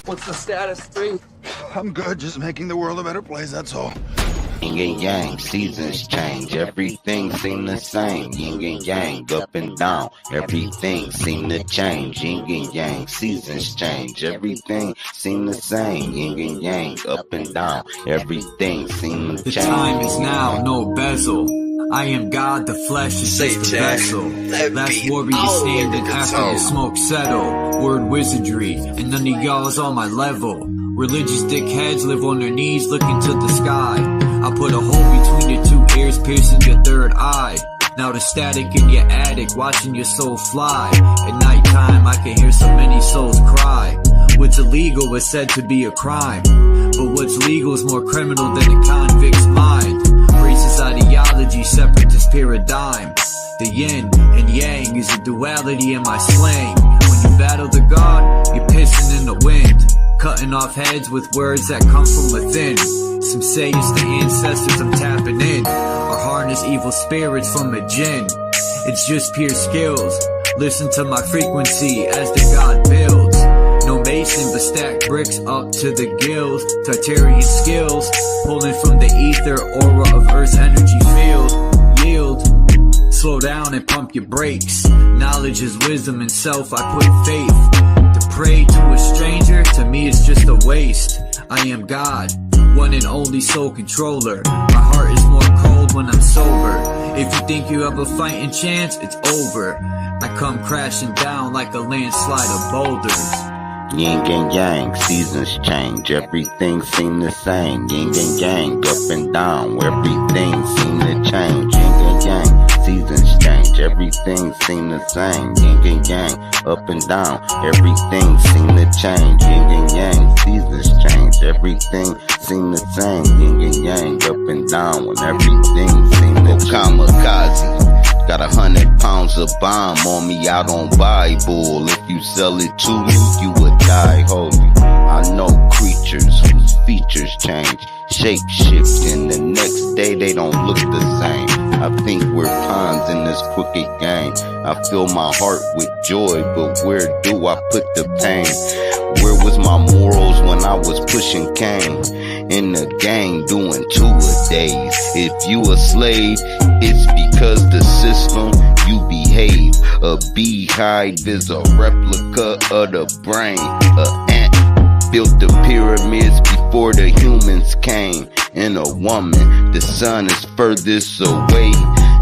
What's the status, 3? I'm good, just making the world a better place, that's all. Yin and yang, seasons change, everything seem the same. Yin and yang, up and down, everything seem to change. Yin and yang, seasons change, everything seem the same. Yin and yang, up and down, everything seem to change. The time is now, no bezel. I am God, the flesh is just a vessel. Last warrior standing after the smoke settle. Word wizardry, and none of y'all is on my level. Religious dickheads live on their knees looking to the sky. I put a hole between your two ears, piercing your third eye. Now the static in your attic, watching your soul fly. At nighttime I can hear so many souls cry. What's illegal is said to be a crime, but what's legal is more criminal than a convict's mind. Racist ideology, separatist paradigm. The yin and yang is a duality in my slang. When you battle the god, you're pissing in the wind, cutting off heads with words that come from within. Some say it's the ancestors I'm tapping in, or harness evil spirits from a jinn. It's just pure skills. Listen to my frequency as the god builds. No mason, but stack bricks up to the gills. Tartarian skills, pulling from the ether aura of Earth's energy field. Yield, slow down and pump your brakes. Knowledge is wisdom and self, I put faith. To pray to a stranger, to me it's just a waste. I am God, one and only soul controller. My heart is more cold when I'm sober. If you think you have a fighting chance, it's over. I come crashing down like a landslide of boulders. Yin and yang, seasons change, everything seem the same. Yin and yang, up and down, everything seem to change. Yin and yang, seasons change, everything seem the same. Yin and yang, up and down, everything seem to change. Yin and yang, seasons change, everything seem the same. Yin and yang, up and down, when everything seem to change. Kamikaze. Got 100 pounds of bomb on me out on Bible. If you sell it to me, you would die holy. I know creatures whose features change, shape shift, and the next day they don't look the same. I think we're pawns in this crooked game. I fill my heart with joy, but where do I put the pain? Where was my morals when I was pushing cane? In the gang doing 2 a days. If you a slave, it's because the system you behave. A beehive is a replica of the brain. A ant built the pyramids before the humans came. In a woman, the sun is furthest away.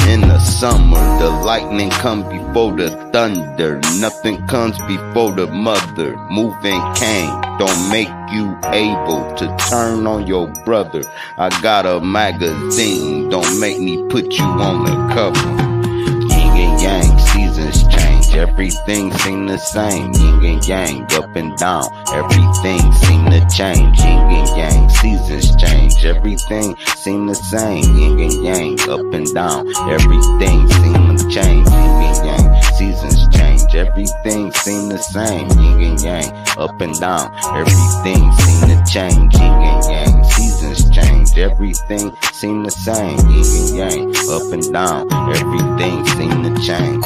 In the summer, the lightning comes before the thunder. Nothing comes before the mother. Moving cane don't make you able to turn on your brother. I got a magazine, don't make me put you on the cover. Yin and yang, seasons change, everything seem the same. Yin and yang, up and down, everything seem to change. Yin and yang, seasons change, everything seem the same. Yin and yang, up and down, everything seem to change. Yin and yang, seasons change, everything seem the same. Yin and yang, up and down, everything seem to change. Yin and yang, seasons change, everything seem the same. Yin and yang, up and down, everything seem to change.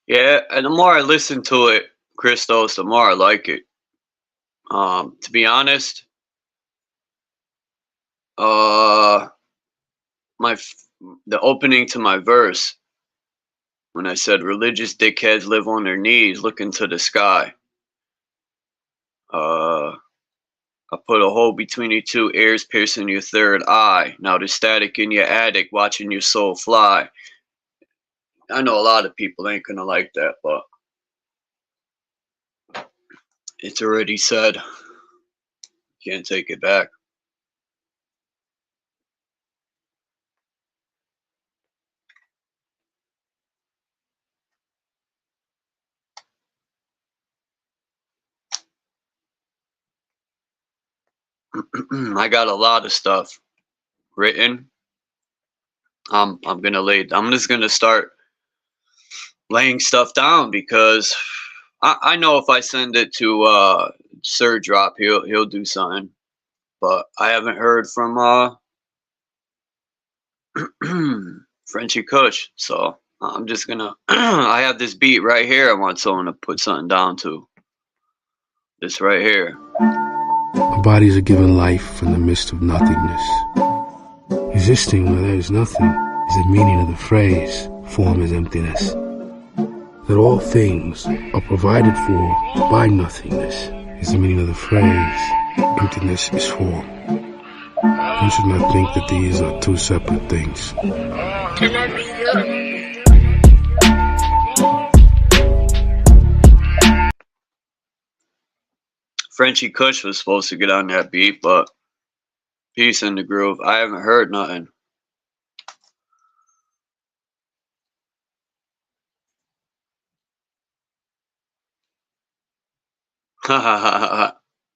Yeah, and the more I listen to it, Christos, the more I like it. To be honest, the opening to my verse, when I said religious dickheads live on their knees looking to the sky, I put a hole between your 2 ears, piercing your third eye. Now the static in your attic, watching your soul fly. I know a lot of people ain't gonna like that, but it's already said. Can't take it back. I got a lot of stuff written. I'm just gonna start laying stuff down because I know if I send it to Sir Drop, he'll do something. But I haven't heard from Frenchie Kush, so I'm just gonna. I have this beat right here. I want someone to put something down to. This right here. Our bodies are given life in the midst of nothingness. Existing where there is nothing is the meaning of the phrase, form is emptiness. That all things are provided for by nothingness is the meaning of the phrase, emptiness is form. You should not think that these are two separate things. Can I be Frenchie Kush was supposed to get on that beat, but peace in the groove. I haven't heard nothing.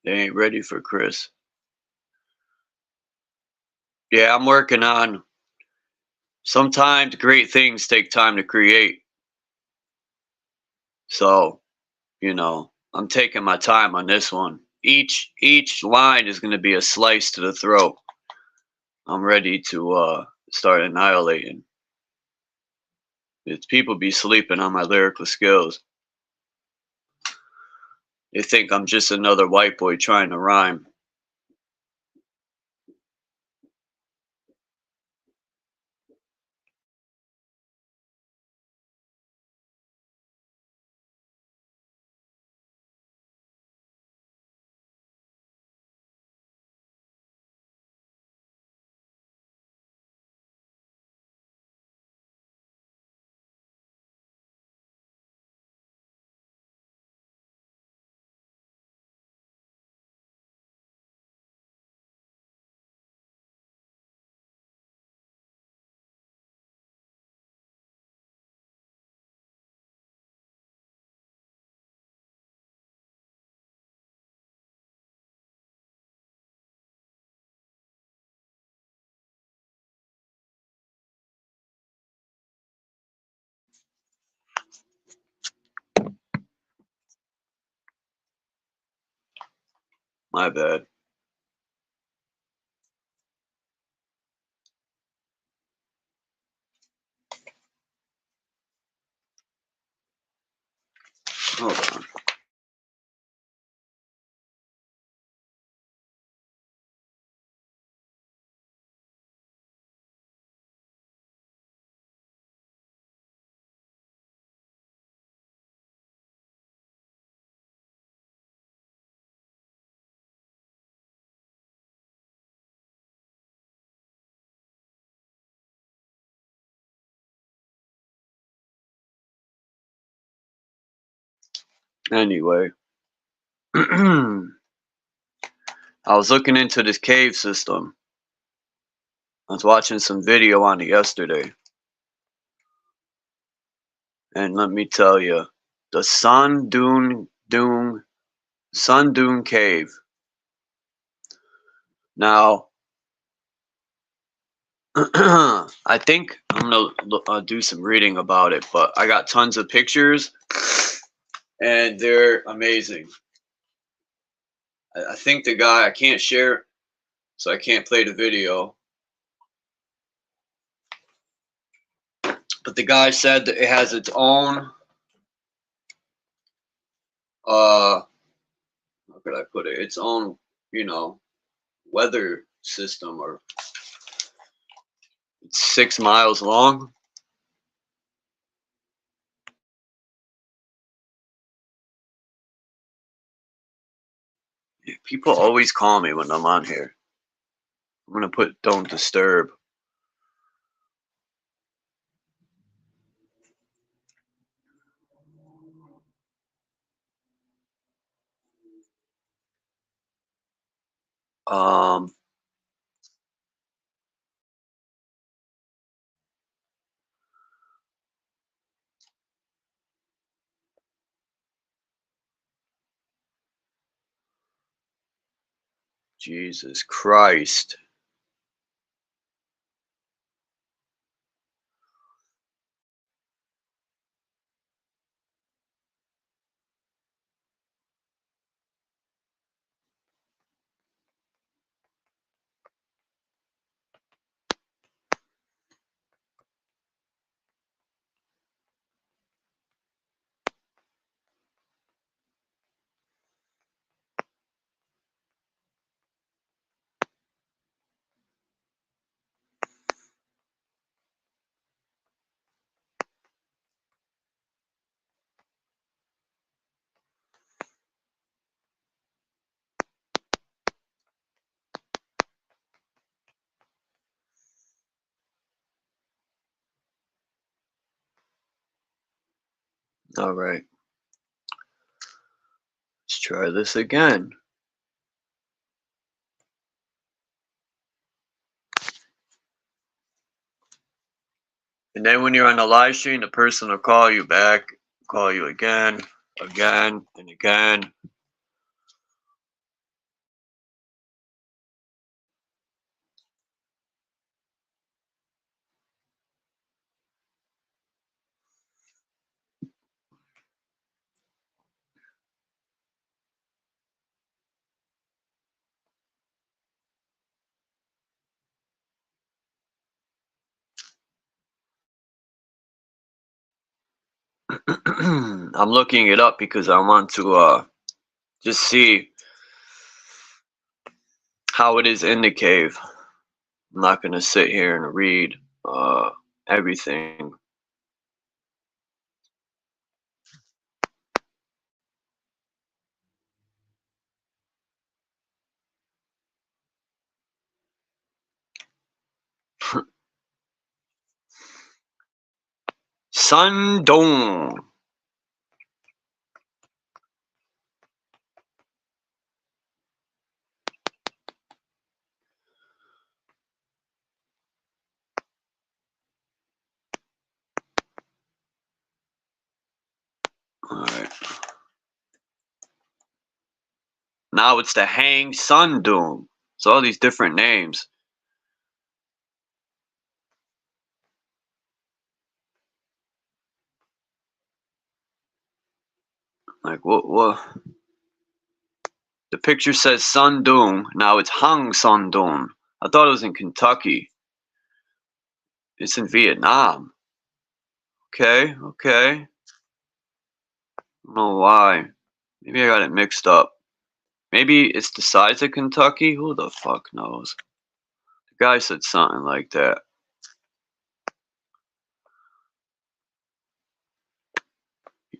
They ain't ready for Chris. Yeah, I'm working on. Sometimes great things take time to create. So, you know, I'm taking my time on this one. Each line is going to be a slice to the throat. I'm ready to start annihilating. It's people be sleeping on my lyrical skills. They think I'm just another white boy trying to rhyme. My bad. Hold on. Anyway. I was looking into this cave system. I was watching some video on it yesterday. And let me tell you, the Doong Cave. Now, I think I'm gonna do some reading about it, but I got tons of pictures, and they're amazing. I think the guy, I can't share, so I can't play the video. But the guy said that it has its own, how could I put it? Its own, you know, weather system, or it's 6 miles long. People always call me when I'm on here. I'm gonna put don't disturb. Um, Jesus Christ. All right. Let's try this again. And then when you're on the live stream, the person will call you back, call you again, and again. I'm looking it up because I want to just see how it is in the cave. I'm not going to sit here and read everything. Doong. Alright. Now it's the Hang Sun Doong. So all these different names. Like what? The picture says Sun Doong. Now it's Hang Sun Doong. I thought it was in Kentucky. It's in Vietnam. Okay. I don't know why. Maybe I got it mixed up. Maybe it's the size of Kentucky? Who the fuck knows? The guy said something like that.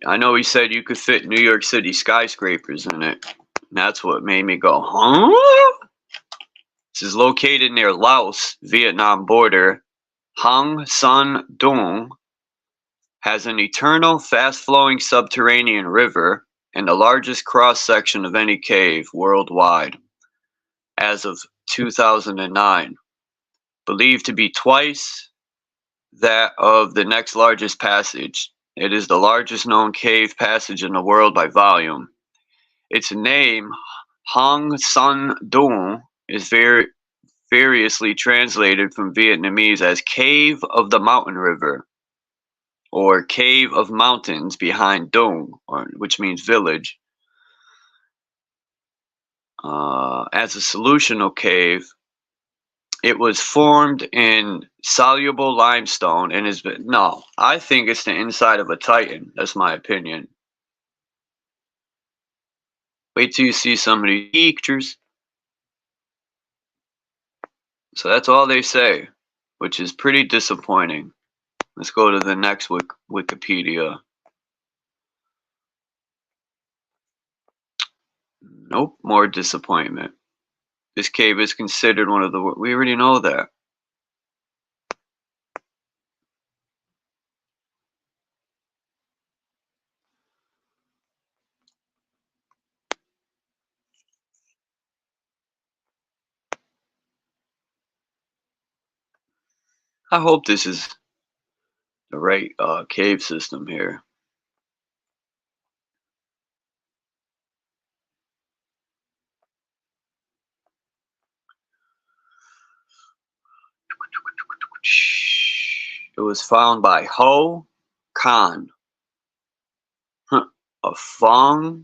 I know he said you could fit New York City skyscrapers in it. And that's what made me go, huh? This is located near Laos, Vietnam border. Hang Son Doong has an eternal, fast-flowing subterranean river and the largest cross-section of any cave worldwide as of 2009. Believed to be twice that of the next largest passage. It is the largest known cave passage in the world by volume. Its name, Hang Son Doong, is variously translated from Vietnamese as Cave of the Mountain River or Cave of Mountains behind Doong, which means village. As a solutional cave, it was formed in soluble limestone and has been, no, I think it's the inside of a Titan. That's my opinion. Wait till you see some of these pictures. So that's all they say, which is pretty disappointing. Let's go to the next Wikipedia. Nope, more disappointment. This cave is considered one of the... We already know that. I hope this is the right cave system here. It was found by Ho Khan, a Phong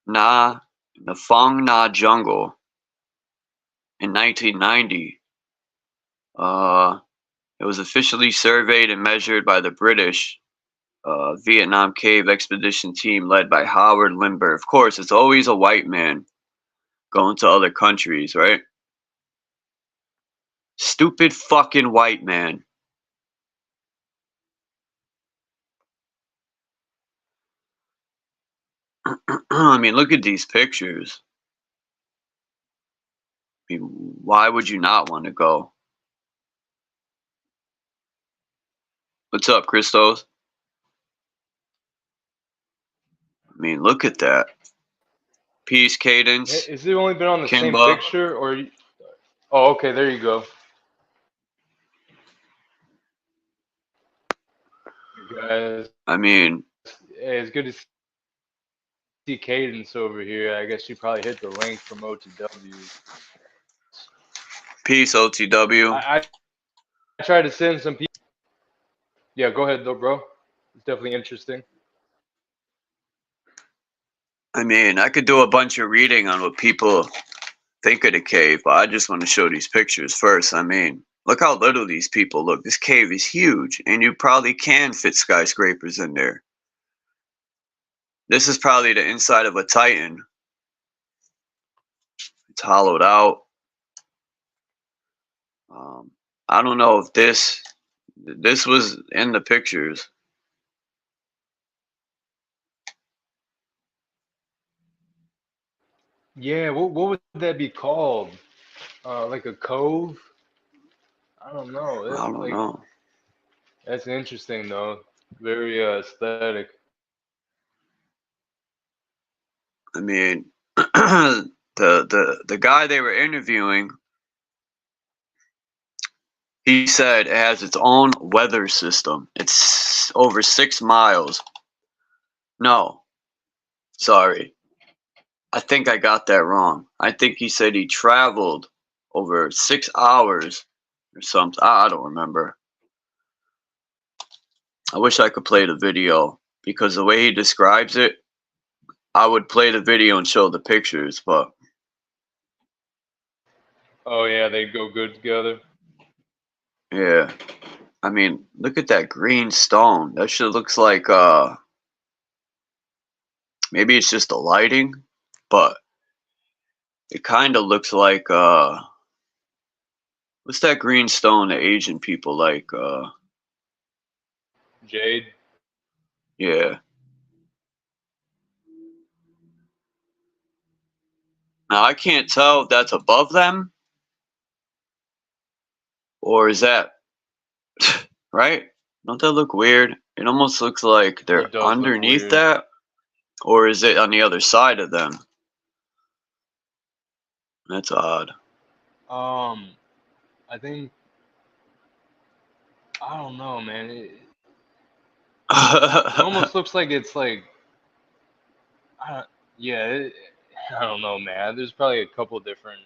Na, in the Phong Na jungle in 1990. It was officially surveyed and measured by the British Vietnam Cave Expedition Team led by Howard Limber. Of course, it's always a white man going to other countries, right? Stupid fucking white man. I mean, look at these pictures. I mean, why would you not want to go? What's up, Christos? I mean, look at that. Peace, Cadence, Is it only been on the same Kimba. picture, or? Oh, okay, there you go. You guys, I mean, hey, it's good to see Cadence over here. I guess you probably hit the link from OTW. peace, OTW. I tried to send some people. Yeah, go ahead though, bro. It's definitely interesting. I mean, I could do a bunch of reading on what people think of the cave, but I just want to show these pictures first. I mean, look how little these people look. This cave is huge, and you probably can fit skyscrapers in there. This is probably the inside of a Titan. It's hollowed out. I don't know if this was in the pictures. Yeah, what would that be called? Like a cove? I don't know. I don't know. That's interesting though. Very aesthetic. I mean, the guy they were interviewing, he said it has its own weather system. It's over 6 miles. No, sorry. I think I got that wrong. I think he said he traveled over 6 hours or something. I don't remember. I wish I could play the video because the way he describes it, I would play the video and show the pictures, but Oh yeah, they go good together. yeah. I mean, look at that green stone. That shit looks like maybe it's just the lighting, but it kind of looks like what's that green stone the Asian people like? Jade. Yeah. Now I can't tell if that's above them or is that right? Don't that look weird? It almost looks like they're It does look underneath weird. that, or is it on the other side of them? That's odd. I think I don't know, man. It almost looks like it's like I, yeah. I don't know, man. There's probably a couple different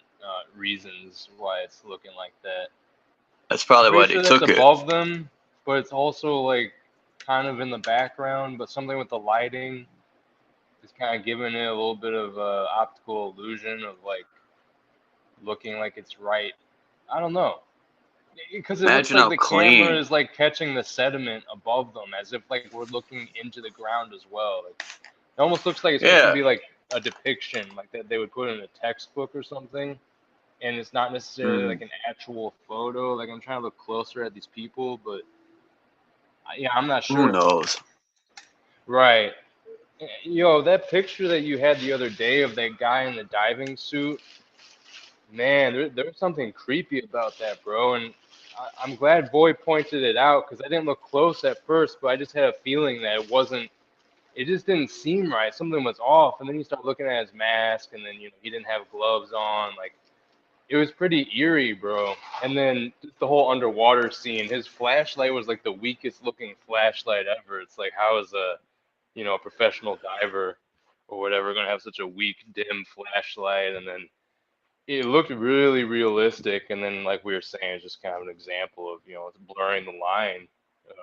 reasons why it's looking like that. That's I'm probably why pretty they sure that's took it. above them, but it's also like kind of in the background. But something with the lighting is kind of giving it a little bit of optical illusion of like looking like it's right. I don't know. Because it looks Imagine like how the camera clean. is like catching the sediment above them, as if like we're looking into the ground as well. Like, it almost looks like it's supposed to Yeah. be like a depiction, like that they would put in a textbook or something, and it's not necessarily Hmm. like an actual photo. Like I'm trying to look closer at these people, but yeah, I'm not Who sure. knows? Right. Yo, that picture that you had the other day of that guy in the diving suit, man, there's something creepy about that, bro. And I'm glad Boy pointed it out because I didn't look close at first, but I just had a feeling that it wasn't. It just didn't seem right. Something was off. And then you start looking at his mask, and then he didn't have gloves on. Like it was pretty eerie, bro. And then just the whole underwater scene. His flashlight was like the weakest looking flashlight ever. It's like how is a professional diver or whatever gonna have such a weak dim flashlight? And then it looked really realistic, and then like we were saying, it's just kind of an example of it's blurring the line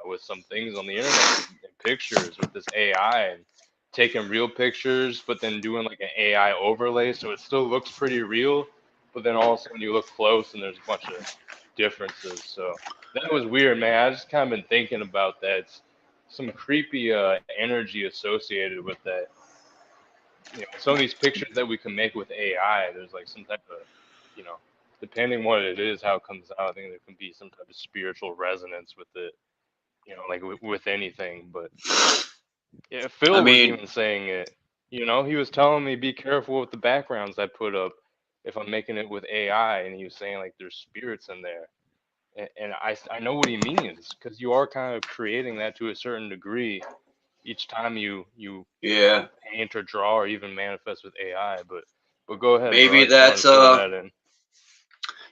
with some things on the internet and pictures with this AI and taking real pictures, but then doing like an AI overlay, so it still looks pretty real, but then all of a sudden you look close and there's a bunch of differences. So that was weird, man. I just kind of been thinking about that. It's some creepy energy associated with that. Some of these pictures that we can make with AI, there's like some type of, you know, depending what it is, how it comes out, I think there can be some type of spiritual resonance with it, like with anything. But yeah, I Phil was mean, even saying it. He was telling me be careful with the backgrounds I put up if I'm making it with AI, and he was saying like there's spirits in there. And I know what he means because you are kind of creating that to a certain degree, each time you Yeah, paint or draw or even manifest with AI. But go ahead, bro. maybe I just wanted that's to throw that in.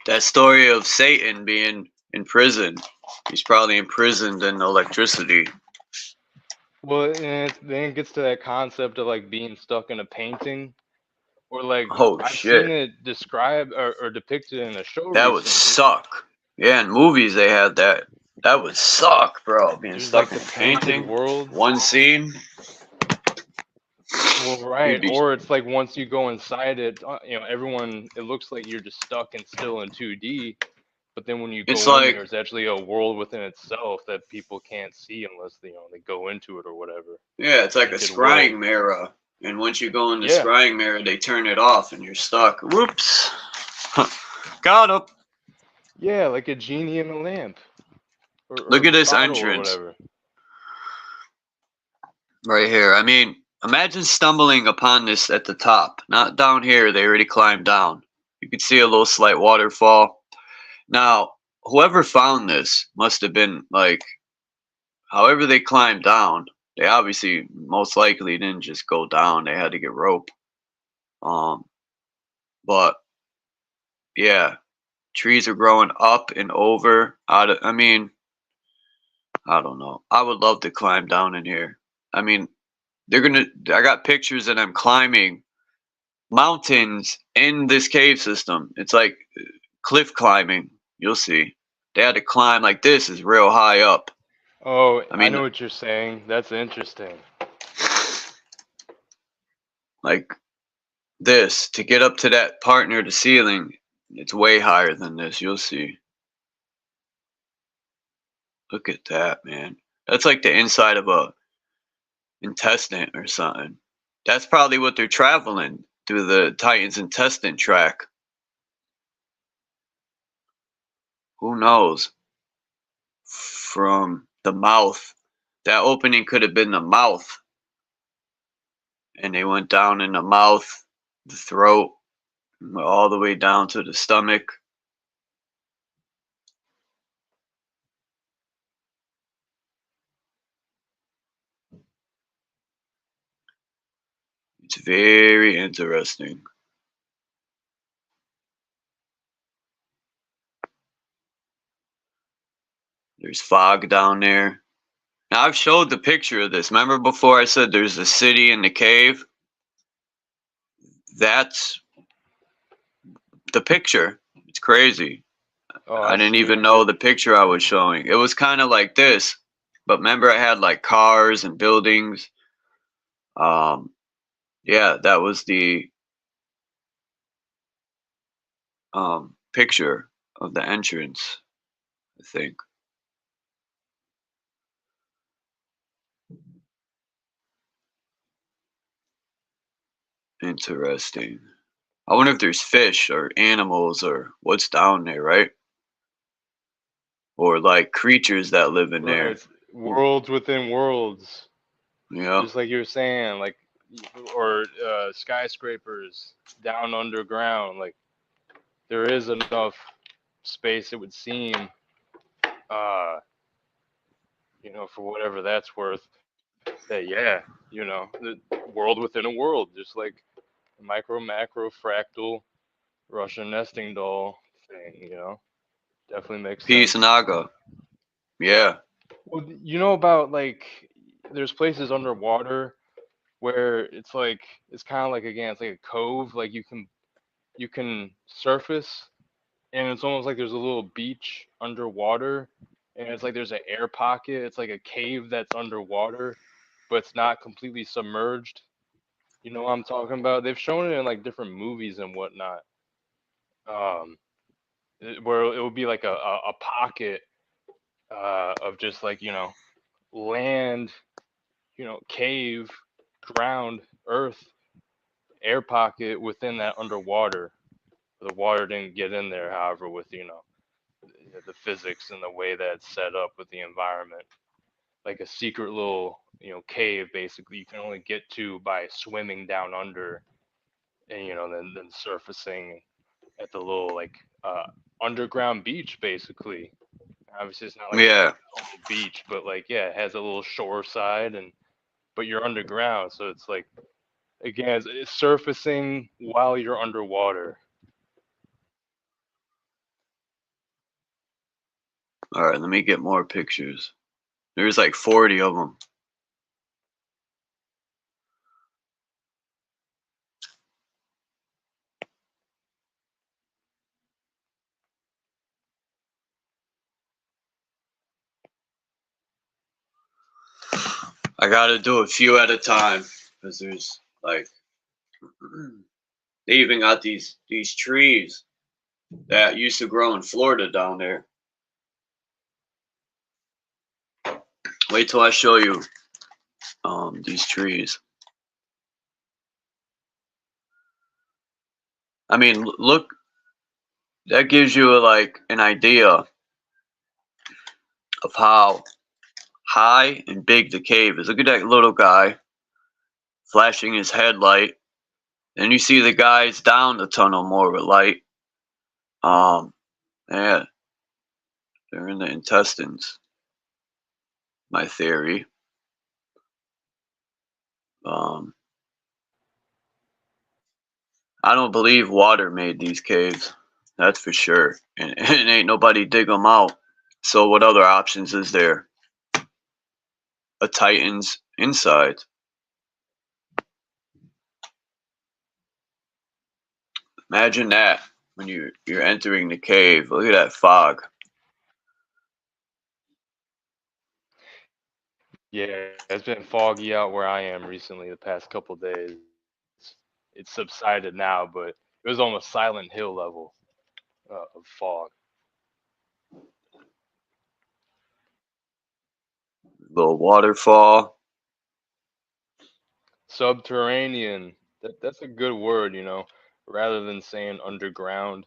that story of Satan being in prison. He's probably imprisoned in electricity. Well, and then it gets to that concept of like being stuck in a painting, or like Oh I've seen shit, it described or depicted in a show that would recently. suck. Yeah, in movies they had that. That would suck, bro. Being There's stuck like in the a painted painting, worlds. one scene. Well, You'd right. be. Or it's like once you go inside it, everyone, it looks like you're just stuck and still in 2D. But then when you It's go in like there, it's actually a world within itself that people can't see unless they go into it or whatever. yeah, it's like a Painted world. scrying mirror. And once you go in the Yeah. scrying mirror, they turn it off and you're stuck. Whoops. Got him. Yeah, like a genie in a lamp or Look a at this bottle or entrance whatever. right here. I mean, imagine stumbling upon this at the top. Not down here. They already climbed down. You can see a little slight waterfall. Now, whoever found this must have been like, however they climbed down, they obviously most likely didn't just go down. They had to get rope. Um, but yeah, trees are growing up and over. I mean, I don't know. I would love to climb down in here. I mean, they're gonna. I got pictures of them climbing mountains in this cave system. It's like cliff climbing. You'll see. They had to climb like this is real high up. Oh, I I mean, know what you're saying. That's interesting. like this to get up to that part near the ceiling. It's way higher than this. You'll see. Look at that, man. That's like the inside of a intestine or something. That's probably what they're traveling through the Titan's intestine track. Who knows? From the mouth. That opening could have been the mouth. And they went down in the mouth, the throat, all the way down to the stomach. It's very interesting. There's fog down there. Now, I've showed the picture of this. Remember before I said there's a city in the cave? That's the picture. It's crazy. Oh, I I didn't see even it. know the picture I was showing. It was kind of like this, but remember I had like cars and buildings. Um, yeah, that was the picture of the entrance, I think. Interesting. I wonder if there's fish or animals or what's down there, right? Or like creatures that live in Right. there. It's worlds within worlds. Yeah. Just like you were saying, like, or skyscrapers down underground. Like, there is enough space, it would seem, uh, for whatever that's worth. That yeah, the world within a world, just like a micro, macro, fractal Russian nesting doll thing. Definitely makes Peace sense. Naga. Yeah. Well, you know about like, there's places underwater where it's kind of like, again, it's like a cove. Like you can surface, and it's almost like there's a little beach underwater, and it's like there's an air pocket. It's like a cave that's underwater, but it's not completely submerged. You know what I'm talking about? They've shown it in like different movies and whatnot. Um, where it would be like a pocket of just like land, cave, ground, earth, air pocket within that underwater. The water didn't get in there, however, with the physics and the way that it's set up with the environment, like a secret little cave. Basically, you can only get to by swimming down under, and then surfacing at the little like underground beach, basically. Obviously, it's not like a Yeah. total beach, but like, yeah, it has a little shore side, and but you're underground, so it's like again, it's surfacing while you're underwater. All right, let me get more pictures. There's like 40 of them. I gotta do a few at a time because there's like they even got these trees that used to grow in Florida down there. Wait till I show you these trees. I mean, look, that gives you like an idea of how high and big the cave is. Look at that little guy flashing his headlight. Then you see the guys down the tunnel more with light. Um, yeah, they're in the intestines. My theory. Um, I don't believe water made these caves. That's for sure. And ain't nobody dig them out. So what other options is there? A Titan's inside. Imagine that when you're entering the cave. Look at that fog. Yeah, it's been foggy out where I am recently the past couple days. It's subsided now, but it was almost Silent Hill level of fog. Little waterfall. Subterranean. That's a good word, rather than saying underground,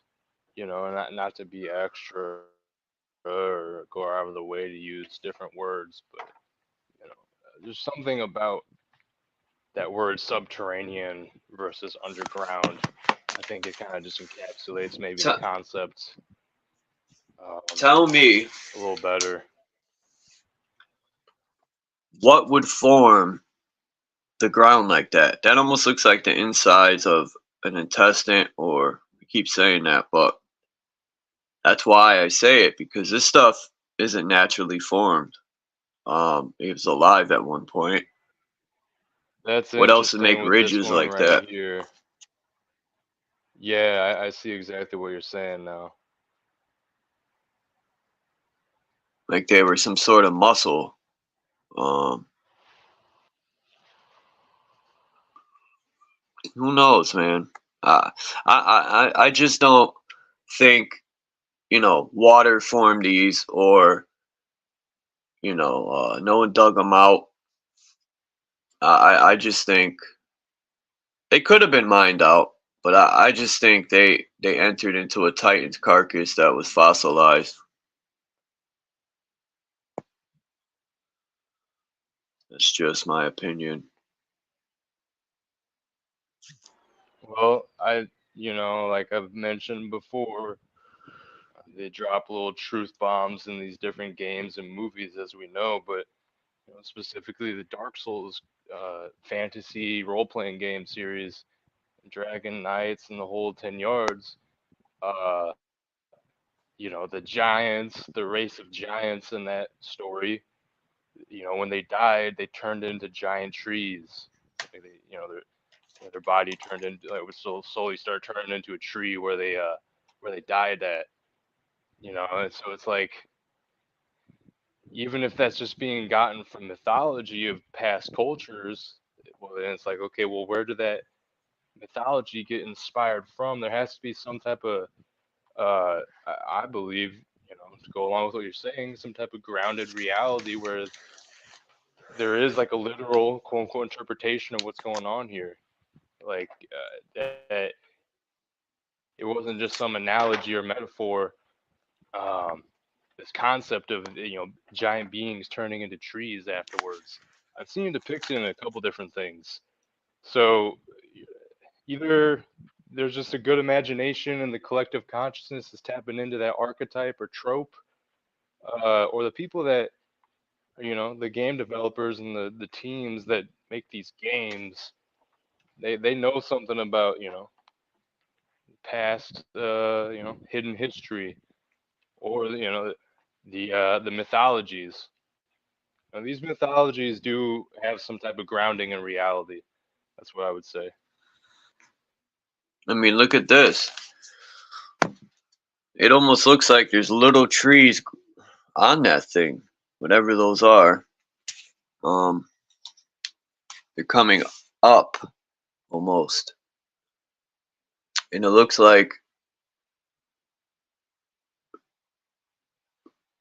not to be extra or go out of the way to use different words, but there's something about that word subterranean versus underground. I think it kind of just encapsulates maybe the T- concept tell me a little better. what would form the ground like that. That almost looks like the insides of an intestine, or I keep saying that, but that's why I say it because this stuff isn't naturally formed. It was alive at one point. That's What else would make interesting with this ridges one like right that? here. Yeah, I see exactly what you're saying now. Like they were some sort of muscle. Um, who knows, man? I just don't think water formed these, or no one dug them out. I just think they could have been mined out, but I just think they entered into a Titan's carcass that was fossilized. That's just my opinion. Well, like I've mentioned before, they drop little truth bombs in these different games and movies, as we know, but specifically the Dark Souls fantasy role-playing game series, Dragon Knights and the whole 10 yards. Uh, the giants, the race of giants in that story, when they died, they turned into giant trees. Like their body turned into like would slowly start turning into a tree where they died at. And so it's like even if that's just being gotten from mythology of past cultures, well then it's like okay, well where did that mythology get inspired from? There has to be some type of I believe, to go along with what you're saying, some type of grounded reality where there is like a literal quote unquote interpretation of what's going on here. Like that it wasn't just some analogy or metaphor. Um, this concept of giant beings turning into trees afterwards. I've seen it depicted in a couple different things. So either there's just a good imagination and the collective consciousness is tapping into that archetype or trope, or the people that the game developers and the teams that make these games, they know something about, past, hidden history, or the mythologies. Now, these mythologies do have some type of grounding in reality. That's what I would say. I mean, look at this. It almost looks like there's little trees on that thing, whatever those are. Um, they're coming up almost, and it looks like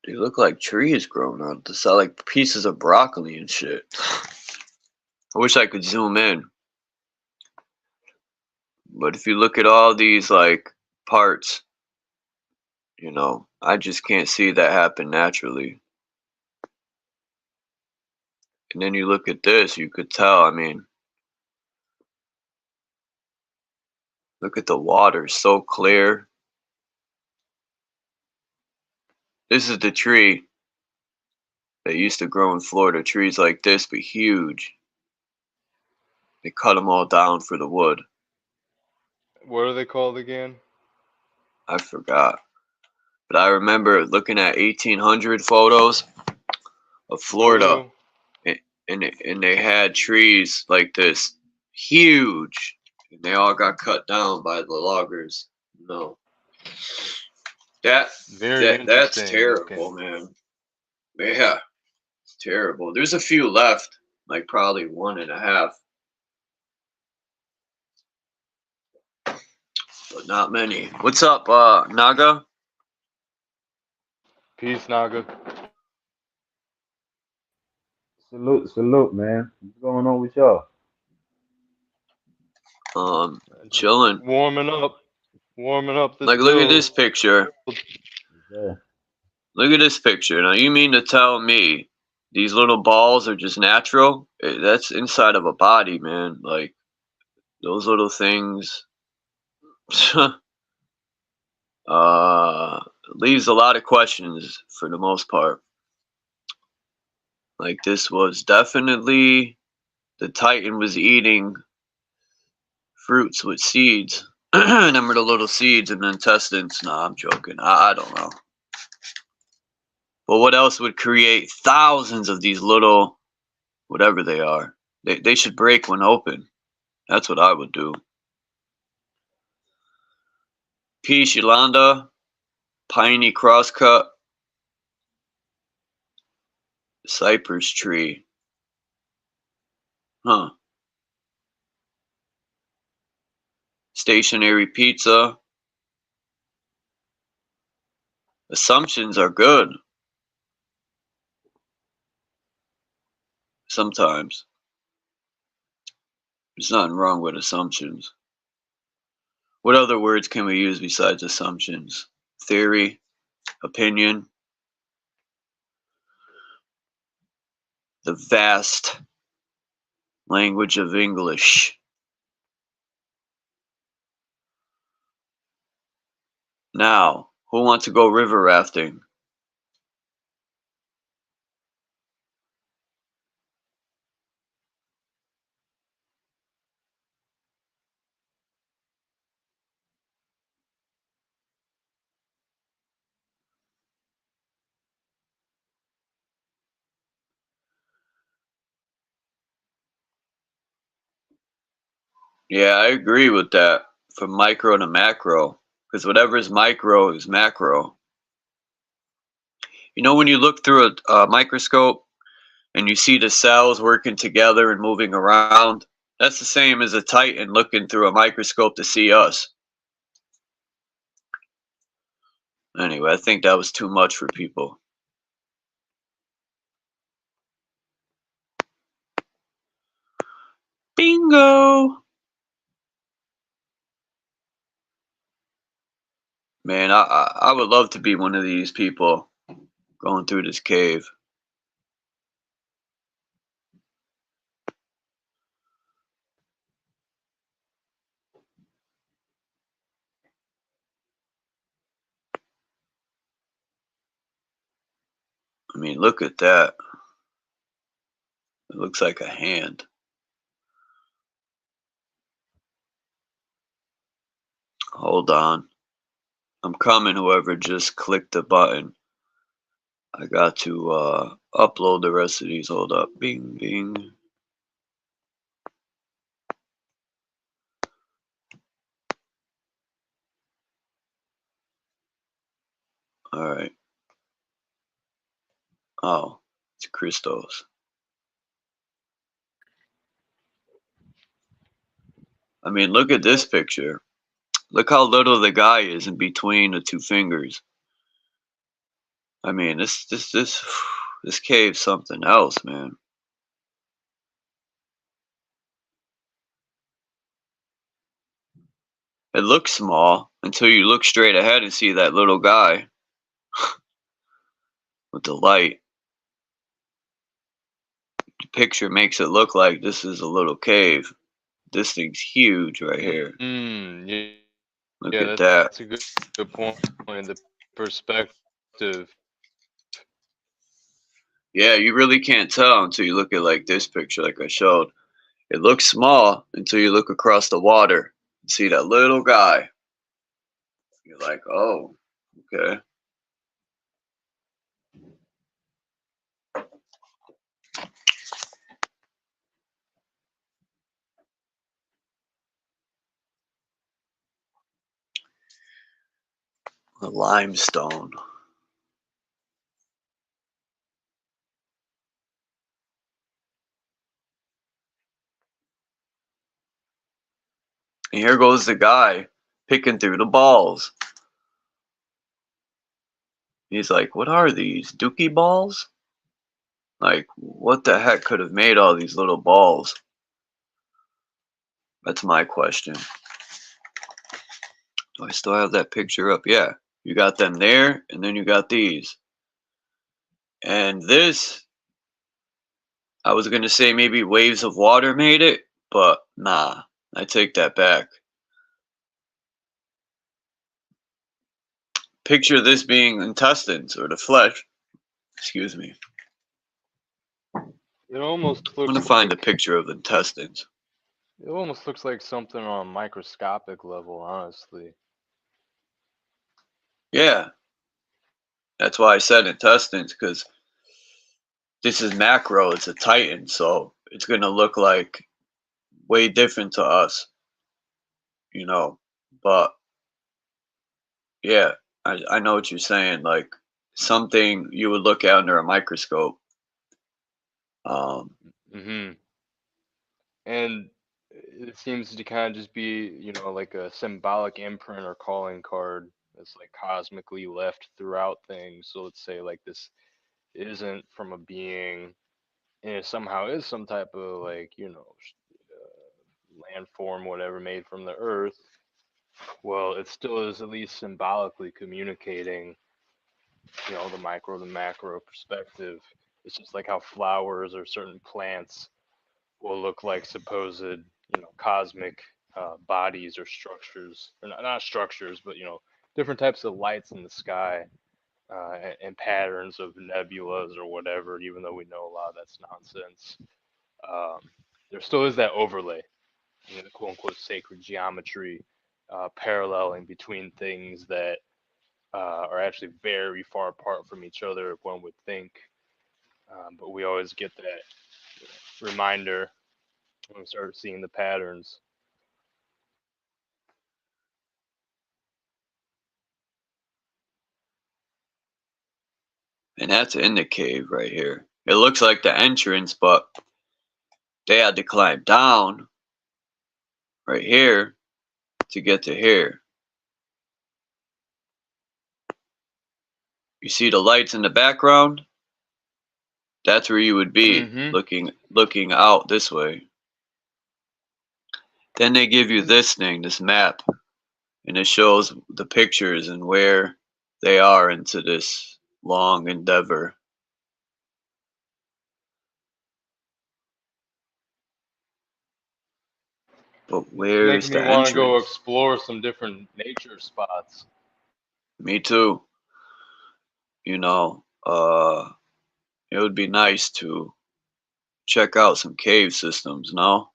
they look like trees growing on. They sound like pieces of broccoli and shit. I wish I could zoom in, but if you look at all these like parts, I just can't see that happen naturally. And then you look at this, you could tell. I mean, look at the water, so clear. This is the tree that used to grow in Florida. Trees like this, but huge. They cut them all down for the wood. What are they called again? I forgot. But I remember looking at 1800 photos of Florida, Photo. and they had trees like this, huge, and they all got cut down by the loggers. No, that Very that's interesting terrible, looking. man. Yeah, it's terrible. There's a few left, like probably one and a half, but not many. What's up, Naga? Peace, Naga. Salute, salute, man. What's going on with y'all? Just Chilling. warming up the Like, look at this build. picture. Yeah. Look at this picture. Now, you mean to tell me these little balls are just natural? That's inside of a body, man. Like, those little things. Leaves a lot of questions for the most part. Like, this was definitely the Titan was eating fruits with seeds. Them are the little seeds and intestines. No, I'm joking. I don't know. But what else would create thousands of these little, whatever they are? They should break one open. That's what I would do. Peace, Yolanda, piney crosscut, cypress tree. Huh. Stationary pizza. Assumptions are good. Sometimes. There's nothing wrong with assumptions. What other words can we use besides assumptions? Theory, opinion, the vast language of English. Now, who wants to go river rafting? Yeah, I agree with that. From micro to macro. Because whatever is micro is macro. You know, when you look through a microscope and you see the cells working together and moving around, that's the same as a Titan looking through a microscope to see us. Anyway, I think that was too much for people. Bingo! Man, I would love to be one of these people going through this cave. I mean, look at that. It looks like a hand. Hold on. I'm coming, whoever just clicked the button. I got to upload the rest of these. Hold up. Bing, bing. Alright. Oh, it's Christos. I mean, look at this picture. Look how little the guy is in between the two fingers. I mean, this cave's something else, man. It looks small until you look straight ahead and see that little guy with the light. The picture makes it look like this is a little cave. This thing's huge right here. Yeah, Look at that. That's a good point. The perspective. Yeah, you really can't tell until you look at like this picture like I showed. It looks small until you look across the water and see that little guy. You're like, oh, okay. A limestone. And here goes the guy picking through the balls. He's like, what are these? Dookie balls? Like, what the heck could have made all these little balls? That's my question. Do I still have that picture up? Yeah. You got them there, and then you got these. And this, I was going to say maybe waves of water made it, but nah, I take that back. Picture this being intestines or the flesh. Excuse me. It almost I'm looks going to find a like picture of intestines. it almost looks like something on a microscopic level, honestly. Yeah, that's why I said intestines, because this is macro, it's a titan, so it's going to look like way different to us, you know. But yeah, I know what you're saying, like something you would look at under a microscope. Mm-hmm. And it seems to kind of just be, like a symbolic imprint or calling card that's like cosmically left throughout things. So let's say like this isn't from a being, and it somehow is some type of like, landform, whatever, made from the earth. Well, it still is at least symbolically communicating, the micro, the macro perspective. It's just like how flowers or certain plants will look like supposed, cosmic bodies or structures, or not structures, but different types of lights in the sky, and patterns of nebulas or whatever. Even though we know a lot of that's nonsense, um, there still is that overlay, the quote unquote sacred geometry, paralleling between things that are actually very far apart from each other, one would think. But we always get that reminder when we start seeing the patterns. And that's in the cave right here. It looks like the entrance, but they had to climb down right here to get to here. You see the lights in the background? That's where you would be, Mm-hmm. looking out this way. Then they give you this thing, this map, and it shows the pictures and where they are into this long endeavor. But It's where's making me the want to go entrance? explore some different nature spots. Me too. You know, it would be nice to check out some cave systems, no?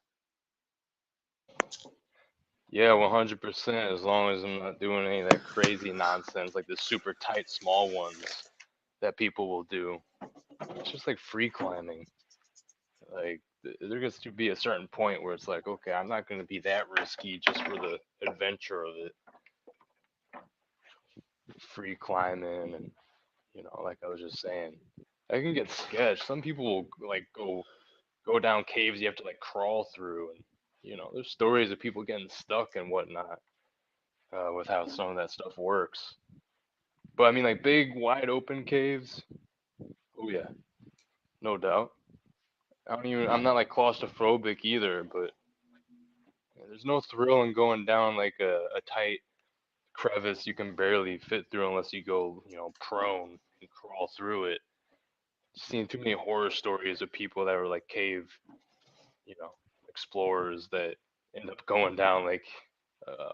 Yeah, 100%. As long as I'm not doing any of that crazy nonsense, like the super tight small ones that people will do. It's just like free climbing. Like there gets to be a certain point where it's like, okay, I'm not going to be that risky just for the adventure of it. Free climbing and like I was just saying, I can get sketched. Some people will like go down caves you have to like crawl through, and there's stories of people getting stuck and whatnot with how some of that stuff works. But I mean, like big wide open caves. Oh yeah, no doubt. I'm not like claustrophobic either, but there's no thrill in going down like a tight crevice you can barely fit through unless you go, prone and crawl through it. Seen too many horror stories of people that were like cave, you know, explorers that end up going down like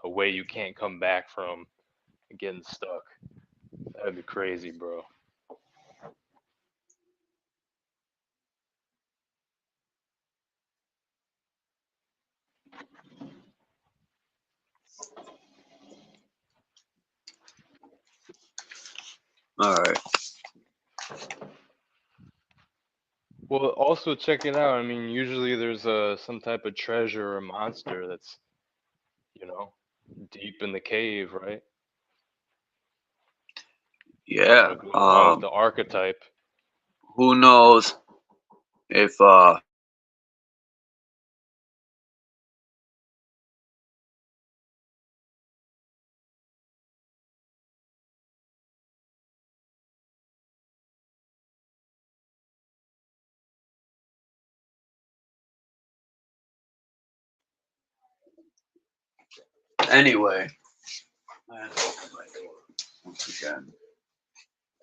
a way you can't come back from and getting stuck. That'd be crazy, bro. All right. Well, also check it out. I mean, usually there's some type of treasure or monster that's, you know, deep in the cave, right? Yeah. Goes along with the archetype. Who knows if anyway. I had to open my door once again.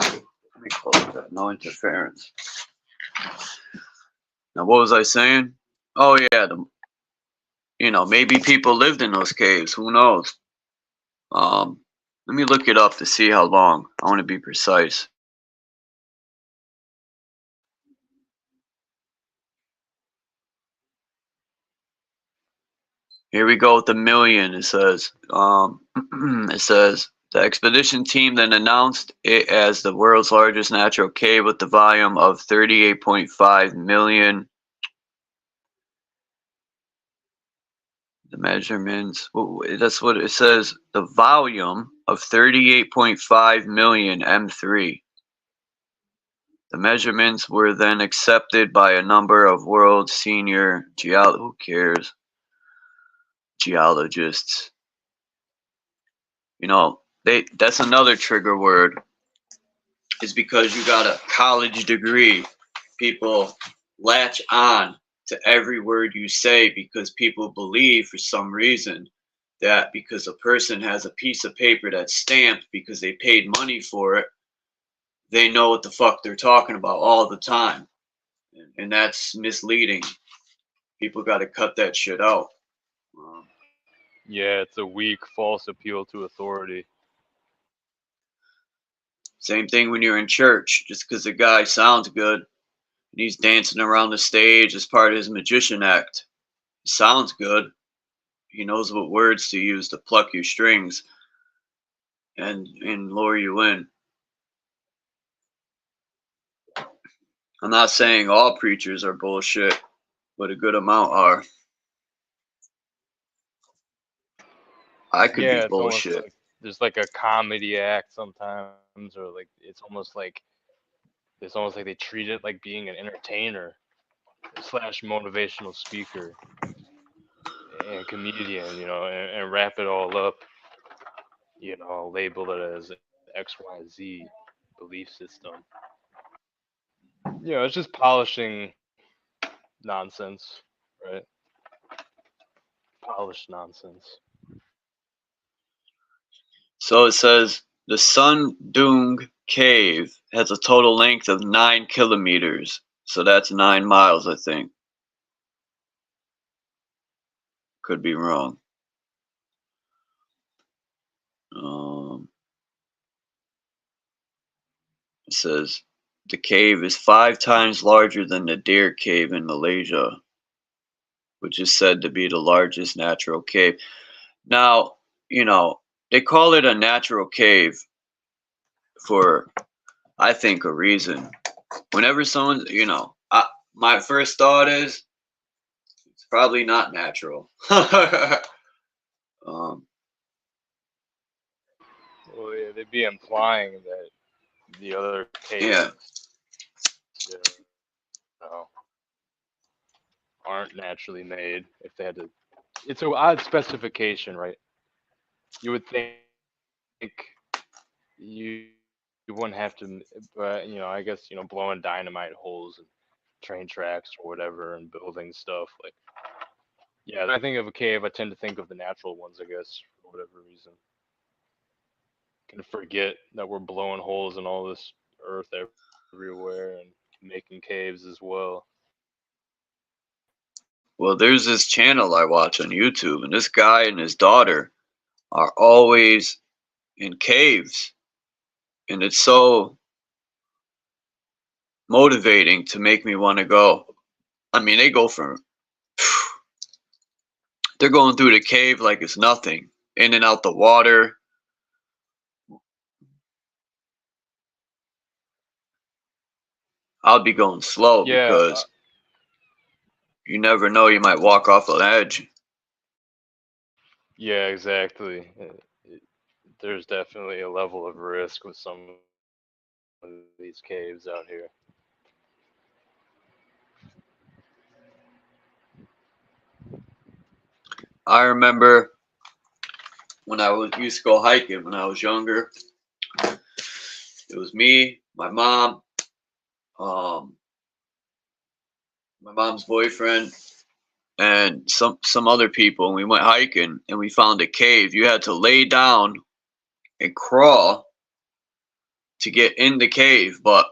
Let me close that. No interference. Now, what was I saying? Oh yeah, maybe people lived in those caves. Who knows? Um, Let me look it up to see how long. I want to be precise. Here we go with the million. It says, it says the expedition team then announced it as the world's largest natural cave with the volume of 38.5 million. The measurements, that's what it says. The volume of 38.5 million M3. The measurements were then accepted by a number of world senior who cares? Geologists. That's another trigger word. Is because you got a college degree. People latch on to every word you say because people believe for some reason that because a person has a piece of paper that's stamped because they paid money for it, they know what the fuck they're talking about all the time. And that's misleading. People got to cut that shit out. Yeah, it's a weak, false appeal to authority. Same thing when you're in church. Just because the guy sounds good and he's dancing around the stage as part of his magician act, it sounds good. He knows what words to use to pluck your strings and lure you in. I'm not saying all preachers are bullshit, but a good amount are. I could be Yeah, it's almost bullshit. like there's like a comedy act sometimes, or like it's almost like they treat it like being an entertainer slash motivational speaker and comedian, and wrap it all up, label it as XYZ belief system. It's just polishing nonsense, right? Polished nonsense. So it says the Sun Doong cave has a total length of 9 kilometers. So that's 9 miles, I think. Could be wrong. It says the cave is 5 times larger than the Deer Cave in Malaysia, which is said to be the largest natural cave. Now, they call it a natural cave for, I think, a reason. Whenever someone's, my first thought is it's probably not natural. um, Well, yeah, they'd be implying that the other yeah. caves, know, aren't naturally made. If they had to, it's an odd specification, right? You would think you you wouldn't have to, but I guess blowing dynamite holes and train tracks or whatever and building stuff like. Yeah, when I think of a cave, I tend to think of the natural ones, I guess, for whatever reason. Can forget that we're blowing holes in all this earth everywhere and making caves as well. Well, there's this channel I watch on YouTube, and this guy and his daughter are always in caves, and it's so motivating to make me want to go. I mean, they go from they're going through the cave like it's nothing, in and out the water. I'll be going slow Yeah, because you never know, you might walk off an edge. yeah, exactly. There's definitely a level of risk with some of these caves out here. I remember when used to go hiking when I was younger. It was me, um, my mom's boyfriend, and some other people. And we went hiking, and we found a cave. You had to lay down and crawl to get in the cave, but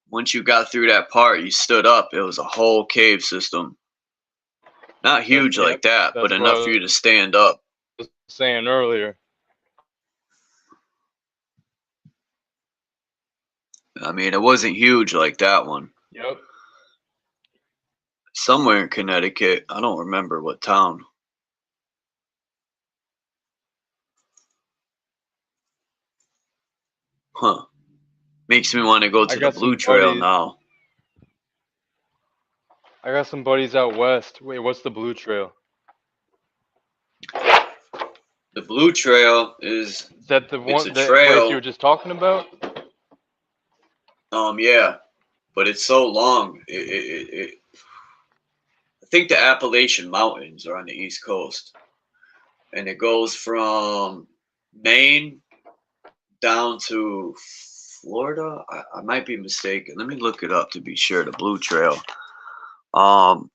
once you got through that part, you stood up. It was a whole cave system. Not huge Yep, like that, but that's what enough for you to stand up. I was saying earlier. I mean, it wasn't huge like that one. Yep. Somewhere in Connecticut. I don't remember what town. Huh. Makes me want to go I to the got Blue some Trail buddies. now. I got some buddies out west. Wait, what's the Blue Trail? The Blue Trail is Is that the it's a one, that place you were trail. just talking about? Yeah, but it's so long. I think the Appalachian Mountains are on the East Coast, and it goes from Maine down to Florida. I might be mistaken. Let me look it up to be sure. The Blue Trail. Um,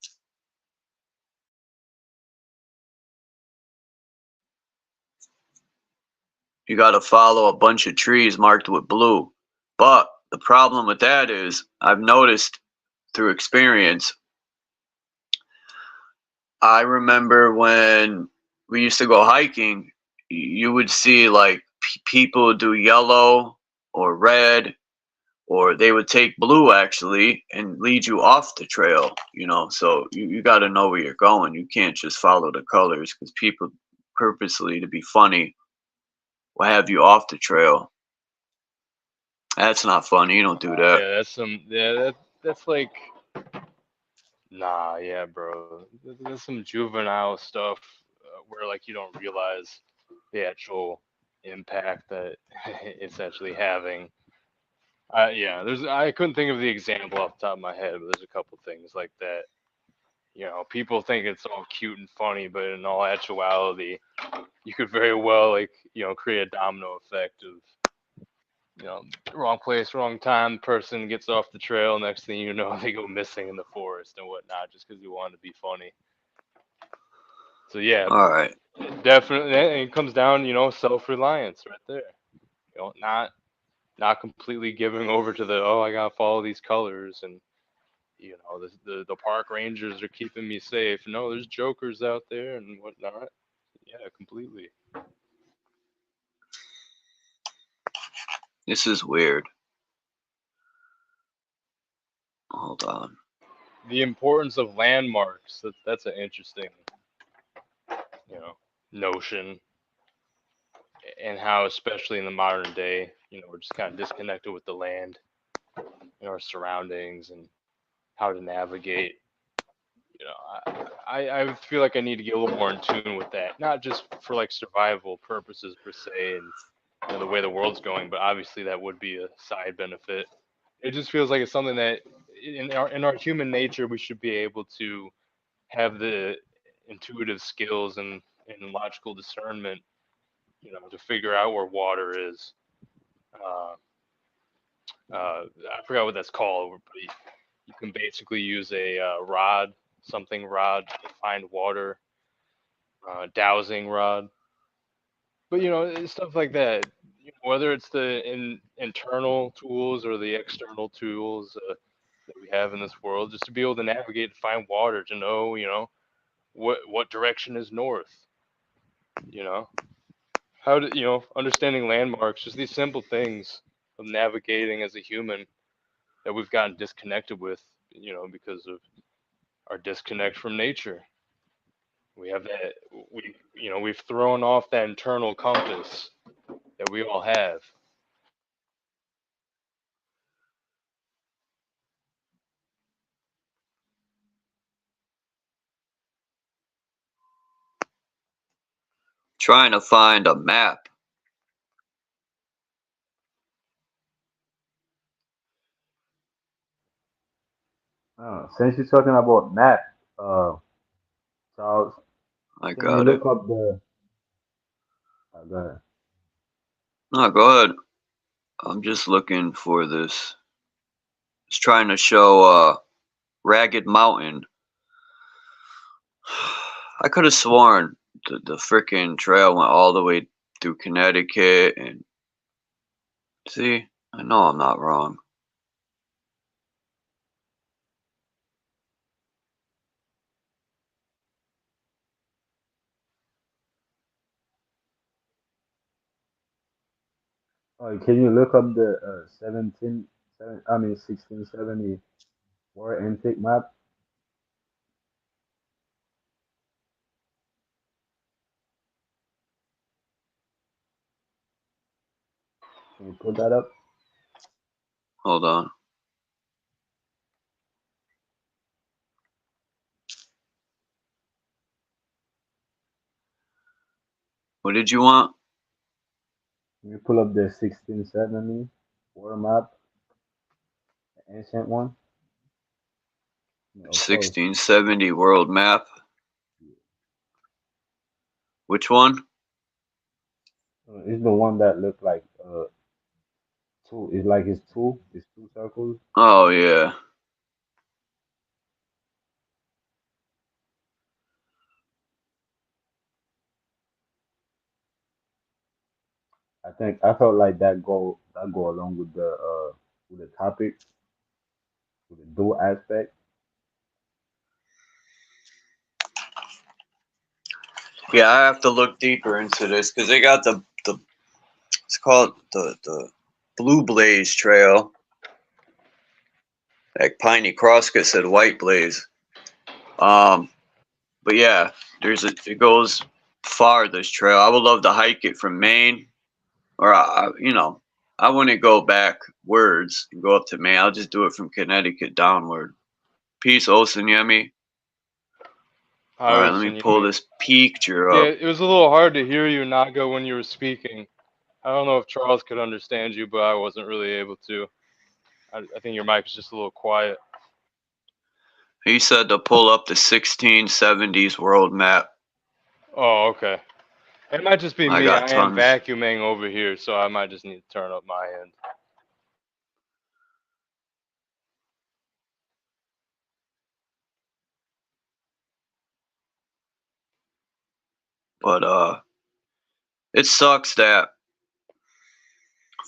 you got to follow a bunch of trees marked with blue. But the problem with that is, I've noticed through experience. I remember when we used to go hiking, you would see like people do yellow or red, or they would take blue actually and lead you off the trail, So you got to know where you're going. You can't just follow the colors because people purposely, to be funny, will have you off the trail. That's not funny. You don't do that. Yeah, that's like, nah, yeah, bro. There's some juvenile stuff where like you don't realize the actual impact that it's actually having. Yeah, I couldn't think of the example off the top of my head, but there's a couple things like that. People think it's all cute and funny, but in all actuality, you could very well like create a domino effect of wrong place, wrong time. Person gets off the trail. Next thing you know, they go missing in the forest and whatnot, just because you wanted to be funny. So yeah, All right. definitely, it comes down, self-reliance right there. Not completely giving over to the, oh, I gotta follow these colors and the park rangers are keeping me safe. No, there's jokers out there and whatnot. Yeah, completely. This is weird. Hold on. The importance of landmarks. That's an interesting, notion, and how, especially in the modern day, we're just kind of disconnected with the land and our surroundings and how to navigate. I feel like I need to get a little more in tune with that, not just for like survival purposes per se, and the way the world's going, but obviously that would be a side benefit. It just feels like it's something that in our human nature we should be able to have the intuitive skills and logical discernment, to figure out where water is. Uh, I forgot what that's called, but you can basically use a something rod to find water, dowsing rod. But it's stuff like that. Whether it's the internal tools or the external tools that we have in this world, just to be able to navigate and find water, to know, what direction is north. You know, how to, understanding landmarks, just these simple things of navigating as a human that we've gotten disconnected with, because of our disconnect from nature. We have that, we've thrown off that internal compass that we all have. Trying to find a map. Since you're talking about math, uh, Charles, I can you got it. look up the? Go ahead. No, go ahead. I'm just looking for this. It's trying to show Ragged Mountain. I could have sworn the freaking trail went all the way through Connecticut, and see, I know I'm not wrong. Can you look up the 1670 war intake map? Can you put that up? Hold on. What did you want? Can you pull up the 1670 war map, the ancient one? Of course. 1670 world map. Which one? It's the one that look like two. It's like it's two circles. Oh yeah. I felt like that go along with the topic, with the dual aspect. Yeah, I have to look deeper into this because they got the it's called the Blue Blaze Trail. Like Piney Crosscut said White Blaze. But yeah, it goes far, this trail. I would love to hike it from Maine, or I wouldn't go backwards and go up to Maine. I'll just do it from Connecticut downward. Peace, Olsen Yemi. All right, let me pull this picture Yeah, up. it was a little hard to hear you, Naga, when you were speaking. I don't know if Charles could understand you, but I wasn't really able to. I think your mic was just a little quiet. He said to pull up the 1670s world map. Oh, okay. It might just be I me. got I am tons. vacuuming over here, so I might just need to turn up my end. But it sucks that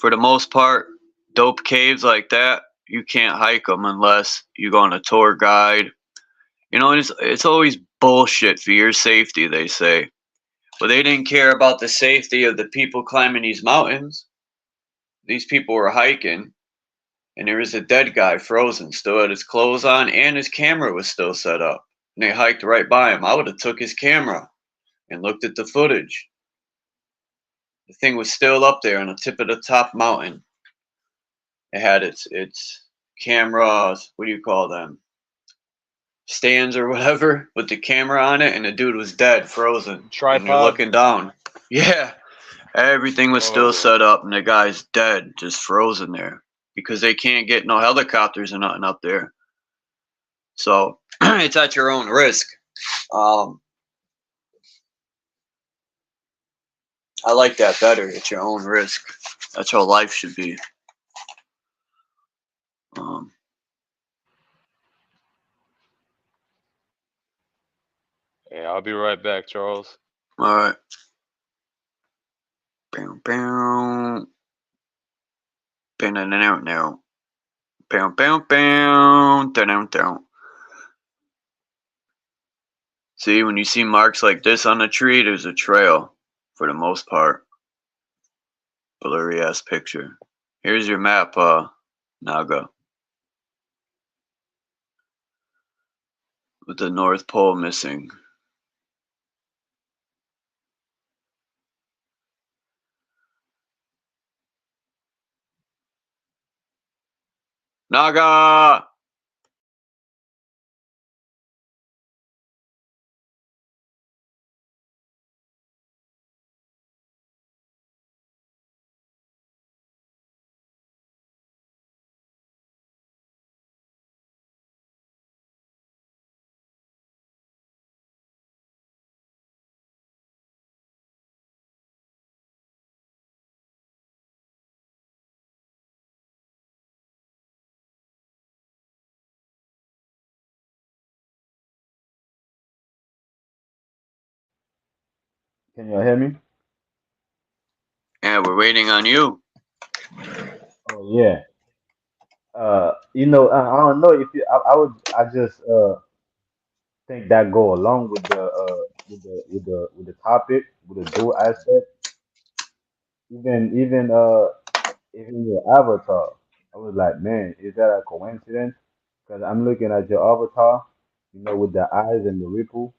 for the most part, dope caves like that, you can't hike them unless you go on a tour guide. It's always bullshit for your safety, they say. But they didn't care about the safety of the people climbing these mountains. These people were hiking. and there was a dead guy frozen, still had his clothes on, and his camera was still set up. And they hiked right by him. I would have took his camera and looked at the footage. The thing was still up there on the tip of the top mountain. It had its cameras, what do you call them? Stands or whatever, with the camera on it, and the dude was dead, frozen. And you're Tripod. looking down. Yeah. Everything was still set up, and the guy's dead, just frozen there. Because they can't get no helicopters or nothing up there. So it's at your own risk. I like that better. It's your own risk. That's how life should be. Yeah, I'll be right back, Charles. All right. Bow, bow. Now. Bow, bow, bow. Down, down. See, when you see marks like this on a tree, there's a trail, for the most part. Blurry ass picture. Here's your map, Naga. With the North Pole missing. Naga! Can you hear me? Yeah, we're waiting on you. Oh yeah. I don't know if you. I just think that go along with the with the topic with the dual aspect. Even your avatar. I was like, man, is that a coincidence? Because I'm looking at your avatar, with the eyes and the ripple.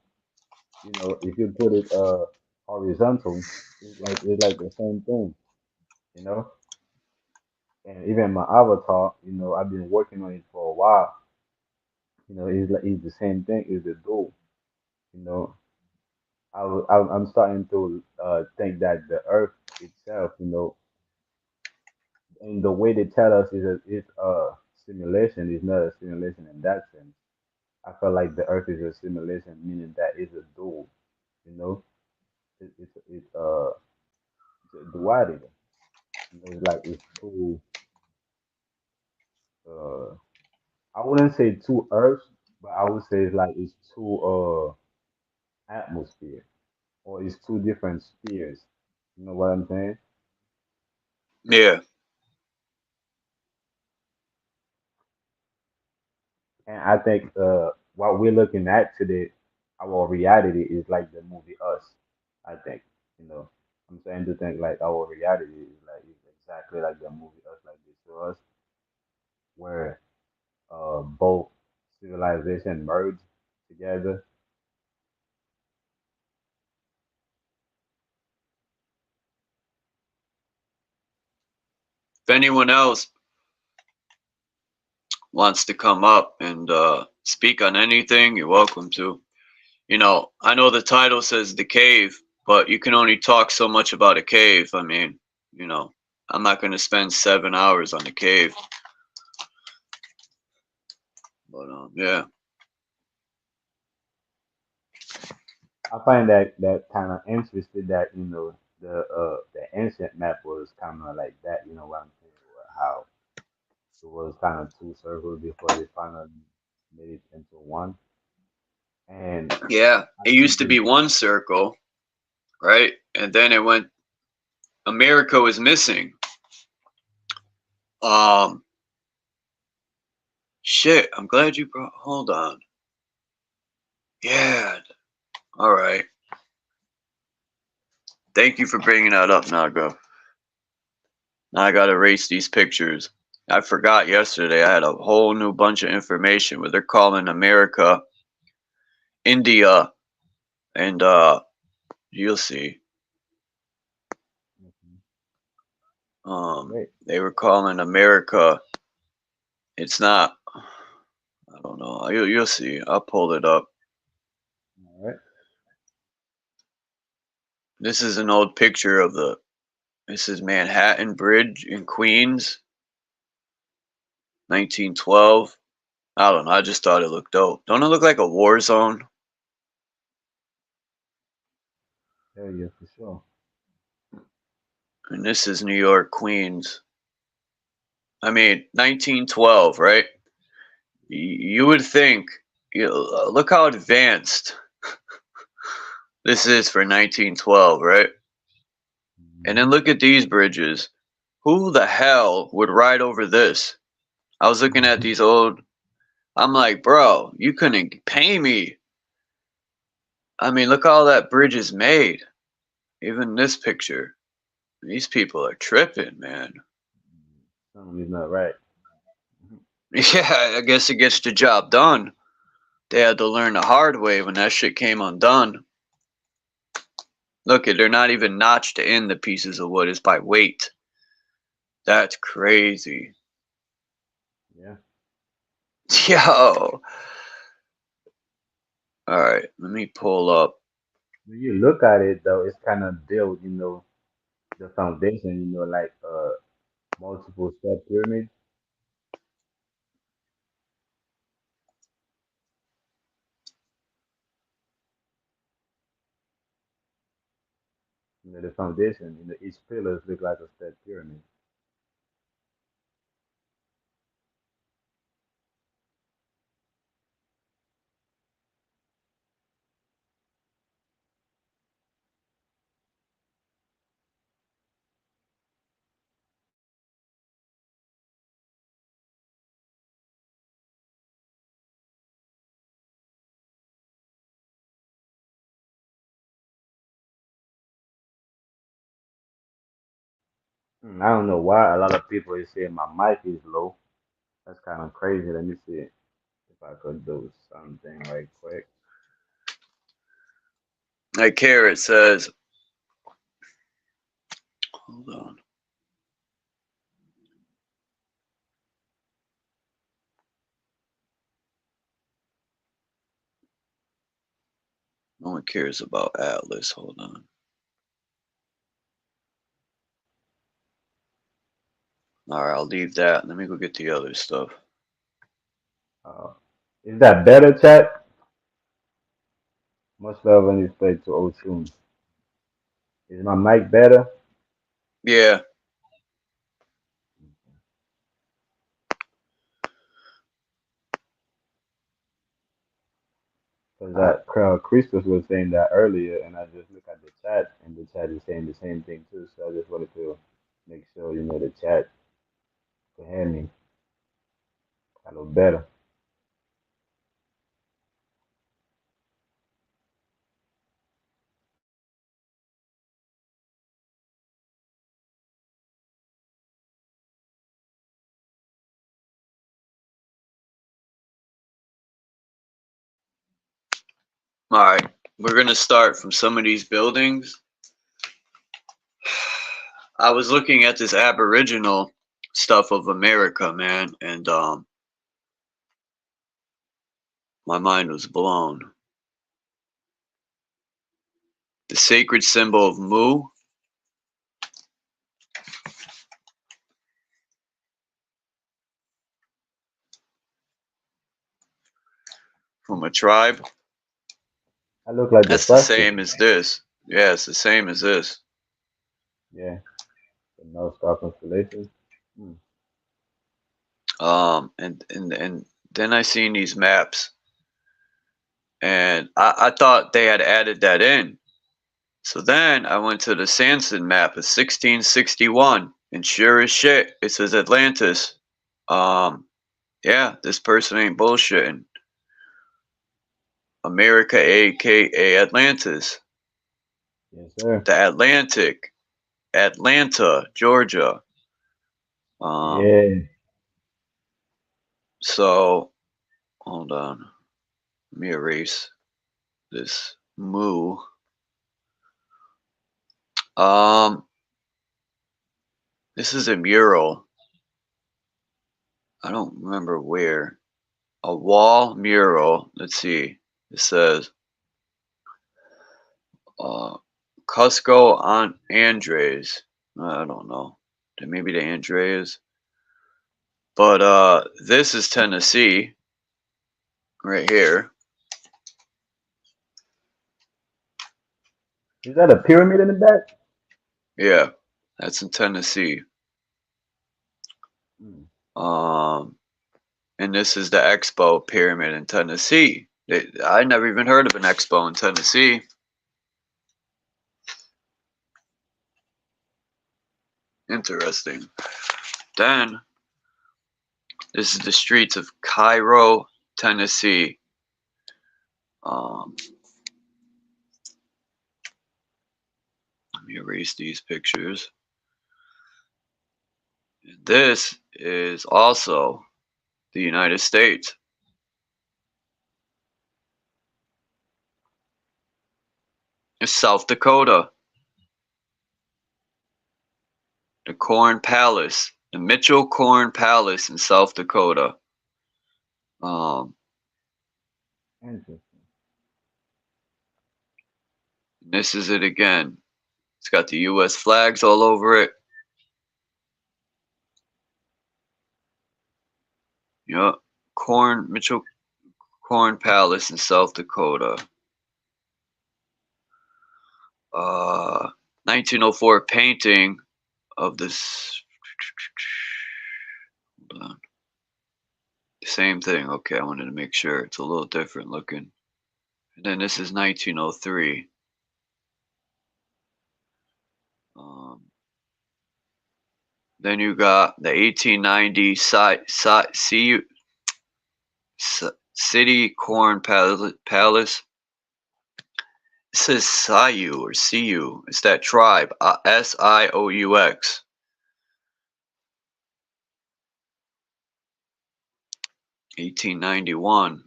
If you put it horizontal, it's like the same thing. You know. And even my avatar, I've been working on it for a while. It's the same thing. It's the dual. You know, I'm starting to think that the Earth itself, and the way they tell us it's a simulation. Is not a simulation in that sense. I feel like the Earth is a simulation, meaning that it's a dual. You know, it's a duality. It's like it's two. Uh, I wouldn't say two Earths, but I would say it's two atmosphere, or it's two different spheres. You know what I'm saying? Yeah. And I think what we're looking at today, our reality is like the movie Us. I think, I'm starting to think like our reality is exactly like the movie Us, like they show us, where both civilization merge together. If anyone else wants to come up and speak on anything, you're welcome to. I know the title says The Cave, but you can only talk so much about a cave. I mean, you know, I'm not going to spend 7 hours on the cave. But, yeah. I find that kind of interesting that the ancient map was kind of like that. You know what I'm saying? How it was kind of two circles before they finally made it into one. And Yeah. I It think used to be one circle, right? And then it went, America was missing. Um, Shit, I'm glad you brought, hold on. Yeah. All right. Thank you for bringing that up, Naga. Now I gotta erase these pictures. I forgot yesterday. I had a whole new bunch of information where they're calling America, India, and you'll see. Great. They were calling America. It's not. I don't know. You'll see. I'll pull it up. All right. This is an old picture of the. This is Manhattan Bridge in Queens, 1912. I don't know. I just thought it looked dope. Don't it look like a war zone? Hell yeah, for sure. And this is New York, Queens. I mean, 1912, right? You would think, look how advanced this is for 1912, right? And then look at these bridges. Who the hell would ride over this? I was looking at these old. I'm like, bro, you couldn't pay me. I mean, look how that bridge is made. Even this picture. These people are tripping, man. Something's not right. Yeah, I guess it gets the job done. They had to learn the hard way when that shit came undone. Look, they're not even notched in the pieces of wood. It's by weight. That's crazy. Yeah. Yo. Alright, let me pull up. When you look at it though, it's kind of built, the foundation, like multiple step pyramid. The foundation, each pillars look like a step pyramid. I don't know why a lot of people is saying my mic is low. That's kind of crazy. Let me see if I could do something right quick. Like here it says, hold on. No one cares about Atlas. Hold on. Alright, I'll leave that. Let me go get the other stuff. Uh, is that better, chat? Much love and respect to old tunes. Is my mic better? Yeah. Because that crowd Christos was saying that earlier, and I just look at the chat, and the chat is saying the same thing too. So I just wanted to make sure the chat can hear me a little better. Alright. We're gonna start from some of these buildings. I was looking at this Aboriginal stuff of America, man, and my mind was blown. The sacred symbol of Mu from a tribe. I look like the That's the frosted. same as this. Yeah, it's the same as this. Yeah, the North Star constellation. Hmm. And then I seen these maps, and I thought they had added that in. So then I went to the Sanson map of 1661, and sure as shit, it says Atlantis. Yeah, this person ain't bullshitting. America, aka Atlantis, Yes, sir. the Atlantic, Atlanta, Georgia. Um, Yeah. So, hold on. Let me erase this moo. This is a mural. I don't remember where. A wall mural. Let's see. It says Cusco on Andres. I don't know. Maybe the Andres. But this is Tennessee. Right here. Is that a pyramid in the back? Yeah. That's in Tennessee. Mm. And this is the Expo Pyramid in Tennessee. I never even heard of an Expo in Tennessee. Interesting. Then, this is the streets of Cairo, Tennessee. Let me erase these pictures. This is also the United States. It's South Dakota. The Corn Palace. The Mitchell Corn Palace in South Dakota. Interesting. This is it again. It's got the U.S. flags all over it. Yep. Mitchell Corn Palace in South Dakota. 1904 painting of this. Hold on. Same thing. Okay, I wanted to make sure it's a little different looking. And then this is 1903. Then you got the 1890 City Corn Palace. It says Sioux or Sioux. It's that tribe. Sioux. 1891.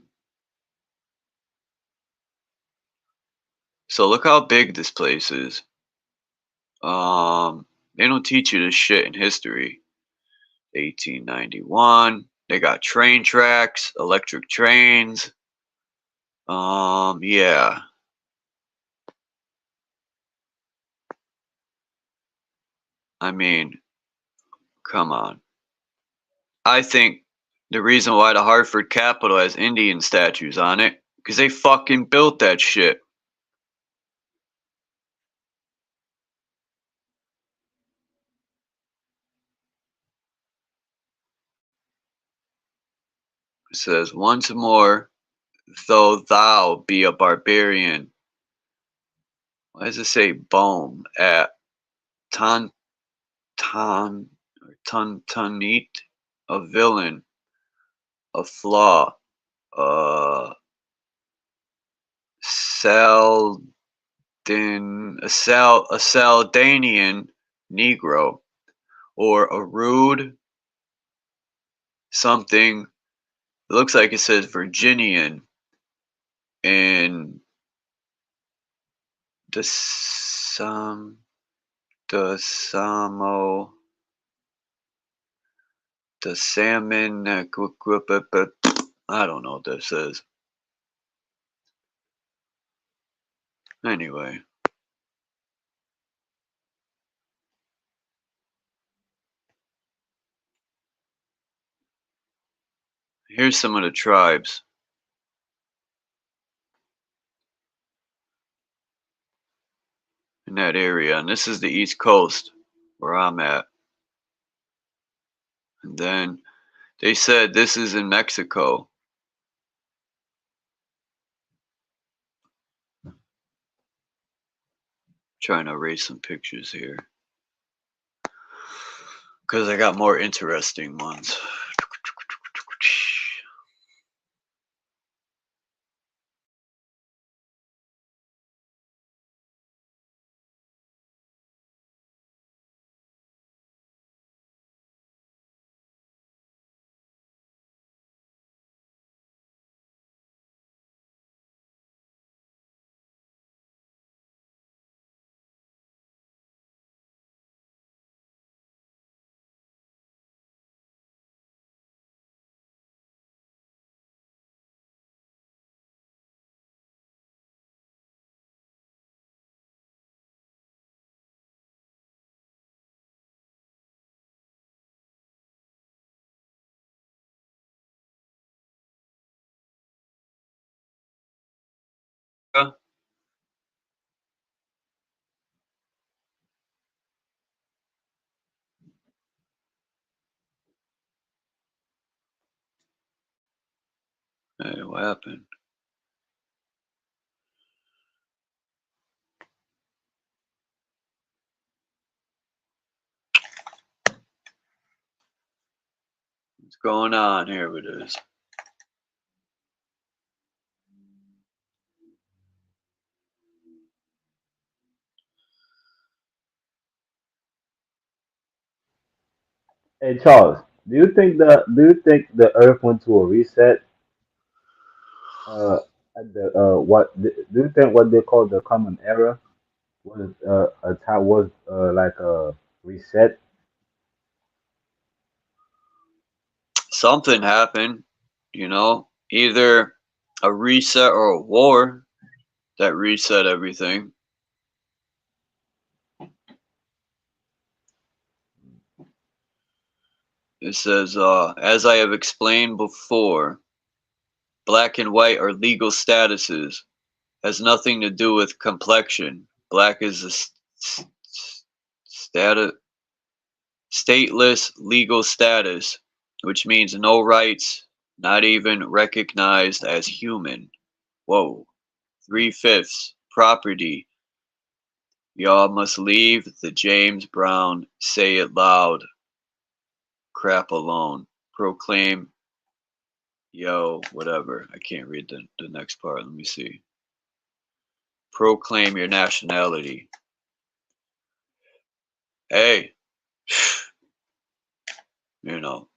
So look how big this place is. They don't teach you this shit in history. 1891. They got train tracks, electric trains. Yeah. I mean, come on. I think the reason why the Hartford Capitol has Indian statues on it, because they fucking built that shit. It says, once more, though thou be a barbarian. Why does it say Bohm at Tuntunit, a villain, a flaw, Saldin, a Saldanian Negro, or a rude something. It looks like it says Virginian in the Samo, the salmon. I don't know what that says. Anyway. Here's some of the tribes in that area, and this is the East Coast where I'm at. And then they said this is in Mexico. Trying to erase some pictures here because I got more interesting ones. shit, what happened? What's going on here with this? Hey Charles, do you think the Earth went to a reset? Uh, at the do you think what they call the common era was a time was like a reset? Something happened, either a reset or a war that reset everything. It says, as I have explained before, black and white are legal statuses. Has nothing to do with complexion. Black is a statu- stateless legal status, which means no rights, not even recognized as human. Whoa. 3/5 property. Y'all must leave the James Brown say it loud crap alone. Proclaim, yo, whatever. I can't read the next part. Let me see. Proclaim your nationality. Hey,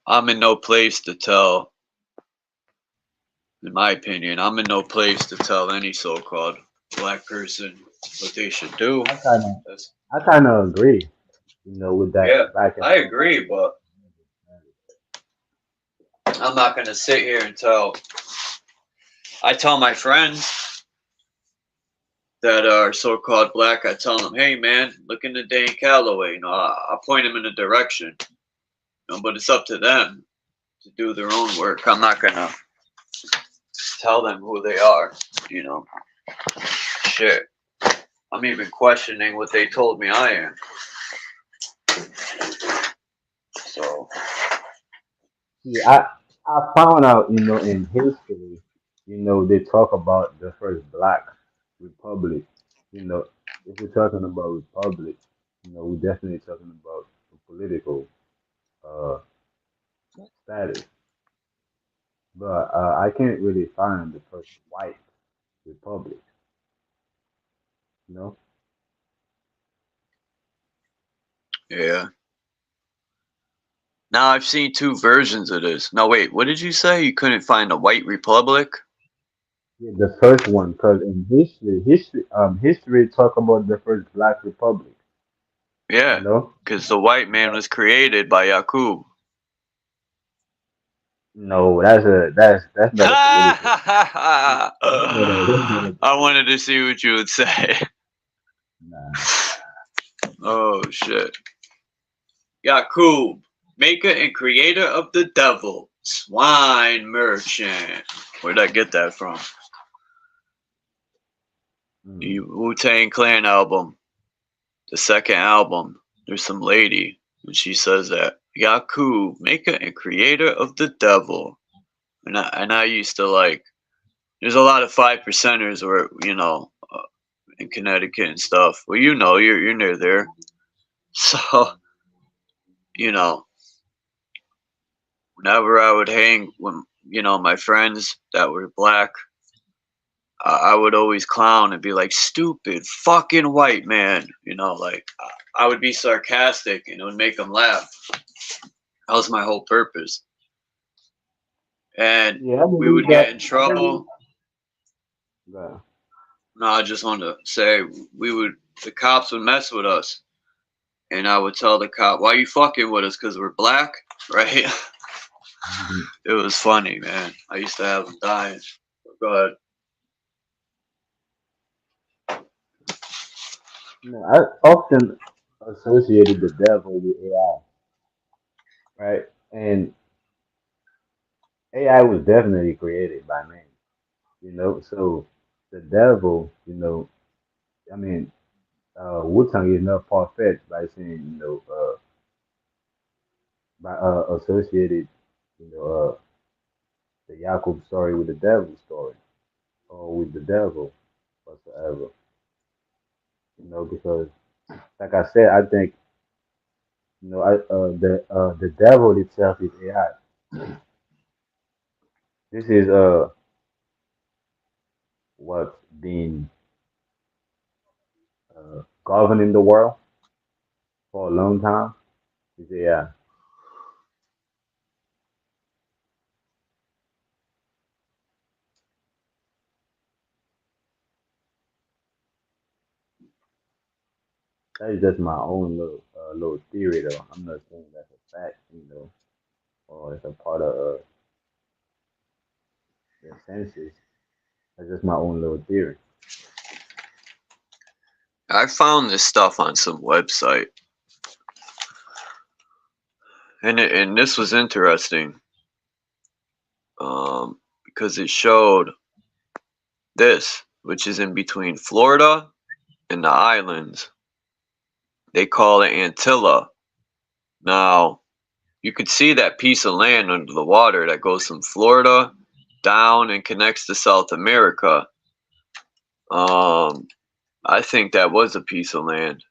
I'm in no place to tell, in my opinion, I'm in no place to tell any so called black person what they should do. I kind of That's, I kind of agree, with that yeah, back and I forth. agree, but I'm not going to sit here and I tell my friends that are so called black, I tell them, hey man, look into Dane Calloway. I point them in a direction, but it's up to them to do their own work. I'm not going to tell them who they are, you know. Shit. I'm even questioning what they told me I am. So, See, I found out, in history, they talk about the first Black Republic. You know, if we're talking about republic, we're definitely talking about the political uh status. But I can't really find the first white republic. You know, yeah. Now I've seen two versions of this. No, wait, what did you say? You couldn't find a white republic? yeah, the first one, because in history talk about the first Black Republic. You Yeah, know, because the white man but was created by Yakub. no, that's not a political. I That's not a wanted to see what you would say. nah. Oh shit. Yakub, maker and creator of the devil, swine merchant. Where'd I get that from? The Mm. Wu-Tang Clan album, the second album. There's some lady, and she says that Yakub, maker and creator of the devil. And I used to like. There's a lot of 5%ers, or in Connecticut and stuff. Well, you're near there, so you know, whenever I would hang with my friends that were black, I would always clown and be like, "Stupid fucking white man," like I would be sarcastic and it would make them laugh. That was my whole purpose, and Yeah, I we believe would get that. in I believe trouble. that. No, I just wanted to say the cops would mess with us, and I would tell the cop, "Why you fucking with us? Cause we're black, right?" Mhm. It was funny, man. I used to have them dying. Go ahead. I often associated the devil with AI, right? And AI was definitely created by man, So the devil, I mean, Wu-Tang is not far-fetched by saying, by associated, you know, uh, the Jacob story with the devil story or with the devil whatsoever. Because like I said, I think the devil itself is AI. This is what's been governing the world for a long time. Is AI. That is just my own little theory, though. I'm not saying that's a fact, or it's a part of the census. That's just my own little theory. I found this stuff on some website, and this was interesting, because it showed this, which is in between Florida and the islands. They call it Antilla. Now, you could see that piece of land under the water that goes from Florida down and connects to South America. I think that was a piece of land.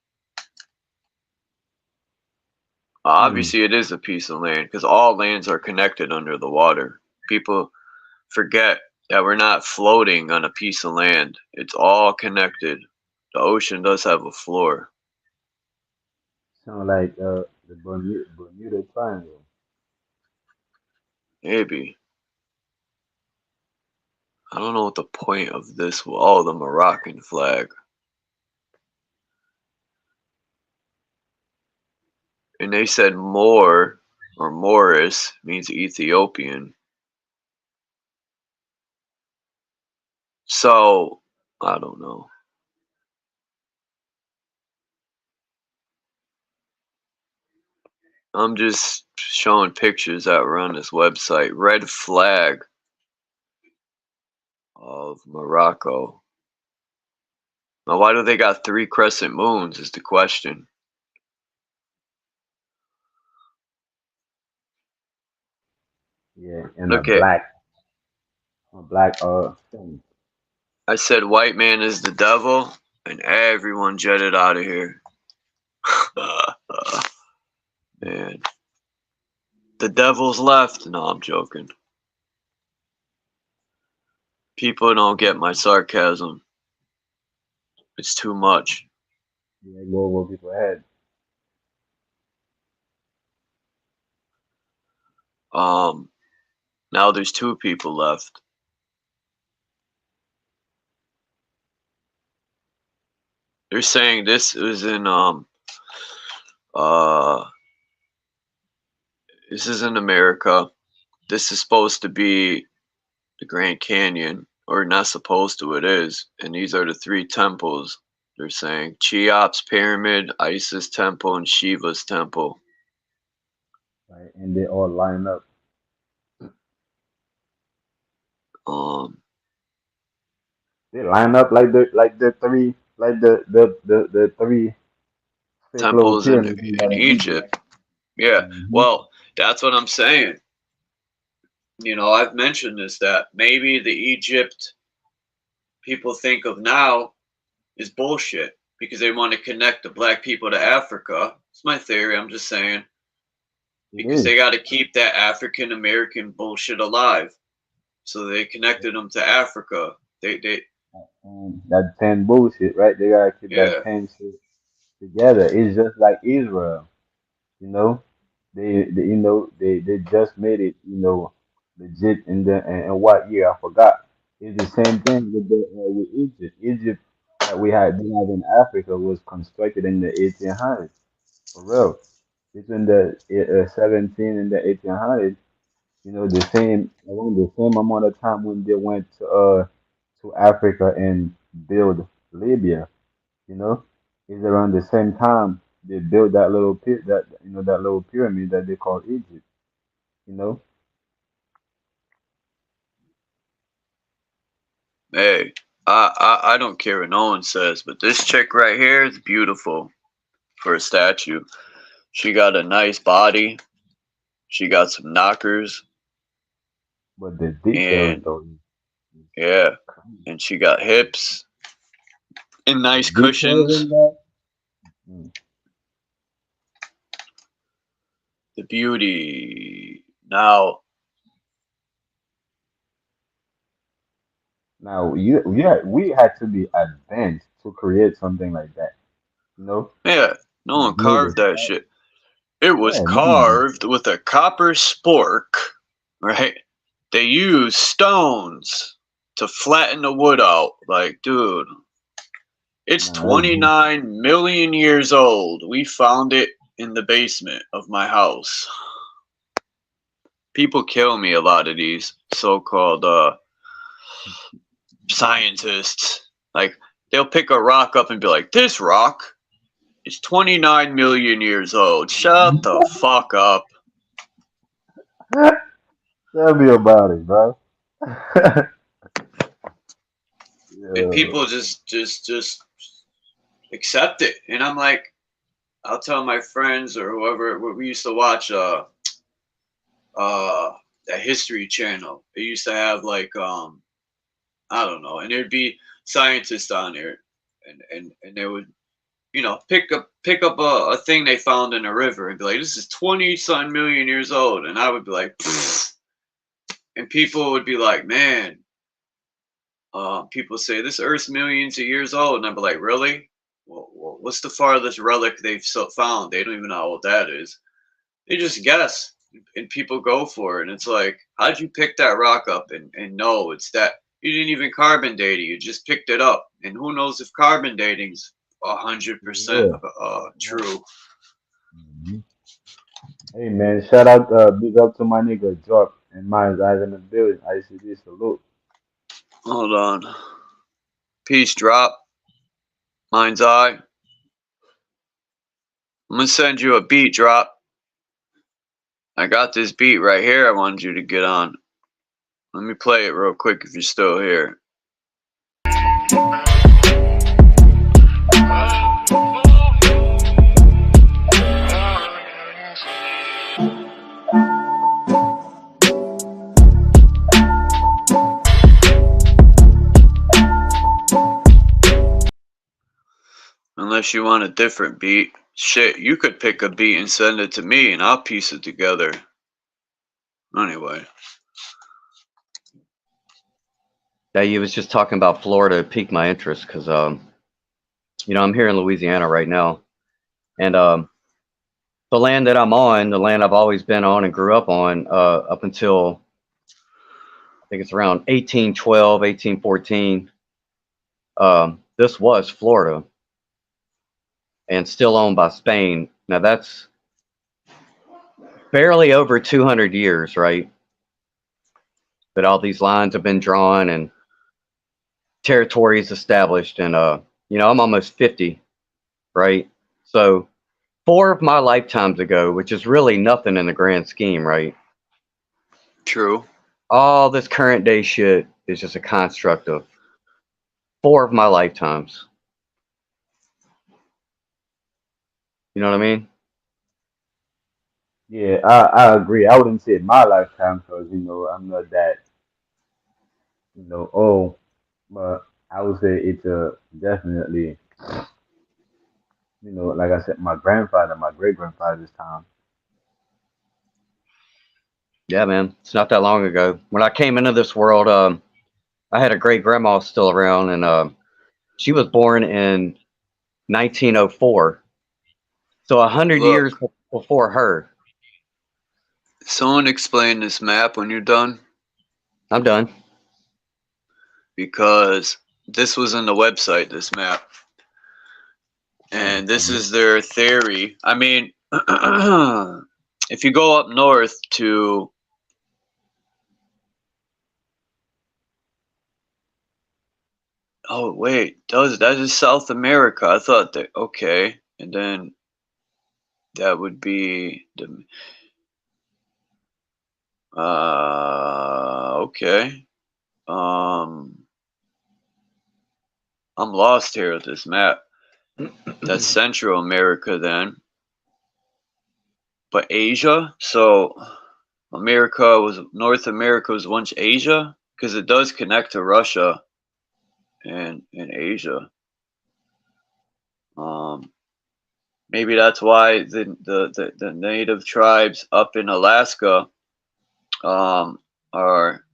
Hmm. Obviously, it is a piece of land because all lands are connected under the water. People forget that we're not floating on a piece of land. It's all connected. The ocean does have a floor. Sound like the Bermuda Triangle. Maybe. I don't know what the point of this was. Oh, the Moroccan flag. And they said Moor or Morris means Ethiopian. So, I don't know. I'm just showing pictures that were on this website. Red flag of Morocco. Now, why do they got 3 crescent moons is the question. Yeah, and Look at, a black thing. I said white man is the devil, and everyone jetted out of here. Man, the devil's left. No, I'm joking. People don't get my sarcasm. It's too much. Yeah, go over people's head. Um, Now there's 2 people left. They're saying this is in uh this is in America. This is supposed to be the Grand Canyon, or not supposed to, it is. And these are the 3 temples. They're saying Cheops Pyramid, Isis Temple, and Shiva's Temple. Right? And they all line up. Um, They line up like the three the three fake little Temples pyramids we in got in Egypt. Egypt. Yeah. Hmm. Well, that's what I'm saying. I've mentioned this, that maybe the Egypt people think of now is bullshit because they want to connect the black people to Africa. It's my theory. I'm just saying, It because is. they got to keep that African American bullshit alive. So they connected them to Africa. They, And that 10 bullshit, right? They gotta keep that yeah, 10 shit together. It's just like Israel, you know. They just made it, legit in the and what year I forgot. It's the same thing with Egypt. Egypt that we had been have in Africa was constructed in the 1800s, for real. Between the 17 and the 1800s, the same around the same amount of time when they went to Africa and build Libya, you know, is around the same time they built that that little pyramid that they call Egypt, you know. hey, I don't care what no one says, but this chick right here is beautiful for a statue. She got a nice body. She got some knockers. But the details And though, yeah, and she got hips and the nice details cushions. in that. Mm. The beauty. Now, Now we had to be advanced to create something like that. You know, yeah, no like one carved niggas. that shit. It was Yeah, no man. carved with a copper spork, right? They used stones to flatten the wood out. Like, dude, it's Nah, it's deep. 29 million years old. We found it in the basement of my house. People kill me a lot of these so-called scientists. Like, they'll pick a rock up and be like, this rock is 29 million years old. Shut the fuck up. Tell me about it, bro. And Yeah. people just accept it. And I'm like, I'll tell my friends or whoever. We used to watch uh that History Channel. They used to have like I don't know, and there'd be scientists on there, and they would pick up a thing they found in a river and be like, this is 20 some million years old, and I would be like, pfft. And people would be like, man, people say this Earth's millions of years old, and I'd be like, really? Well, what's the farthest relic they've found? They don't even know what that is. They just guess, and people go for it. And it's like, how'd you pick that rock up and know it's that? You didn't even carbon date it. You just picked it up, and who knows if carbon dating's 100% Yeah. Yeah. true. Mhm. Hey man, shout out, big up to my nigga Drop and Mine's Eyes in the building. ICD salute. Hold on. Peace drop. Mind's eye. I'm gonna send you a beat drop. I got this beat right here. I wanted you to get on. Let me play it real quick if you're still here. Unless you want a different beat. Shit, you could pick a beat and send it to me and I'll piece it together. Anyway. Yeah, you was just talking about Florida piqued my interest because, I'm here in Louisiana right now, and the land that I'm on, the land I've always been on and grew up on, up until I think it's around 1812, 1814. This was Florida and still owned by Spain. Now that's barely over 200 years, right? That all these lines have been drawn and territories established, and I'm almost 50, right? So 4 of my lifetimes ago, which is really nothing in the grand scheme, right? True. All this current day shit is just a construct of 4 of my lifetimes. You know what I mean? Yeah, I agree. I wouldn't say my lifetime because I'm not that old, but I would say it's definitely like I said, my grandfather, my great grandfather's time. Yeah, man. It's not that long ago. When I came into this world, I had a great grandma still around, and she was born in 1904. So 100 years Look, before her. someone explain this map when you're done. I'm done. Because this was in the website, this map. And this is their theory. I mean, if you go up north to wait, that is South America. I thought that okay. And then that would be the okay. I'm lost here with this map. That's Central America then. But Asia? So North America was once Asia, because it does connect to Russia and Asia. Maybe that's why the native tribes up in Alaska are,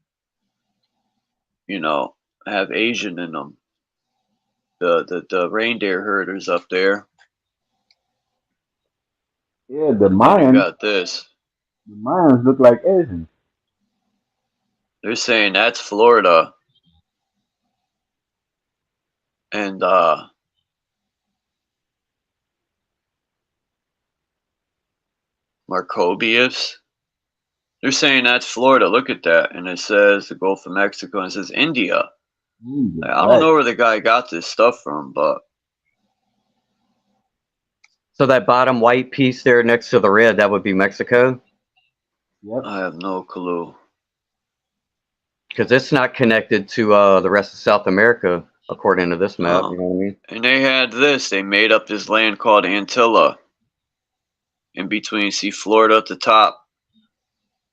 you know, have Asian in them. The reindeer herders up there. Yeah, the And then you Mayans, got this. the Mayans look like Asians. They're saying that's Florida. And Marcobius. They're saying that's Florida. Look at that. And it says the Gulf of Mexico and it says India. I don't know Right. where the guy got this stuff from, but So that bottom white piece there next to the red, that would be Mexico, Yep. I have no clue. because it's not connected to the rest of South America according to this map. You know what I mean? And they had this. They made up this land called Antilla in between. See Florida at the top.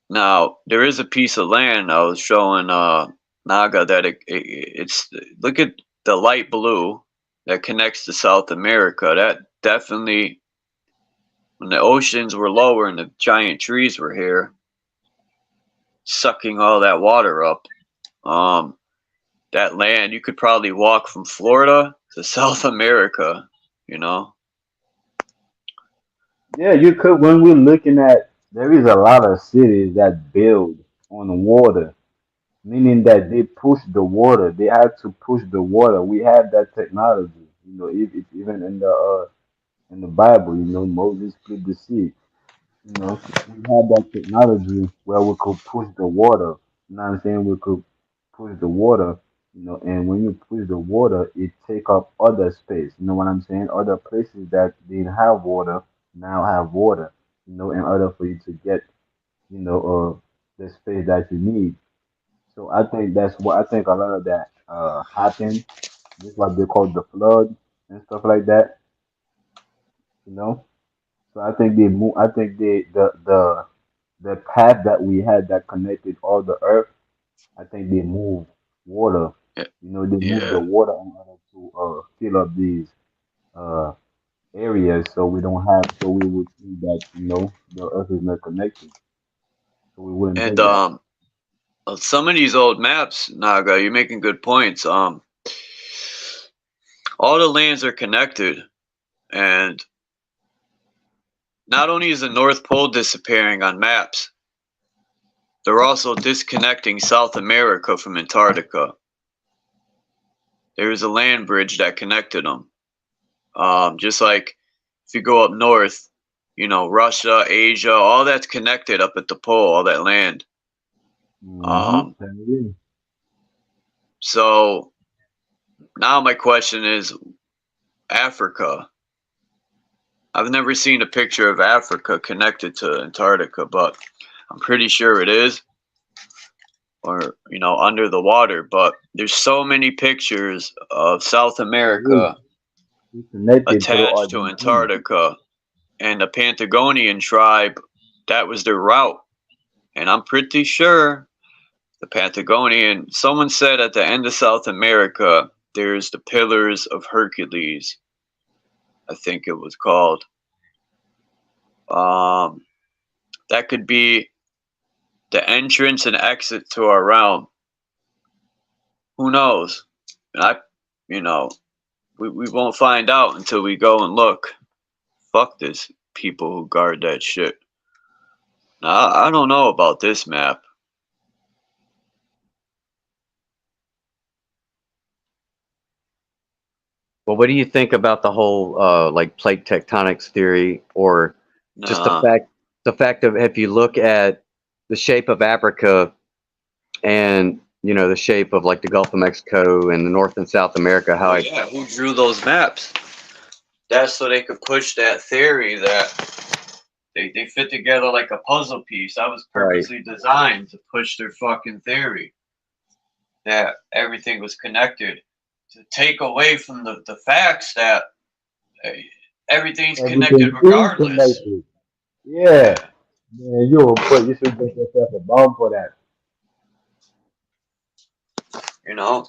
Now there is a piece of land I was showing Naga that it's look at the light blue that connects to South America. That definitely, when the oceans were lower and the giant trees were here, sucking all that water up. That land you could probably walk from Florida to South America. You know. Yeah, you could. When we're looking at, there is a lot of cities that build on water, meaning that they push the water. They have to push the water. We have that technology. You know, even in the Bible, you know, Moses split the sea. You know, we have that technology where we could push the water. You know what I'm saying? We could push the water, you know, and when you push the water, it take up other space. You know what I'm saying? Other places that didn't have water now have water, you know, in order for you to get, you know, the space that you need. So I think that's what I think a lot of that happened. This is what they call the flood and stuff like that, you know. So I think they move. I think the path that we had that connected all the earth. I think they move water. You know, they move the Yeah. water in order to fill up these uh areas, so we don't have. So we would see that you know the earth is not connected, so we wouldn't And get that. some of these old maps, Naga, you're making good points. All the lands are connected, and not only is the North Pole disappearing on maps, they're also disconnecting South America from Antarctica. There was a land bridge that connected them. Just like if you go up north, you know, Russia, Asia, all that's connected up at the pole, all that land. Um, Mm-hmm. so now my question is Africa. I've never seen a picture of Africa connected to Antarctica, but I'm pretty sure it is, or you know, under the water. But there's so many pictures of South America It's connected through attached to Argentina. Antarctica, and the Patagonian tribe, that was their route. And I'm pretty sure the Patagonian, someone said at the end of South America, there's the Pillars of Hercules, I think it was called. Um, that could be the entrance and exit to our realm. Who knows? And you know, we won't find out until we go and look. Fuck this people who guard that shit. Now, I don't know about this map. Well, what do you think about the whole like plate tectonics theory, or just Nah. the fact of if you look at the shape of Africa and you know the shape of like the Gulf of Mexico and the North and South America, how Oh it yeah, who drew those maps? That's so they could push that theory that they fit together like a puzzle piece. That was right, purposely designed to push their fucking theory that everything was connected. To take away from the facts that everything's connected Everything is regardless. connected. Yeah, Man, you should get yourself a bomb for that. You know,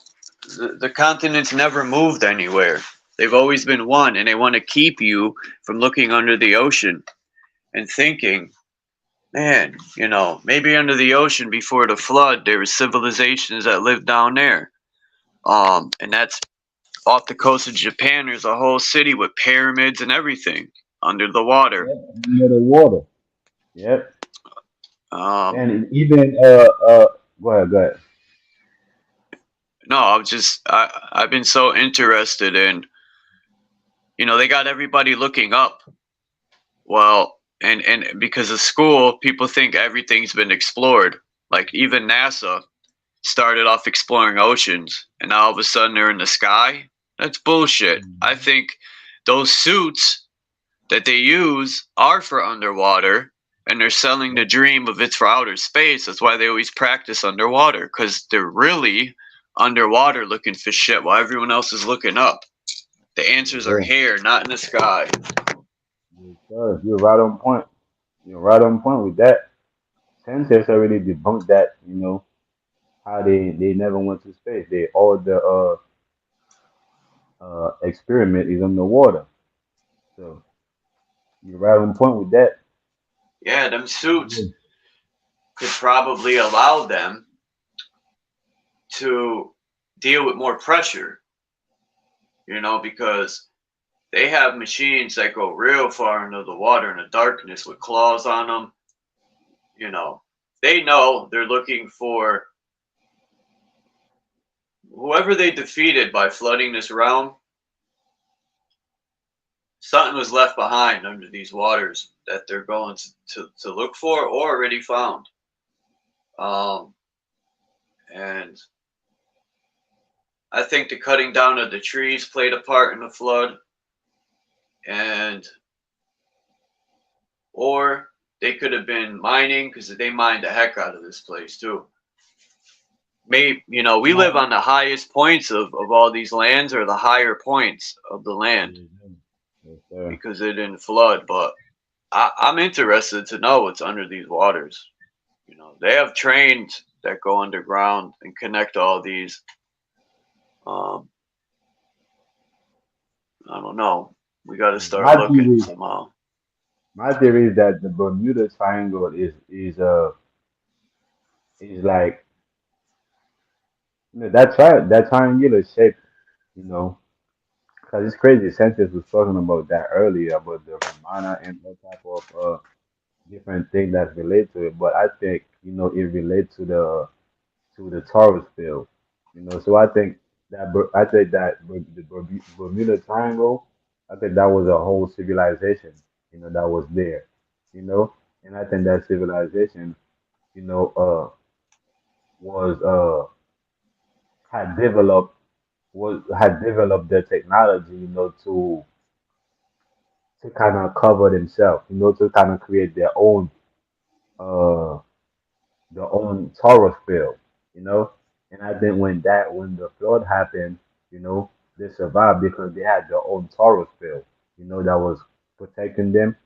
the continents never moved anywhere. They've always been one, and they want to keep you from looking under the ocean and thinking, man, maybe under the ocean before the flood, there were civilizations that lived down there. And that's off the coast of Japan. There's a whole city with pyramids and everything under the water. Yep, near the water. Yep. Um, And even go ahead, go ahead. no, I've been so interested in, they got everybody looking up. Well, and because of school, people think everything's been explored. Like even NASA started off exploring oceans, and now all of a sudden they're in the sky. That's bullshit. I Mhm. think those suits that they use are for underwater, and they're selling the dream of it's for outer space. That's why they always practice underwater, because they're really underwater looking for shit while everyone else is looking up. The answers are Yeah, here, not in the sky. yes, sir. You're right on point. You're right on point with that. Scientists already debunked that. How they never went to space. They all the experiment is on the water. So you're right on point with that. Yeah, them suits could probably allow them to deal with more pressure, because they have machines that go real far into the water in the darkness with claws on them. You know, they know they're looking for whoever they defeated by flooding this realm. Something was left behind under these waters that they're going to look for or already found. Um, and I think the cutting down of the trees played a part in the flood, and or they could have been mining because they mined the heck out of this place too. Maybe we live My, on the highest points of all these lands, or the higher points of the land, yes, sir. because it didn't flood. But I'm interested to know what's under these waters. They have trains that go underground and connect all these. Um, I don't know. We got to start My looking theory, somehow. my theory is that the Bermuda Triangle is like that triangular shape. You know, because it's crazy. Sanchez was talking about that earlier about the Romana and all type of different things that relate to it. But I think it relates to the Taurus field. So I think that the Bermuda Triangle, I think that was a whole civilization. That was there. You know, and I think that civilization, you know, uh, was had developed the technology, to kind of cover themselves, to kind of create uh their own Taurus field, you know. And I think when the flood happened, you know, they survived because they had their own Taurus field, that was protecting them,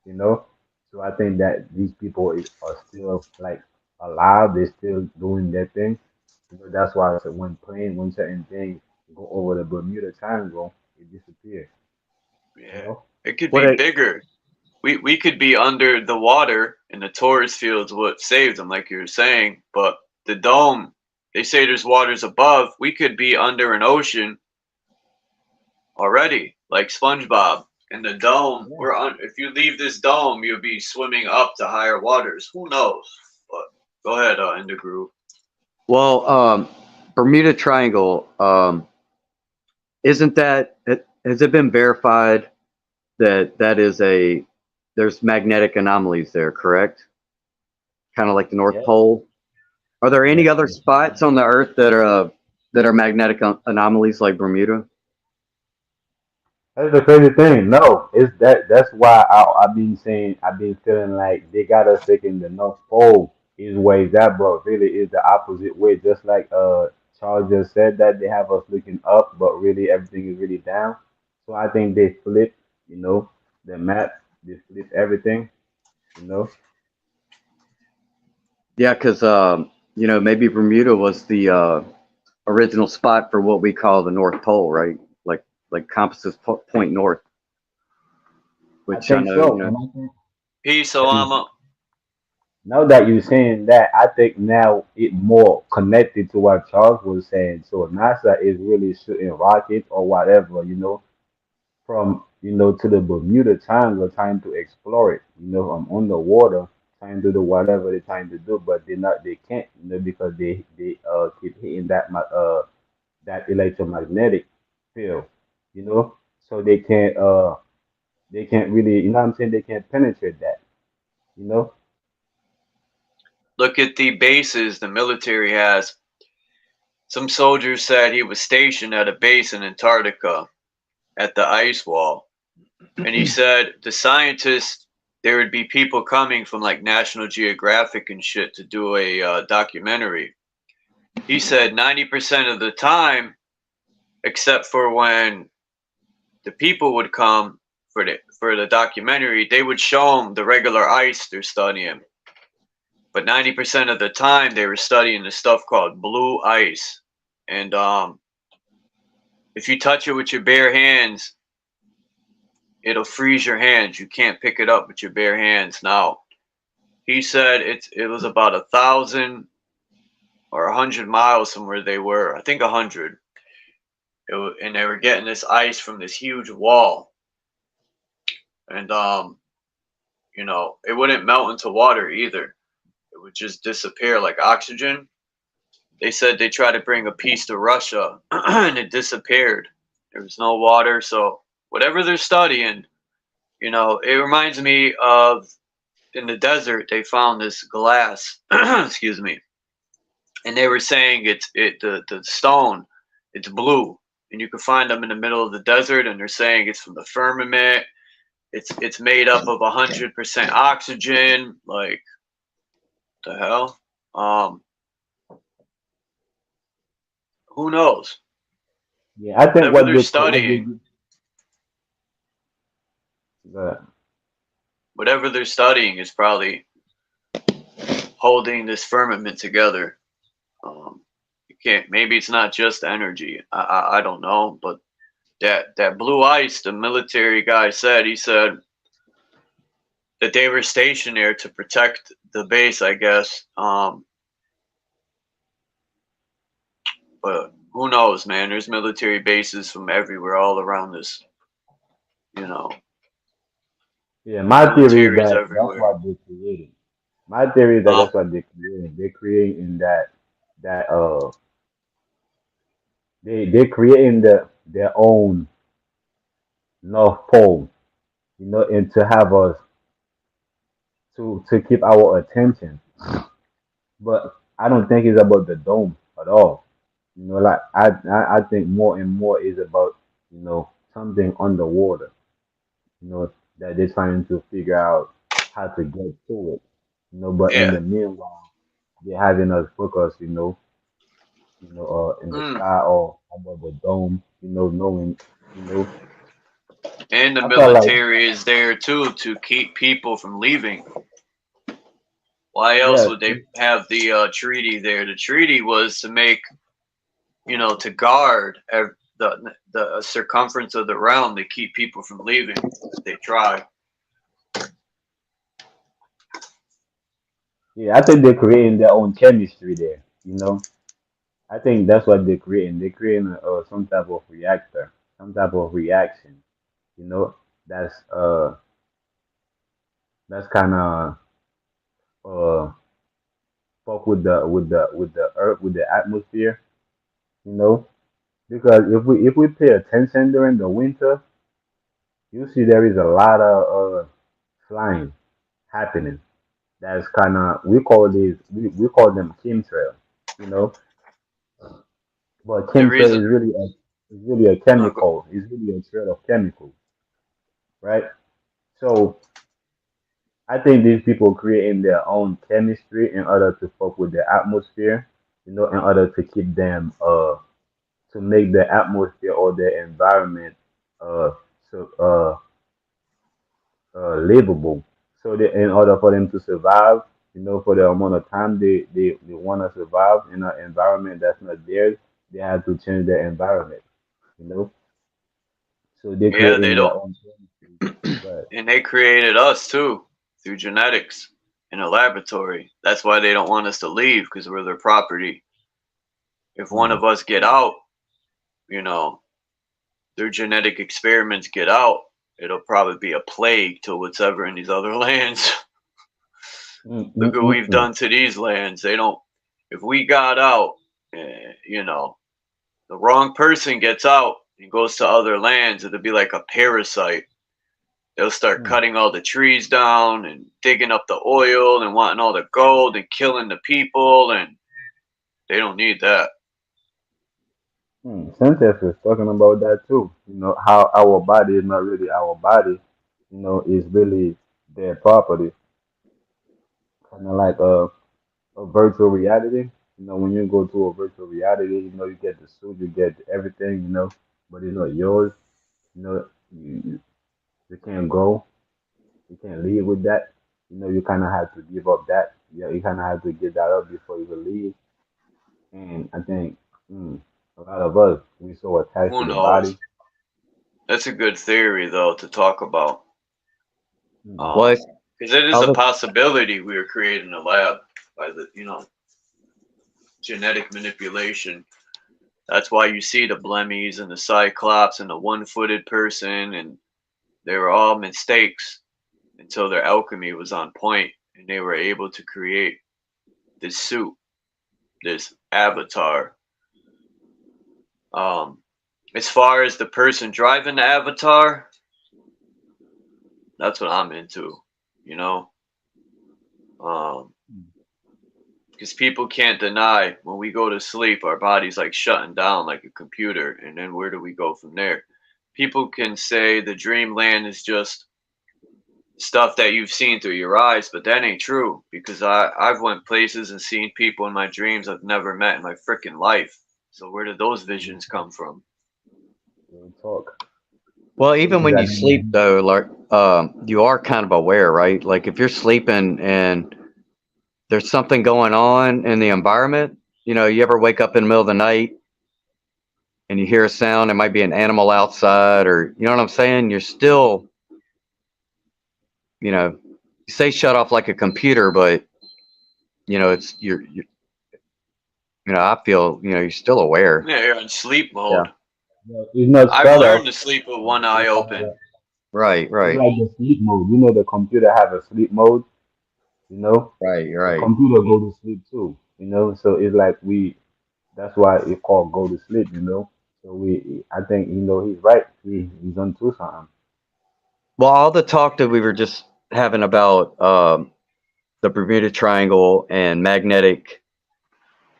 you know. So I think that these people are still like alive. They're still doing their thing. That's why I said when certain things go over the Bermuda Triangle, it disappears. You Yeah, know. it could What be I, bigger. We could be under the water, and the tourist fields what saved them, like you were saying. But the dome, they say there's waters above. We could be under an ocean already, like SpongeBob. In the dome, Yeah. if you leave this dome, you'll be swimming up to higher waters. Who knows? But go ahead, in the groove. well, Bermuda Triangle, isn't that, has it been verified that there's magnetic anomalies there, correct? Kind of like the North Yeah. Pole. Are there any Yeah. other spots on the Earth that are magnetic anomalies like Bermuda? That's the crazy thing. No, it's that. That's why I've been saying I've been feeling like they got us thinking the North Pole is where it's at, but really is the opposite way. Just like Charles just said that they have us looking up, but really everything is really down. So I think they flip, the map. They flip everything, you know. Yeah, because maybe Bermuda was the original spot for what we call the North Pole, right? Like compasses point north, I which I think know, so. And I think Peace, and Alama. now that you're saying that, I think now it more connected to what Charles was saying. So NASA is really shooting rockets or whatever, from to the Bermuda Triangle, trying to explore it, underwater, trying to do whatever they're trying to do, but they can't, because they keep hitting that electromagnetic field, you know, so they can't really, what I'm saying, they can't penetrate that, you know. Look at the bases the military has. Some soldiers said he was stationed at a base in Antarctica at the ice wall. And he said the scientists, there would be people coming from like National Geographic and shit to do a documentary. He said 90% of the time, except for when the people would come for the documentary, they would show them the regular ice they're studying. But 90% of the time, they were studying the stuff called blue ice. And if you touch it with your bare hands, it'll freeze your hands. You can't pick it up with your bare hands. Now, he said it was about 1,000 or 100 miles from where they were. I think 100. And they were getting this ice from this huge wall, and it wouldn't melt into water either. It would just disappear like oxygen. They said they tried to bring a piece to Russia, and it disappeared. There was no water, so whatever they're studying, it reminds me of in the desert they found this glass. Excuse me, and they were saying the stone, it's blue, and you can find them in the middle of the desert, and they're saying it's from the firmament. It's made up of 100% oxygen. Like the hell? Who knows? Yeah, I think Whatever what they're they studying, uh, whatever they're studying is probably holding this firmament together. You can't. Maybe it's not just energy. I don't know, but that blue ice, the military guy said. He said that they were stationed there to protect the base, I guess. But who knows, man? There's military bases from everywhere, all around this. You know, yeah, my theory is militaries that that's everywhere. what they created. My theory is that Huh? that's what they created. They're creating that they're creating their own North Pole, and to have us to keep our attention. But I don't think it's about the dome at all. Like I think more and more is about something underwater. That they're trying to figure out how to get to it. But in Yeah. the meanwhile, they're having us focus, in the Mm. sky or above the dome. Knowing, you know, And the I felt like, military is there too to keep people from leaving. Why else yeah, would they have the treaty there? The treaty was to make, to guard the circumference of the realm to keep people from leaving. They try. yeah, I think they're creating their own chemistry there. I think that's what they're creating. They're creating some type of reactor, some type of reaction. You know, that's uh, that's kind of fuck with the earth, with the atmosphere. You know, because if we pay attention during the winter, you see there is a lot of flying happening. That's kind of, we call them chemtrails. You know, but The chemtrail reason, is really a no, go, chemical. It's really a trail of chemicals, right? So I think these people creating their own chemistry in order to fuck with the atmosphere. In order to keep them to make the atmosphere or the environment uh so livable. So in order for them to survive, for the amount of time they want to survive in an environment that's not theirs, they have to change their environment, you know. So they Yeah, create they in their don't, own terms. But and they created us too through genetics in a laboratory. That's why they don't want us to leave because we're their property. If one mm, of us get out, you know, their genetic experiments get out, it'll probably be a plague to what's ever in these other lands. mm, Look mm, what mm, we've mm, done to these lands. They don't. If we got out, you know, the wrong person gets out and goes to other lands, it'll be like a parasite. They'll start mm, cutting all the trees down and digging up the oil and wanting all the gold and killing the people, and they don't need that. Scientists is talking about that too. How our body is not really our body. Is really their property. Kind of like a virtual reality. When you go to a virtual reality, you get the suit, you get everything, but it's not yours. You can't go, you can't leave with that. You kind of have to give up that. Yeah, you kind of have to give that up before you can leave. And I think mm, a lot of us we so attached to Who the body. knows? That's a good theory, though, to talk about. Mm, Well, Um, because it is a other possibility we were created in a lab by the, genetic manipulation. That's why you see the Blemmies and the Cyclops and the one-footed person, and they were all mistakes until their alchemy was on point, and they were able to create this suit, this avatar. Um, as far as the person driving the avatar, that's what I'm into, you know. Um, because people can't deny when we go to sleep, our body's like shutting down like a computer, and then where do we go from there? People can say the dreamland is just stuff that you've seen through your eyes, but that ain't true because I've went places and seen people in my dreams I've never met in my freaking life. So where did those visions come from? we'll talk. well, Those even things when I you sleep didn't. though, like you are kind of aware, right? Like if you're sleeping and there's something going on in the environment, you ever wake up in the middle of the night and you hear a sound, it might be an animal outside, or you know what I'm saying? You're still, you know, you say shut off like a computer, but it's I feel, you're still aware. Yeah, you're in sleep Yeah. mode. It's not I've shut off. learned to sleep with But one eye it's kind of open. Right, it's right, like the sleep mode. The computer have a sleep mode. You know, right, the right. computer go to sleep too. So it's like we. That's why it called go to sleep. So I think he's right. He's on to something. Well, all the talk that we were just having about the Bermuda Triangle and magnetic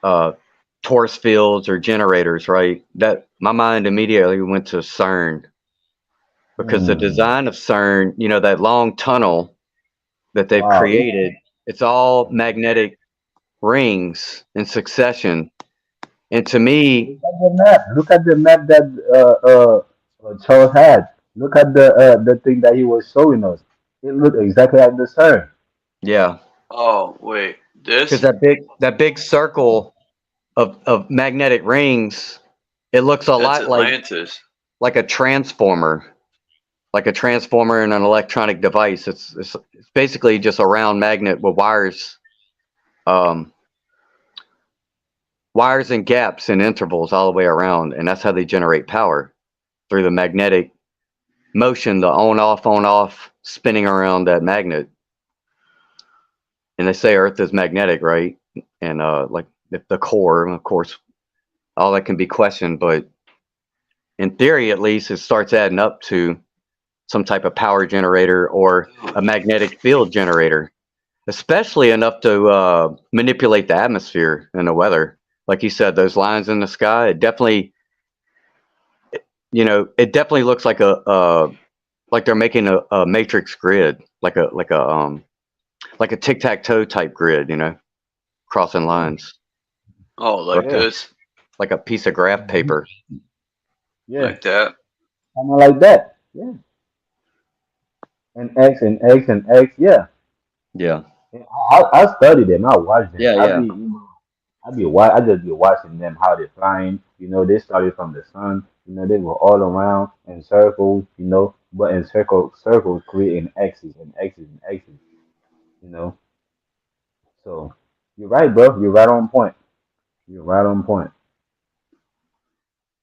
uh, torus fields or generators, right? That my mind immediately went to CERN because the Hmm. design of CERN, that long tunnel that they've Wow. created, it's all magnetic rings in succession. And to me, Look at the map. Look at the map that Charles had. Look at the thing that he was showing us. It looked exactly like the sun. yeah, Oh, wait. because This? that big circle of magnetic rings, it looks a That's lot Atlantis. like a transformer, like a transformer in an electronic device. It's basically just a round magnet with um, wires and gaps and intervals all the way around, and that's how they generate power through the magnetic motion, the on off spinning around that magnet. And they say Earth is magnetic, right? And like the core, of course, all that can be questioned, but in theory, at least, it starts adding up to some type of power generator or a magnetic field generator, especially enough to manipulate the atmosphere and the weather. Like you said, those lines in the sky, it definitely looks like they're making a matrix grid, like a tic tac toe type grid, crossing Hmm. lines, Oh, or like Yeah. this? like a piece of graph Mhm. paper. Yeah. Like that? Kind of like that. Yeah. And X and X and X. Yeah. Yeah. And I study them. I watch them. Yeah, I yeah. be, you know, I just be watching them how they're flying. You know, they started from the sun. You know, they were all around in circles. You know, but in circles creating X's and X's and X's. You know, so you're right, bro. You're right on point. You're right on point.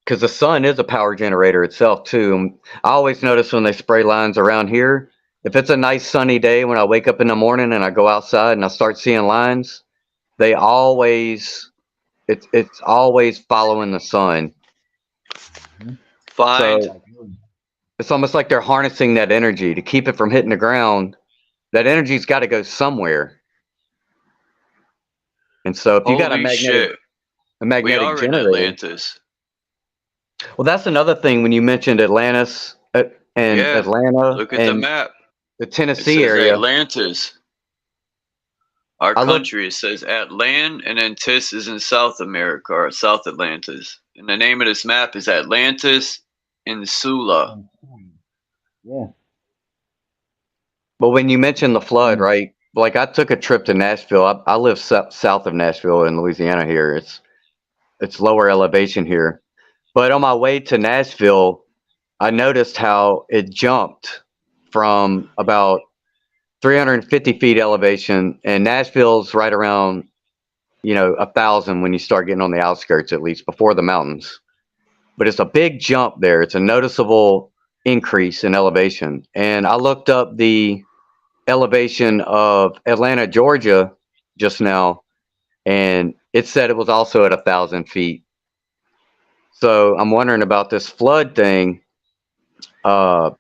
Because the sun is a power generator itself too. I always notice when they spray lines around here, if it's a nice sunny day when I wake up in the morning and I go outside and I start seeing lines, they always it's always following the sun. Hmm. Find So Like, it's almost like they're harnessing that energy to keep it from hitting the ground. That energy's got to go somewhere. And so if you got holy shit. a We magnetic are in generator, Atlantis. well, that's another thing when you mentioned Atlantis and Yeah. Atlanta Look at the and map. the It Tennessee says area. Atlantis. Our I look country, it says Atlan, and then Tis is in South America, or South Atlantis. And the name of this map is Atlantis Insula. yeah. But when you mentioned the flood, Mm. right? Like I took a trip to Nashville. I live south of Nashville in Louisiana here. It's lower elevation here. But on my way to Nashville, I noticed how it jumped from about 350 feet elevation, and Nashville's right around 1,000 when you start getting on the outskirts, at least before the mountains. But it's a big jump there. It's a noticeable increase in elevation. And I looked up the elevation of Atlanta, Georgia, just now, and it said it was also at 1,000 feet. So I'm wondering about this flood thing, uh,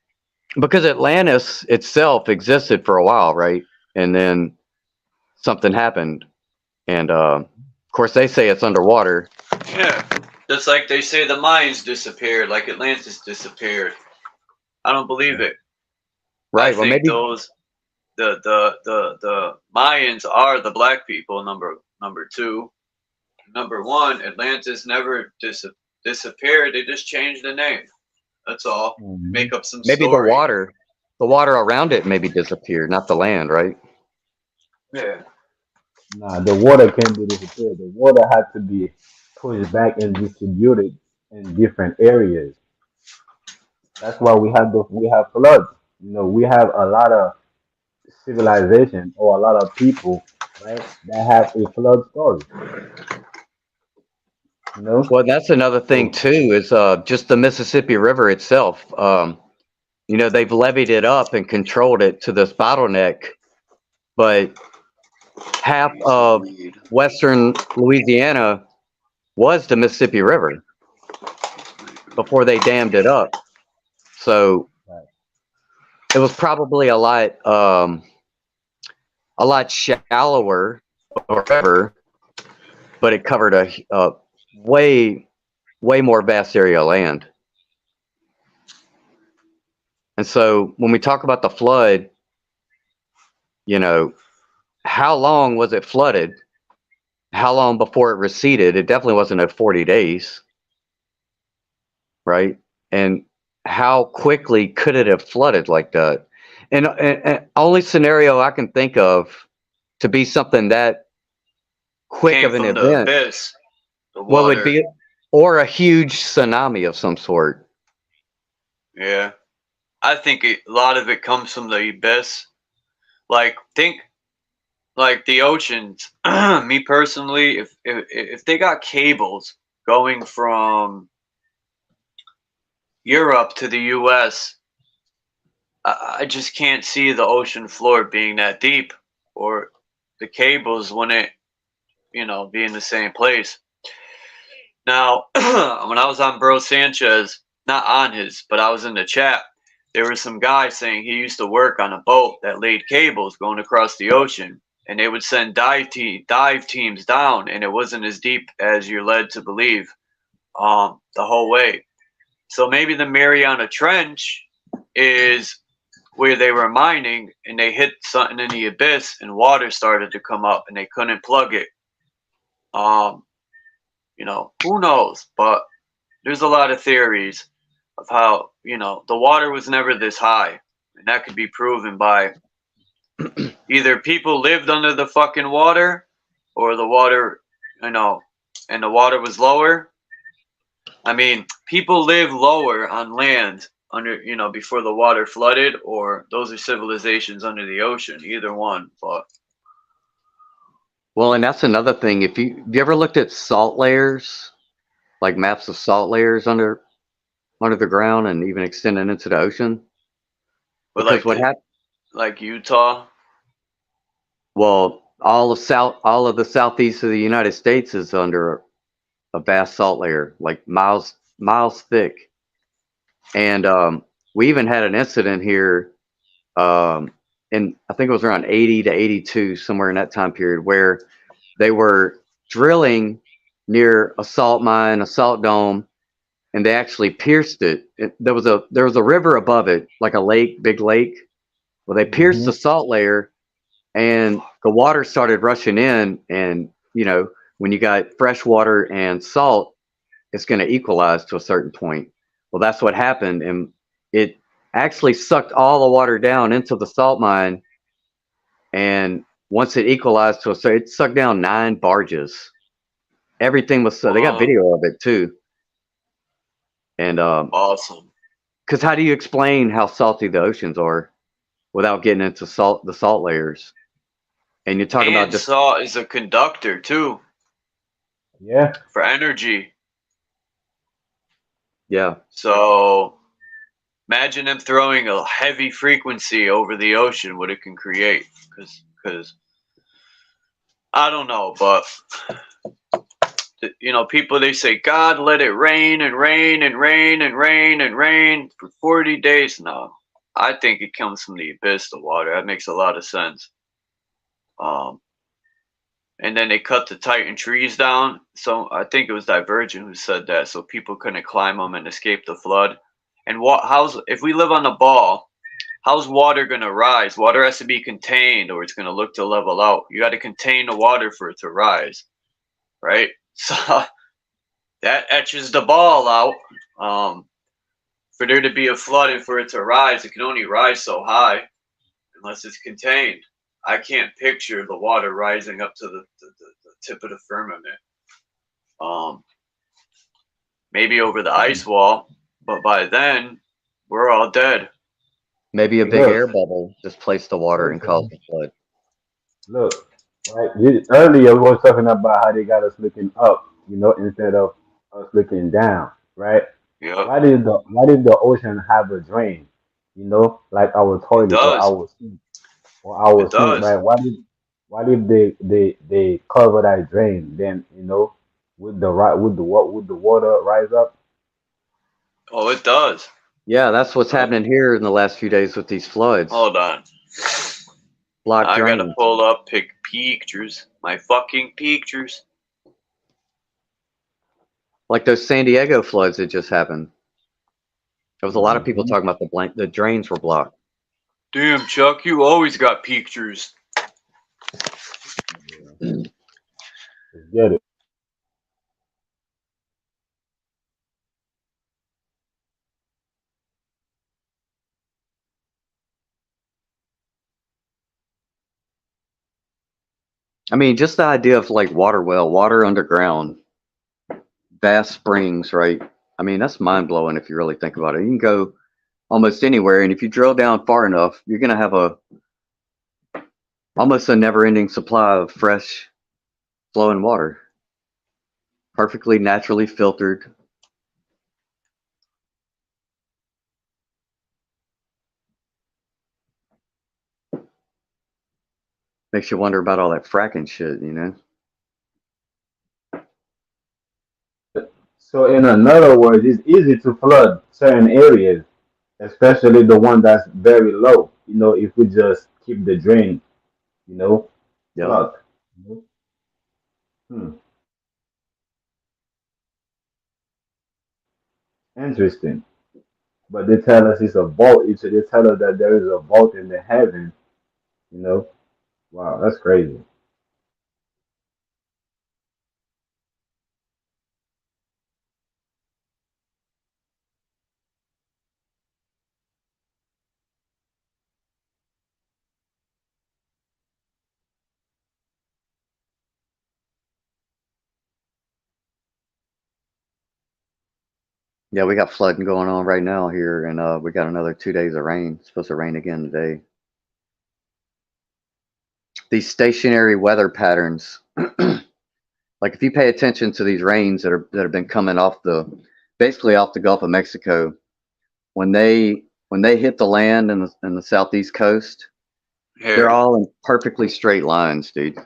because Atlantis itself existed for a while, right? And then something happened, and of course they say it's underwater. Yeah. Just like they say the Mayans disappeared, like Atlantis disappeared. I don't believe it. I Right. Well, think maybe. those the Mayans are the black people, number two. Number one, Atlantis never disappeared. They just changed the name. That's all. Mhm. Make up some Maybe story. the water around it maybe disappeared, not the land, right? Yeah. Nah, the water can't be disappeared. The water had to be pushed back and distributed in different areas. That's why we have floods. You know, we have a lot of civilization or a lot of people, right, that have a flood story. You know, Well, that's another thing so too, is just the Mississippi River itself. They've levied it up and controlled it to this bottleneck, but half Need some of weed. western Louisiana was the Mississippi River before they dammed it up. So right. it was probably a lot shallower or river, but it covered a way way more vast area of land. And so when we talk about the flood, you know, how long was it flooded? How long before it receded? It definitely wasn't at 40 days, right? And how quickly could it have flooded like that? And only scenario I can think of to be something that quick Came of an from the event, abyss. The what would water. be, or a huge tsunami of some sort. Yeah. I think a lot of it comes from the abyss. Like think like the oceans. Me personally, if they got cables going from Europe to the U.S., I just can't see the ocean floor being that deep, or the cables wouldn't, be in the same place. Now, when I was on Bro Sanchez, not on his, but I was in the chat, there was some guy saying he used to work on a boat that laid cables going across the ocean, and they would send dive teams down, and it wasn't as deep as you're led to believe, the whole way. So maybe the Mariana Trench is where they were mining, and they hit something in the abyss, and water started to come up, and they couldn't plug it. Um, who knows? But there's a lot of theories of how, the water was never this high. And that could be proven by Either people lived under the fucking water, or the water, you know, and the water was lower. I mean, people live lower on land under, before the water flooded, or those are civilizations under the ocean. Either one, but Well, and that's another thing. If you ever looked at salt layers, like maps of salt layers under the ground and even extending into the ocean, but because what happened? like Utah. Well, all of the southeast of the United States is under a vast salt layer, like miles thick. And we even had an incident here, in I think it was around 80 to 82, somewhere in that time period, where they were drilling near a salt mine, a salt dome, and they actually pierced it. There was a river above it, like a lake, big lake. Well, they pierced Hmm. the salt layer, and the water started rushing in. And when you got fresh water and salt, it's going to equalize to a certain point. Well, that's what happened, and it actually sucked all the water down into the salt mine. And once it equalized to a certain, it sucked down 9 barges. Everything was, they got Wow, video of it too. And awesome. because how do you explain how salty the oceans are without getting into the salt layers? And you're talking about And just, salt is a conductor too Yeah. for energy. yeah. So imagine them throwing a heavy frequency over the ocean, what it can create. Because I don't know, but people, they say God let it rain and rain and rain and rain and rain for 40 days. No, I think it comes from the abyss, the water. That makes a lot of sense. Um, and then they cut the Titan trees down. So I think it was Divergent who said that, so people couldn't climb them and escape the flood. And if we live on the ball, how's water gonna rise? Water has to be contained, or it's gonna look to level out. You got to contain the water for it to rise, right? So that etches the ball out. For there to be a flood and for it to rise, it can only rise so high unless it's contained. I can't picture the water rising up to the tip of the firmament. Um, Maybe over the ice wall, but by then we're all dead. Maybe a Hey, big look, air bubble displaced the water and caused listen, the flood. look. Right. Earlier we was talking about how they got us looking up, instead of us looking down. Right. Yep, Why did the ocean have a drain? Like our it toilet or does. our It sink, does. right? Why did they cover that drain? Then would the water rise up? Oh, it does. Yeah, that's what's Yep. happening here in the last few days with these floods. Hold on. Blocked I gotta drains. pull up pictures. My fucking pictures. Like those San Diego floods that just happened. There was a lot of people Hmm. talking about the drains were blocked. Damn, Chuck, you always got pictures. Let's get it. I mean, just the idea of like water underground, vast springs, right? I mean, that's mind blowing if you really think about it. You can go almost anywhere, and if you drill down far enough, you're gonna have almost a never ending supply of fresh flowing water, perfectly naturally filtered. Makes you wonder about all that fracking shit. So in another words, it's easy to flood certain areas, especially the one that's very low. If we just keep the drain, you know, Yep. plugged. Hmm. Interesting. But they tell us it's a vault. They tell us that there is a vault in the heaven. You know. Wow, that's crazy. Yeah, we got flooding going on right now here, and we got another 2 days of rain. It's supposed to rain again today. These stationary weather patterns, like if you pay attention to these rains that have been coming off basically off the Gulf of Mexico, when they hit the land in the southeast coast, they're Here. all in perfectly straight lines, dude.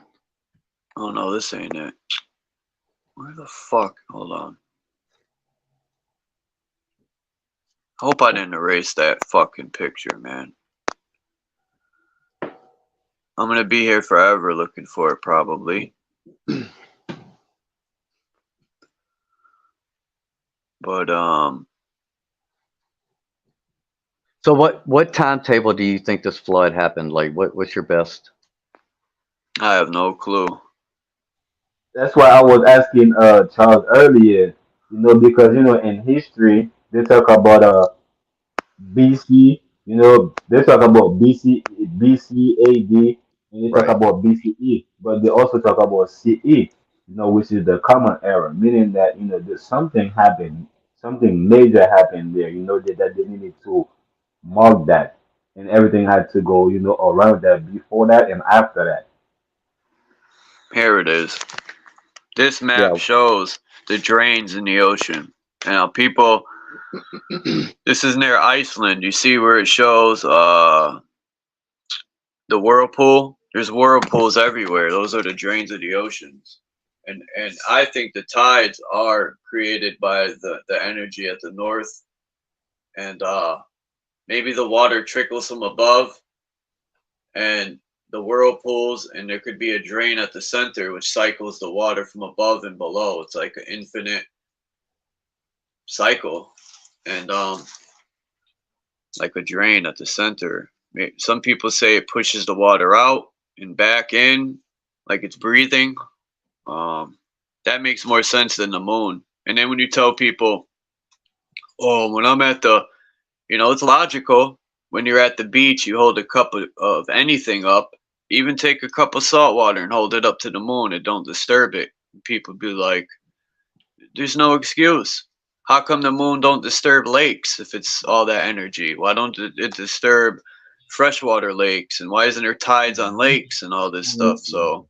Oh no, this ain't it. Where the fuck? Hold on. Hope I didn't erase that fucking picture, man. I'm gonna be here forever looking for it, probably. But So what timetable do you think this flood happened? Like what's your best? I have no clue. That's why I was asking Charles earlier, because in history they talk about BC, they talk about BC AD, and they talk Right. about BCE, but they also talk about CE, which is the common era, meaning that there's something happened, something major happened there, that they needed to mark that, and everything had to go, around that, before that and after that. Here it is. This map Yeah. shows the drains in the ocean. Now, people, this is near Iceland. You see where it shows the whirlpool? There's whirlpools everywhere. Those are the drains of the oceans. And I think the tides are created by the energy at the north, and maybe the water trickles from above, and the whirlpools, and there could be a drain at the center which cycles the water from above and below. It's like an infinite cycle, and like a drain at the center. Some people say it pushes the water out and back in, like it's breathing. Um, that makes more sense than the moon. And then when you tell people, oh, when I'm at the, it's logical. When you're at the beach, you hold a cup of anything up, even take a cup of salt water and hold it up to the moon and don't disturb it. People be like, there's no excuse. How come the moon don't disturb lakes if it's all that energy? Why don't it disturb freshwater lakes? And why isn't there tides on lakes and all this stuff? So,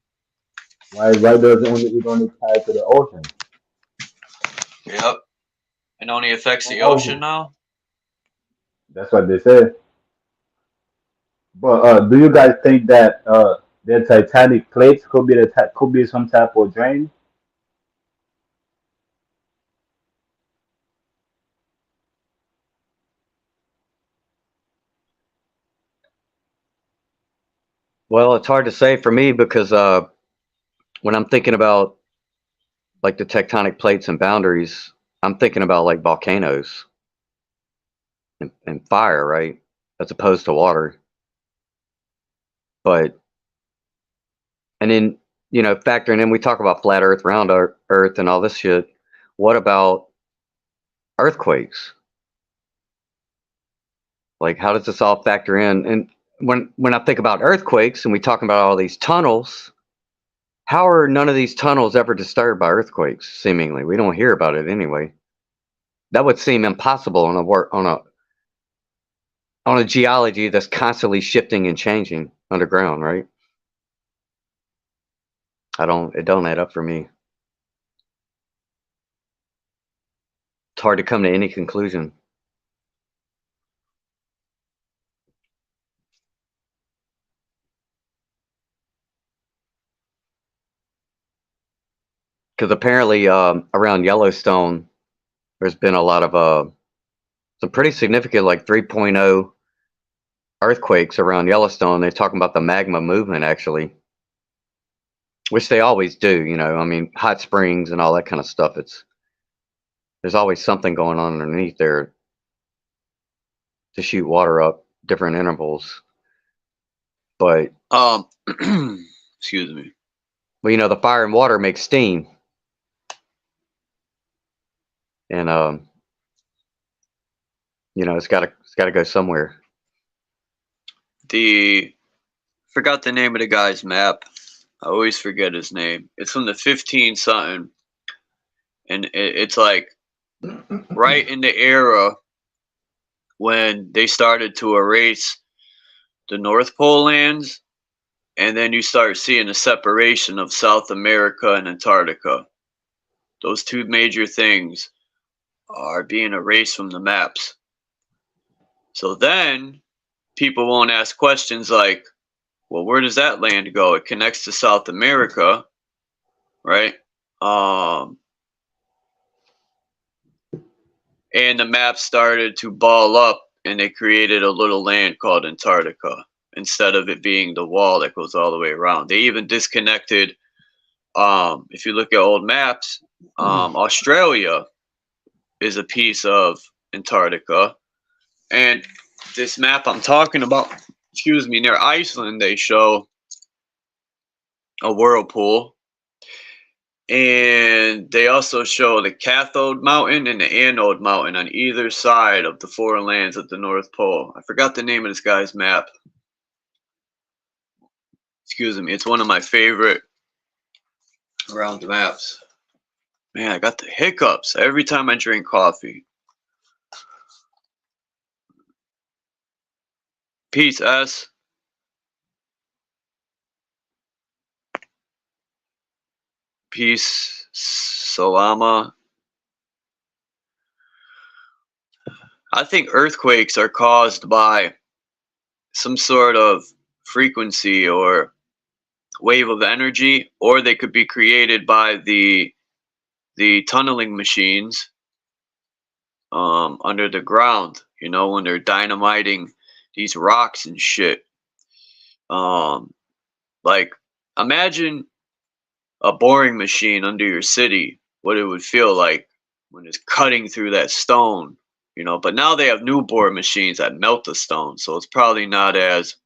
Why doesn't it only tie to the ocean? yep. It only affects the ocean Oh, now? that's what they said. But do you guys think that the Titanic plates could be some type of drain? Well, it's hard to say for me because when I'm thinking about like the tectonic plates and boundaries, I'm thinking about like volcanoes and fire, right? As opposed to water. But and then factoring in, we talk about flat Earth, round Earth, and all this shit. What about earthquakes? Like, how does this all factor in? And when I think about earthquakes, and we talk about all these tunnels, how are none of these tunnels ever disturbed by earthquakes? Seemingly, we don't hear about it anyway. That would seem impossible on a geology that's constantly shifting and changing underground, right? It don't add up for me. It's hard to come to any conclusion. Because apparently around Yellowstone, there's been a lot of some pretty significant, like 3.0 earthquakes around Yellowstone. They're talking about the magma movement, actually, which they always do. I mean, hot springs and all that kind of stuff. There's always something going on underneath there to shoot water up different intervals. But excuse me. well, the fire and water makes steam, and it's got to go somewhere. Forgot the name of the guy's map. I always forget his name. It's from the 15 something, and it's like right in the era when they started to erase the North Pole lands, and then you start seeing a separation of South America and Antarctica. Those two major things are being erased from the maps. So then people won't ask questions like, well, where does that land go? It connects to South America, right? And the map started to ball up, and they created a little land called Antarctica instead of it being the wall that goes all the way around. They even disconnected. If you look at old maps, Australia is a piece of Antarctica, and this map I'm talking about, excuse me, near Iceland, they show a whirlpool, and they also show the cathode mountain and the anode mountain on either side of the foreign lands at the North Pole. I forgot the name of this guy's map. Excuse me, it's one of my favorite around the maps. Man, I got the hiccups every time I drink coffee. Peace, S. Peace, Salama. I think earthquakes are caused by some sort of frequency or wave of energy, or they could be created by the tunneling machines under the ground, you know, when they're dynamiting these rocks and shit. Like, imagine a boring machine under your city, what it would feel like when it's cutting through that stone, you know. But now they have new bore machines that melt the stone, so it's probably not as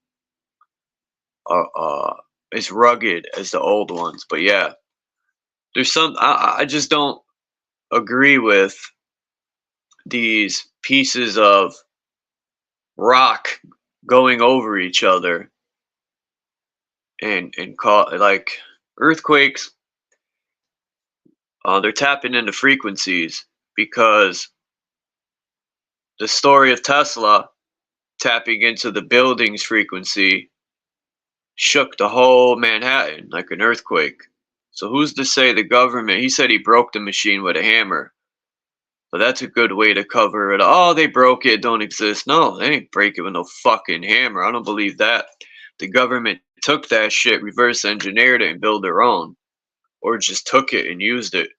rugged as the old ones. But yeah, there's some, I just don't agree with these pieces of rock going over each other and call like earthquakes. They're tapping into frequencies, because the story of Tesla tapping into the building's frequency shook the whole Manhattan like an earthquake. So who's to say the government? He said he broke the machine with a hammer, but that's a good way to cover it. Oh, they broke it, don't exist. No, they ain't break it with no fucking hammer. I don't believe that. The government took that shit, reverse engineered it, and built their own, or just took it and used it.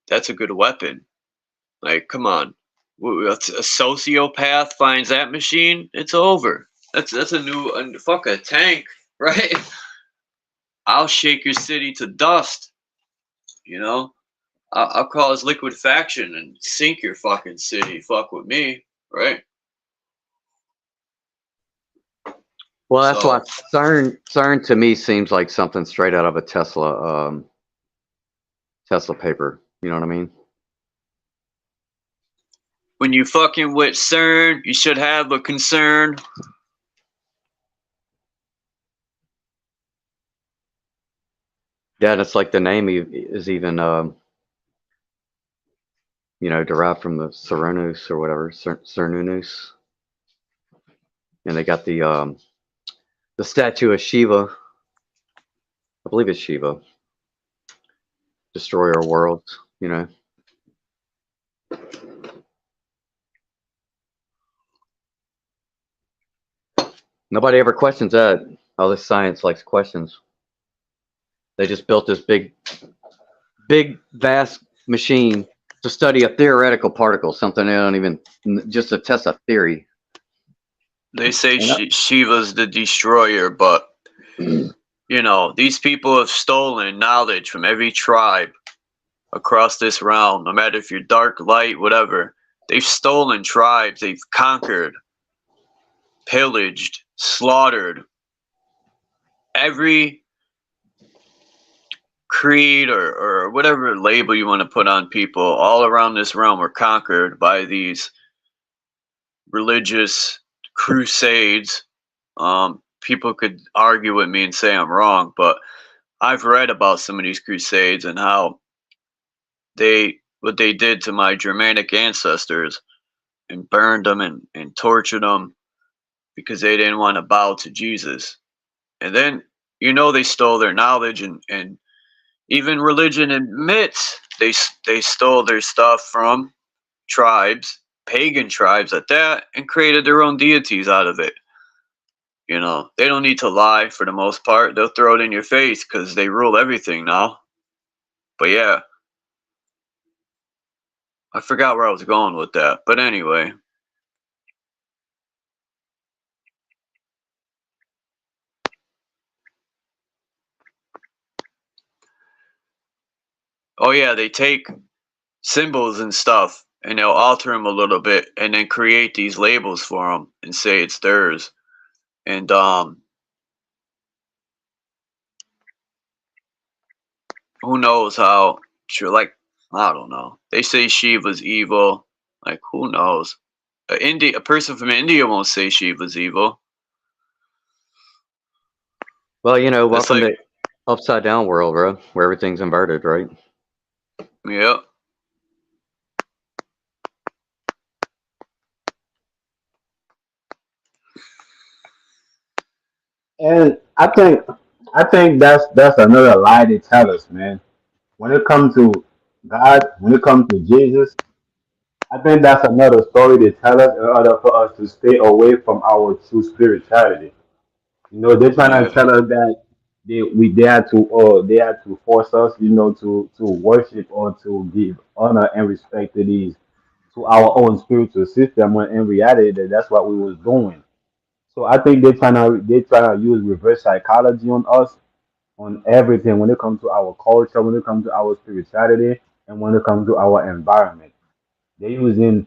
That's a good weapon. Like, come on, a sociopath finds that machine, it's over. That's a new fuck a tank, right? I'll shake your city to dust. You know, I'll cause liquefaction and sink your fucking city. Fuck with me, right? Well, that's why CERN to me seems like something straight out of a Tesla paper. You know what I mean? When you fucking with CERN, you should have a concern. Yeah, and it's like the name is even, you know, derived from the Cernunnos or whatever, Cernunnos. And they got the statue of Shiva. I believe it's Shiva. Destroyer of worlds, you know. Nobody ever questions that. All this science likes questions. They just built this big, vast machine to study a theoretical particle, something they don't even, just to test a theory. They say Shiva's the destroyer, but you know, these people have stolen knowledge from every tribe across this realm, no matter if you're dark, light, whatever. They've stolen tribes, they've conquered, pillaged, slaughtered. Every creed or whatever label you want to put on people all around this realm were conquered by these religious crusades. People could argue with me and say I'm wrong, but I've read about some of these crusades and how they what they did to my Germanic ancestors and burned them and tortured them because they didn't want to bow to Jesus. And then, they stole their knowledge, and even religion admits they stole their stuff from tribes, pagan tribes at that, and created their own deities out of it. They don't need to lie for the most part. They'll throw it in your face because they rule everything now. But yeah, I forgot where I was going with that. But anyway, oh yeah, they take symbols and stuff and they'll alter them a little bit and then create these labels for them and say it's theirs. And who knows how? Sure, like I don't know. They say Shiva's evil. Like who knows? A person from India won't say Shiva's evil. Well, That's welcome like, to upside down world, bro, where everything's inverted, right? yeah, And I think that's another lie they tell us, man. When it comes to God, when it comes to Jesus, I think that's another story they tell us in order for us to stay away from our true spirituality. They're trying to yeah, tell us that they had to force us, to worship or to give honor and respect to our own spiritual system. When in reality, that's what we was doing. So I think they trying to use reverse psychology on us on everything when it comes to our culture, when it comes to our spirituality, and when it comes to our environment. They're using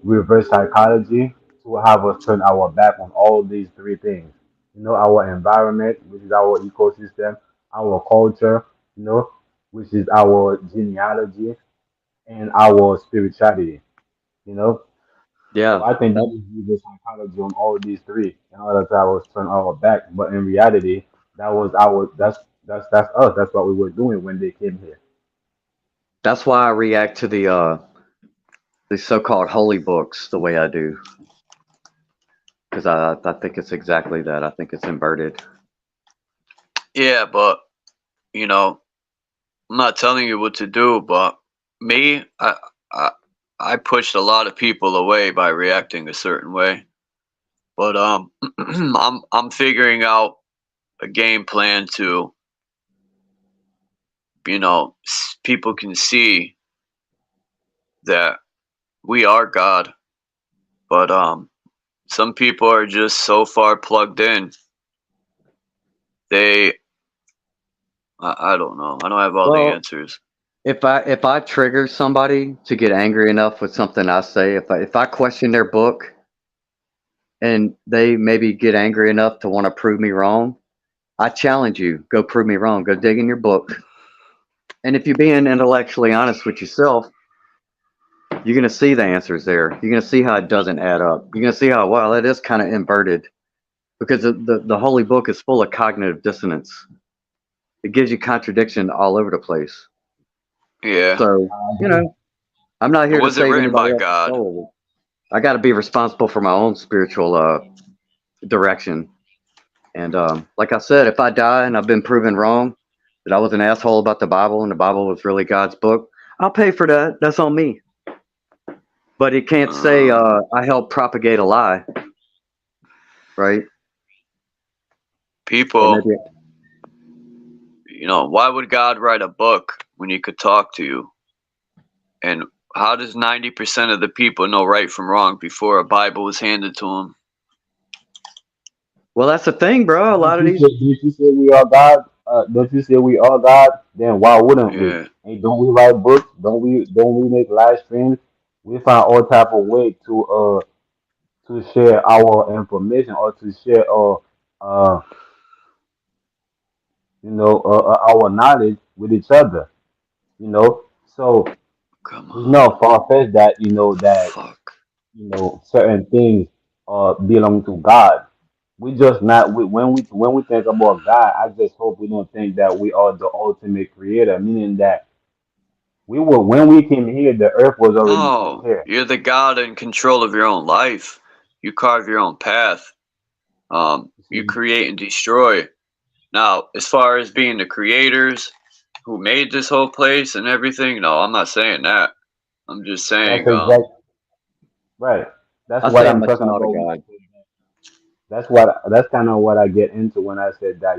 reverse psychology to have us turn our back on all these three things. Our environment, which is our ecosystem, our culture, which is our genealogy, and our spirituality. You know. So Yeah, I think that is reverse psychology on all these three in order to have us turn our back. But in reality, that's us. That's what we were doing when they came here. that's why I react to the so-called holy books the way I do, because I think it's exactly that. I think it's inverted. yeah. But you know, I'm not telling you what to do. But me, I, I pushed a lot of people away by reacting a certain way. But I'm figuring out a game plan to, people can see that we are God. But some people are just so far plugged in. They, I don't know. I don't have all the Well, answers. if I trigger somebody to get angry enough with something I say, if I question their book and they maybe get angry enough to want to prove me wrong, I challenge you. Go prove me wrong. Go dig in your book. And if you're being intellectually honest with yourself, you're gonna see the answers there. You're gonna see how it doesn't add up. You're gonna see how wow, that is kind of inverted because the holy book is full of cognitive dissonance. It gives you contradiction all over the place. Yeah, So I'm not it here to wasn't save written by anybody else's God. soul. I got to be responsible for my own spiritual direction. And like I said, if I die and I've been proven wrong that I was an asshole about the Bible and the Bible was really God's book, I'll pay for that. That's on me. But it can't say Um, I helped propagate a lie, right? Or People, maybe. why would God write a book when he could talk to you? And how does 90% of the people know right from wrong before a Bible was handed to them? Well, that's the thing, bro. A Don't lot of you these. say, don't you say we are God? Don't you say we are God? Then why wouldn't we? Yeah. And don't we write books? Don't we make live streams? We find all type of way to share our information or to share uh our knowledge with each other. So Come it's on. not far fetched that Fuck. certain things belong to God. We just not when we think about God. I just hope we don't think that we are the ultimate creator, meaning that We were when we came here, the earth was already No, prepared. you're the god in control of your own life. You carve your own path. You You see, create and destroy. Now, as far as being the creators who made this whole place and everything, no, I'm not saying that. I'm just that's saying, exact right. That's I what say I'm I'm a talking child of about when I God. said that. That's kind of what I get into when I said that,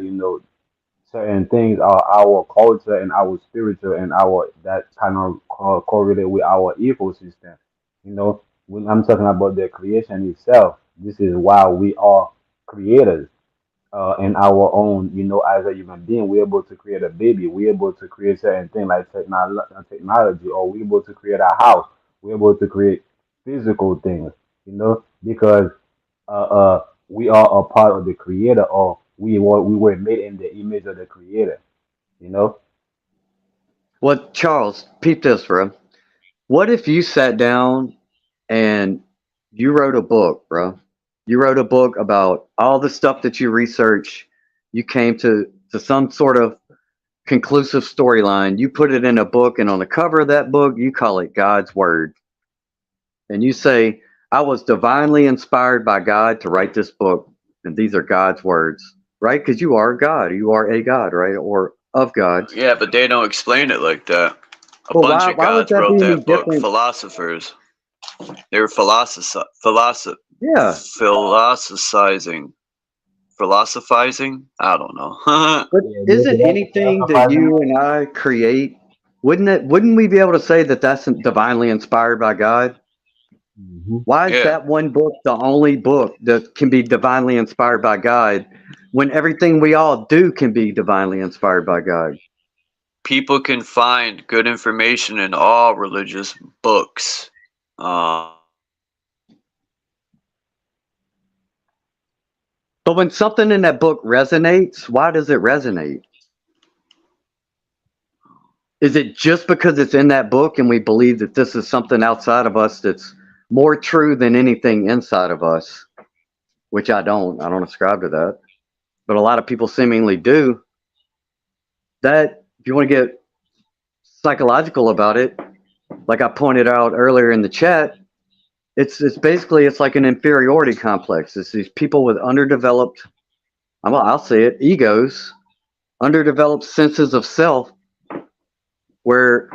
certain things are our culture and our spiritual and our that kind of correlate with our ecosystem. When I'm talking about the creation itself, this is why we are creators. In our own, as a human being, we're able to create a baby, we're able to create certain things like technology, or we're able to create a house, we're able to create physical things, because we are a part of the creator, or we were made in the image of the creator, you know? Well, Charles, peep this, bro. What if you sat down and you wrote a book, bro? You wrote a book about all the stuff that you research. You came to some sort of conclusive storyline. You put it in a book, and on the cover of that book, you call it God's Word. And you say, I was divinely inspired by God to write this book, and these are God's words, right? Because you are God. You are a God, right? Or of God. yeah, but they don't explain it like that. A But bunch why, of why would gods that be wrote any that book. different? Philosophers. They were Yeah. philosophizing. Philosophizing? I don't know. But Yeah, isn't that's anything that philosophizing. you and I create, wouldn't we be able to say that that's divinely inspired by God? Hmm. Why is Yeah. that one book the only book that can be divinely inspired by God when everything we all do can be divinely inspired by God? People can find good information in all religious books. Uh, But when something in that book resonates, why does it resonate? Is it just because it's in that book and we believe that this is something outside of us that's more true than anything inside of us? Which I don't. I don't ascribe to that. But a lot of people seemingly do. That, if you want to get psychological about it, like I pointed out earlier in the chat, it's basically it's like an inferiority complex. It's these people with underdeveloped, I'll say it, egos, underdeveloped senses of self, where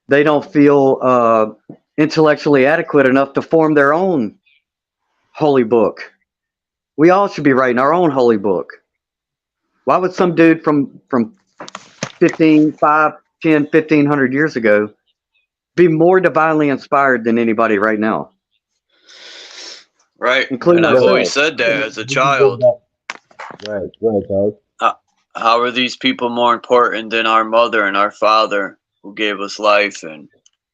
they don't feel intellectually adequate enough to form their own holy book. We all should be writing our own holy book. Why would some dude from 15, 5, 10, 1500 years ago be more divinely inspired than anybody right now, right. including And I've Because always ourselves? said that as a this is go child. back. Right, go ahead, Charles. How are these people more important than our mother and our father who gave us life? And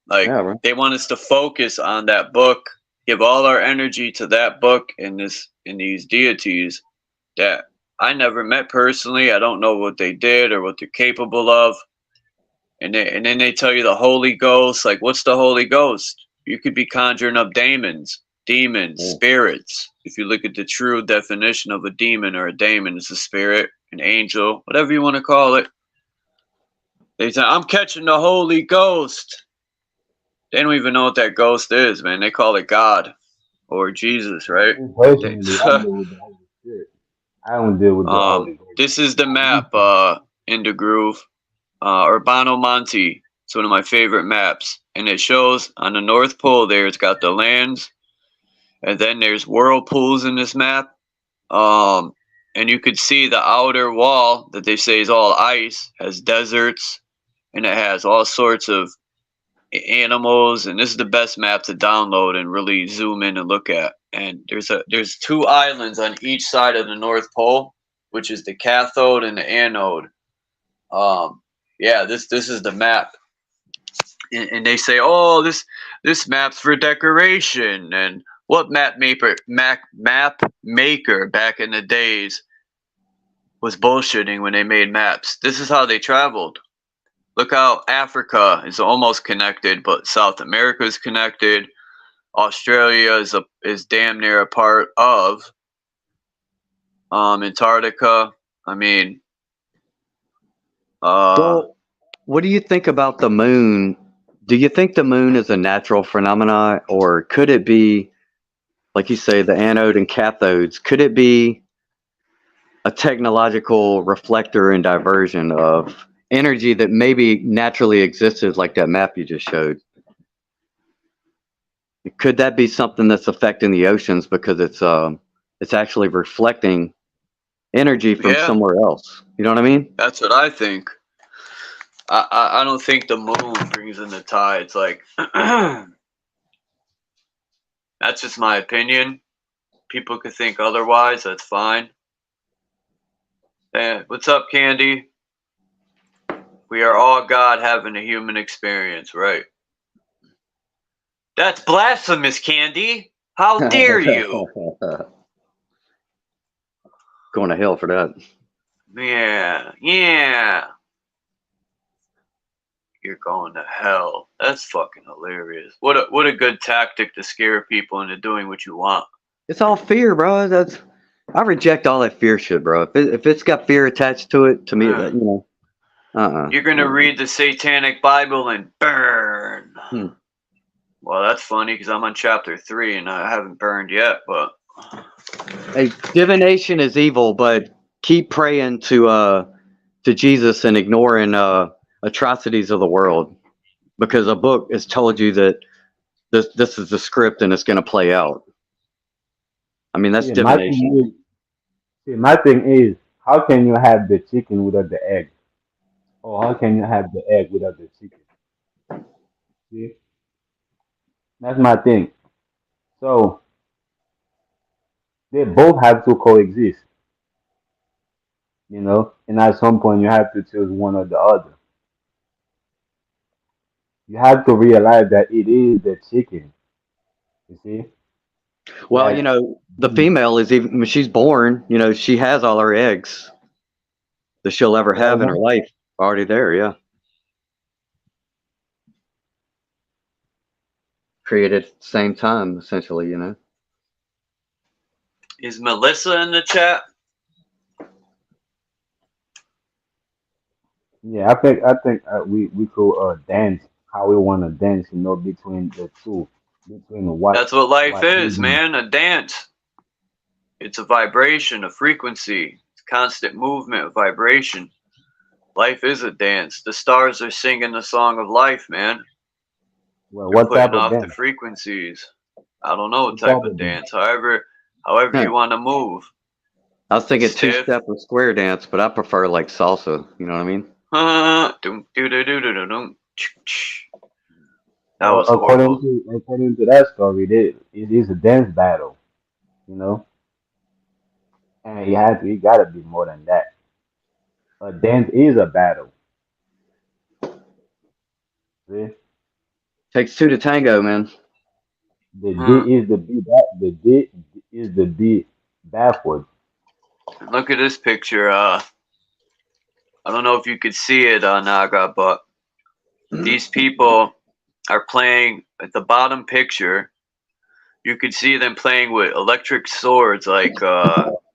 like Yeah, right. they want us to focus on that book, give all our energy to that book and these deities that I never met personally. I don't know what they did or what they're capable of. And then they tell you the Holy Ghost. Like, what's the Holy Ghost? You could be conjuring up demons, Yeah. spirits. If you look at the true definition of a demon or a daemon, it's a spirit, an angel, whatever you want to call it. They say, I'm catching the Holy Ghost. They don't even know what that ghost is, man. They call it God or Jesus, right? Me They, personally, I deal with the Holy Spirit. I don't deal with the Holy Ghost. this is the Me map personally. in the groove. Urbano Monte. It's one of my favorite maps. And it shows on the North Pole there, it's got the lands. And then there's whirlpools in this map. Um, and you could see the outer wall that they say is all ice, has deserts, and it has all sorts of animals. And this is the best map to download and really zoom in and look at. And there's two islands on each side of the North Pole, which is the cathode and the anode. Um, yeah, this is the map, and they say, oh, this map's for decoration. And what map maker back in the days was bullshitting when they made maps? This is how they traveled. Look how Africa is almost connected, but South America is connected. Australia is damn near a part of Antarctica. I mean, uh, Well, what do you think about the moon? Do you think the moon is a natural phenomenon, or could it be, like you say, the anode and cathodes? Could it be a technological reflector and diversion of energy that maybe naturally existed, like that map you just showed? Could that be something that's affecting the oceans because it's actually reflecting energy from Yeah, somewhere else? You know what I mean? that's what I think. I don't think the moon brings in the tides. Like, that's just my opinion. People could think otherwise. That's fine. What's up, Candy? We are all God having a human experience, right? That's blasphemous, Candy. How dare you? Going to hell for that. Yeah. You're going to hell. That's fucking hilarious. What a good tactic to scare people into doing what you want. It's all fear, bro. I reject all that fear shit, bro. If it's got fear attached to it, to me, that, you know, You're gonna read the Satanic Bible and burn. Well, that's funny because I'm on chapter 3 and I haven't burned yet. But hey, divination is evil, but keep praying to Jesus and ignoring atrocities of the world, because a book has told you that this is the script and it's going to play out. I mean, that's See, divination. my thing is, how can you have the chicken without the egg? Or how can you have the egg without the chicken? See, that's my thing. So they both have to coexist, and at some point you have to choose one or the other. You have to realize that it is the chicken. You see Well, you that. know, the female is, even when she's born, you know, she has all her eggs that she'll ever Say that have in her again? life already there. Yeah, created at the same time, essentially. You know. is Melissa in the chat? Yeah, I think we could dance how we want to dance, between the two, between That's what life what is, is. man. A dance. It's a vibration, a frequency. It's constant movement, vibration. Life is a dance. The stars are singing the song of life, man. Well, They're what type putting of off the dance? frequencies. I don't know what What type type of of dance? dance. However Huh. you want to move. I was thinking Stiff. two-step or square dance, but I prefer like salsa. You know what I mean? That Well, was horrible. according to that story, it is a dance battle, you know, and it gotta be more than that. A dance is a battle. See? Takes two to tango, man. The D is the B back. The D is the D backward. Look at this picture. I don't know if you could see it, Naga, but these people are playing at the bottom picture. You could see them playing with electric swords, like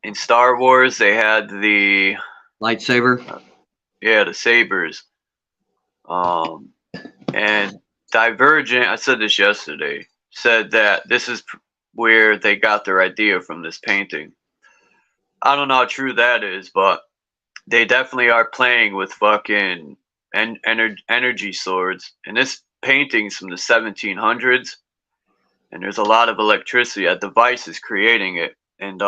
in Star Wars. They had the Lightsaber. the sabers. And Divergent, I said this yesterday, said that this is where they got their idea from this painting. I don't know how true that is, but they definitely are playing with fucking energy swords. And this painting's from the 1700s, and there's a lot of electricity. A device is creating it, and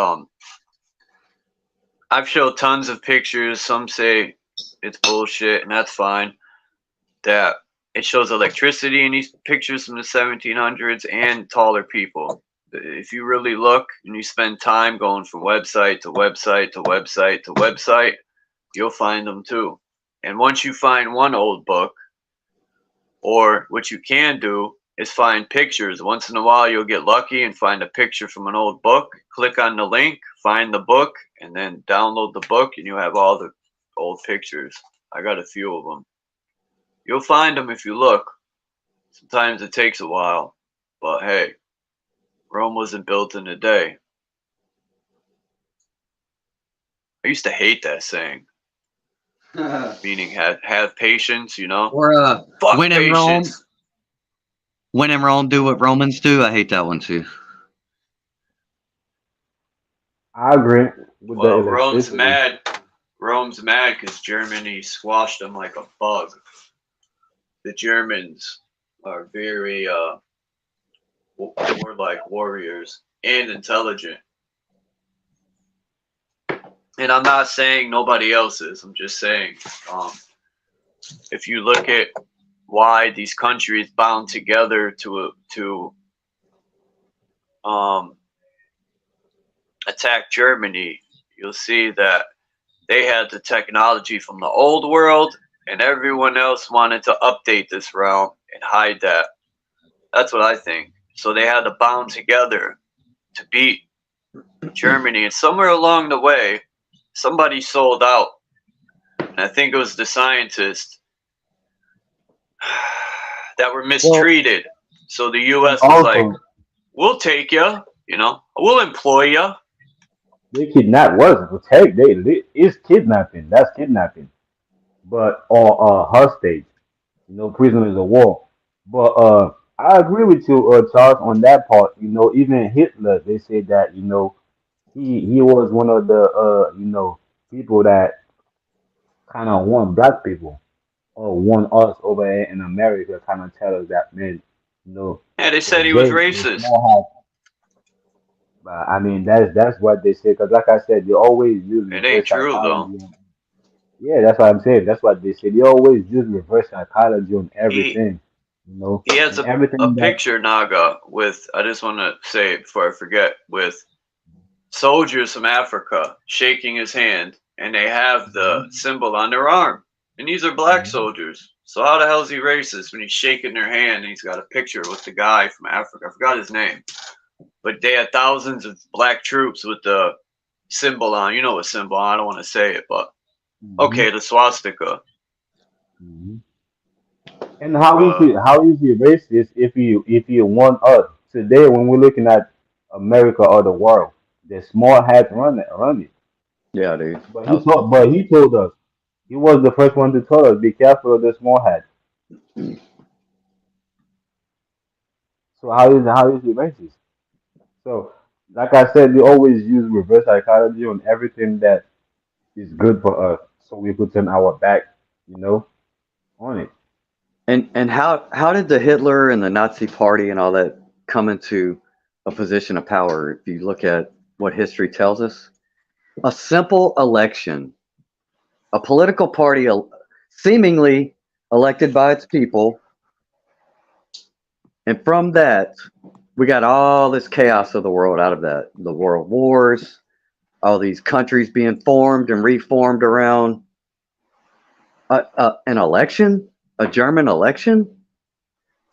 I've showed tons of pictures. Some say it's bullshit, and that's fine. That it shows electricity in these pictures from the 1700s and taller people. If you really look and you spend time going from website to website to website to website, you'll find them too. And once you find one old book, or what you can do is find pictures. Once in a while, you'll get lucky and find a picture from an old book. Click on the link, find the book, and then download the book, and you have all the old pictures. I got a few of them. You'll find them if you look. Sometimes it takes a while, but hey, Rome wasn't built in a day. I used to hate that saying. meaning have patience. Or Fuck when in Rome, patience. do what Romans do. I hate that one too. I agree with the Well, electricity. Rome's mad because Germany squashed them like a bug. The Germans are very warlike warriors and intelligent. And I'm not saying nobody else is. I'm just saying, if you look at why these countries bound together to attack Germany, you'll see that they had the technology from the old world, and everyone else wanted to update this realm and hide that. That's what I think. So they had to bound together to beat Germany, and somewhere along the way, somebody sold out. And I think it was the scientists that were Well, mistreated. So the and U.S. was like, also "We'll take you. We'll employ you." they kidnap was protect. It's kidnapping. That's kidnapping. But or hostage. Prisoners of war. But I agree with you, Charles, on that part. Even Hitler, they said that he was one of the people that kind of won black people or won us over here in America. Kind of tell us that, man, you know And they the said he was gay, the racist. small hat. But I mean, that's what they say. Because like I said, they always use It ain't reverse true though. psychology. Yeah, that's what I'm saying. That's what they say. They always use reverse psychology on He everything, he has and a everything that. picture, Naga, with, I just want to say it before I forget, with soldiers from Africa shaking his hand, and they have the Mhm, symbol on their arm. And these are black mhm, soldiers. So how the hell is he racist when he's shaking their hand and he's got a picture with the guy from Africa? I forgot his name. But they had thousands of black troops with the symbol on. You know what symbol? I don't want to say it, but mhm, okay, the swastika. mhm. And how is Uh, it? How is it racist if you want us today when we're looking at America or the world? The small hats run it. Yeah, dude. But That he was told, but he told us he was the first one to tell us be careful of the small hat. So how is it racist? So like I said, we always use reverse psychology on everything that is good for us, so we could turn our back, you know, on it. and how did the Hitler and the Nazi Party and all that come into a position of power? If you look at what history tells us, a simple election, a political party seemingly elected by its people, and from that we got all this chaos of the world out of that. The world wars, all these countries being formed and reformed around an election, a German election.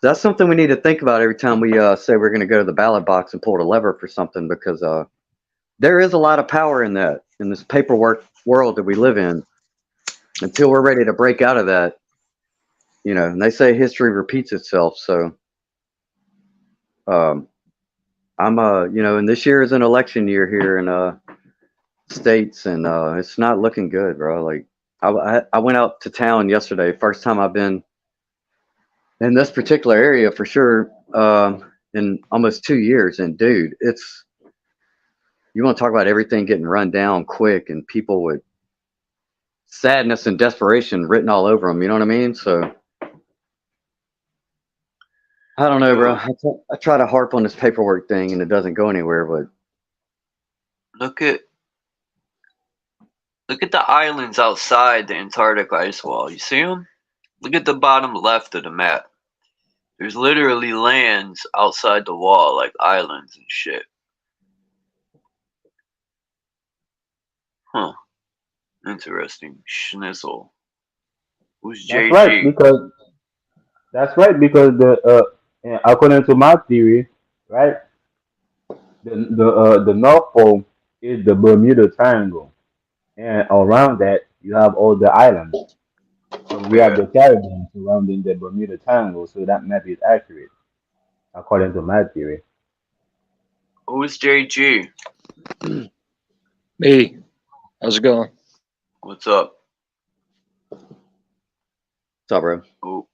That's something we need to think about every time we say we're going to go to the ballot box and pull the lever for something, because there is a lot of power in that, in this paperwork world that we live in. Until we're ready to break out of that, and they say history repeats itself. So um, I'm and this year is an election year here in states, and it's not looking good, bro. Like I went out to town yesterday, first time I've been in this particular area for sure, in almost 2 years, and dude, it's, you want to talk about everything getting run down quick and people with sadness and desperation written all over them. You know what I mean? So I don't know, bro. dude, I try to harp on this paperwork thing and it doesn't go anywhere. But look at look at the islands outside the Antarctic ice wall. You see them? Look at the bottom left of the map. There's literally lands outside the wall, like islands and shit. Huh. Interesting. Schnitzel. Who's That's right JG? because according to my theory, right, the North Pole is the Bermuda Triangle, and around that you have all the islands. So we have Yeah. the Caribbean surrounding the Bermuda Triangle. So that map is accurate according to my theory. Who's JG? Hey, how's it going? What's up? What's up, bro? Ooh,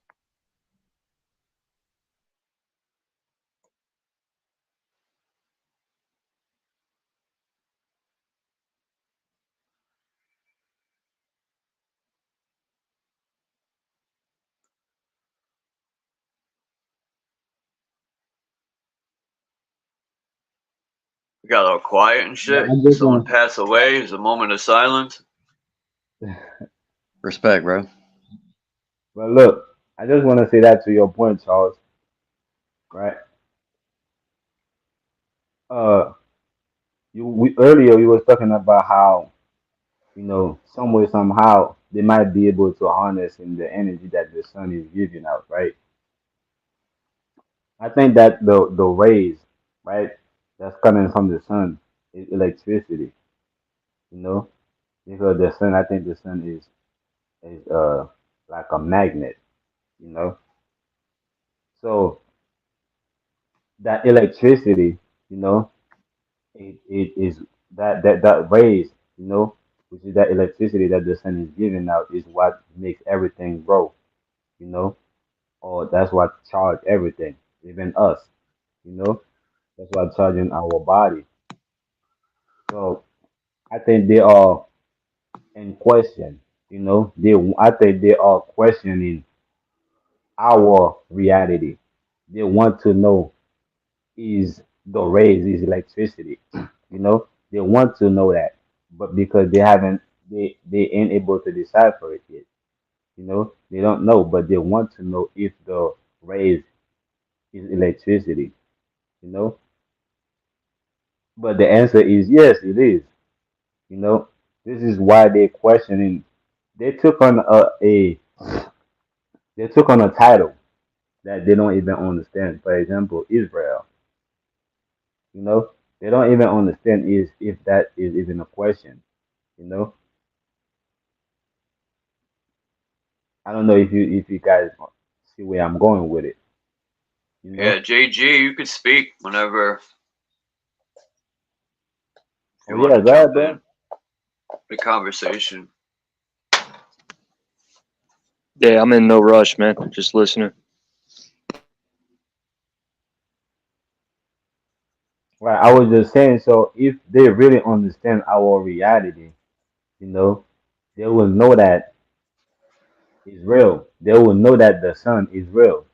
we got all quiet and Yeah, shit. I Did just someone want pass away? Is a moment of silence. to. Respect, bro. But look, I just want to say that to your point, Charles. Right? Uh, earlier you was talking about how some way somehow they might be able to harness in the energy that the sun is giving out, right? I think that the rays, right, that's coming from the sun is electricity, you know, because the sun, I think the sun is like a magnet, you know. So that electricity, you know, it is that rays, you know, which is that electricity that the sun is giving out is what makes everything grow, you know, or that's what charge everything, even us, you know. That's what charging our body. So I think they are in question, you know. I think they are questioning our reality. They want to know is the rays is electricity, you know. They want to know that, but because they ain't able to decipher it yet, you know. They don't know, but they want to know if the rays is electricity, you know. But the answer is yes, it is. You know, this is why they're questioning. They took on they took on a title that they don't even understand. For example, Israel. You know, they don't even understand is if that is even a question. You know, I don't know if you guys see where I'm going with it. You Yeah, know. JG, you could speak whenever if Oh you want yeah, to go ahead, jump bro. in the conversation. Yeah, I'm in no rush, man. Just listening. Right. I was just saying. So if they really understand our reality, you know, they will know that it's real. They will know that the sun is real.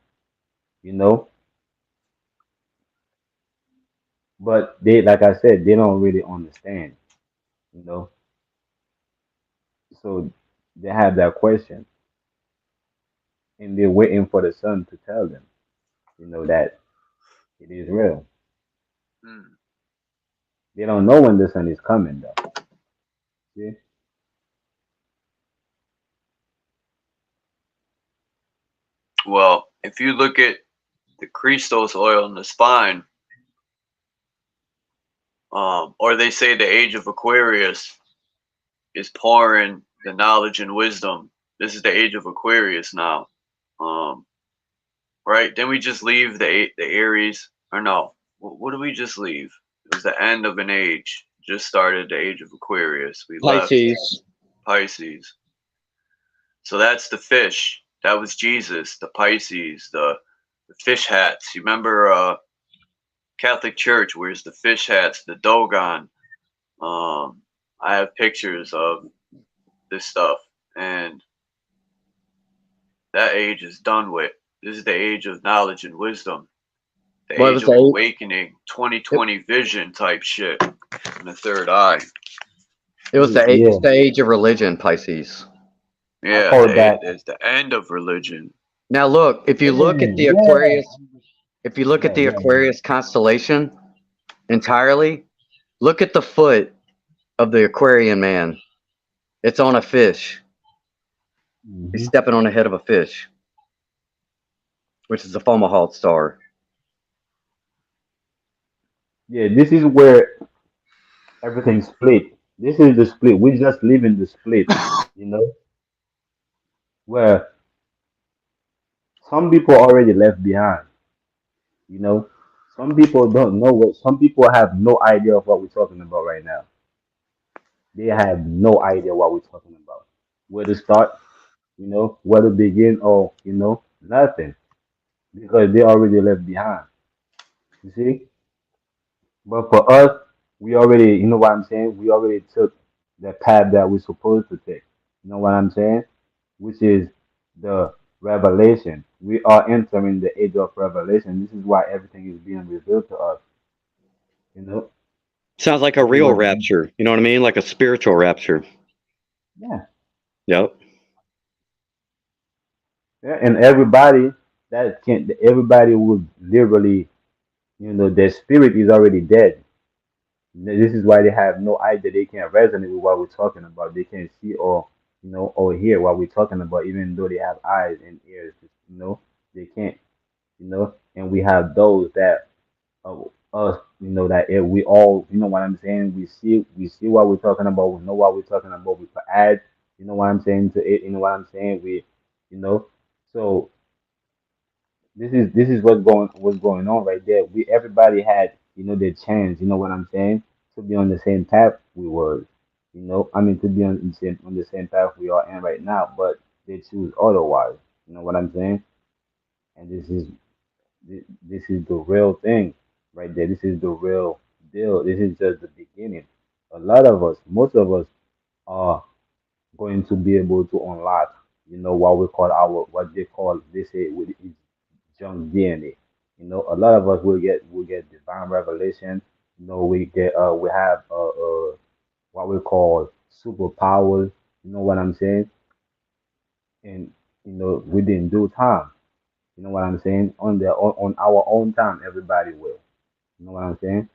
You know, but they, like I said, they don't really understand, you know. So they have that question, and they're waiting for the sun to tell them, you know, that it is real. Hmm. They don't know when the sun is coming, though. See? Well, if you look at the Christos oil in the spine, or they say the age of Aquarius is pouring the knowledge and wisdom. This is the age of Aquarius now. Um, right? Then we just leave the Aries, or no? What do we just leave? It was the end of an age. Just started the age of Aquarius. We left Pisces. Pisces. So that's the fish. That was Jesus. The Pisces. The fish hats. You remember Catholic Church wears the fish hats. The Dogon. Um, I have pictures of this stuff, and that age is done with. This is the age of knowledge and wisdom, the Well, it age was of the awakening, it, 2020 vision type shit, and the third eye. it's Yeah, the age of religion, Pisces. I Yeah, call that. it's the end of religion. Now, look, if you look at the Yeah, Aquarius, if you look at yeah, the yeah, yeah. Aquarius constellation entirely, look at the foot of the Aquarian man. It's on a fish. He's Hmm. stepping on the head of a fish, which is the Fomalhaut star. Yeah, this is where everything split. This is the split. We just live in the split, you know, where some people already left behind. You know, some people don't know what. Some people have no idea of what we're talking about right now. They have no idea what we're talking about. Where to start? where to begin or nothing because they already left behind. You see, but for us, we already, you know what I'm saying? We already took the path that we're supposed to take. You know what I'm saying? Which is the revelation. We are entering the age of revelation. This is why everything is being revealed to us. You know, Sounds like a this is real what. rapture. You know what I mean? Like a spiritual rapture. Yeah, Yep. yeah, and everybody that can, everybody would literally, their spirit is already dead. This is why they have no idea. They can't resonate with what we're talking about. They can't see or hear what we're talking about, even though they have eyes and ears. They can't. And we have those that us, that we all, what I'm saying. We see what we're talking about. We know what we're talking about. We could add, what I'm saying to it. You know what I'm saying. You know, so this is what's going on right there. We everybody had their chance. You know what I'm saying, to be on the same path we was. I mean to be on the same path we are in right now, but they choose otherwise. You know what I'm saying? And this is the real thing right there. This is the real deal. This is just the beginning. A lot of us, most of us, are going to be able to unlock, what we call what they say is junk DNA. A lot of us will get divine revelation. We have what we call superpowers. You know what I'm saying? And within due time. You know what I'm saying? On our own time, everybody will. You know what I'm saying?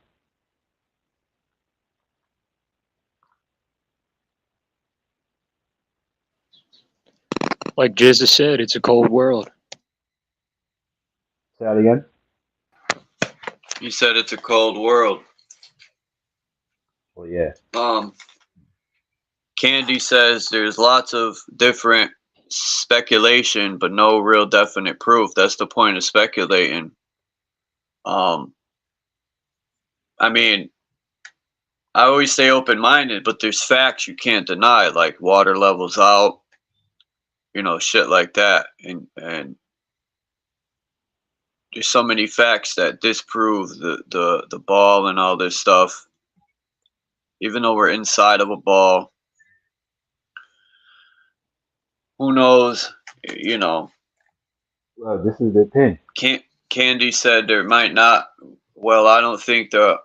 Like Jesus said, it's a cold world. Say that again. You said it's a cold world. Oh yeah. Um, Candy says there's lots of different speculation, but no real definite proof. That's the point of speculating. Um, I mean, I always stay open minded, but there's facts you can't deny, like water levels out, shit like that. And there's so many facts that disprove the ball and all this stuff. Even though we're inside of a ball, who knows? You know, Well, this is the thing. Can- Candy said there might not. Well, I don't think that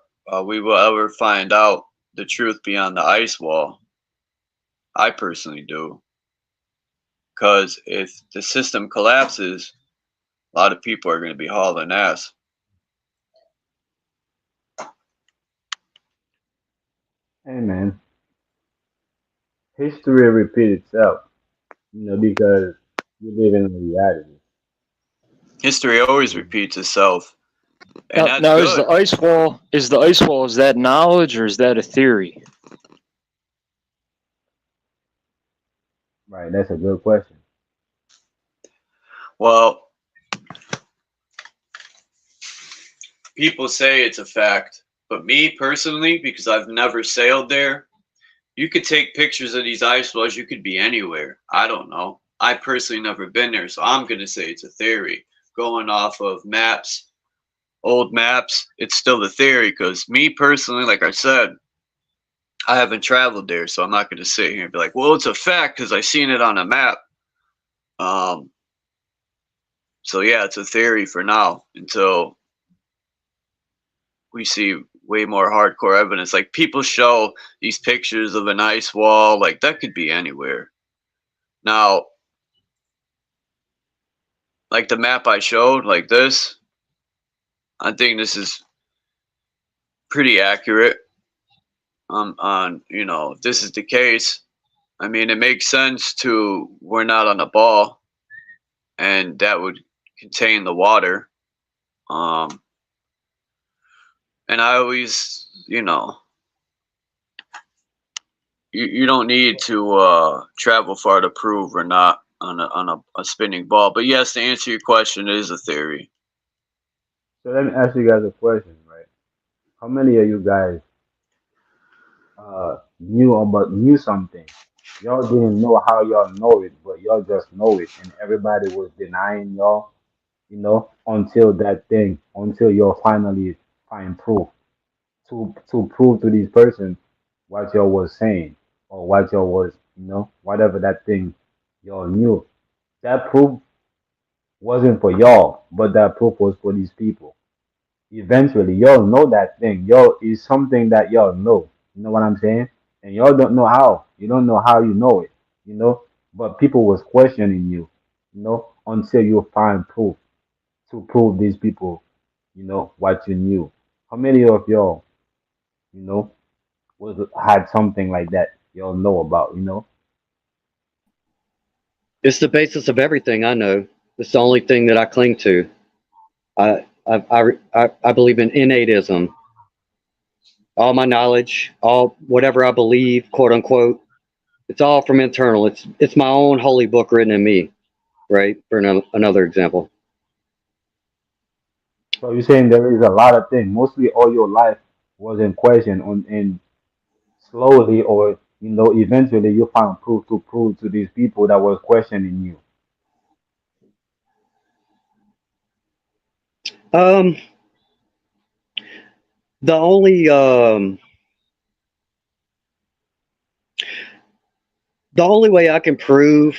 we will ever find out the truth beyond the ice wall. I personally do, because if the system collapses, a lot of people are going to be hauling ass. Hey man, history repeats itself. Because we live in a reality. History always repeats itself, and Now, that's now is good. the ice wall is that knowledge or is that a theory? Right. That's a good question. Well, people say it's a fact, but me personally, because I've never sailed there, you could take pictures of these ice walls. You could be anywhere. I don't know. I personally never been there, so I'm gonna say it's a theory. Going off of maps, old maps, it's still a theory. Because me personally, like I said, I haven't traveled there, so I'm not gonna sit here and be like, "Well, it's a fact because I seen it on a map." Um, so yeah, it's a theory for now until we see way more hardcore evidence. Like people show these pictures of an ice wall, like that could be anywhere. Now, like the map I showed, like this, I think this is pretty accurate. On if this is the case, I mean, it makes sense to we're not on a ball, and that would contain the water. Um, and I always, you don't need to travel far to prove or not on a spinning ball. But yes, to answer your question, it is a theory. So let me ask you guys a question, right? How many of you guys knew something? Y'all didn't know how y'all know it, but y'all just know it, and everybody was denying y'all, until that thing, until y'all finally find proof to prove to this person what y'all was saying or what y'all was, whatever that thing y'all knew. That proof wasn't for y'all, but that proof was for these people. Eventually, y'all know that thing. Y'all is something that y'all know. You know what I'm saying? And y'all don't know how. You don't know how you know it. You know, but people was questioning you. Until you find proof to prove these people, what you knew. How many of y'all, you know, was had something like that y'all know about? It's the basis of everything I know. It's the only thing that I cling to. I believe in innateism. All my knowledge, all whatever I believe, quote unquote, it's all from internal. It's my own holy book written in me, right? For another example. So you're saying there is a lot of things. Mostly all your life was in question and slowly or eventually you found proof to prove to these people that was questioning you. Um, the only the only way I can prove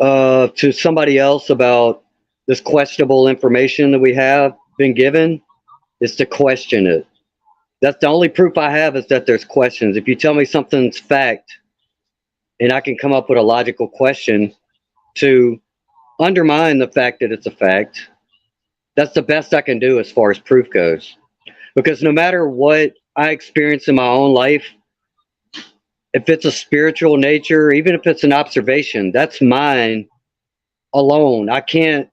to somebody else about this questionable information that we have been given is to question it. That's the only proof I have is that there's questions. If you tell me something's fact and I can come up with a logical question to undermine the fact that it's a fact, that's the best I can do as far as proof goes. Because no matter what I experience in my own life, if it's a spiritual nature, even if it's an observation, that's mine alone. I can't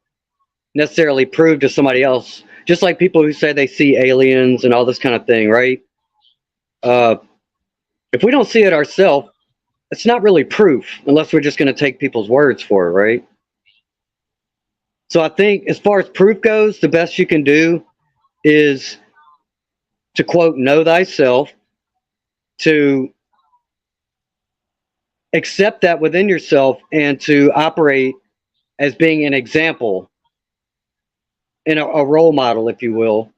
necessarily prove to somebody else. Just like people who say they see aliens and all this kind of thing, right? Uh, if we don't see it ourselves, it's not really proof unless we're just going to take people's words for it, right? So I think as far as proof goes, the best you can do is to quote, know thyself, to accept that within yourself and to operate as being an example and a role model, if you will,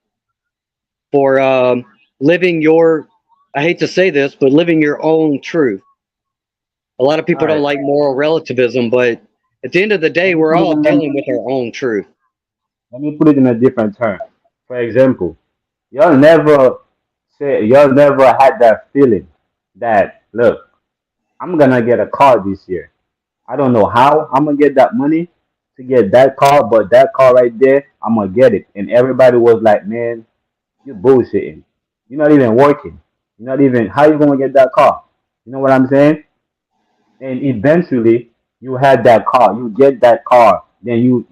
for living your, I hate to say this, but living your own truth. A lot of All people don't right. like moral relativism, but at the end of the day, Let me we're put it all in dealing with our own truth. a different term. For example, y'all never had that feeling that, look, I'm gonna get a car this year. I don't know how I'm gonna get that money to get that car, but that car right there, I'm gonna get it. And everybody was like, man, you're bullshitting. You're not even working. You're not even, how you gonna get that car? You know what I'm saying? And eventually you had that car, you get that car, then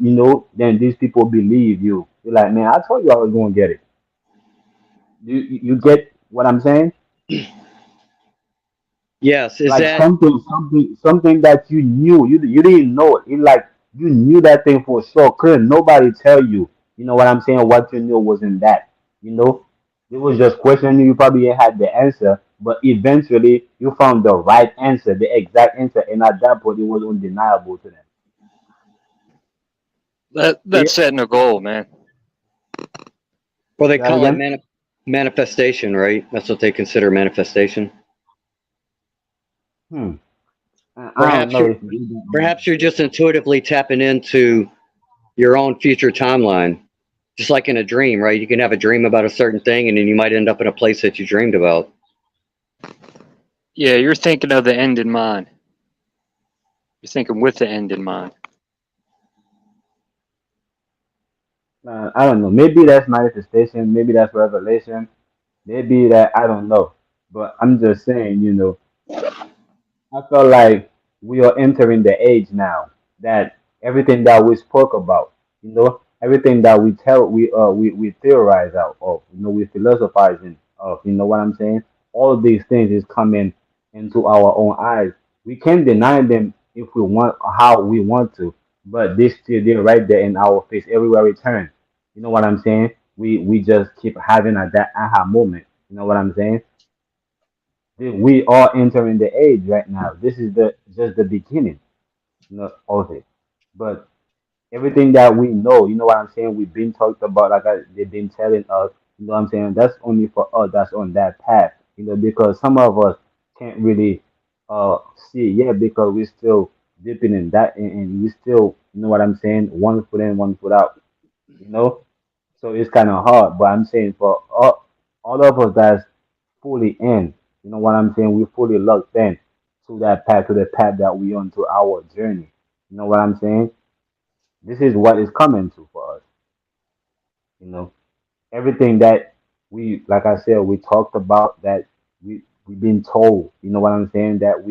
then these people believe you. You're like, man, I told you I was gonna get it. You get what I'm saying? Yes, is Like that something that you knew, you didn't know it. It like you knew that thing for sure. Couldn't nobody tell you? You know what I'm saying? What you knew wasn't that. You know, it was just questioning. You probably had the answer, but eventually you found the right answer, the exact answer, and at that point it was undeniable to them. yeah, That's setting a goal, man. well they Say that call it again. manifestation, right? That's what they consider manifestation. Hmm. I don't Perhaps know you're if you do perhaps you're just manifestation. intuitively tapping into your own future timeline. Just like in a dream, right? You can have a dream about a certain thing and then you might end up in a place that you dreamed about. Yeah, you're thinking of the end in mind. You're thinking with the end in mind. I don't know. Maybe that's manifestation. Maybe that's revelation. Maybe that I don't know. But I'm just saying, I feel like we are entering the age now that everything that we spoke about, everything that we theorize out of, we philosophizing of, you know what I'm saying? All of these things is coming into our own eyes. We can't deny them if we want how we want to, but this still they're right there in our face everywhere we turn. You know what I'm saying? We just keep having that aha moment. You know what I'm saying? we are entering the age right now. This is the just the beginning, of it. But everything that we know, you know what I'm saying, we've been talked about, like they've been telling us, you know what I'm saying, that's only for us that's on that path, because some of us can't really uh see yet because we're still dipping in that, and we still, you know what I'm saying, one foot in, one foot out, you know. So it's kind of hard, but I'm saying for all of us that's fully in, you know what I'm saying, we're fully locked in to the path that we on to our journey. You know what I'm saying? This is what is coming to for us. You know, everything that we, like I said, we talked about, that we've been told. You know what I'm saying? That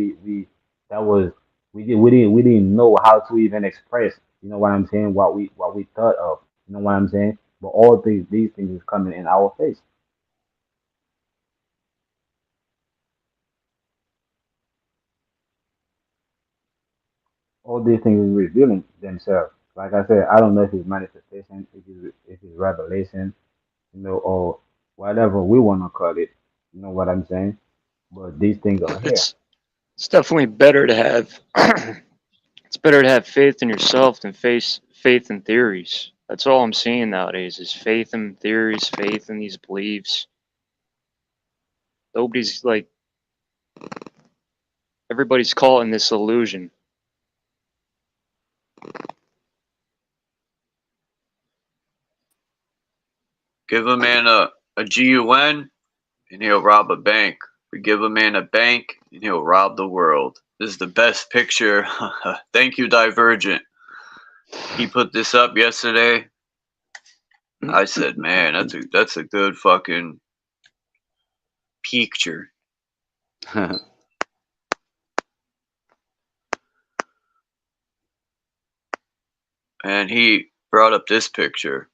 that was we didn't know how to even express. You know what I'm saying? What we thought of. You know what I'm saying? But all these things is coming in our face. All these things is revealing themselves. Like I said, I don't know if it's manifestation, if it's revelation, or whatever we want to call it. You know what I'm saying? But these things are here. It's definitely better to have it's better to have faith in yourself than faith in theories. That's all I'm seeing nowadays is faith in theories, faith in these beliefs. Nobody's like everybody's caught in this illusion. Give a man a GUN and he'll rob a bank. We give a man a bank and he'll rob the world. This is the best picture. Thank you, Divergent. He put this up yesterday. I said, man, that's a good fucking picture. And he brought up this picture,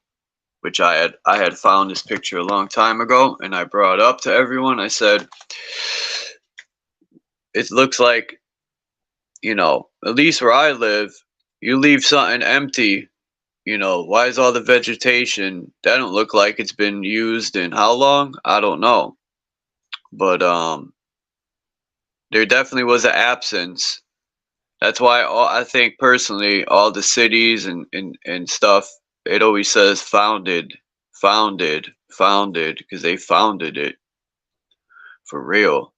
which I had found this picture a long time ago, and I brought up to everyone. I said, it looks like, at least where I live, you leave something empty. Why is all the vegetation? That don't look like it's been used in how long? I don't know. But there definitely was an absence. That's why I think personally, all the cities and stuff, it always says founded, founded, because they founded it for real.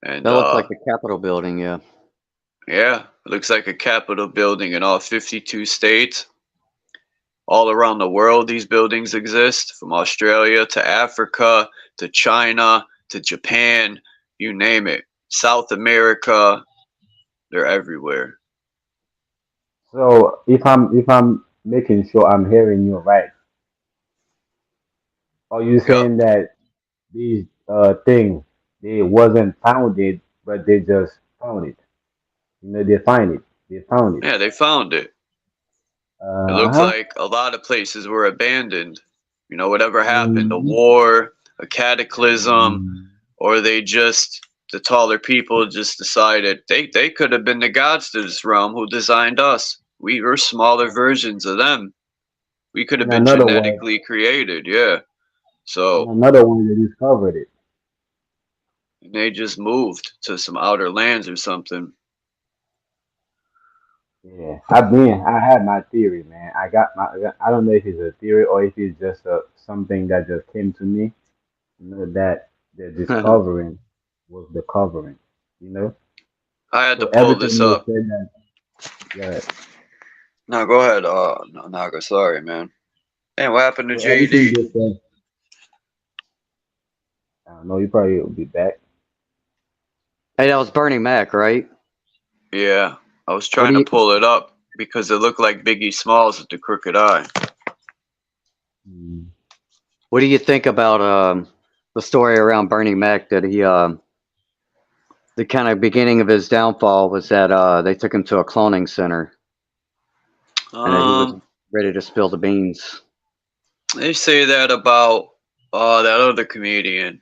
And That looks like the Capitol building, yeah. yeah, it looks like a Capitol building in all 52 states. All around the world, these buildings exist, from Australia to Africa to China to Japan, you name it. South America, they're everywhere. So if I'm making sure I'm hearing you right, are you Yep. saying that these things, they wasn't founded, but they just found it? They find it. They found it. Yeah, they found it. It looks Uh-huh. like a lot of places were abandoned. Whatever happened, a Mm-hmm. war, a cataclysm, Mm-hmm. or the taller people just decided they could have been the gods to this realm who designed us. We were smaller versions of them. We could have In been another word, genetically created, yeah. in So another one, they discovered it. they just moved to some outer lands or something. Yeah, I had my theory, man. I don't know if it's a theory or if it's just something that just came to me. That the discovering was the covering. You know, I had to so pull everything this you up. said that, yeah. No, go ahead. No, Naga, sorry, man. Hey, what happened to So everything JD? you said, I don't know. You probably will be back. Hey, that was Bernie Mac, right? Yeah, I was What trying do to you pull it up because it looked like Biggie Smalls with the crooked eye. Mm. what do you think about the story around Bernie Mac that he the kind of beginning of his downfall was that they took him to a cloning center and that he was Um, ready to spill the beans. they say that about that other comedian,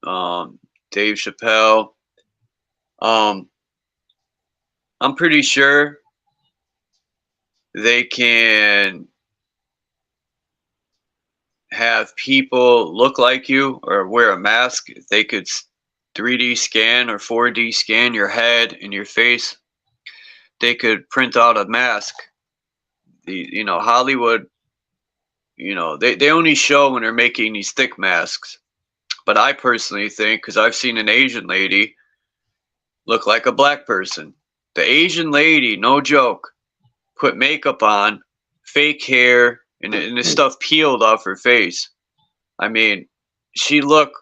um, Dave Chappelle. Um, I'm pretty sure they can have people look like you or wear a mask. They could 3D scan or 4D scan your head and your face, they could print out a mask. Hollywood, they only show when they're making these thick masks. But I personally think, because I've seen an Asian lady look like a black person. The Asian lady, no joke, put makeup on, fake hair, and this stuff peeled off her face. I mean, she looked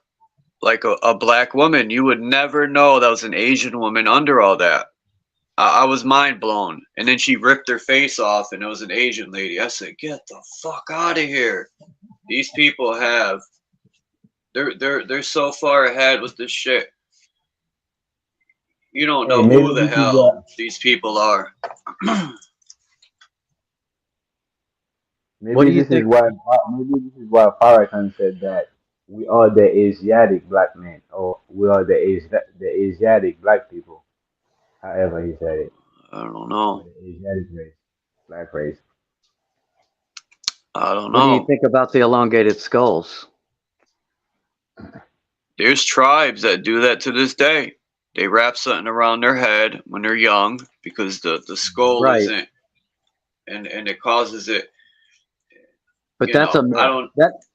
like a black woman. You would never know that was an Asian woman under all that. I was mind blown. And then she ripped her face off, and it was an Asian lady. I said, "Get the fuck out of here!" These people they're so far ahead with this shit. You don't know who the hell these people are. Maybe this is why Farrakhan said that we are the Asiatic black men, or we are the Asiatic black people. However he said it, I don't or know. the Asiatic race, black race. I don't What do you know. think about the elongated skulls? There's tribes that do that to this day. They wrap something around their head when they're young because the skull Right. isn't, and it causes it. But You that's know, I don't.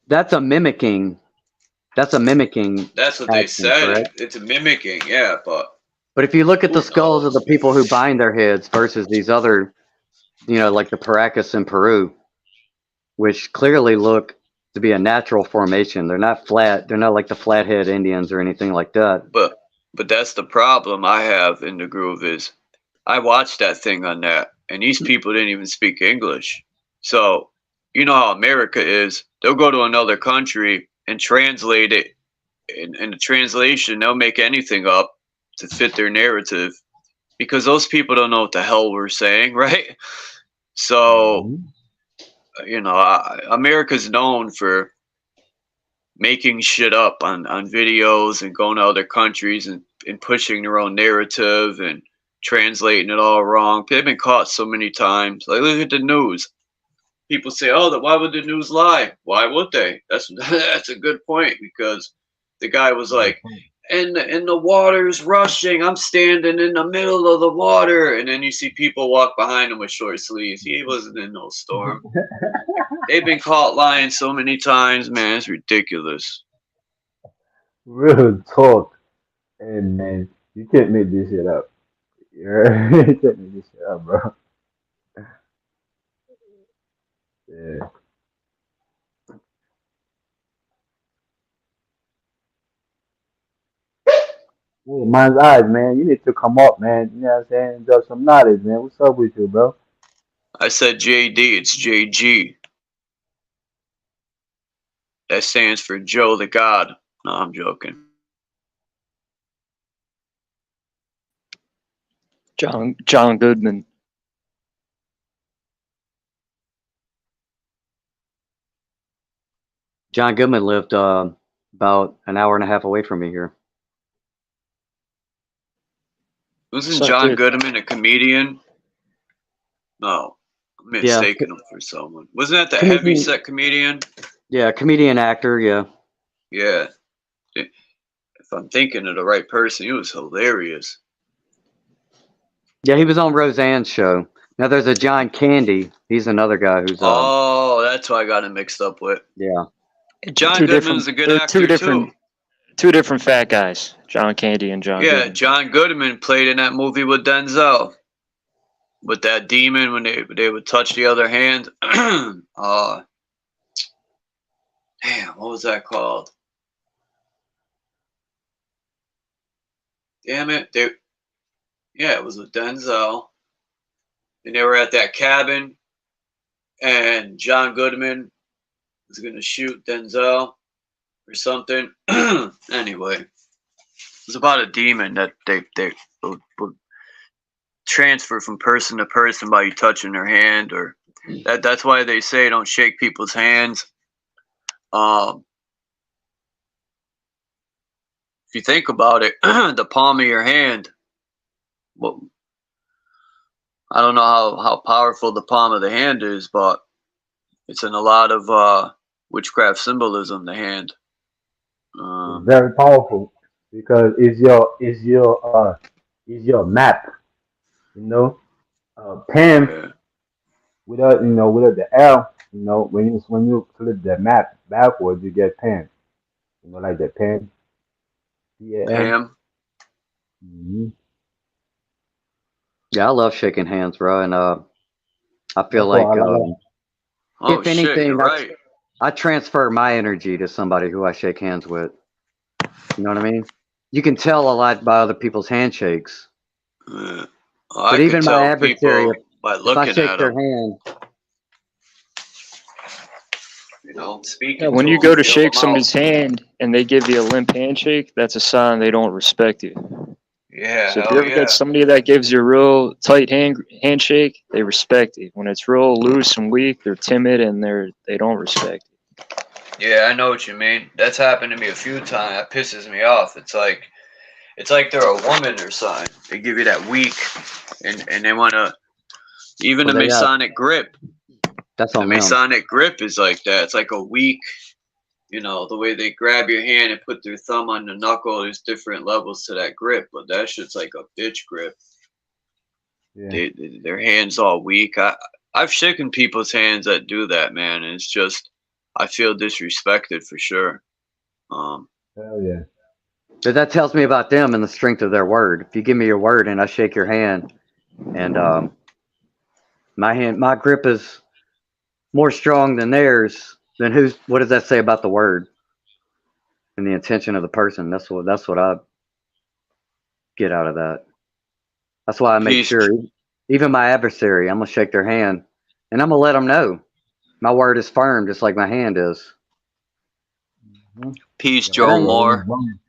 that's a mimicking. That's a mimicking. That's what they action, said. correct? It's a mimicking, yeah. But But if you look at the who skulls of knows? the people who bind their heads versus these other, like the Paracas in Peru, which clearly look to be a natural formation. They're not flat. They're not like the flathead Indians or anything like that. But that's the problem I have in the groove is I watched that thing on that, and these people didn't even speak English. So you know how America is. They'll go to another country and translate it. In the translation, they'll make anything up to fit their narrative because those people don't know what the hell we're saying, right? So, America's known for making shit up on videos and going to other countries and pushing their own narrative and translating it all wrong. They've been caught so many times. Like, look at the news. People say, "Oh, why would the news lie?" Why would they? That's a good point because the guy was like, and the water's rushing. I'm standing in the middle of the water, and then you see people walk behind him with short sleeves. He wasn't in no storm. They've been caught lying so many times, man. It's ridiculous. Real talk. Hey man, you can't make this shit up. You can't make this shit up, bro. Yeah. Hey, man's eyes, man. You need to come up, man. You know what I'm saying? Drop some knowledge, man. What's up with you, bro? I said JD. It's JG. That stands for Joe the God. No, I'm joking. John Goodman. John Goodman lived about an hour and a half away from me here. Wasn't So John did Goodman a comedian? No, I'm Yeah, mistaking him for someone. Wasn't that the comedian. heavyset comedian? Yeah, comedian actor. Yeah, Yeah. If I'm thinking of the right person, he was hilarious. yeah. He was on Roseanne's show. Now there's a John Candy. He's another guy who's Oh, that's who I got him mixed up with. yeah. John two Goodman's different. a good They're actor two different fat guys. John Candy and John Yeah, Goodman. John Goodman played in that movie with Denzel. With that demon when they would touch the other hand. Damn, what was that called? Damn it. It was with Denzel. And they were at that cabin and John Goodman was gonna shoot Denzel or something. Anyway. It was about a demon that they would transfer from person to person by you touching their hand, or that's why they say don't shake people's hands. If you think about it, the palm of your hand. Well, I don't know how powerful the palm of the hand is, but it's in a lot of witchcraft symbolism. The hand. It's very powerful. because it's your map. You know, Pam Yeah. without the L. You know, when you flip the map backwards, you get Pam. You know, like the Pam, PAM. Pam. Mm-hmm. Yeah, I love shaking hands, bro, and I feel That's what like I like. Oh if shit, you're anything, right. I transfer my energy to somebody who I shake hands with. You know what I mean? You can tell a lot by other people's handshakes, Yeah. Oh, I but can even my tell adversary, people by if I looking shake at their them, hand, Yeah, speaking when to you them, go to feel shake them out. somebody's hand and they give you a limp handshake, that's a sign they don't respect you. Yeah, So if you hell ever get yeah. somebody that gives you a real tight handshake, they respect it. When it's real loose and weak, they're timid and they don't respect it. Yeah, I know what you mean. That's happened to me a few times. That pisses me off. It's like they're a woman or something. They give you that weak, and they wanna. Even well, the they got Masonic grip. that's The on them. Masonic grip is like that. It's like a weak. You know, the way they grab your hand and put their thumb on the knuckle. There's different levels to that grip, but that shit's like a bitch grip. Yeah, Their hands all weak. I've shaken people's hands that do that, man, and it's just I feel disrespected for sure. Um, hell yeah. But that tells me about them and the strength of their word. If you give me your word and I shake your hand, and my grip is more strong than theirs, then who's what does that say about the word and the intention of the person? That's what I get out of that. That's why I make peace, sure, even my adversary, I'm gonna shake their hand, and I'm gonna let them know my word is firm, just like my hand is. Mm-hmm. peace, Your It Joe ain't. word is Moore. wrong.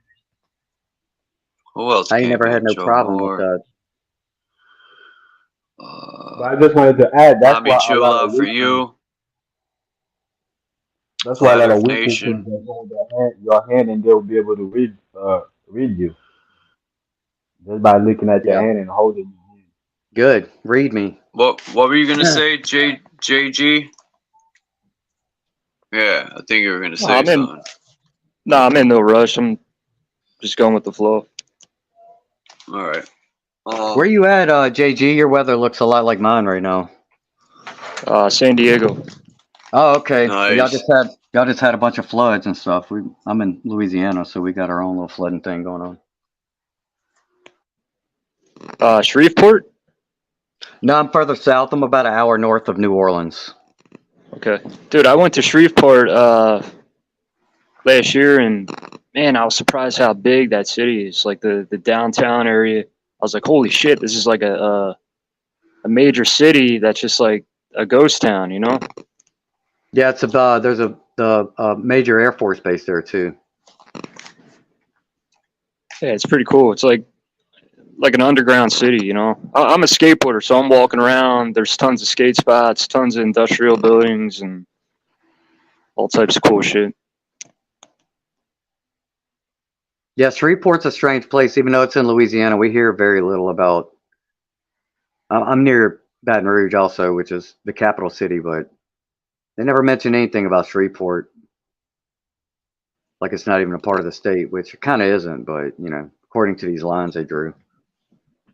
Who else I ain't came never had in? no Joe problem with Moore. that. Uh, But I just wanted to add Mommy Chula for you. that's why a Flat lot of Earth weak people Nation. just hold your hand and they'll be able to read you just by looking at your Yeah. hand and holding your hand. Good. Read me. What were you gonna say, JG? Yeah, I think you were gonna No, say something. I'm in no rush. I'm just going with the flow. All right. Where you at, JG? Your weather looks a lot like mine right now. San Diego. Oh, okay. Well, Nice. y'all just had a bunch of floods and stuff. I'm in Louisiana, so we got our own little flooding thing going on. Shreveport. No, I'm further south. I'm about an hour north of New Orleans. Okay, dude, I went to Shreveport last year, and man, I was surprised how big that city is. Like the downtown area, I was like, holy shit, this is like a major city that's just like a ghost town, you know? Yeah, it's there's a major Air Force base there too. Yeah, it's pretty cool. It's like an underground city, you know? I'm a skateboarder, so I'm walking around. There's tons of skate spots, tons of industrial buildings, and all types of cool shit. Yeah, Shreveport's a strange place, even though it's in Louisiana. We hear very little about. I'm near Baton Rouge, also, which is the capital city, but they never mention anything about Shreveport. Like it's not even a part of the state, which it kind of isn't, but according to these lines they drew.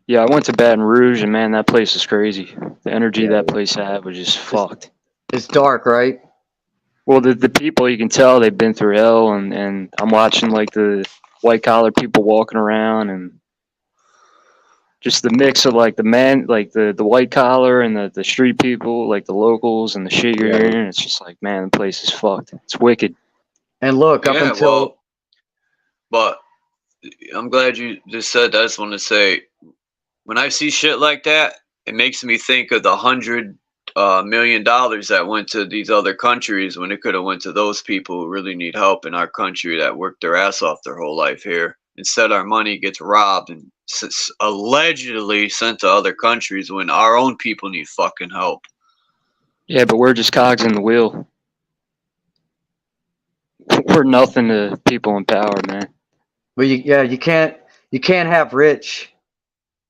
Yeah, I went to Baton Rouge, and man, that place is crazy. The energy Yeah, that place had was just it's fucked. it's dark, right? Well, the people, you can tell they've been through hell, and I'm watching like the white collar people walking around, and just the mix of like the men, like the white collar and the street people, like the locals and the shit you're Yeah. hearing. It's just like, man, the place is fucked. It's wicked. And look, up Yeah, until well, but I'm glad you just said that. I just want to say, when I see shit like that, it makes me think of the $100 million that went to these other countries when it could have went to those people who really need help in our country that worked their ass off their whole life here. Instead, our money gets robbed and allegedly sent to other countries when our own people need fucking help. Yeah, but we're just cogs in the wheel. We're nothing to people in power, man. well, you can't have rich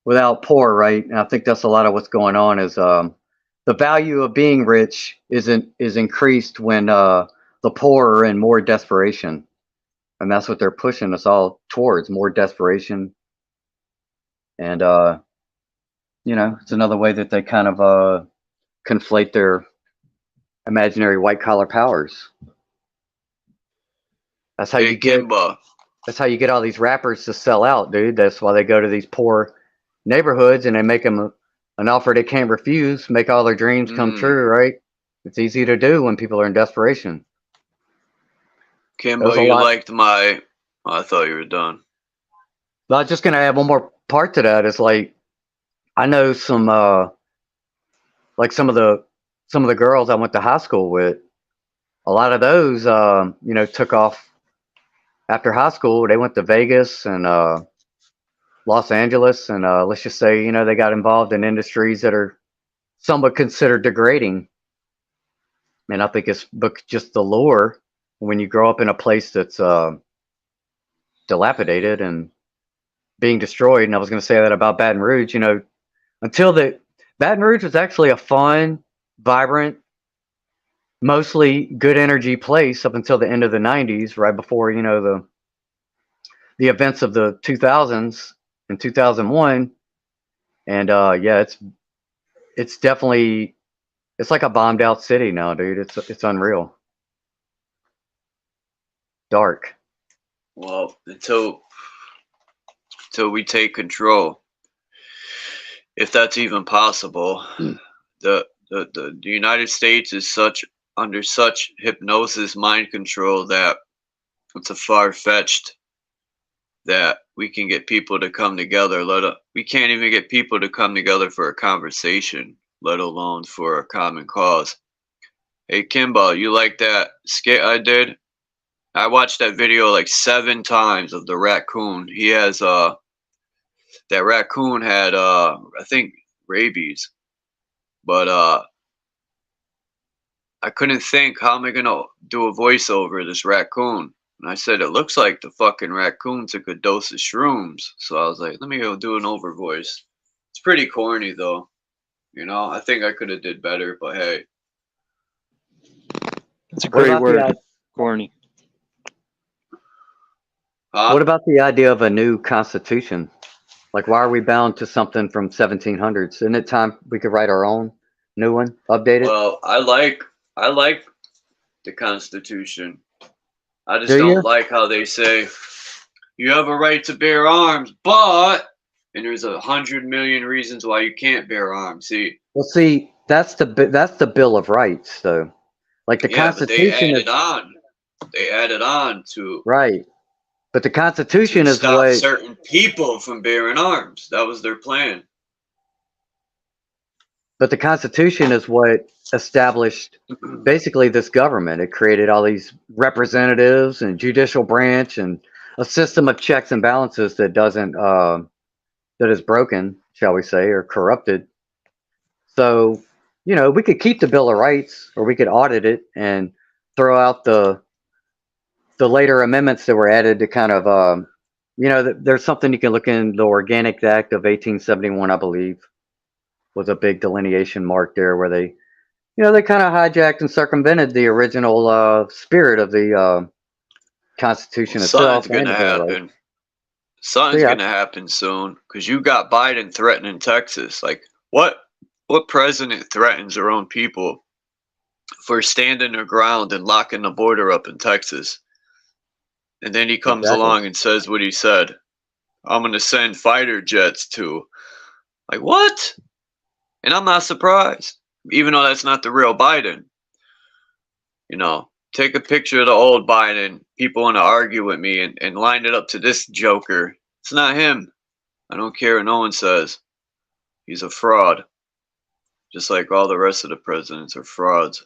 without poor, right? And I think that's a lot of what's going on. Is the value of being rich is increased when the poor are in more desperation. And that's what they're pushing us all towards, more desperation. And, it's another way that they kind of conflate their imaginary white collar powers. That's how Hey, you get Kimba. that's how you get all these rappers to sell out, dude. That's why they go to these poor neighborhoods and they make them an offer they can't refuse, make all their dreams come true, right? It's easy to do when people are in desperation. Kimba, you liked my... Oh, I thought you were done. But I was just gonna add one more part to that. It's like I know some like some of the girls I went to high school with. A lot of those took off after high school. They went to Vegas and Los Angeles, and let's just say they got involved in industries that are somewhat considered degrading. And I think it's just the lure when you grow up in a place that's dilapidated and being destroyed. And I was going to say that about Baton Rouge. Baton Rouge was actually a fun, vibrant, mostly good energy place up until the end of the 90s, right before the events of the 2000s and 2001. And it's definitely, it's like a bombed out city now, dude. It's unreal. Dark. Well, until we take control, if that's even possible, the United States is under such hypnosis, mind control, that it's a far-fetched that we can get people to come together. We can't even get people to come together for a conversation, let alone for a common cause. Hey, Kimba, you like that skit I did? I watched that video like 7 times of the raccoon. He has that raccoon had I think rabies, but I couldn't think, how am I gonna do a voiceover of this raccoon? And I said, it looks like the fucking raccoon took a dose of shrooms. So I was like, let me go do an over voice. It's pretty corny though. I think I could have did better, but hey. That's a great word, corny. What about the idea of a new constitution? Like, why are we bound to something from 1700s? Isn't it time we could write our own new one, update it? Well, I like the Constitution. I just don't like how they say you have a right to bear arms, but, and there's 100 million reasons why you can't bear arms. See, that's the Bill of Rights, though. Like the Constitution, but they added on to right. But the Constitution is stop what certain people from bearing arms. That was their plan. But the Constitution is what established basically this government. It created all these representatives and judicial branch and a system of checks and balances that is broken, shall we say, or corrupted. So, we could keep the Bill of Rights, or we could audit it and throw out the later amendments that were added to kind of, there's something you can look in, the Organic Act of 1871, I believe, was a big delineation mark there where they kind of hijacked and circumvented the original spirit of the Constitution itself. Something's going to happen. Something's going to happen soon, because you got Biden threatening Texas. Like, what president threatens their own people for standing their ground and locking the border up in Texas? And then he comes along and says what he said. I'm going to send fighter jets to. Like, what? And I'm not surprised, even though that's not the real Biden. Take a picture of the old Biden. People want to argue with me and line it up to this joker. It's not him. I don't care what no one says. He's a fraud. Just like all the rest of the presidents are frauds.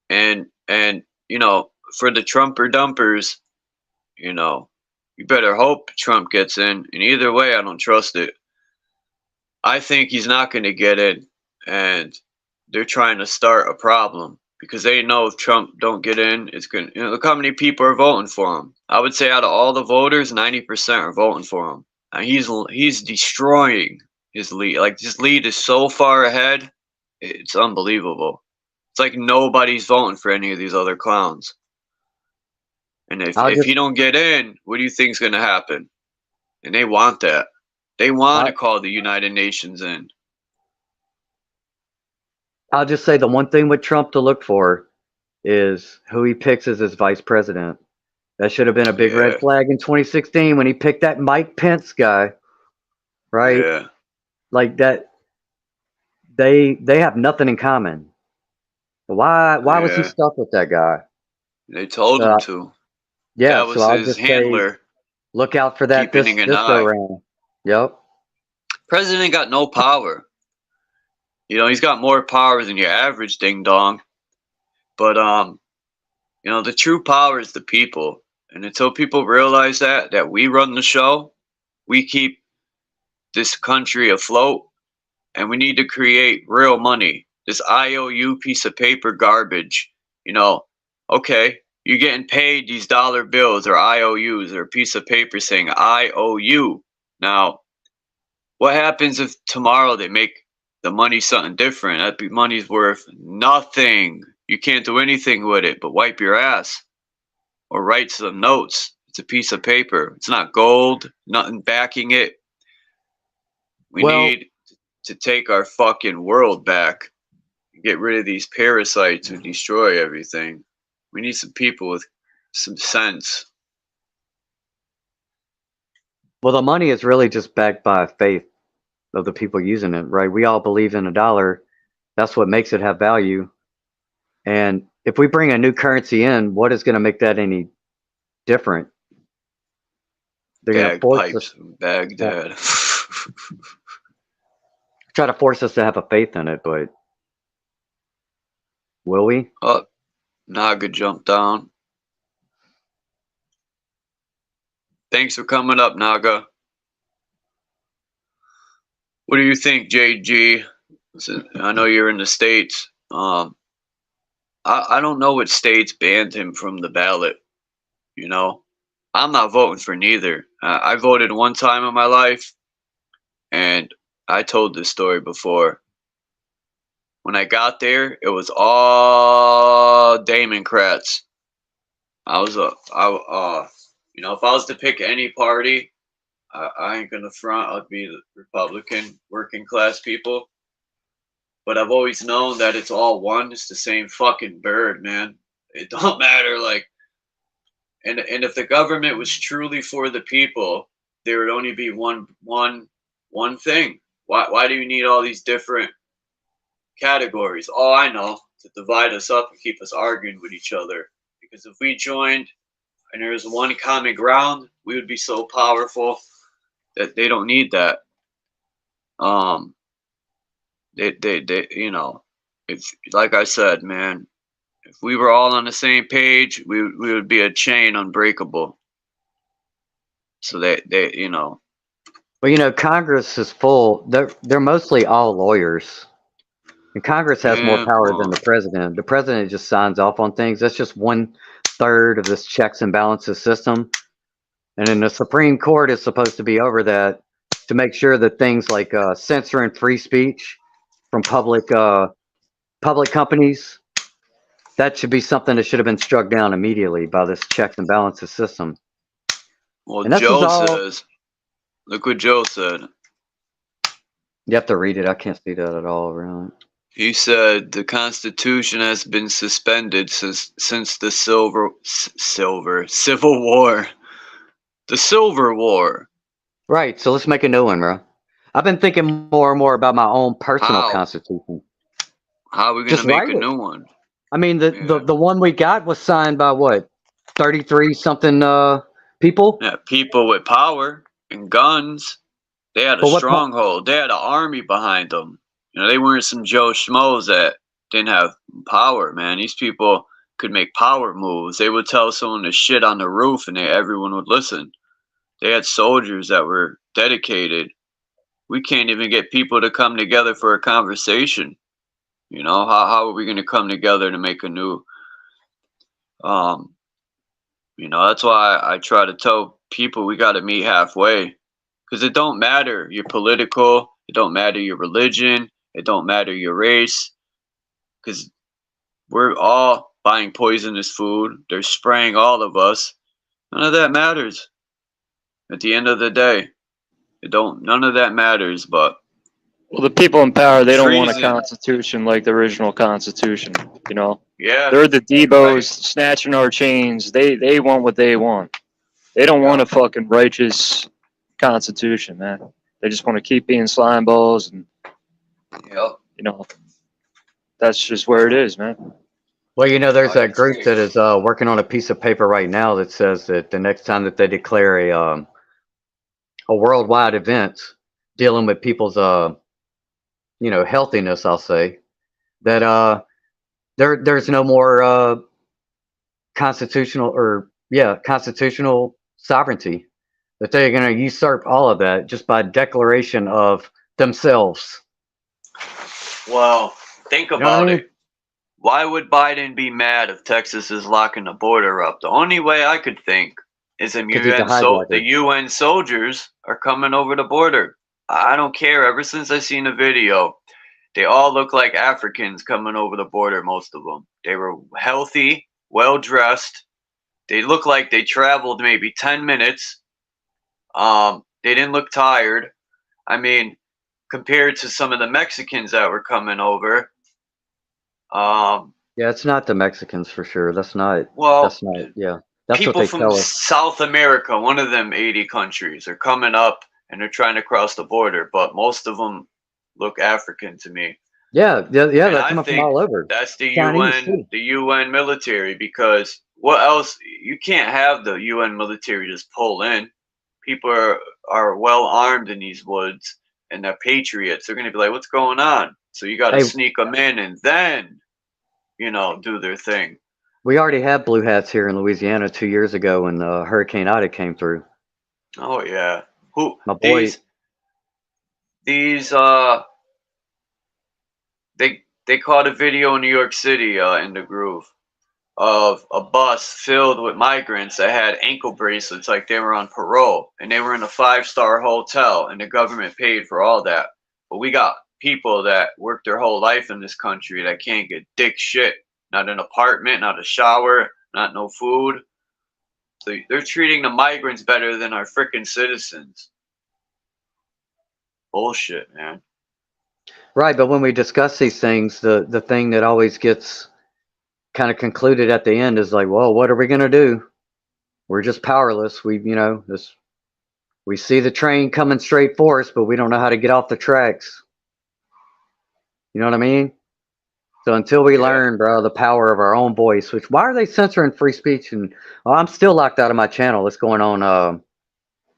And for the Trumper dumpers, you better hope Trump gets in. And either way, I don't trust it. I think he's not going to get in, and they're trying to start a problem because they know if Trump don't get in, it's going to, look how many people are voting for him. I would say out of all the voters, 90% are voting for him. And he's destroying his lead. Like, his lead is so far ahead, it's unbelievable. It's like nobody's voting for any of these other clowns. And I'll if just he don't get in, what do you think's gonna happen? And they want that. They want I, to call the United Nations in. I'll just say the one thing with Trump to look for is who he picks as his vice president. That should have been a big red Yeah, flag in 2016 when he picked that Mike Pence guy, right? yeah, Like that they have nothing in common. Why was he yeah. stuck with that guy? They told him Uh, to. yeah, That so was I'll his just say handler look out for that keeping an this go eye. round. Yep. President got no power. You know, he's got more power than your average ding dong. But you know, the true power is the people. And until people realize that we run the show, we keep this country afloat, and we need to create real money. This IOU piece of paper garbage, you know, okay, you're getting paid these dollar bills or IOUs or a piece of paper saying I owe you. Now, what happens if tomorrow they make the money something different? That money's worth nothing. You can't do anything with it but wipe your ass or write some notes. It's a piece of paper. It's not gold, nothing backing it. We Well, need to take our fucking world back. Get rid of these parasites who destroy everything. We need some people with some sense. the money is really just backed by faith of the people using it, right? We all believe in a dollar. That's what makes it have value. And if we bring a new currency in, what is going to make that any different? They're going to force us Bagpipes from Baghdad. try to force us to have a faith in it, but will we? Oh, Naga jumped down. Thanks for coming up, Naga. What do you think, JG? I know you're in the States. I don't know what states banned him from the ballot. You know, I'm not voting for neither. I voted one time in my life, and I told this story before. When I got there, it was all Democrats. You know, if I was to pick any party, I ain't gonna front. I'd be the Republican, working class people. But I've always known that it's all one. It's the same fucking bird, man. It don't matter. Like, and if the government was truly for the people, there would only be one thing. Why do you need all these different categories? Oh, I know, to divide us up and keep us arguing with each other. Because if we joined and there was one common ground, we would be so powerful that they don't need that. Um, they you know, if like I said, man, if we were all on the same page, we would be a chain unbreakable. So they you know, Well, you know, Congress is full. They're mostly all lawyers, and Congress has more yeah, power than well, the president. The president just signs off on things. That's just 1/3 of this checks and balances system. And then the Supreme Court is supposed to be over that to make sure that things like censoring free speech from public companies, that should be something that should have been struck down immediately by this checks and balances system. well, And this is Joe all says. Look what Joe said. you have to read it. I can't see that at all around. He said the Constitution has been suspended since the Civil War. The Silver War. Right. So let's make a new one, bro. I've been thinking more and more about my own personal How? constitution. How are we gonna Just make write a it. new one? I mean, the, Yeah. the one we got was signed by what, 33 something people? Yeah, people with power and guns. They had a But what? stronghold. They had an army behind them. You know, they weren't some Joe Schmoes that didn't have power, man. These people could make power moves. They would tell someone to shit on the roof and everyone would listen. They had soldiers that were dedicated. We can't even get people to come together for a conversation. You know, how are we going to come together to make a new, you know, that's why I try to tell people we got to meet halfway. Because it don't matter your political, it don't matter your religion, it don't matter your race. Because we're all buying poisonous food. They're spraying all of us. None of that matters. At the end of the day, none of that matters, but Well, the people in power, they don't want a treason. constitution like the original constitution, you know? Yeah, They're the Debos right. snatching our chains. They want what they want. They don't want Yeah. a fucking righteous constitution, man. They just want to keep being slime balls, and Yep. you know, that's just where it is, man. Well, you know, there's I that group agree. that is working on a piece of paper right now that says that the next time that they declare a worldwide event dealing with people's you know, healthiness, I'll say that there's no more constitutional sovereignty, that they're going to usurp all of that just by declaration of themselves. Well, think You know what I about mean? it. Why would Biden be mad if Texas is locking the border up? The only way I could think is the 'Cause he's a hijacker. UN soldiers are coming over the border. I don't care. Ever since I seen the video, they all look like Africans coming over the border, most of them. They were healthy, well dressed. They looked like they traveled maybe 10 minutes. They didn't look tired. I mean, compared to some of the Mexicans that were coming over. Yeah, it's not the Mexicans for sure. That's not. Well, That's not. Yeah, that's what people they from tell us. South America, one of them 80 countries, are coming up and they're trying to cross the border, but most of them look African to me. Yeah. And They're I coming from think all over. that's the Chinese UN, too. the UN military, because what else? You can't have the UN military just pull in. People are well armed in these woods and they're patriots. They're going to be like, what's going on? So you got to Hey, sneak them in and then, do their thing. we already had blue hats here in Louisiana 2 years ago when Hurricane Ida came through. Oh yeah. Who My boy. these they caught a video in New York City in the Groove of a bus filled with migrants that had ankle bracelets like they were on parole, and they were in a 5-star hotel and the government paid for all that. But we got people that work their whole life in this country that can't get dick shit. Not an apartment, not a shower, not no food. So they're treating the migrants better than our freaking citizens. Bullshit, man. Right, but when we discuss these things, the thing that always gets kind of concluded at the end is like, well, what are we gonna do? We're just powerless. We see the train coming straight for us, but we don't know how to get off the tracks. You know what I mean? So until we learn, bro, the power of our own voice, which why are they censoring free speech? And I'm still locked out of my channel. It's going on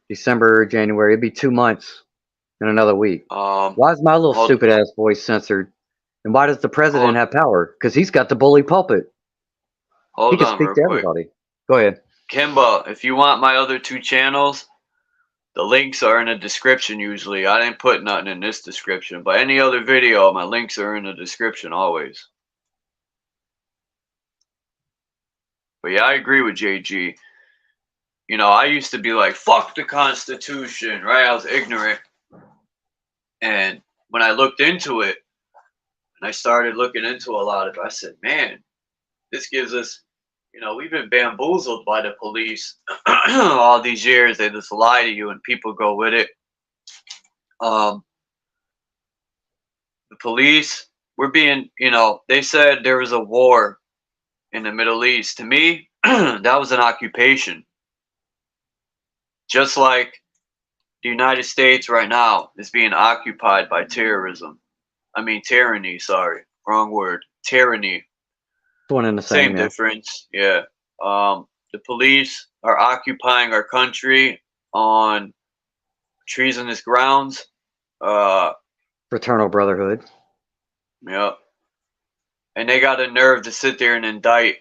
December, January. It'd be 2 months in another week. Why is my little stupid ass voice censored? And why does the president have power? Because he's got the bully pulpit. He can speak to everybody. Go ahead. Kimba, if you want my other 2 channels, the links are in the description usually. I didn't put nothing in this description, but any other video, my links are in the description always. But yeah, I agree with JG. I used to be like, fuck the Constitution, right? I was ignorant. And when I looked into it, and I started looking into a lot of it, I said, man, this gives us, we've been bamboozled by the police all these years. They just lie to you and people go with it. The police, we're being, they said there was a war in the Middle East. To me, that was an occupation. Just like the United States right now is being occupied by terrorism. I mean, tyranny, sorry. Wrong word. Tyranny. One and the same. Same difference, yeah. The police are occupying our country on treasonous grounds. Fraternal brotherhood. Yeah. And they got a nerve to sit there and indict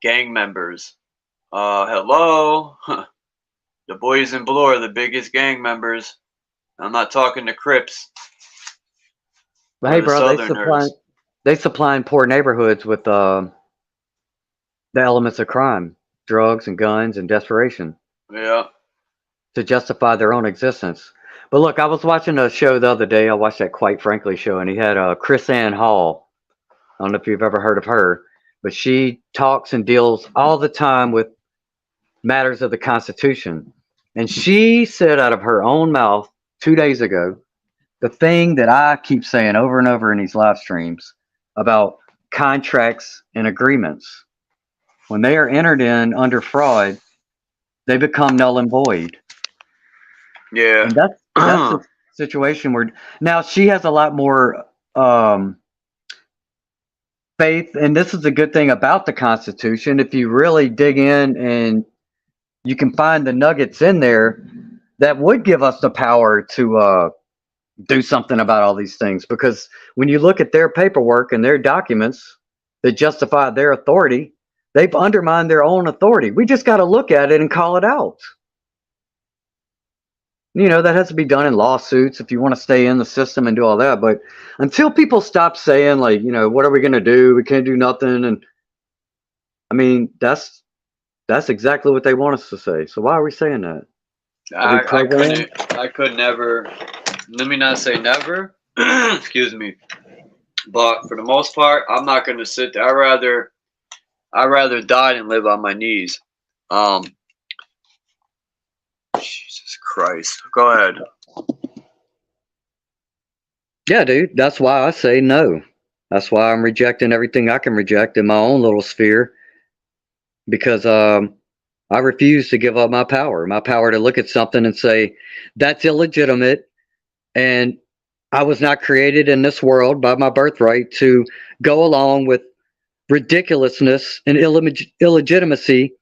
gang members. Hello? The boys in blue are the biggest gang members. I'm not talking the Crips. But hey, bro, they supplying poor neighborhoods with the elements of crime, drugs and guns and desperation. Yeah. To justify their own existence. But look, I was watching a show the other day. I watched that Quite Frankly show, and he had Chris Ann Hall. I don't know if you've ever heard of her, but she talks and deals all the time with matters of the Constitution. And she said out of her own mouth 2 days ago the thing that I keep saying over and over in these live streams about contracts and agreements. When they are entered in under fraud, they become null and void. Yeah. And that's the situation where now she has a lot more faith, and this is a good thing about the Constitution. If you really dig in and you can find the nuggets in there that would give us the power to do something about all these things. Because when you look at their paperwork and their documents that justify their authority, they've undermined their own authority. We just got to look at it and call it out. You know, that has to be done in lawsuits if you want to stay in the system and do all that. But until people stop saying, like, you know, what are we going to do? We can't do nothing. And I mean, that's exactly what they want us to say. So why are we saying that? I could never, let me not say never, excuse me. But for the most part, I'm not going to sit there. I'd rather die than live on my knees. Jesus Christ. Go ahead. Yeah, dude. That's why I say no. That's why I'm rejecting everything I can reject in my own little sphere. Because I refuse to give up my power to look at something and say, that's illegitimate. And I was not created in this world by my birthright to go along with ridiculousness and illegitimacy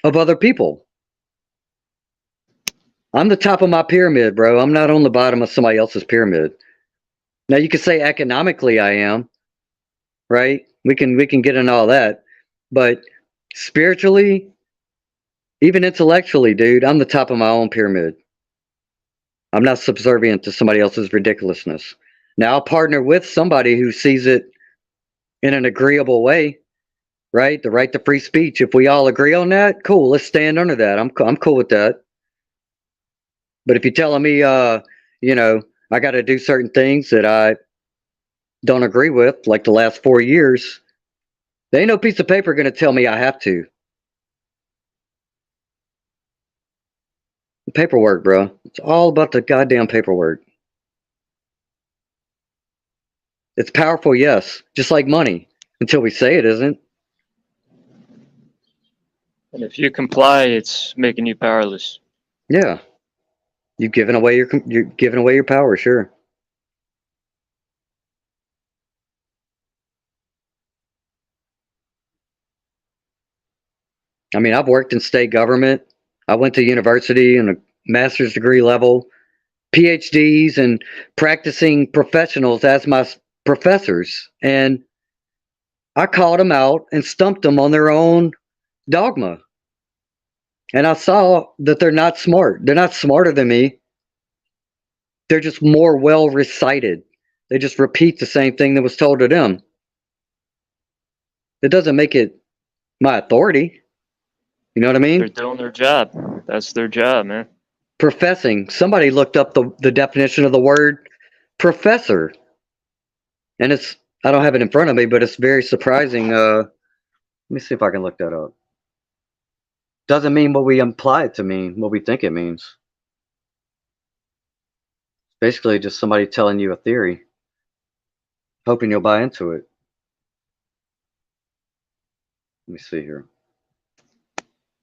of other people. I'm the top of my pyramid, bro. I'm not on the bottom of somebody else's pyramid. Now you could say economically I am, right? We can get in all that, but spiritually, even intellectually, dude, I'm the top of my own pyramid. I'm not subservient to somebody else's ridiculousness. Now I'll partner with somebody who sees it in an agreeable way, right? The right to free speech. If we all agree on that, cool. Let's stand under that. I'm cool with that. But if you're telling me, you know, I got to do certain things that I don't agree with, like the last 4 years, there ain't no piece of paper going to tell me I have to. The paperwork, bro. It's all about the goddamn paperwork. It's powerful, yes, just like money, until we say it isn't. And if you comply, it's making you powerless. Yeah. You're giving away your power, sure. I mean, I've worked in state government. I went to university in a master's degree level, PhDs, and practicing professionals as my professors. And I called them out and stumped them on their own dogma. And I saw that they're not smart. They're not smarter than me. They're just more well recited. They just repeat the same thing that was told to them. It doesn't make it my authority. You know what I mean? They're doing their job. That's their job, man. Professing. Somebody looked up the definition of the word professor. And I don't have it in front of me, but it's very surprising. Let me see if I can look that up. Doesn't mean what we imply it to mean, what we think it means. Basically just somebody telling you a theory, hoping you'll buy into it. Let me see here.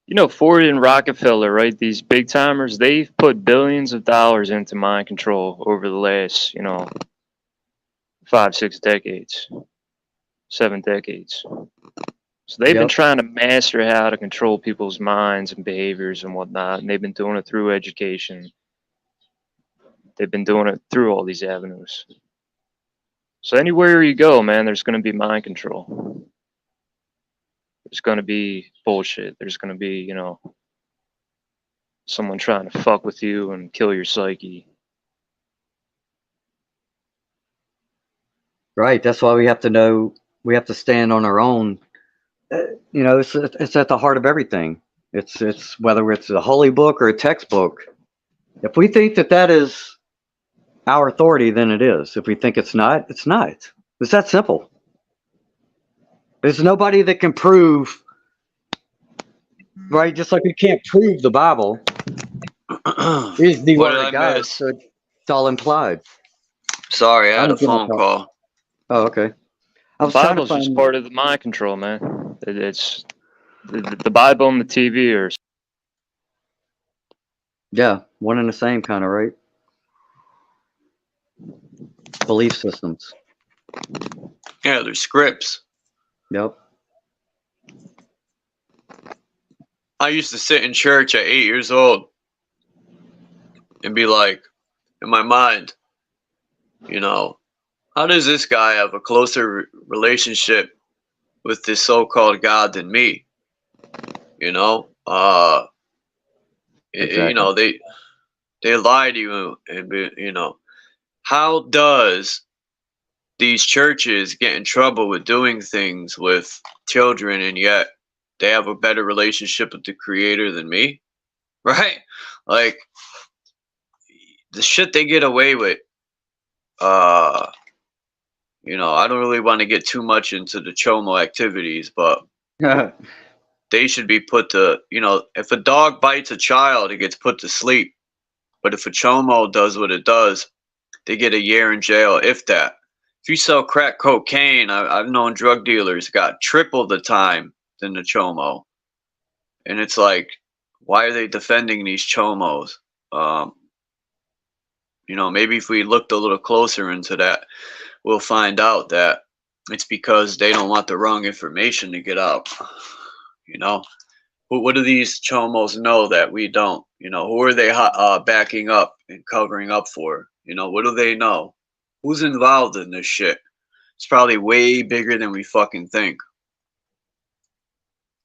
You know, Ford and Rockefeller, right? These big timers, they've put billions of dollars into mind control over the last, 5, 6 decades, 7 decades. So they've been trying to master how to control people's minds and behaviors and whatnot, and they've been doing it through education. They've been doing it through all these avenues. So anywhere you go, man, there's going to be mind control. There's going to be bullshit. There's going to be, someone trying to fuck with you and kill your psyche. Right. That's why we have to know, we have to stand on our own. It's at the heart of everything. It's whether it's a holy book or a textbook. If we think that is our authority, then it is. If we think it's not, it's not. It's that simple. There's nobody that can prove right? Just like we can't prove the Bible is the What did word I of God, miss? so it's all implied. Sorry, I I'm had a gonna get my phone thought. call. Oh, okay. I The was trying to Bible's just find. part of the mind control, man. It's the Bible and the TV are. Yeah, one and the same kind of, right? Belief systems. Yeah, they're scripts. Yep. I used to sit in church at 8 years old and be like, in my mind, you know, how does this guy have a closer relationship with this so-called God than me? You know, you Exactly. know, they lie to you and you know, how does these churches get in trouble with doing things with children and yet they have a better relationship with the creator than me? Right? Like the shit they get away with, uh you know, I don't really want to get too much into the chomo activities, but they should be put to, you know, if a dog bites a child, it gets put to sleep. But if a chomo does what it does, they get a year in jail, if that. If you sell crack cocaine, I've known drug dealers got triple the time than the chomo. And it's like, why are they defending these chomos? Um, you know, maybe if we looked a little closer into that, we'll find out that it's because they don't want the wrong information to get out. You know, what do these chomos know that we don't? You know, who are they backing up and covering up for? You know, what do they know? Who's involved in this shit? It's probably way bigger than we fucking think.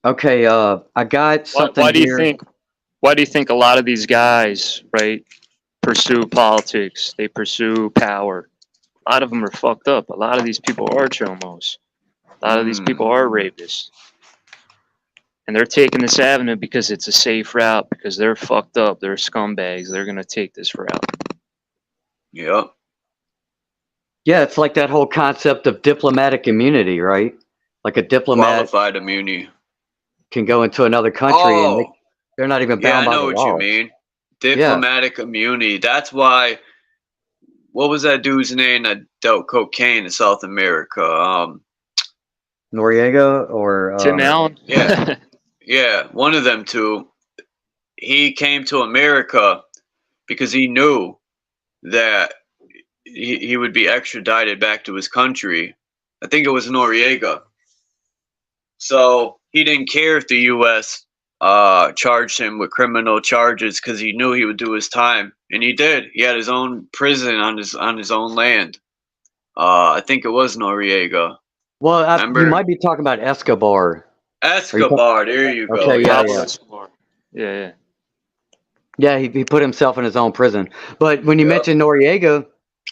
Okay. I got Why something do you here. think? Why do you think a lot of these guys, right, pursue politics? They pursue power. A lot of them are fucked up. A lot of these people are chomos. A lot of these people are rapists. And they're taking this avenue because it's a safe route, because they're fucked up. They're scumbags. They're going to take this route. Yep. Yeah, it's like that whole concept of diplomatic immunity, right? Like a diplomat Qualified immunity. can go into another country and Oh, they're not even yeah, bound I by know the what you laws. mean. Yeah. Diplomatic immunity. That's why. What was that dude's name that dealt cocaine in South America? Noriega or Tim Allen? Yeah, yeah, one of them two. He came to America because he knew that he would be extradited back to his country. I think it was Noriega. So he didn't care if the U.S. Charged him with criminal charges because he knew he would do his time, and he did. He had his own prison on his own land. I think it was Noriega. Well, you Remember might be talking about Escobar. Escobar? There you go. Okay, yeah, Pablo yeah. Escobar. Yeah. Yeah, he put himself in his own prison. But when you Yep. mentioned Noriega,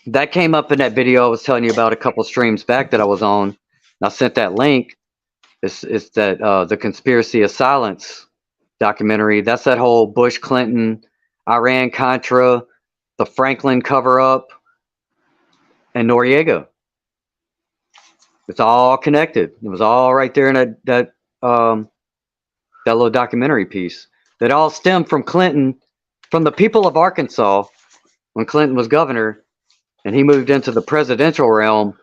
that came up in that video I was telling you about a couple streams back that I was on. I sent that link. It's that the Conspiracy of Silence documentary. That's that whole Bush Clinton, Iran Contra, the Franklin cover up, and Noriega. It's all connected. It was all right there in that little documentary piece. That all stemmed from Clinton, from the people of Arkansas when Clinton was governor, and he moved into the presidential realm.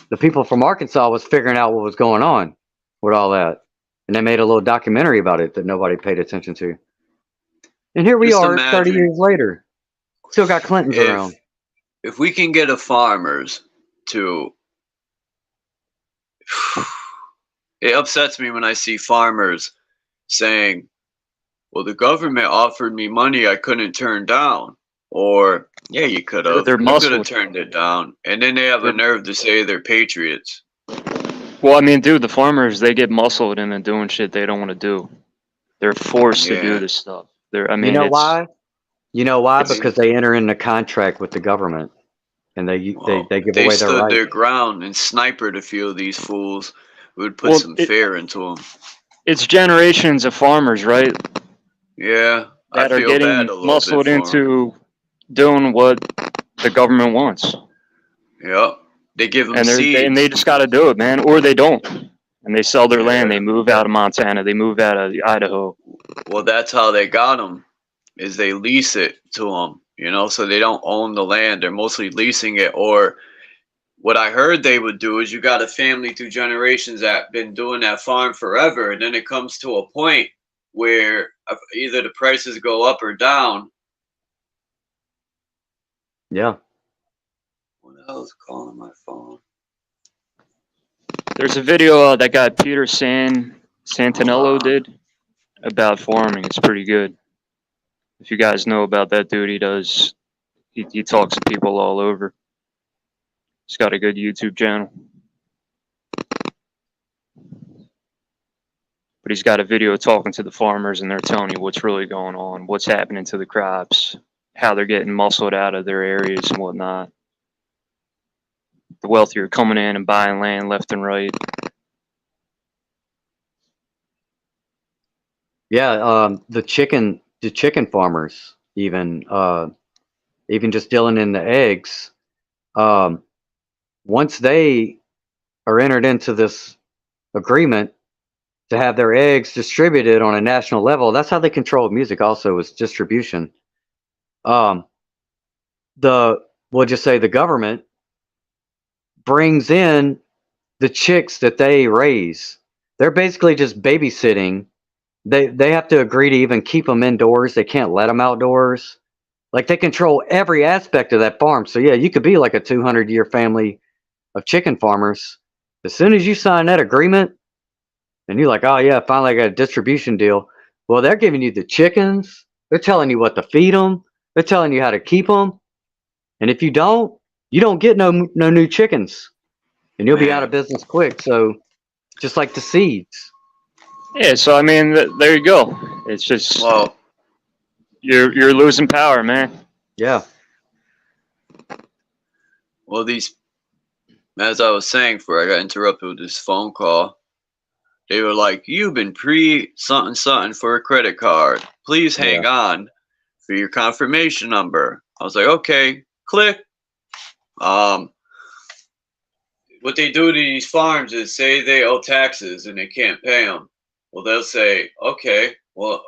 The people from Arkansas was figuring out what was going on with all that, and they made a little documentary about it that nobody paid attention to. And here we Just are, 30 imagine years later, still got Clintons around. if we can get a farmers to. It upsets me when I see farmers saying, well, the government offered me money I couldn't turn down. Or, yeah, you could have. They're You could have muscled. turned it down. And then they have a nerve to say they're patriots. Well, I mean, dude, the farmers, they get muscled into doing shit they don't want to do. They're forced to do Yeah. this stuff. I You mean, know it's why? You know why? it's Because they enter into contract with the government, and they Well, if give they away their stood rights. their ground and snipered a few of these fools, we would put Well, some fear into them. it's generations of farmers, right, Yeah, I that are feel bad getting a little bit muscled for them. into doing what the government wants, Yep. They give them and seeds. they just got to do it, man, or they don't, and they sell their land. Yeah. They move out of Montana. They move out of Idaho. Well, that's how they got them, is they lease it to them, you know, so they don't own the land. They're mostly leasing it. Or what I heard they would do is you got a family through generations that been doing that farm forever, and then it comes to a point where either the prices go up or down. Yeah. What the hell is calling my phone? There's a video that guy Peter Santinello did about farming. It's pretty good. If you guys know about that dude, he talks to people all over. He's got a good YouTube channel. But he's got a video talking to the farmers, and they're telling you what's really going on, what's happening to the crops, how they're getting muscled out of their areas and whatnot. The wealthy are coming in and buying land left and right. Yeah, the chicken farmers even just dealing in the eggs. Once they are entered into this agreement to have their eggs distributed on a national level, that's how they control music. Also, is distribution. We'll just say the government brings in the chicks that they raise. They're basically just babysitting. They have to agree to even keep them indoors. They can't let them outdoors. Like, they control every aspect of that farm. So yeah, you could be like a 200-year family of chicken farmers. As soon as you sign that agreement and you're like, oh yeah, finally I got a distribution deal. Well, they're giving you the chickens. They're telling you what to feed them. They're telling you how to keep them. And if you don't get no new chickens, and you'll be out of business quick. So just like the seeds. Yeah, so I mean, there you go. It's just you're losing power, man. Yeah. Well, as I was saying before I got interrupted with this phone call, they were like, "You've been something for a credit card. Please hang on for your confirmation number." I was like, "Okay, click." What they do to these farms is say they owe taxes and they can't pay them. Well, they'll say, okay, well,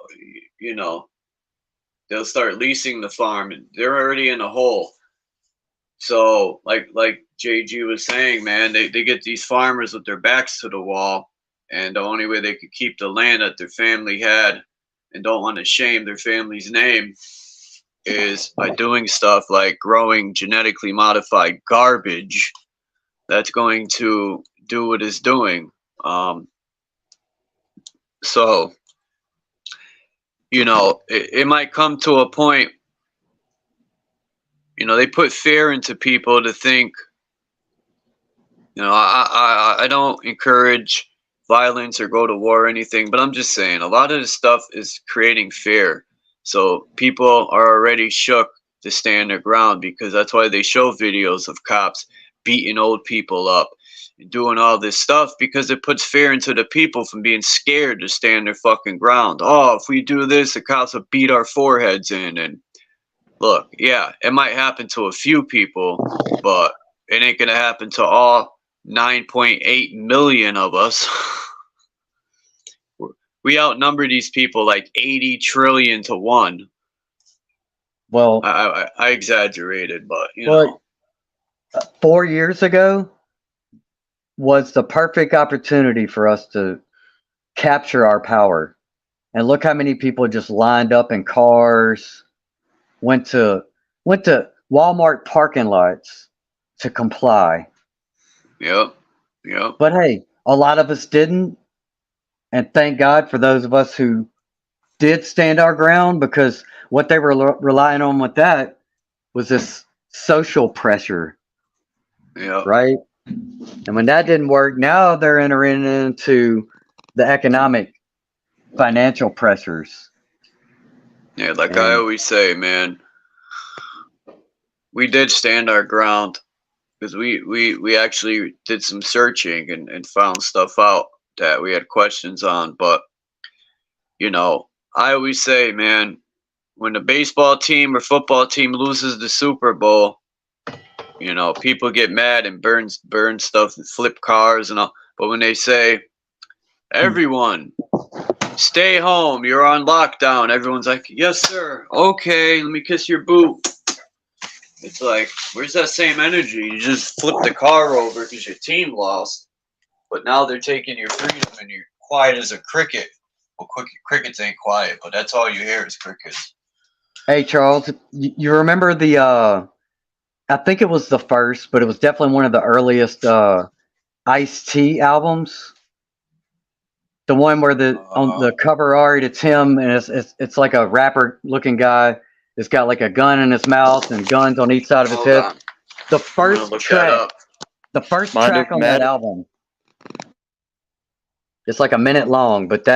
you know, they'll start leasing the farm, and they're already in a hole. So, like JG was saying, man, they get these farmers with their backs to the wall, and the only way they could keep the land that their family had and don't want to shame their family's name is by doing stuff like growing genetically modified garbage that's going to do what it's doing. So, you know, it might come to a point, you know, they put fear into people to think, you know, I don't encourage violence or go to war or anything, but I'm just saying a lot of this stuff is creating fear. So people are already shook to stand their ground, because that's why they show videos of cops beating old people up and doing all this stuff, because it puts fear into the people from being scared to stand their fucking ground. Oh, if we do this, the cops will beat our foreheads in. And look, yeah, it might happen to a few people, but it ain't gonna happen to all 9.8 million of us. We outnumber these people like 80 trillion to 1. Well, I exaggerated, but you know. 4 years ago was the perfect opportunity for us to capture our power. And look how many people just lined up in cars, went to Walmart parking lots to comply. Yep. But hey, a lot of us didn't. And thank God for those of us who did stand our ground, because what they were relying on with that was this social pressure. Yeah. Right? And when that didn't work, now they're entering into the economic, financial pressures. Yeah, like I always say, man, we did stand our ground, because we actually did some searching and found stuff out that we had questions on. But, you know, I always say, man, when the baseball team or football team loses the Super Bowl, you know, people get mad and burn stuff and flip cars and all. But when they say, everyone, stay home. You're on lockdown. Everyone's like, yes, sir. Okay, let me kiss your boot. It's like, where's that same energy? You just flip the car over because your team lost. But now they're taking your freedom and you're quiet as a cricket. Well, crickets ain't quiet, but that's all you hear is crickets. Hey, Charles, you remember I think it was the first, but it was definitely one of the earliest Ice-T albums. The one where on the cover art, it's him, and it's like a rapper-looking guy. It's got like a gun in his mouth and guns on each side of his head. The first track on that album. It's like a minute long, but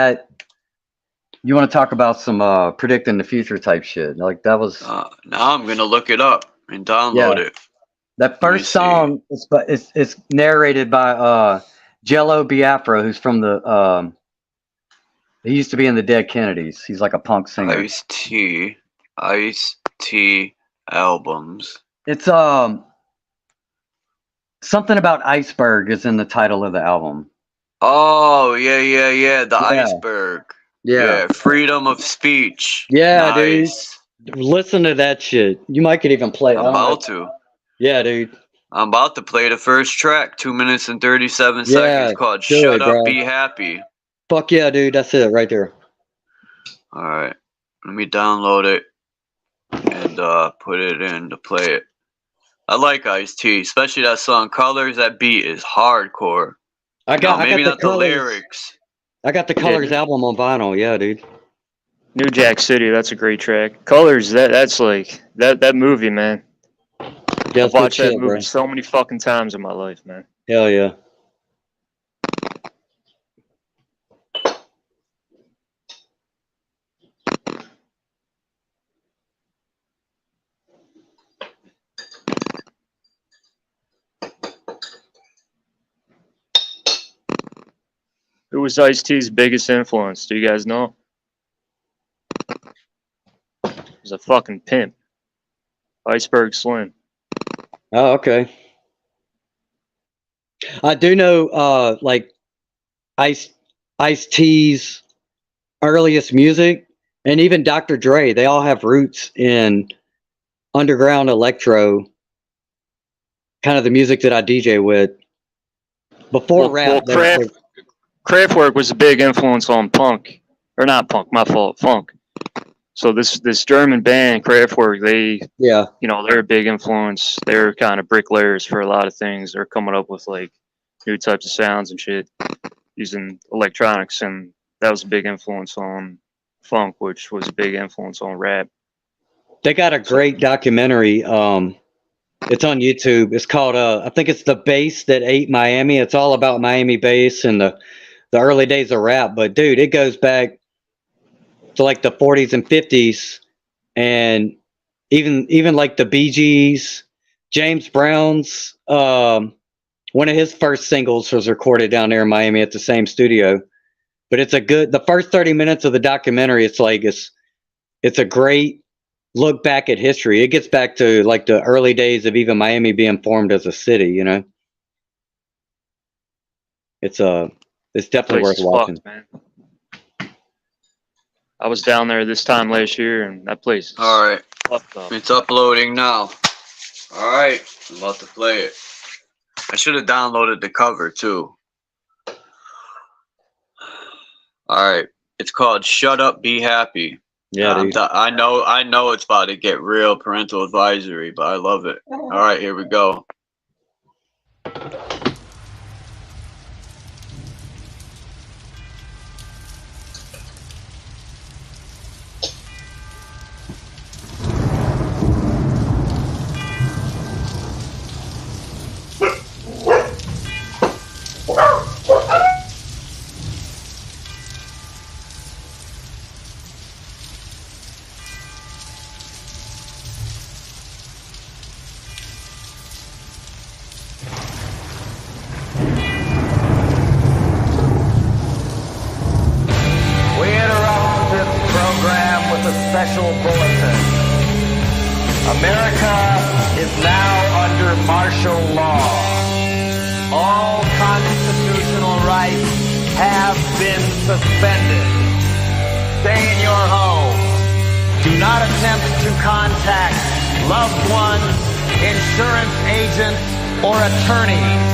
you want to talk about some predicting the future type shit. Like that was. Now I'm gonna look it up and download it. That first song is narrated by Jello Biafra, who's from the he used to be in the Dead Kennedys. He's like a punk singer. Ice-T albums. It's something about iceberg is in the title of the album. Oh yeah. The iceberg. Yeah, freedom of speech. Yeah, nice. Dude. Listen to that shit. You might could even play. I'm about to. Yeah, dude. I'm about to play the first track, 2 minutes and 37 seconds, called "Shut Up, Be Happy." Fuck yeah, dude. That's it right there. All right, let me download it and put it in to play it. I like Ice-T, especially that song "Colors." That beat is hardcore. Maybe not the lyrics. I got the Colors album on vinyl. Yeah, dude. New Jack City. That's a great track. Colors. That's like that movie, man. Yeah, I've watched that movie so many fucking times in my life, man. Hell yeah. Who was Ice-T's biggest influence? Do you guys know? He's a fucking pimp. Iceberg Slim. Oh, okay. I do know, like Ice-T's earliest music, and even Dr. Dre. They all have roots in underground electro, kind of the music that I DJ with. Before rap, Kraftwerk was a big influence on punk, or not punk. My fault, funk. So this German band, Kraftwerk, they're a big influence. They're kind of bricklayers for a lot of things. They're coming up with like new types of sounds and shit using electronics, and that was a big influence on funk, which was a big influence on rap. They got a great documentary. It's on YouTube. It's called I think it's The Bass That Ate Miami. It's all about Miami bass and the early days of rap. But dude, it goes back to like the 40s and 50s, and even like the Bee Gees, James Brown's one of his first singles was recorded down there in Miami at the same studio. But it's the first 30 minutes of the documentary, it's a great look back at history. It gets back to like the early days of even Miami being formed as a city, you know. It's definitely worth watching. Man. I was down there this time last year, and that place is all right. fucked up. It's uploading now. All right, I'm about to play it. I should have downloaded the cover too. All right, it's called "Shut Up, Be Happy." Yeah, dude. I know it's about to get real parental advisory, but I love it. All right, here we go. Special bulletin. America is now under martial law. All constitutional rights have been suspended. stay in your home. Do not attempt to contact loved ones, insurance agents, or attorneys.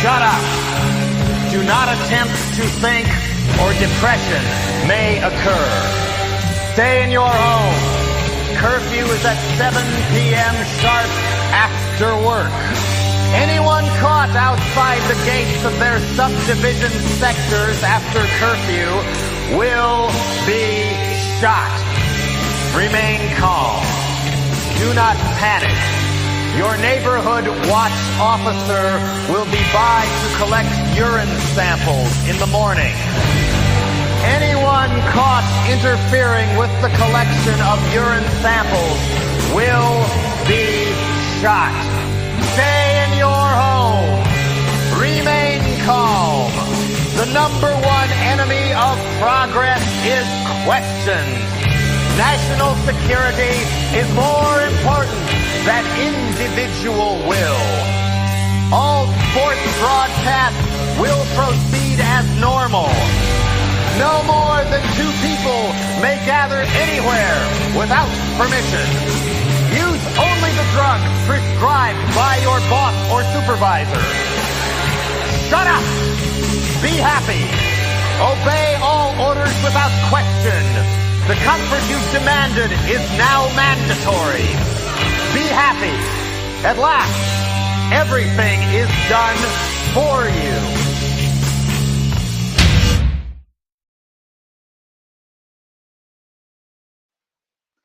Shut up. Do not attempt to think or depression may occur. Stay in your home. Curfew is at 7 p.m. sharp after work. Anyone caught outside the gates of their subdivision sectors after curfew will be shot. Remain calm. Do not panic. Your neighborhood watch officer will be by to collect urine samples in the morning. Anyone caught interfering with the collection of urine samples will be shot. Stay in your home. Remain calm. The number one enemy of progress is questions. National security is more important than individual will. All sports broadcasts will proceed as normal. No more than 2 people may gather anywhere without permission. Use only the drugs prescribed by your boss or supervisor. Shut up! Be happy. Obey all orders without question. The comfort you've demanded is now mandatory. Be happy. At last, everything is done for you.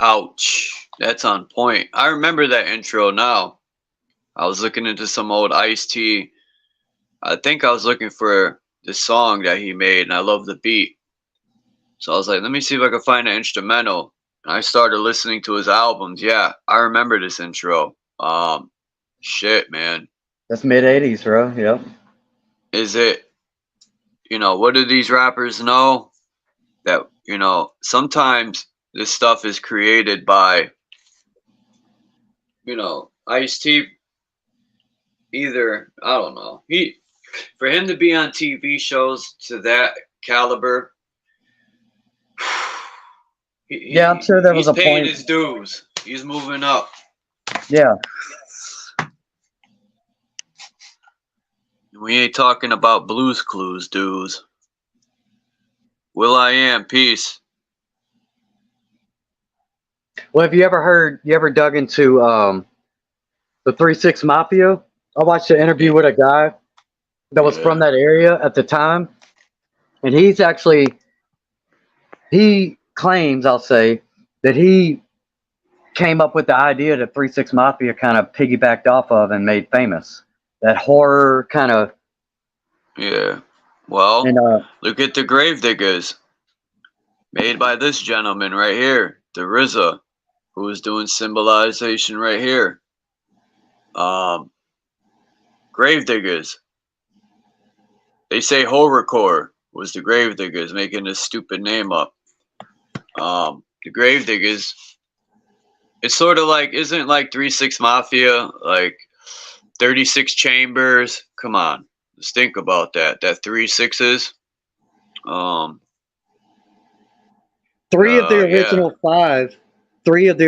Ouch. That's on point. I remember that intro now. I was looking into some old Ice-T. I think I was looking for the song that he made, and I love the beat. So I was like, let me see if I can find an instrumental. And I started listening to his albums. Yeah, I remember this intro. Shit, man. That's mid-'80s, bro. Yep. Is it, what do these rappers know? That, sometimes this stuff is created by, Ice-T. Either, I don't know. For him to be on TV shows to that caliber, Yeah, I'm sure there was a he's paying point. his dues. He's moving up. Yeah. We ain't talking about Blues Clues dues. Will.i.am, peace. Well, have you ever dug into the 3-6 Mafia? I watched an interview with a guy that was from that area at the time, and he claims, I'll say, that he came up with the idea that 3-6 Mafia kind of piggybacked off of and made famous. That horror kind of. Yeah. Well, And, look at the Gravediggers. Made by this gentleman right here, the RZA, who is doing symbolization right here. Gravediggers. They say horrorcore was the Gravediggers, making this stupid name up. The Gravediggers. It's sort of like, isn't like 3-6 Mafia, like 36 Chambers? Come on, let's think about that. That 3 6s. Three of the yeah.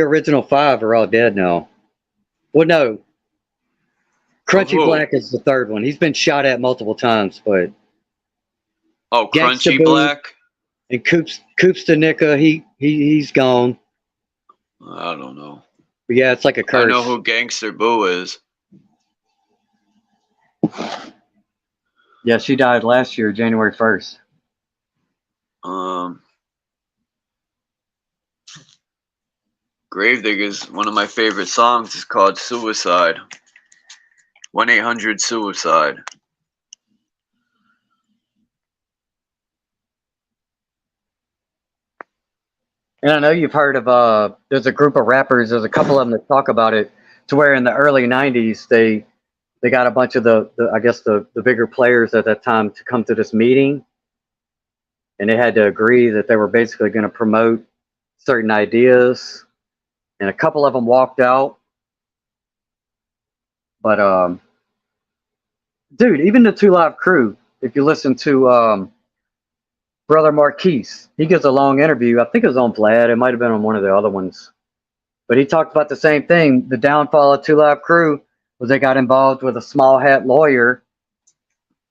original five are all dead now. Well, no. Crunchy Who? Black is the third one. He's been shot at multiple times, but. Oh, Gangsta Crunchy Boo Black? And Coops the Nicka, he's gone. I don't know. But yeah, it's like a curse. I know who Gangster Boo is. Yeah, she died last year, January 1st. Gravediggers, one of my favorite songs is called Suicide. 1-800-SUICIDE. And I know you've heard of, there's a group of rappers, there's a couple of them that talk about it, to where in the early 90s, they got a bunch of the bigger players at that time to come to this meeting. And they had to agree that they were basically going to promote certain ideas. And a couple of them walked out. But, dude, even the 2 Live Crew, if you listen to Brother Marquise. He gives a long interview. I think it was on Vlad. It might have been on one of the other ones. But he talked about the same thing. The downfall of Two Live Crew was they got involved with a small hat lawyer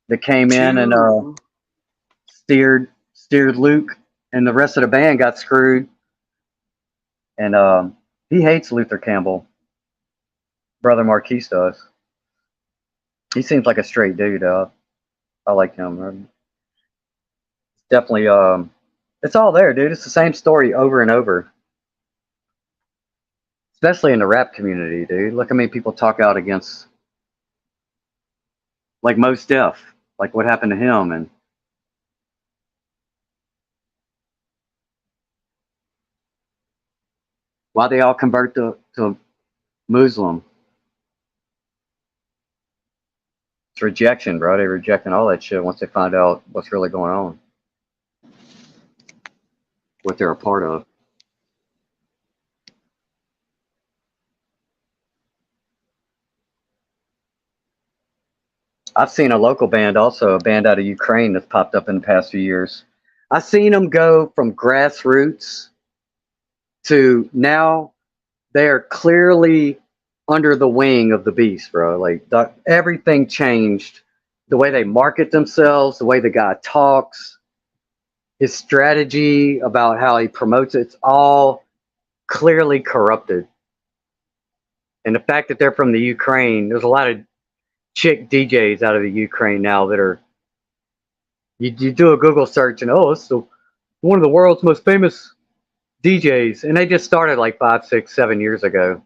that came in and steered Luke, and the rest of the band got screwed. And he hates Luther Campbell. Brother Marquise does. He seems like a straight dude. I like him. Definitely. It's all there, dude. It's the same story over and over. Especially in the rap community, dude. Look how many people talk out against, like, Mos Def, like what happened to him, and why they all convert to Muslim. It's rejection, bro. They're rejecting all that shit once they find out what's really going on, what they're a part of. I've seen a local band also, a band out of Ukraine that's popped up in the past few years. I've seen them go from grassroots to now they are clearly under the wing of the beast, bro. Like everything changed. The way they market themselves, the way the guy talks, his strategy about how he promotes it, it's all clearly corrupted. And the fact that they're from the Ukraine, there's a lot of chick DJs out of the Ukraine now that are, you do a Google search and it's one of the world's most famous DJs, and they just started like 5, 6, 7 years ago,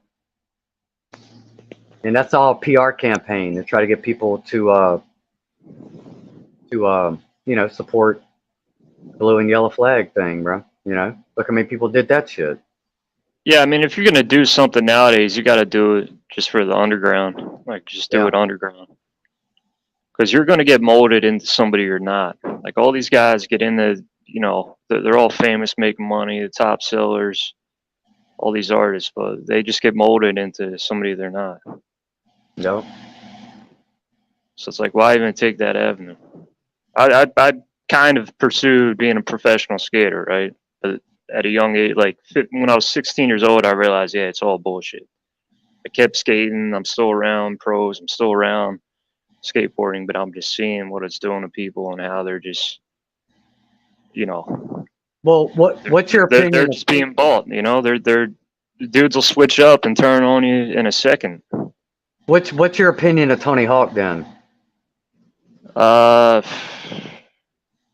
and that's all a PR campaign to try to get people to support the blue and yellow flag thing, bro. Look how many people did that shit. Yeah, I mean, if you're gonna do something nowadays, you got to do it just for the underground. Like, just do it underground, because you're gonna get molded into somebody you're not. Like, all these guys get into, they're all famous, making money, the top sellers, all these artists, but they just get molded into somebody they're not. Nope. So it's like, why even take that avenue? I kind of pursued being a professional skater, right? But at a young age, like when I was 16 years old, I realized, it's all bullshit. I kept skating. I'm still around pros. I'm still around skateboarding, but I'm just seeing what it's doing to people and how they're just, Well, what's your opinion? They're just being bought. They're dudes will switch up and turn on you in a second. What's your opinion of Tony Hawk then?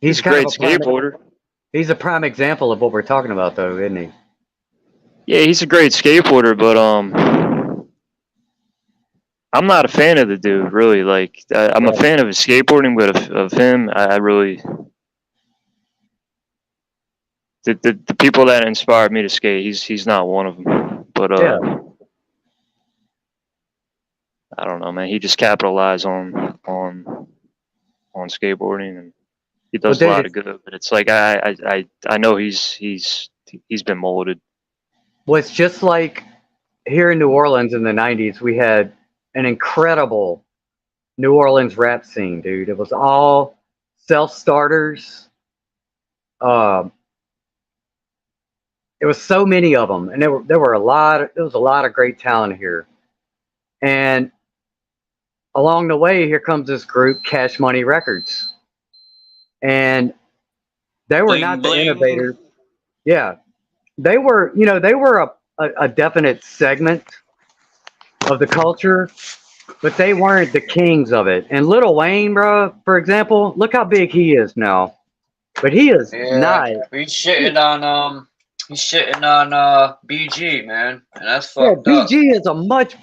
He's a great skateboarder. He's a prime example of what we're talking about, though, isn't he? Yeah, he's a great skateboarder, but I'm not a fan of the dude, really. Like, I'm a fan of his skateboarding, but of him, I really, the people that inspired me to skate, he's not one of them. But I don't know, man. He just capitalized on skateboarding, and he does a lot of good. But it's like I know he's been molded. Well, it's just like here in New Orleans in the 90s, we had an incredible New Orleans rap scene, dude. It was all self-starters. It was so many of them, and there was a lot of great talent here. And along the way, here comes this group, Cash Money Records, and they were not the innovators. Yeah, they were a definite segment of the culture, but they weren't the kings of it. And Lil Wayne, bro, for example, look how big he is now. But he is not. He's shitting on BG, man, and that's fucked up. BG is a much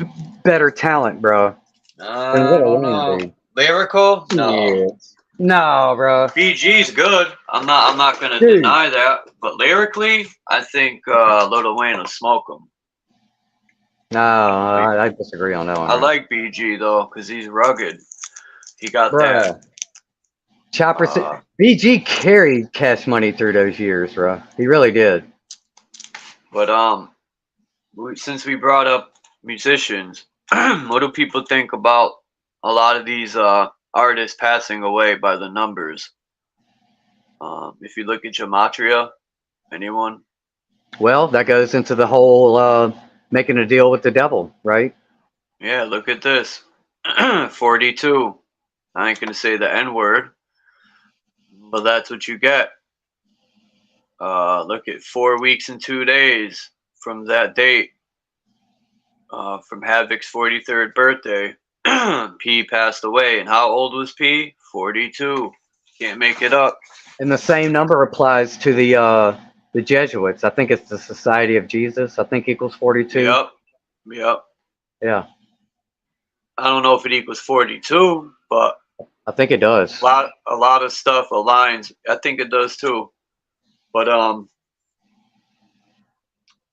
better talent, bro. I don't know. Lyrical? No. Yeah. No, bro. BG's good. I'm not gonna deny that. But lyrically, I think Lil Wayne will smoke him. No, I disagree on that one. I like BG though, cause he's rugged. He got that. Chopper. BG carried Cash Money through those years, bro. He really did. But since we brought up musicians, what do people think about a lot of these artists passing away by the numbers? If you look at gematria, anyone? Well, that goes into the whole making a deal with the devil, right? Yeah, look at this. 42. I ain't gonna say the N word, but that's what you get. Look at 4 weeks and 2 days from that date. From Havoc's 43rd birthday, P passed away. And how old was P? 42. Can't make it up. And the same number applies to the Jesuits. I think it's the Society of Jesus. I think equals 42. Yep. Yep. Yeah, I don't know if it equals 42, but I think it does. a lot of stuff aligns. I think it does too. But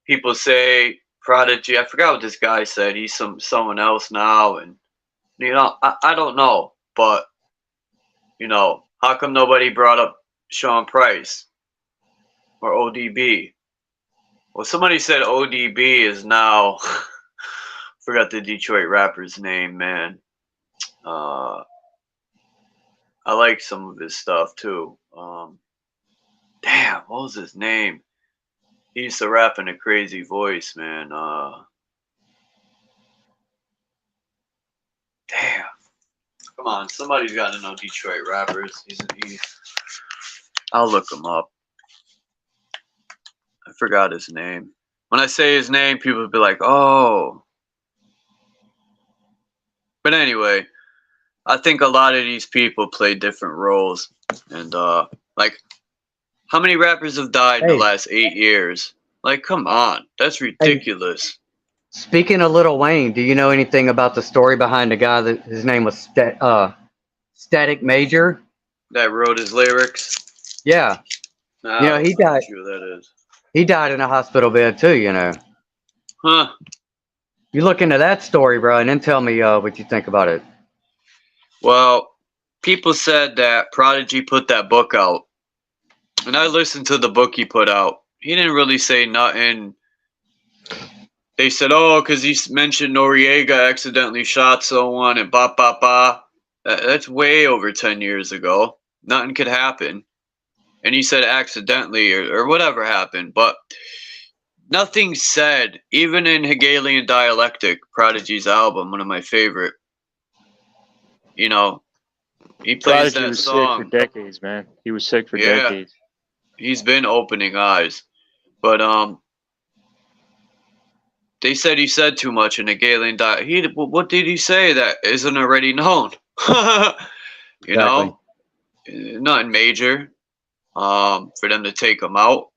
people say Prodigy. I forgot what this guy said. He's someone else now, and I don't know. But how come nobody brought up Sean Price or ODB? Well, somebody said ODB is now. Forgot the Detroit rapper's name, man. I like some of his stuff too. Damn, what was his name? He used to rap in a crazy voice, man. Damn. Come on, somebody's got to know Detroit rappers. I'll look him up. I forgot his name. When I say his name, people will be like, oh. But anyway, I think a lot of these people play different roles. And, like, how many rappers have died in the last 8 years? Like, come on. That's ridiculous. Speaking of Lil Wayne, do you know anything about the story behind the guy that his name was Static Major? That wrote his lyrics? Yeah. He died. Who that is. He died in a hospital bed too, Huh. You look into that story, bro, and then tell me what you think about it. Well, people said that Prodigy put that book out. And I listened to the book he put out. He didn't really say nothing. They said, oh, because he mentioned Noriega accidentally shot someone and ba ba ba. That's way over 10 years ago. Nothing could happen. And he said accidentally or whatever happened. But nothing said, even in Hegelian Dialectic, Prodigy's album, one of my favorite. He plays Prodigy that was song. sick for decades, man. He was sick for decades. He's been opening eyes. But they said he said too much in Hegelian Dialectic. What did he say that isn't already known? Nothing major. For them to take him out.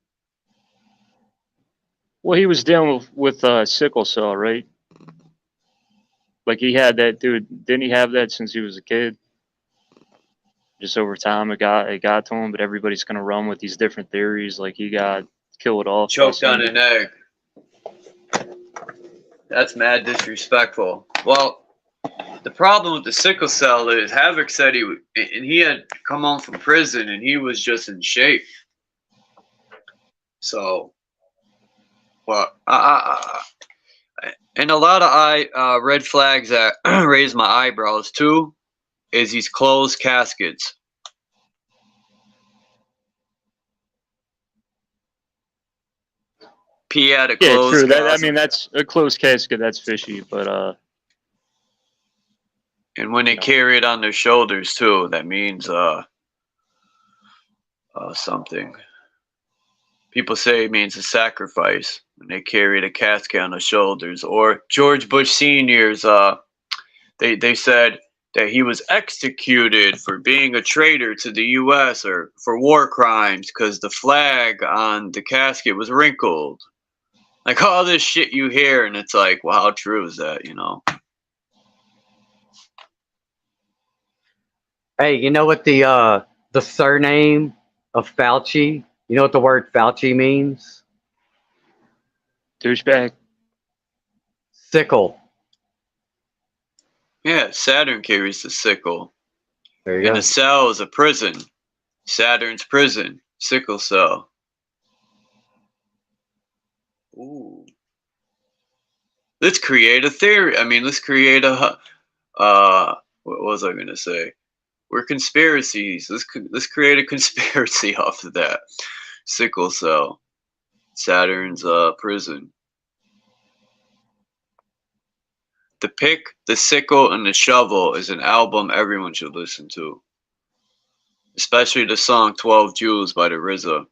Well, he was dealing with sickle cell, right? Like he had that, dude. Didn't he have that since he was a kid? Just over time, it got to him. But everybody's gonna run with these different theories. Like he got killed off. Choked on an egg. That's mad disrespectful. Well, the problem with the sickle cell is Havoc said he had come home from prison and he was just in shape. So, well, and a lot of red flags that raise my eyebrows too is these closed caskets. P had a closed casket. That's a closed casket. That's fishy, but and when they carry it on their shoulders too, that means something. People say it means a sacrifice when they carry the casket on their shoulders. Or George Bush Sr.'s, they said that he was executed for being a traitor to the U.S. or for war crimes because the flag on the casket was wrinkled. Like all this shit you hear, and it's like, well, how true is that, Hey, you know what the surname of Fauci? You know what the word Fauci means? douchebag. Sickle. Yeah, Saturn carries the sickle. There you And go. a cell is a prison. Saturn's prison. Sickle cell. Ooh. Let's create a theory. Let's create a what was I gonna say? We're conspiracies. Let's create a conspiracy off of that. Sickle cell. Saturn's prison. The Pick, the Sickle, and the Shovel is an album everyone should listen to. Especially the song 12 Jewels by the RZA.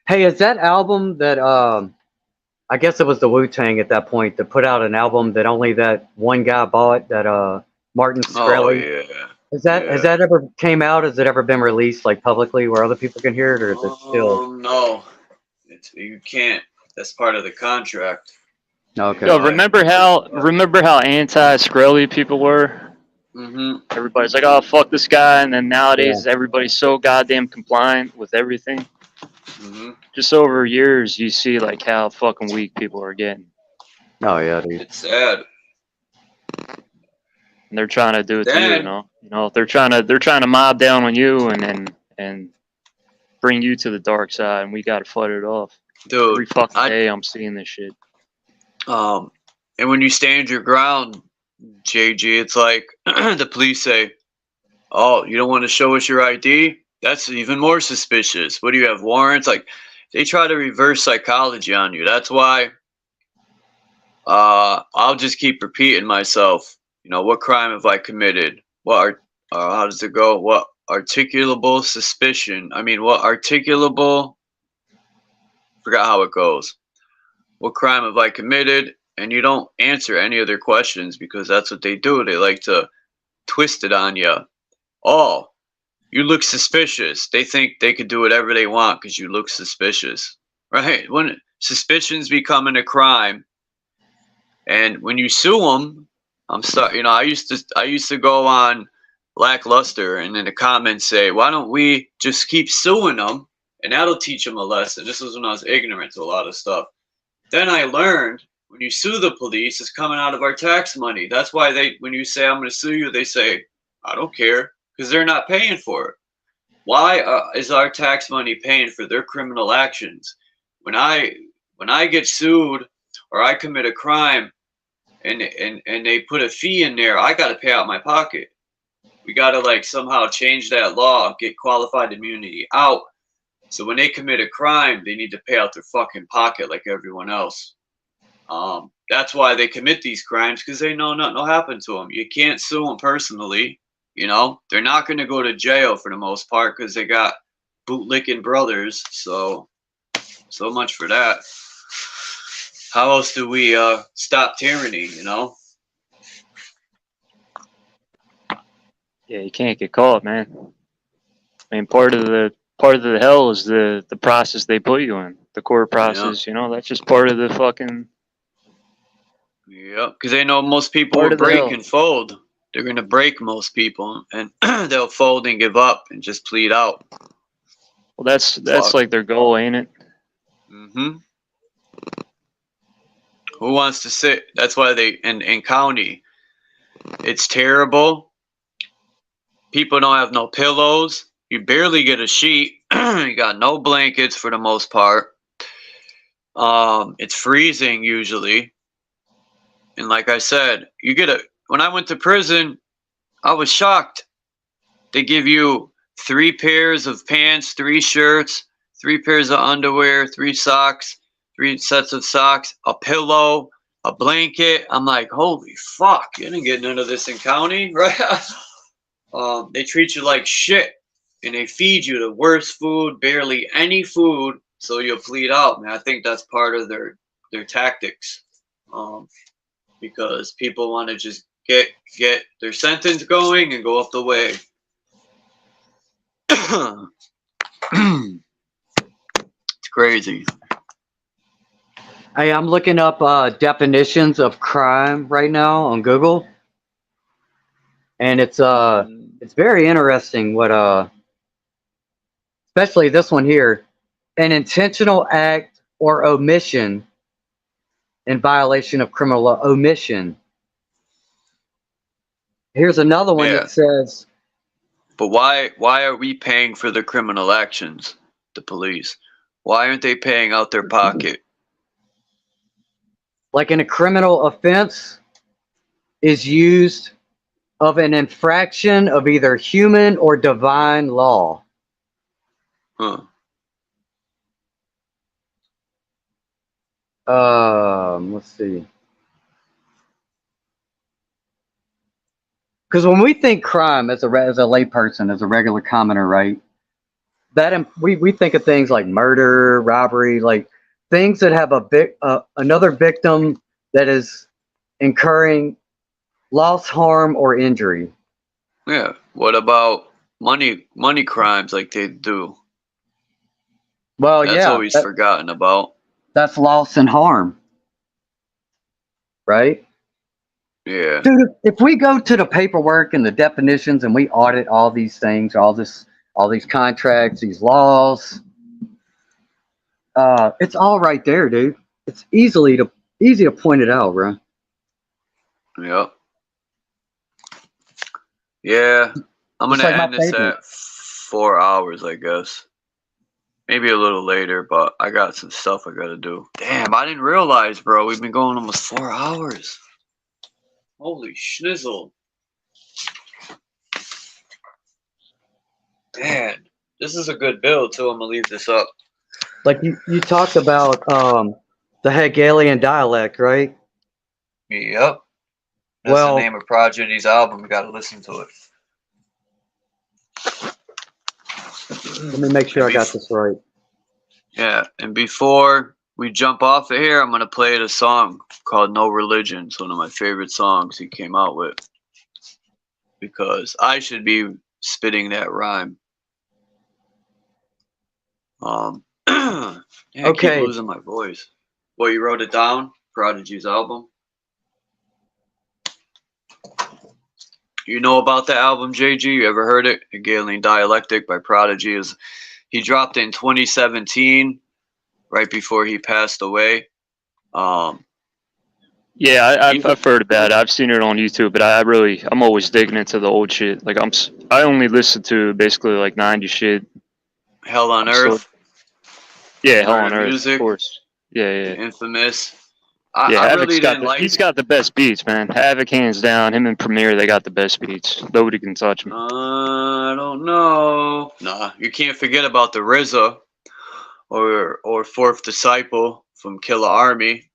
Hey, is that album that I guess it was the Wu-Tang at that point that put out an album that only that one guy bought, that Martin Shkreli? Oh yeah. Has that ever came out? Has it ever been released like publicly where other people can hear it, or is it still? No. You can't. That's part of the contract. Okay. Yo, remember how anti-Skrelly people were? Everybody's like, oh, fuck this guy. And then nowadays, everybody's so goddamn compliant with everything. Just over years, you see like how fucking weak people are getting. Oh yeah, dude. It's sad. And they're trying to do it to you, you know. You know, they're trying to mob down on you and bring you to the dark side, and we got to fight it off. Dude, every fucking day I'm seeing this shit. And when you stand your ground, JG, it's like the police say, "Oh, you don't want to show us your ID? That's even more suspicious. What do you have, warrants?" Like, they try to reverse psychology on you. That's why I'll just keep repeating myself. You know, what crime have I committed? How does it go? What articulable suspicion? I mean, what articulable? Forgot how it goes. What crime have I committed? And you don't answer any of their questions because that's what they do. They like to twist it on you. Oh, you look suspicious. They think they could do whatever they want because you look suspicious, right? When suspicions becoming a crime, and when you sue them, I used to go on Lackluster, and in the comments say, "Why don't we just keep suing them, and that'll teach them a lesson?" This was when I was ignorant to a lot of stuff. Then I learned when you sue the police, it's coming out of our tax money. That's why when you say I'm going to sue you, they say, "I don't care," because they're not paying for it. Why is our tax money paying for their criminal actions? When I get sued or I commit a crime and they put a fee in there, I got to pay out my pocket. We got to like somehow change that law, get qualified immunity out. So when they commit a crime, they need to pay out their fucking pocket like everyone else. That's why they commit these crimes, because they know nothing will happen to them. You can't sue them personally. You know, they're not going to go to jail for the most part because they got bootlicking brothers. So much for that. How else do we stop tyranny, you know? Yeah, you can't get caught, man. I mean, part of the hell is the process they put you in, the court process. You know, that's just part of the fucking. Yep, because they know most people will break and fold. They're gonna break most people, and they'll fold and give up and just plead out. Well, that's like their goal, ain't it? Who wants to sit? That's why they in county. It's terrible. People don't have no pillows. You barely get a sheet. You got no blankets for the most part. It's freezing usually. And like I said, when I went to prison, I was shocked. They give you 3 pairs of pants, 3 shirts, 3 pairs of underwear, 3 socks, 3 sets of socks, a pillow, a blanket. I'm like, holy fuck, you didn't get none of this in county, right? They treat you like shit, and they feed you the worst food, barely any food, so you'll plead out, man. I think that's part of their tactics, because people want to just get their sentence going and go up the way. It's crazy. Hey, I'm looking up definitions of crime right now on Google, and it's very interesting what especially this one here, an intentional act or omission in violation of criminal law. Omission. Here's another one that says, but why are we paying for the criminal actions, the police? Why aren't they paying out their pocket? Like in a criminal offense, is used of an infraction of either human or divine law. Huh. Let's see. Because when we think crime as a layperson, as a regular commoner, right? We think of things like murder, robbery, like things that have another victim that is incurring loss, harm, or injury. Yeah. What about money crimes like they do? Well, That's yeah, always forgotten about. that's loss and harm, right? Yeah. Dude, if we go to the paperwork and the definitions and we audit all these things, all these contracts, these laws, it's all right there, dude. It's easy to point it out, bro. Yep. Yeah. I'm It's gonna like my end this favorite. at 4 hours, I guess. Maybe a little later, but I got some stuff I gotta do. Damn, I didn't realize, bro. We've been going almost 4 hours. Holy schnizzle. Man, this is a good build, too. I'm gonna leave this up. Like you talked about the Hegelian dialect, right? Yep. That's Well, the name of Prodigy's album. We gotta listen to it. let me make sure I got this right. Yeah, and before we jump off of here, I'm gonna play the song called "No Religion." It's one of my favorite songs he came out with because I should be spitting that rhyme. Yeah, I keep Okay. losing my voice. Well, you wrote it down? Prodigy's album. You know about the album, JG? You ever heard it? Hegelian Dialectic by Prodigy. He dropped it in 2017, right before he passed away. Yeah, I've heard about it. I've seen it on YouTube, but I'm always digging into the old shit. Like I only listen to basically like 90 shit. Hell on Earth. Yeah, Hell on Murder Earth, Music. of course. Yeah. The Infamous. Yeah, I Havoc's really didn't like he's got the best beats, man. Havoc hands down. Him and Premier, they got the best beats. Nobody can touch him. I don't know. Nah, you can't forget about the RZA or Fourth Disciple from Killer Army.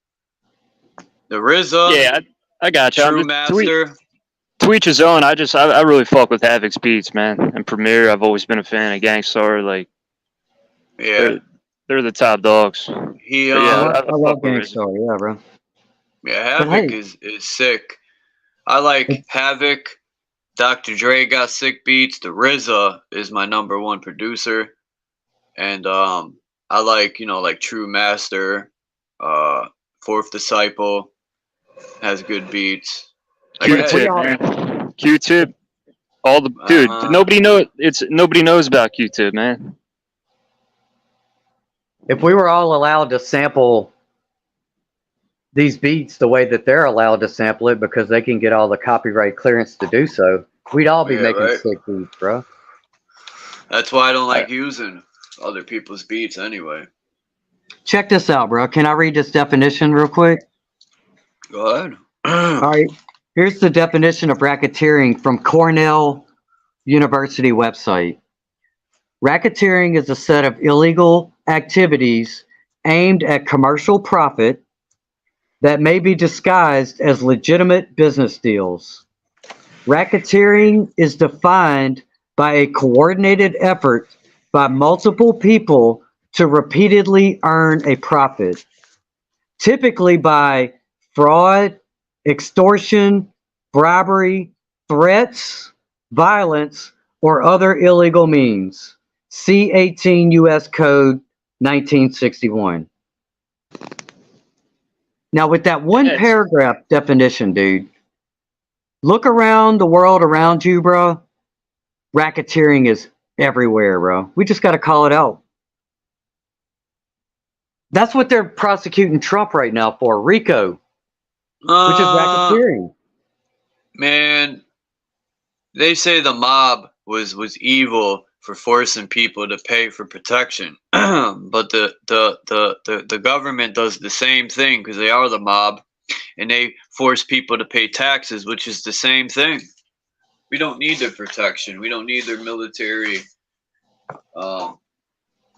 The RZA. Yeah, I got you. True Master. To each his own. I really fuck with Havoc's beats, man. And Premier, I've always been a fan of Gangstar. Like, Yeah. They're the top dogs. He I love Gangstar, yeah, bro. Yeah, Havoc is sick. I like Havoc. Dr. Dre got sick beats. The RZA is my number one producer. And I like, like True Master, Fourth Disciple has good beats. Q-Tip, man. Q-Tip. Dude, nobody knows about Q-Tip, man. If we were all allowed to sample these beats the way that they're allowed to sample it because they can get all the copyright clearance to do so, we'd all be making sick beats, bro. That's why I don't like using other people's beats anyway. Check this out, bro. Can I read this definition real quick? Go ahead. All right. Here's the definition of racketeering from Cornell University website. Racketeering is a set of illegal activities aimed at commercial profit that may be disguised as legitimate business deals. Racketeering is defined by a coordinated effort by multiple people to repeatedly earn a profit, typically by fraud, extortion, bribery, threats, violence, or other illegal means. See 18 U.S. Code 1961. Now, with that one paragraph definition, dude, look around the world around you, bro. Racketeering is everywhere, bro. We just got to call it out. That's what they're prosecuting Trump right now for, RICO, which is racketeering. Man, they say the mob was evil for forcing people to pay for protection, but the government does the same thing because they are the mob. And they force people to pay taxes, which is the same thing. We don't need their protection. We don't need their military. I'm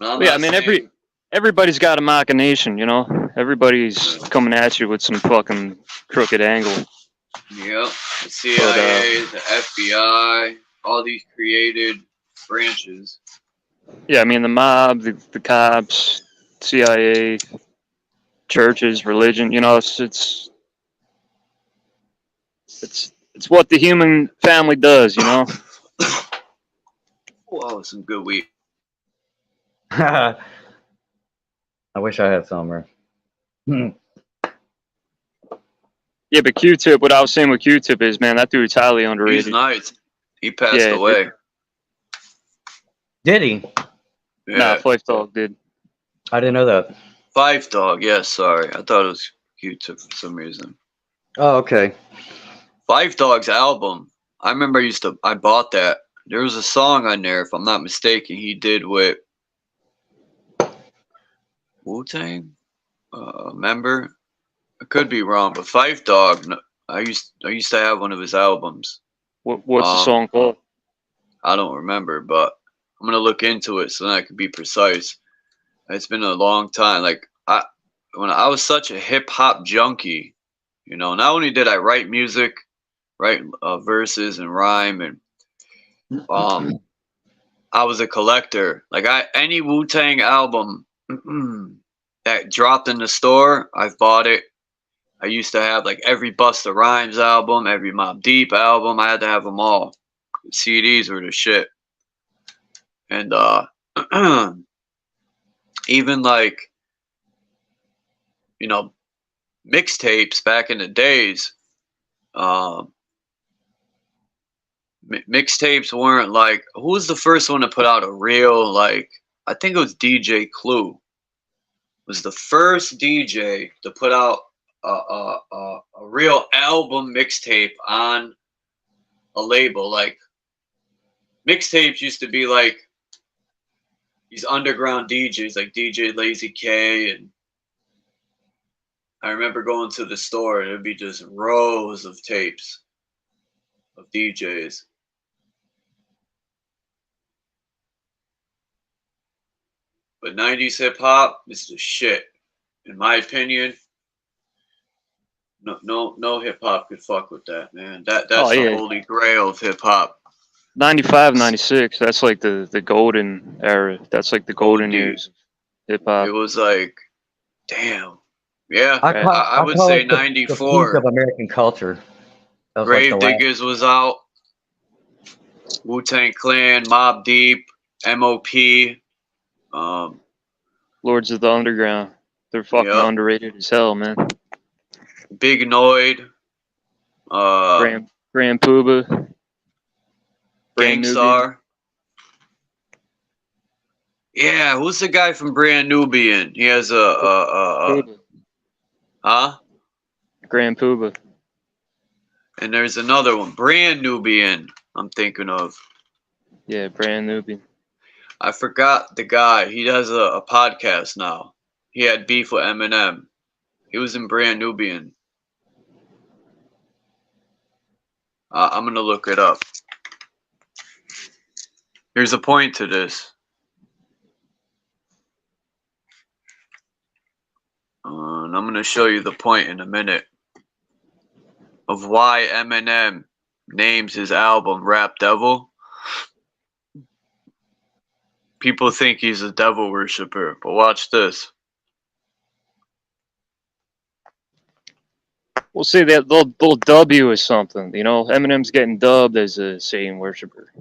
Yeah, I not mean, saying, everybody's got a machination, you know. Everybody's coming at you with some fucking crooked angle. yep, the But CIA, the FBI, all these created branches. yeah, I mean, the mob, the cops, CIA, churches, religion. You know, it's what the human family does. You know. Whoa, some good weed. I wish I had some. Hmm. Yeah, but Q-Tip. What I was saying with Q-Tip is, man, that dude's highly He's underrated. nice. He passed Yeah, away. Did he? Nah, Yeah. Fife Dog did. I didn't know that. Five Dog, yes, sorry. I thought it was Q-Tip for some reason. Oh, okay. Five Dog's album, I remember I bought that. There was a song on there, if I'm not mistaken, he did with Wu-Tang? Member? I could be wrong, but Five Dog, I used to have one of his albums. What's the song called? I don't remember, but I'm gonna look into it so that I can be precise. It's been a long time. Like when I was such a hip hop junkie, you know, not only did I write music, write verses and rhyme, and I was a collector. Like any Wu-Tang album that dropped in the store, I've bought it. I used to have like every Busta Rhymes album, every Mobb Deep album. I had to have them all. CDs were the shit. And even like, you know, mixtapes back in the days. Mixtapes weren't like, who was the first one to put out a real, like, I think it was DJ Clue was the first DJ to put out a real album mixtape on a label. Like mixtapes used to be like these underground DJs like DJ Lazy K, and I remember going to the store and it'd be just rows of tapes of DJs. But 90s hip hop is the shit. In my opinion, no hip hop could fuck with that, man. That's the holy grail of hip hop. 95, 96, that's like the golden era. That's like the golden years of hip hop. It was like, damn. Yeah, I I would call say it the 94. peak of American culture. That was Grave like the last. Diggers was out. Wu-Tang Clan, Mobb Deep, M.O.P. Lords of the Underground. They're fucking underrated as hell, man. Big Noid. Grand Poobah. Gangstar. Yeah, who's the guy from Brand Nubian? He has Grand Poobah. And there's another one, Brand Nubian, I'm thinking of. Yeah, Brand Nubian. I forgot the guy. He does a podcast now. He had beef with Eminem. He was in Brand Nubian. I'm going to look it up. Here's a point to this. And I'm going to show you the point in a minute of why Eminem names his album Rap Devil. People think he's a devil worshiper, but watch this. We'll see that they'll dub you as something. You know, Eminem's getting dubbed as a Satan worshiper.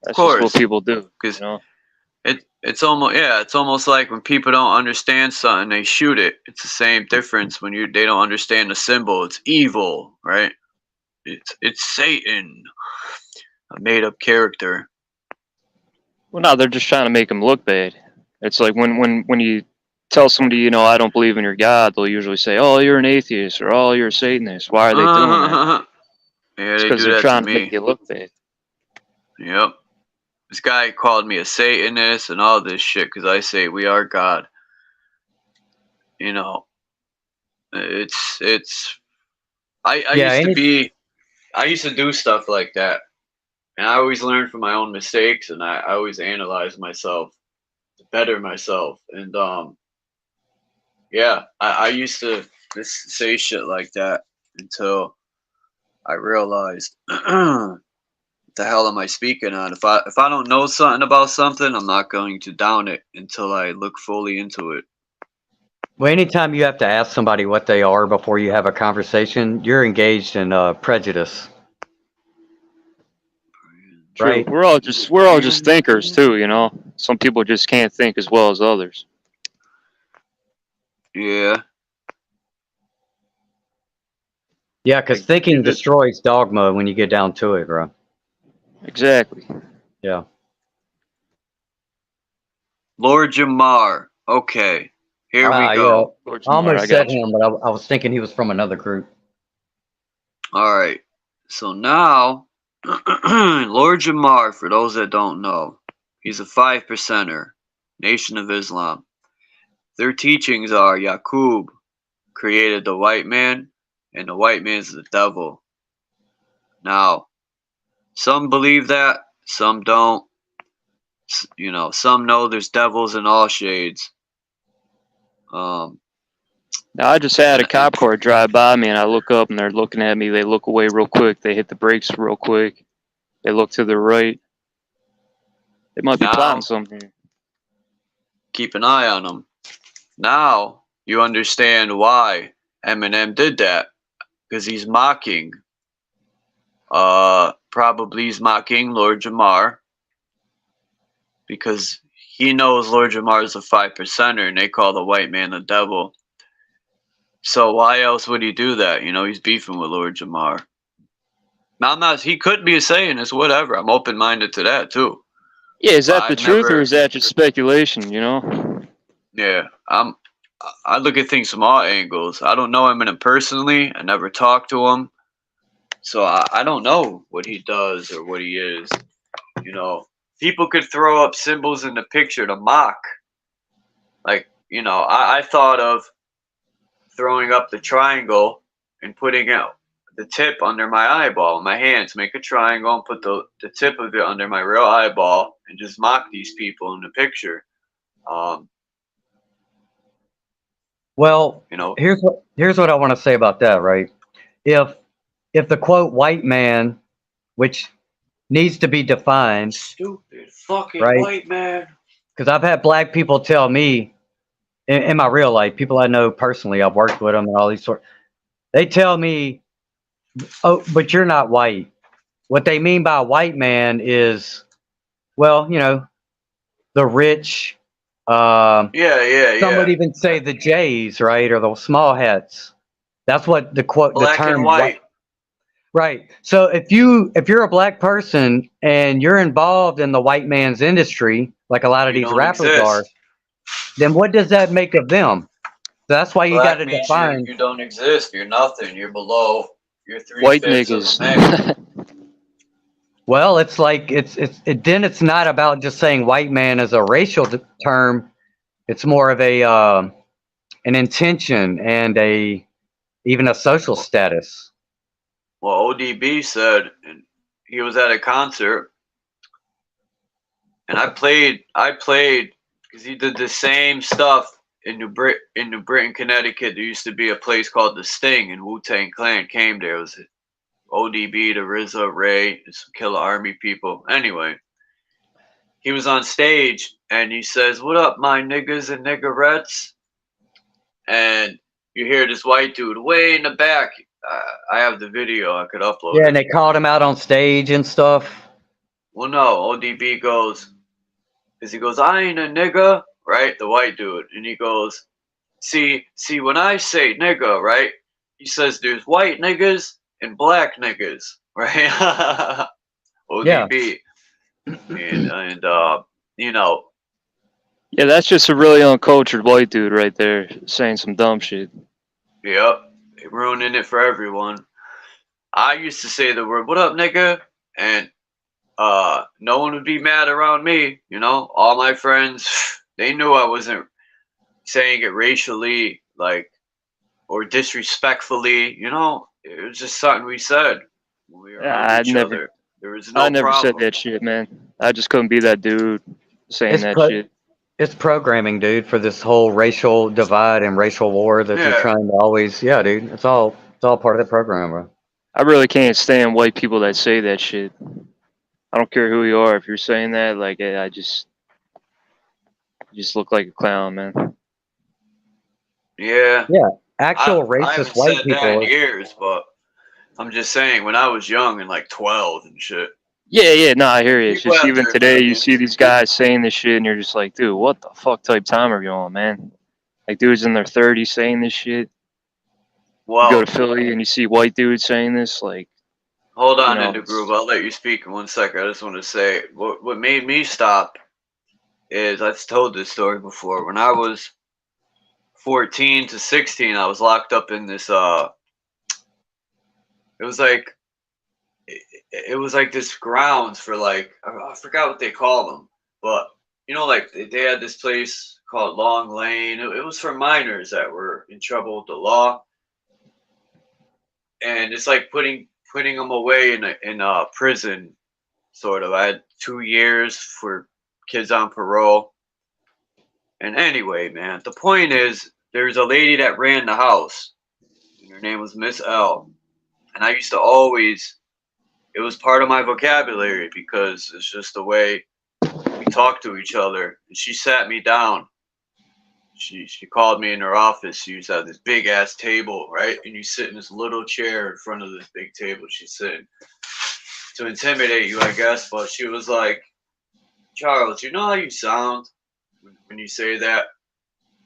That's just what people do. You know? It's almost like when people don't understand something, they shoot it. It's the same difference when they don't understand the symbol. It's evil, right? It's Satan, a made up character. Well, no, they're just trying to make him look bad. It's like when you tell somebody, you know, I don't believe in your God, they'll usually say, "Oh, you're an atheist," or "Oh, you're a Satanist." Why are they doing that? Yeah, it's they because do they're that trying to to me. make you look bad. Yep. This guy called me a Satanist and all this shit because I say we are God. You know, It's I Yeah, used to any be I used to do stuff like that, and I always learn from my own mistakes, and I always analyze myself to better myself. And yeah, I used to just say shit like that until I realized what the hell am I speaking on? If I don't know something about something, I'm not going to down it until I look fully into it. well, anytime you have to ask somebody what they are before you have a conversation, you're engaged in prejudice, True. right? We're all just thinkers too, you know. Some people just can't think as well as others. Yeah, Yeah, because like thinking destroys dogma when you get down to it, bro. Exactly. Yeah. Lord Jamar. Okay, here we Yeah. go. Lord I Jamar, I almost said got you. him, but I was thinking he was from another group. All right. So now, Lord Jamar, for those that don't know, he's a 5%er, Nation of Islam. Their teachings are Yaqub created the white man, and the white man's the devil. Now, some believe that, some don't. You know, some know there's devils in all shades. Um, Now I just had a and cop car drive by me, and I look up, and they're looking at me. They look away real quick. They hit the brakes real quick. They look to the right. They might be plotting now, something. keep an eye on them. Now, you understand why Eminem did that. Because he's mocking, probably he's mocking Lord Jamar. Because he knows Lord Jamar is a 5%er and they call the white man the devil. So why else would he do that? You know, he's beefing with Lord Jamar. Now, I'm not, he could be saying this, whatever. I'm open minded to that too. Yeah, is But that the I've truth, or never, is that just speculation? You know? yeah, I look at things from all angles. I don't know Eminem personally. I never talked to him. So I don't know what he does or what he is. You know, people could throw up symbols in the picture to mock. Like, you know, I thought of throwing up the triangle and putting out the tip under my eyeball in my hands, make a triangle and put the tip of it under my real eyeball and just mock these people in the picture. Um, Well, you know, here's what I want to say about that, right? If if the quote white man, which needs to be defined, stupid fucking right? white man. Because I've had black people tell me in my real life, people I know personally, I've worked with them and all these sort. They tell me, "Oh, but you're not white." What they mean by white man is, well, the rich. Yeah, yeah, Some would yeah. even say the Jays, right, or the small hats. That's what the Black and term white. white. Right. So if you're a black person and you're involved in the white man's industry, like a lot of You these don't rappers are, exist. then what does that make of them? That's why you got Black to means define. you don't exist. You're nothing. You're below. You're three White fifths of a man. niggas. Well, it's like then it's not about just saying white man as a racial term. It's more of a an intention and a even a social status. Well, ODB said, and he was at a concert, and I played because he did the same stuff in New Britain, Connecticut. There used to be a place called the Sting, and Wu Tang Clan came there. It was ODB, the RZA, Ray, and some Killer Army people. Anyway, he was on stage, and he says, "What up, my niggas and niggerettes?" And you hear this white dude way in the back. I have the video. I could upload Yeah, and it. they called him out on stage and stuff. Well, no, ODB goes, because he goes, "I ain't a nigga," right? The white dude. And he goes, see, when I say nigga, right? He says there's white niggas and black niggas, right? Yeah. ODB. And you know, Yeah, that's just a really uncultured white dude right there saying some dumb shit. yep, ruining it for everyone. I used to say the word, "What up, nigga?" And no one would be mad around me, you know? All my friends, they knew I wasn't saying it racially, like, or disrespectfully. You know, it was just something we said when we were around I each never, other. There was I no never said problem. that shit, man. I just couldn't be that dude saying It's that pro- shit. it's programming, dude, for this whole racial divide and racial war that they're Yeah, trying to always. Yeah, dude, it's all part of the program, bro. I really can't stand white people that say that shit. I don't care who you are. If you're saying that, like, I just, you just look like a clown, man. yeah. Yeah, actual I racist haven't white said that in people. years, but I'm just saying when I was young and like 12 and shit, Yeah, yeah, no, I hear you. It's people just have even their today, you see opinions. these guys saying this shit, and you're just like, dude, what the fuck type time are you on, man? Like, dudes in their 30s saying this shit. You go to Well, Philly and you see white dudes saying this, like, hold you on, know, Into Groove. I'll let you speak in 1 second. I just want to say what made me stop is I've told this story before. When I was 14 to 16, I was locked up in this. It was like it was like this grounds for like I forgot what they call them, but you know, like they had this place called Long Lane. It was for minors that were in trouble with the law, and it's like putting them away in a prison sort of. I had 2 years for kids on parole. And anyway, man, the point is there's a lady that ran the house, and her name was Miss L. And I used to always, it was part of my vocabulary because it's just the way we talk to each other. And she sat me down. She called me in her office. She used to have this big ass table, right? And you sit in this little chair in front of this big table. She's sitting to intimidate you, I guess. But she was like, Charles, you know how you sound when you say that?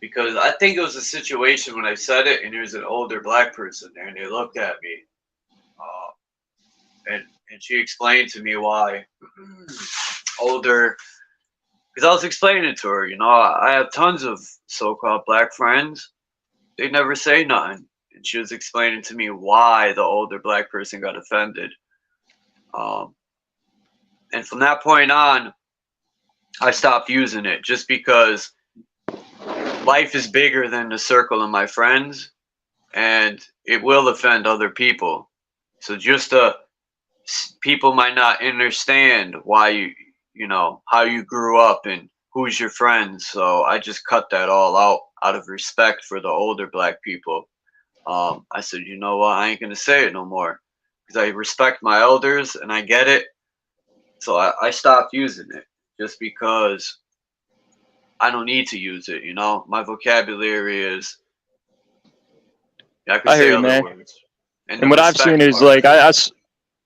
Because I think it was a situation when I said it, and there was an older black person there, and they looked at me, uh, and she explained to me why older. Because I was explaining to her, you know, I have tons of so-called black friends. They never say nothing, and she was explaining to me why the older black person got offended. Um, and from that point on, I stopped using it just because life is bigger than the circle of my friends, and it will offend other people. So just people might not understand why you know how you grew up and who's your friends. So I just cut that all out of respect for the older black people. I said, you know what, I ain't gonna say it no more because I respect my elders and I get it. So I stopped using it just because I don't need to use it. You know, my vocabulary is I could I hear say you, other man. words. And the And what I've seen respect is, part. like,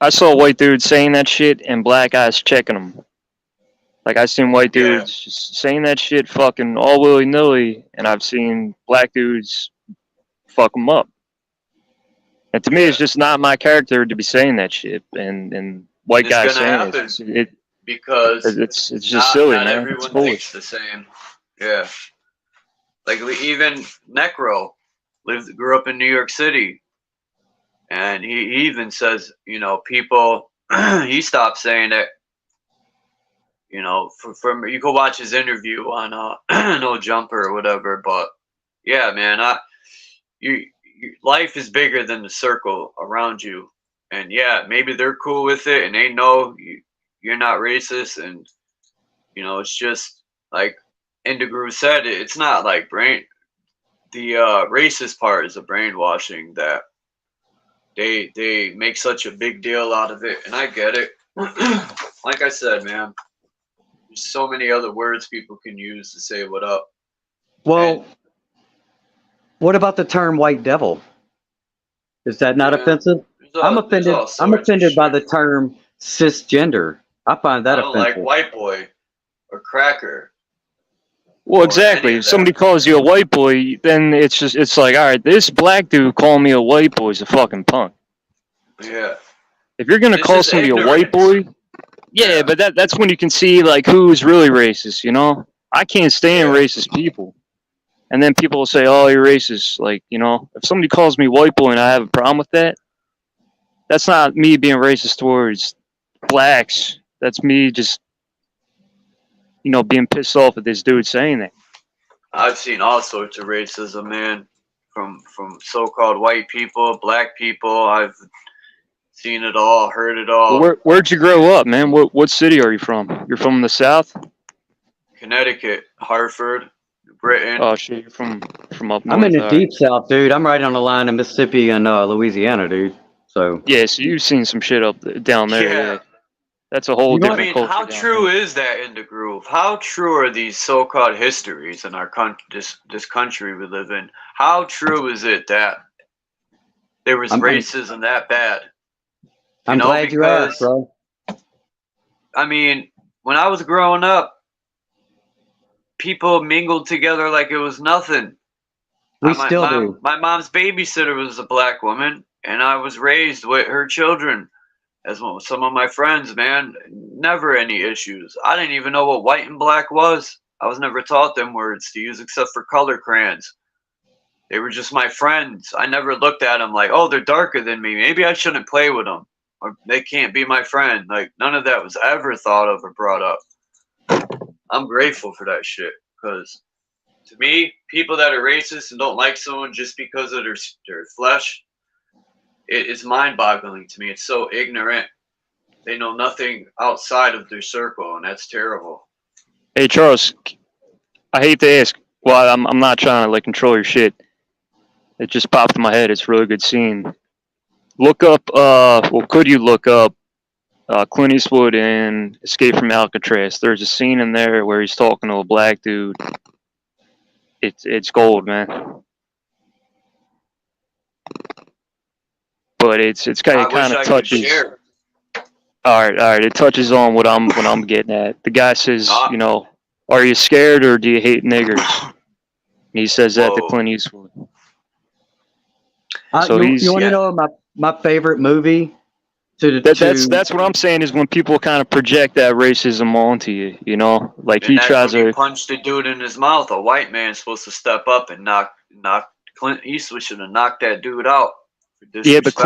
I saw white dudes saying that shit and black guys checking them. Like, I've seen white Yeah, dudes just saying that shit fucking all willy nilly, and I've seen black dudes fuck them up. And to me, it's yeah. just not my character to be saying that shit. And And white it's guys gonna saying happen because it's just not silly, not man. It's everyone thinks foolish. the same. Yeah, like even Necro grew up in New York City, and he even says, you know, people. He stopped saying it. You know, from you can watch his interview on No Jumper or whatever. But yeah, man, life is bigger than the circle around you, and yeah, maybe they're cool with it, and they know you're not racist, and you know, it's just like Indigru said, it's not like brain. The racist part is the brainwashing that they make such a big deal out of it, and I get it. Like I said, man, there's so many other words people can use to say what up, and Well, what about the term white devil? Is that not yeah, offensive? there's all I'm sorts of offended by shit. the term cisgender. I find I that don't like offensive. white boy or cracker Well, or any exactly. of If somebody that. calls you a white boy, then it's like, all right, this black dude calling me a white boy is a fucking punk. Yeah, If you're gonna it's call just somebody a white ignorance. boy, yeah, Yeah, but that's when you can see like who's really racist. You know, I can't stand yeah. racist people. And then people will say, "Oh, you're racist." Like, you know, if somebody calls me white boy and I have a problem with that, that's not me being racist towards blacks. That's me just, you know, being pissed off at this dude saying that. I've seen all sorts of racism, man. from so-called white people, black people. I've seen it all, heard it all. Well, where'd you grow up, man? What city are you from? You're from the South? Connecticut, Hartford, Britain. Oh shit, you're from up north. I'm in the all deep right. South, dude. I'm right on the line of Mississippi and Louisiana, dude. So Yeah, so you've seen some shit down there. Yeah, that's a whole You know I what? different mean, culture how down true there. is that in the groove? How true are these so-called histories in our country, this country we live in? How true is it that there was I'm racism that bad? You I'm know, glad you asked, because bro. I mean, when I was growing up, people mingled together like it was nothing. We still do. My mom's babysitter was a black woman, and I was raised with her children as well as some of my friends, man. Never any issues. I didn't even know what white and black was. I was never taught them words to use except for color crayons. They were just my friends. I never looked at them like, oh, they're darker than me. Maybe I shouldn't play with them. Or they can't be my friend. Like, none of that was ever thought of or brought up. I'm grateful for that shit. Because to me, people that are racist and don't like someone just because of their flesh, it's mind-boggling to me. It's so ignorant. They know nothing outside of their circle, and that's terrible. Hey Charles, I hate to ask. Well, I'm not trying to like control your shit. It just popped in my head. It's a really good scene. Look up. Well, could you look up Clint Eastwood in Escape from Alcatraz? There's a scene in there where he's talking to a black dude. It's gold, man. But it I kind wish of I could touches. share. All right. It touches on what I'm getting at. The guy says, Ah, you know, are you scared or do you hate niggers? And he says that to whoa. Clint Eastwood. So You he's want to Yeah. know my favorite movie? that's what I'm saying is when people kind of project that racism onto you, you know, like And he that's tries when he to. punched the dude in his mouth. A white man's supposed to step up and knock Clint Eastwood should have knocked that dude out for Yeah, but disrespect.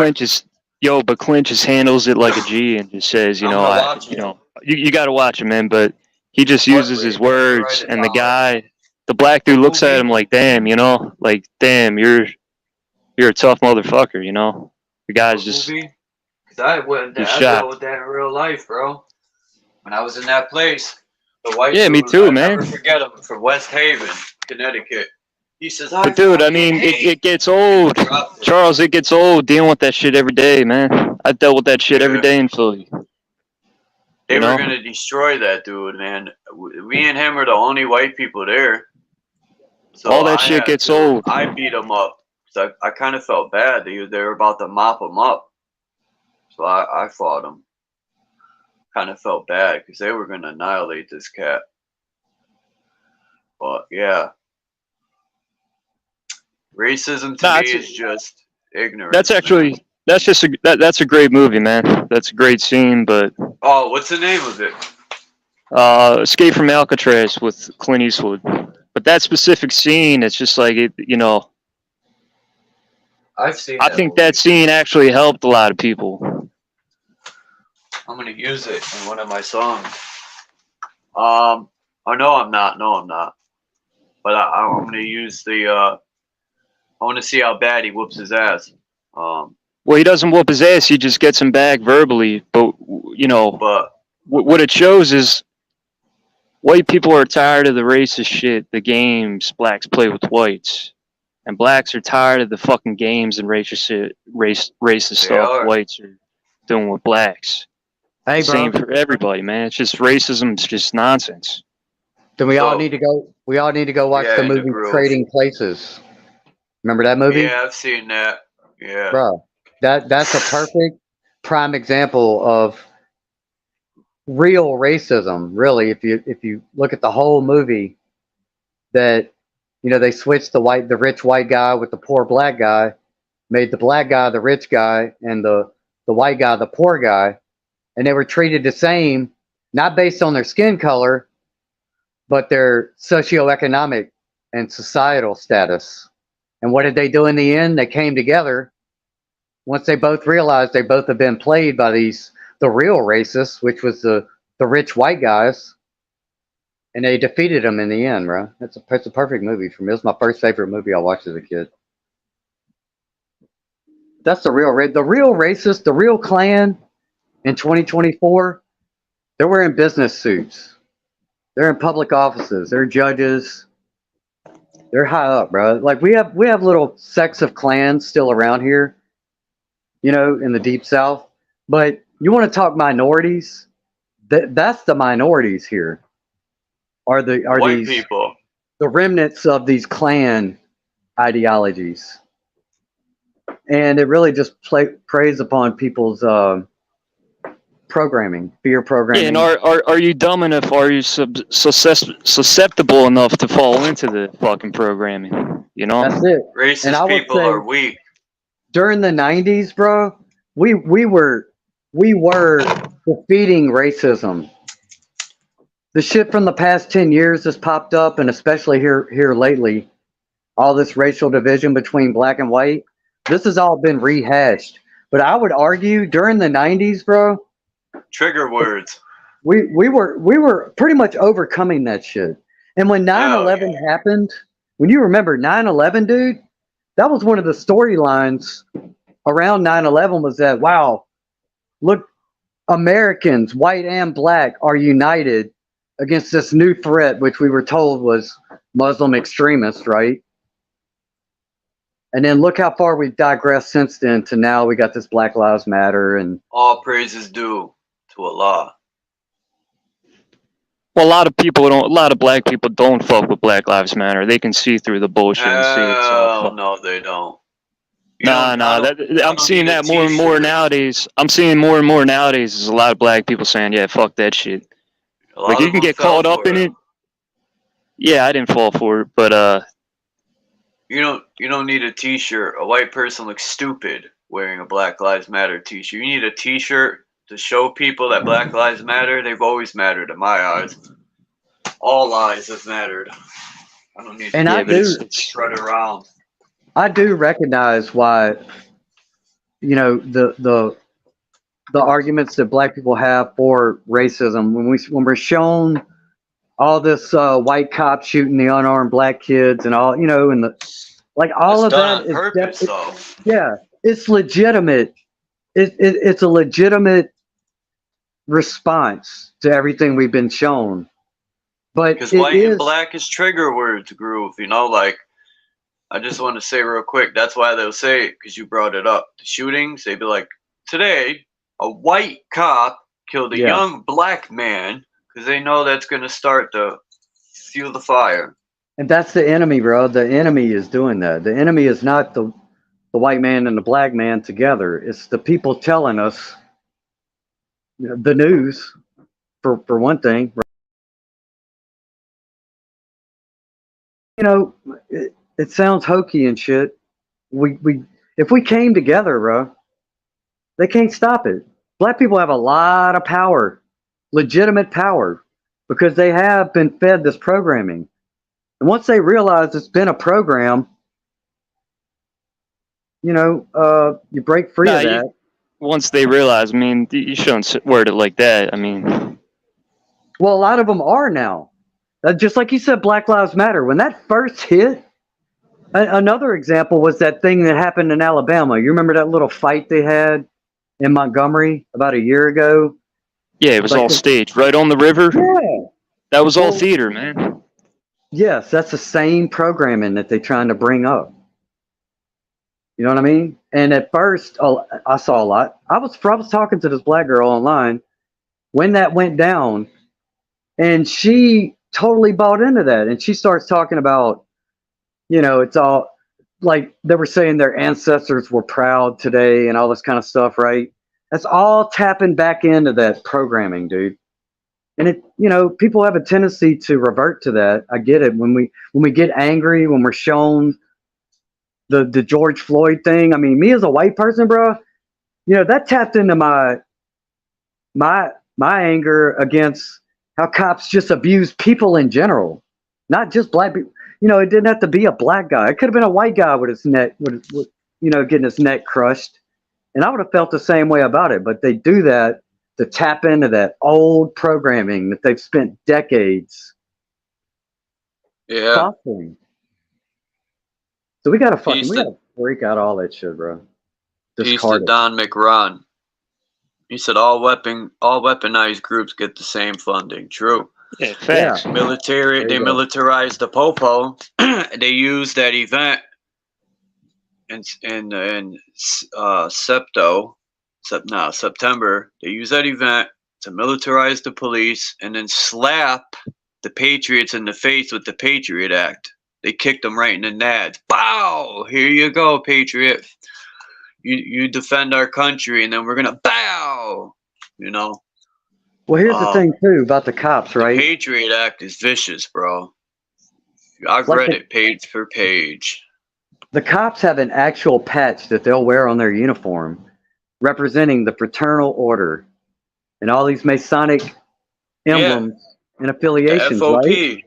Clint just handles it like a G and just says, you I'm know, gonna watch it. you got to watch it, man. But he just What uses his rating? Let me write words, it and down. the black dude What looks at movie? him like, damn, you know, like, damn, you're a tough motherfucker, you know. The guy's What just movie? Cause I just dealt shocked. with that in real life, bro. When I was in that place, the white Yeah, me dude, too, I never man. forget him, from West Haven, Connecticut. He says, I But dude, I fucking mean, hate. it gets old, Dropped it. Charles. It gets old dealing with that shit every day, man. I dealt with that shit every Yeah. day in Philly. They You were know, gonna destroy that dude, man. Me and him are the only white people there, all so that shit gets old. I beat him up. So I kind of felt bad. They were about to mop him up, so I fought him. Kind of felt bad because they were gonna annihilate this cat. But yeah, racism to Nah, me is just ignorance. that's Man. actually that's a great movie, man. That's a great scene. But Oh, what's the name of it? Escape from Alcatraz with Clint Eastwood. But that specific scene, it's just like it. You know, I've seen I that think movie. that scene actually helped a lot of people. I'm gonna use it in one of my songs. Oh no, I'm not. No, I'm not. But I'm gonna use the. I want to see how bad he whoops his ass. Well, he doesn't whoop his ass; he just gets him back verbally. But you know, But what it shows is white people are tired of the racist shit, the games blacks play with whites, and blacks are tired of the fucking games and racist they stuff are. whites are doing with blacks. Hey, The same bro. for everybody, man. It's just racism. It's just nonsense. Then we all So need to go. We all need to go watch yeah, the in the movie groove. Trading Places. Remember that movie, Yeah, I've seen that. Yeah. bro? That's a perfect prime example of real racism. Really, if you look at the whole movie, that they switched the rich white guy with the poor black guy, made the black guy the rich guy and the white guy the poor guy, and they were treated the same, not based on their skin color, but their socioeconomic and societal status. And what did they do in the end? They came together once they both realized they both had been played by the real racists, which was the rich white guys, and they defeated them in the end, bro. It's a perfect movie for me. It was my first favorite movie I watched as a kid. That's the real racist, the real Klan in 2024. They're wearing business suits. They're in public offices. They're judges. They're high up, bro. Like we have little sects of clans still around here, in the deep south. But you want to talk minorities? That's the minorities here. Are White these people. the remnants of these clan ideologies? And it really just preys upon people's programming, fear Yeah, and programming. are you dumb enough? Are you susceptible enough to fall into the fucking programming? That's it. And I Racist would people say are weak. during the '90s, bro, we were defeating racism. The shit from the past 10 years has popped up, and especially here lately, all this racial division between black and white. This has all been rehashed. But I would argue during the '90s, bro, Trigger words. we were pretty much overcoming that shit. And when 9/11 happened, when you remember 9/11, dude, that was one of the storylines around 9/11 was that, wow, look, Americans, white and black, are united against this new threat, which we were told was Muslim extremists, right? And then look how far we've digressed since then to now we got this Black Lives Matter and All praises due to Allah. Well, a lot of black people don't fuck with Black Lives Matter. They can see through the bullshit and see it's all fuck. No, they don't. I'm seeing that more and more nowadays. I'm seeing more and more nowadays. There's a lot of black people saying, "Yeah, fuck that shit." Like you can get caught up in it. Yeah, I didn't fall for it, but you don't need a T-shirt. A white person looks stupid wearing a Black Lives Matter T-shirt. You need a T-shirt to show people that Black Lives matter. They've always mattered in my eyes. All lives have mattered. I don't need to spread around. I do recognize why, the arguments that black people have for racism when we're shown all this white cop shooting the unarmed black kids and all, and all it's of done that on purpose, though. Yeah, it's legitimate. It's a legitimate response to everything we've been shown. But because white and black is trigger words, Groove. I just want to say real quick, that's why they'll say it, because you brought it up. The shootings, they'd be like, today, a white cop killed a young black man, because they know that's going to start to fuel the fire. And that's the enemy, bro. The enemy is doing that. The enemy is not the white man and the black man together. It's the people telling us, the news, for one thing. It sounds hokey and shit. If we came together, bro, they can't stop it. Black people have a lot of power, legitimate power, because they have been fed this programming. And once they realize it's been a program, you break free of that. Once they realize, you shouldn't word it like that. Well, a lot of them are now. Just like you said, Black Lives Matter. When that first hit, another example was that thing that happened in Alabama. You remember that little fight they had in Montgomery about a year ago? Yeah, it was all staged right on the river. Yeah. That was all theater, man. Yes, that's the same programming that they're trying to bring up. You know what I mean? And at first, I saw a lot. I was talking to this black girl online when that went down, and she totally bought into that. And she starts talking about, it's all like they were saying their ancestors were proud today and all this kind of stuff, right? That's all tapping back into that programming, dude. And people have a tendency to revert to that. I get it. When we get angry, when we're shown the George Floyd thing. Me as a white person, bro, that tapped into my anger against how cops just abuse people in general, not just black people. It didn't have to be a black guy. It could have been a white guy with his neck, getting his neck crushed, and I would have felt the same way about it. But they do that to tap into that old programming that they've spent decades fostering. So we gotta freak out all that shit, bro. Peace to discarded. Don McRon. He said all weaponized groups get the same funding. True. Yeah, facts. Yeah. Military, There they you go. militarized the popo. They used that event in September. They used that event to militarize the police and then slap the patriots in the face with the Patriot Act. They kicked them right in the nads. Bow! Here you go, patriot. You defend our country, and then we're gonna bow. You know. Well, here's the thing too about the cops, The right? Patriot Act is vicious, bro. I've Like read the- it page per page. The cops have an actual patch that they'll wear on their uniform representing the fraternal order and all these Masonic emblems and The affiliations, right? FOP.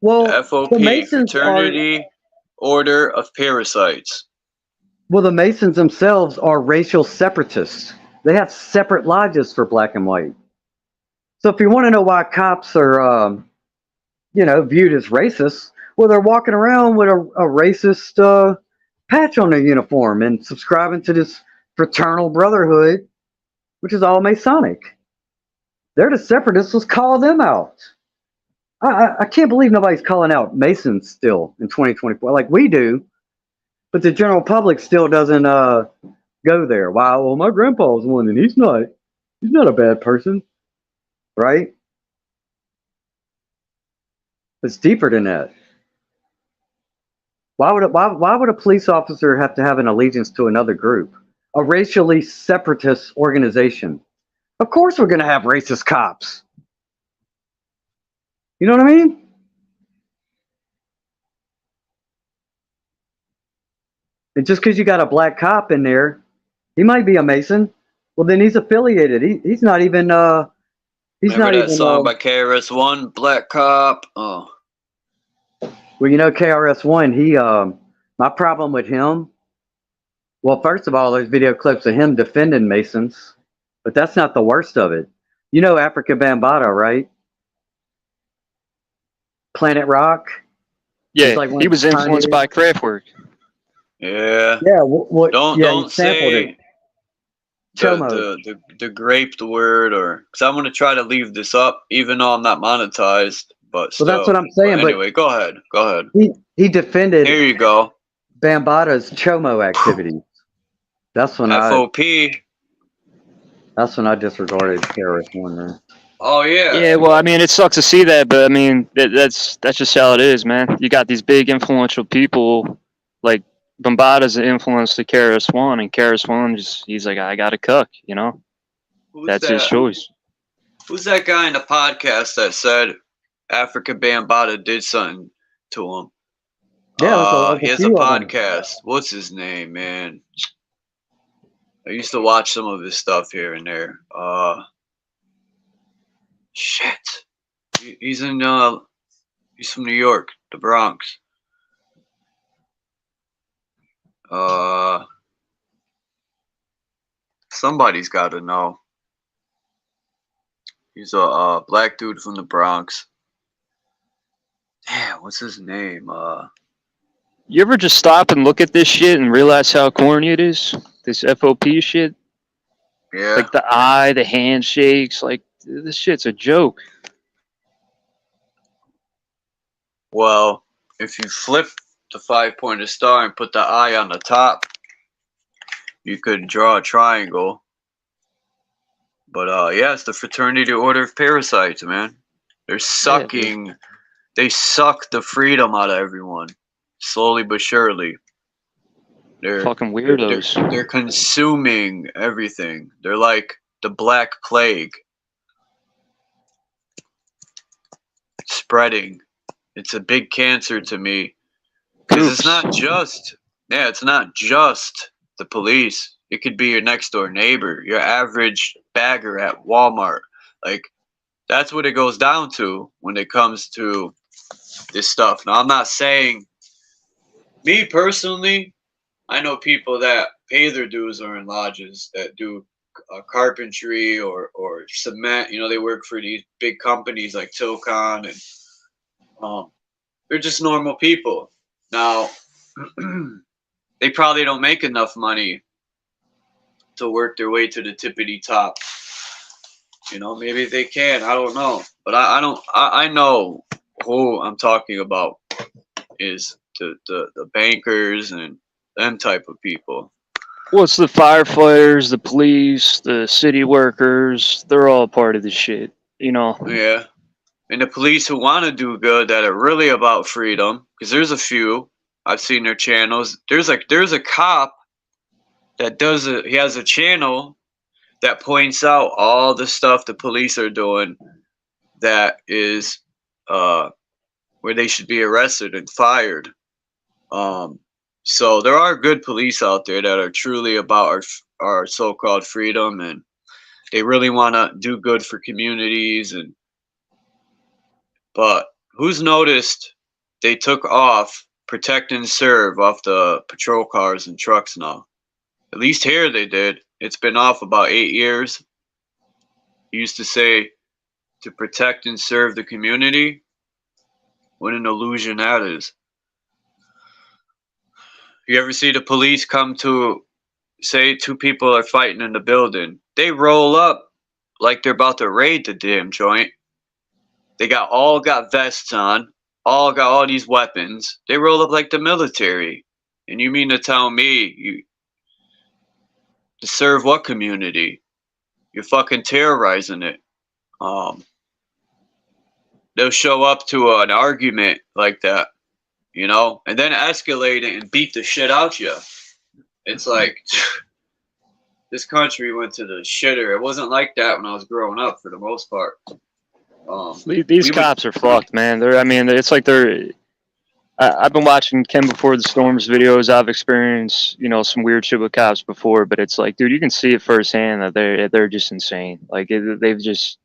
Well, The the FOP, Masons are Fraternity Order of Parasites. well, the Masons themselves are racial separatists. They have separate lodges for black and white. So if you want to know why cops are, viewed as racist, well, they're walking around with a racist patch on their uniform and subscribing to this fraternal brotherhood, which is all Masonic. They're the separatists. Let's call them out. I can't believe nobody's calling out Masons still in 2024 like we do, but the general public still doesn't go there. Wow, well, my grandpa's one, and he's not a bad person, right? It's deeper than that. Why would a police officer have to have an allegiance to another group, a racially separatist organization? Of course, we're going to have racist cops. You know what I mean? And just because you got a black cop in there, he might be a Mason. Well, then he's affiliated. He's not even. He's Remember not that even. song by KRS-One, Black Cop? Oh. Well, KRS-One. He. My problem with him. Well, first of all, there's video clips of him defending Masons, but that's not the worst of it. You know Africa Bambaataa, right? Planet Rock. Yeah, like one he of was the influenced by Kraftwerk. Yeah. Yeah. Don't say Chomo. the grape the word, or because I'm gonna try to leave this up, even though I'm not monetized. But still. Well, that's what I'm saying. But anyway, go ahead. He defended. Here you go. Bambaataa's Chomo activities. That's when FOP. That's when I disregarded KRS-One. Man. Oh yeah. Yeah, well, I mean, it sucks to see that, but I mean, that's just how it is, man. You got these big influential people like Bambaataa's influence to KRS-One, and KRS-One he's like, I got to cook, you know. That's his choice. Who's that guy in the podcast that said Africa Bambaataa did something to him? Yeah, he has a podcast. What's his name, man? I used to watch some of his stuff here and there. Shit. He's from New York, the Bronx. Somebody's got to know. He's a black dude from the Bronx. Damn, what's his name? You ever just stop and look at this shit and realize how corny it is? This FOP shit? Yeah. Like the eye, the handshakes, like this shit's a joke. Well, if you flip the 5-pointed star and put the eye on the top, you could draw a triangle. But yeah, it's the Fraternity Order of Parasites, man. They're sucking. Yeah, they suck the freedom out of everyone, slowly but surely. They're fucking weirdos. They're consuming everything. They're like the Black Plague, spreading. It's a big cancer to me, because it's not just the police. It could be your next door neighbor, your average bagger at Walmart. Like, that's what it goes down to when it comes to this stuff. Now, I'm not saying, me personally, I know people that pay their dues or in lodges that do carpentry or cement. You know, they work for these big companies like Tilcon, and they're just normal people. Now, they probably don't make enough money to work their way to the tippity top. You know, maybe they can. I don't know, but I don't. I know who I'm talking about is the bankers and them type of people. Well, it's the firefighters, the police, the city workers. They're all part of this shit, you know. Yeah, and the police who want to do good, that are really about freedom, because there's a few. I've seen their channels. There's a cop that does it. He has a channel that points out all the stuff the police are doing that is where they should be arrested and fired. So there are good police out there that are truly about our so-called freedom, and they really want to do good for communities. And but who's noticed they took off protect and serve off the patrol cars and trucks now? At least here they did. It's been off about 8 years. He used to say to protect and serve the community. What an illusion that is. You ever see the police come to, say, two people are fighting in the building? They roll up like they're about to raid the damn joint. They all got vests on, all got all these weapons. They roll up like the military. And you mean to tell me you to serve what community? You're fucking terrorizing it. They'll show up to an argument like that, you know, and then escalate it and beat the shit out you. It's like this country went to the shitter. It wasn't like that when I was growing up, for the most part. These cops are fucked, man. It's like I've been watching Ken Before the Storms videos. I've experienced, some weird shit with cops before, but it's like, dude, you can see it firsthand that they're just insane. Like they've just.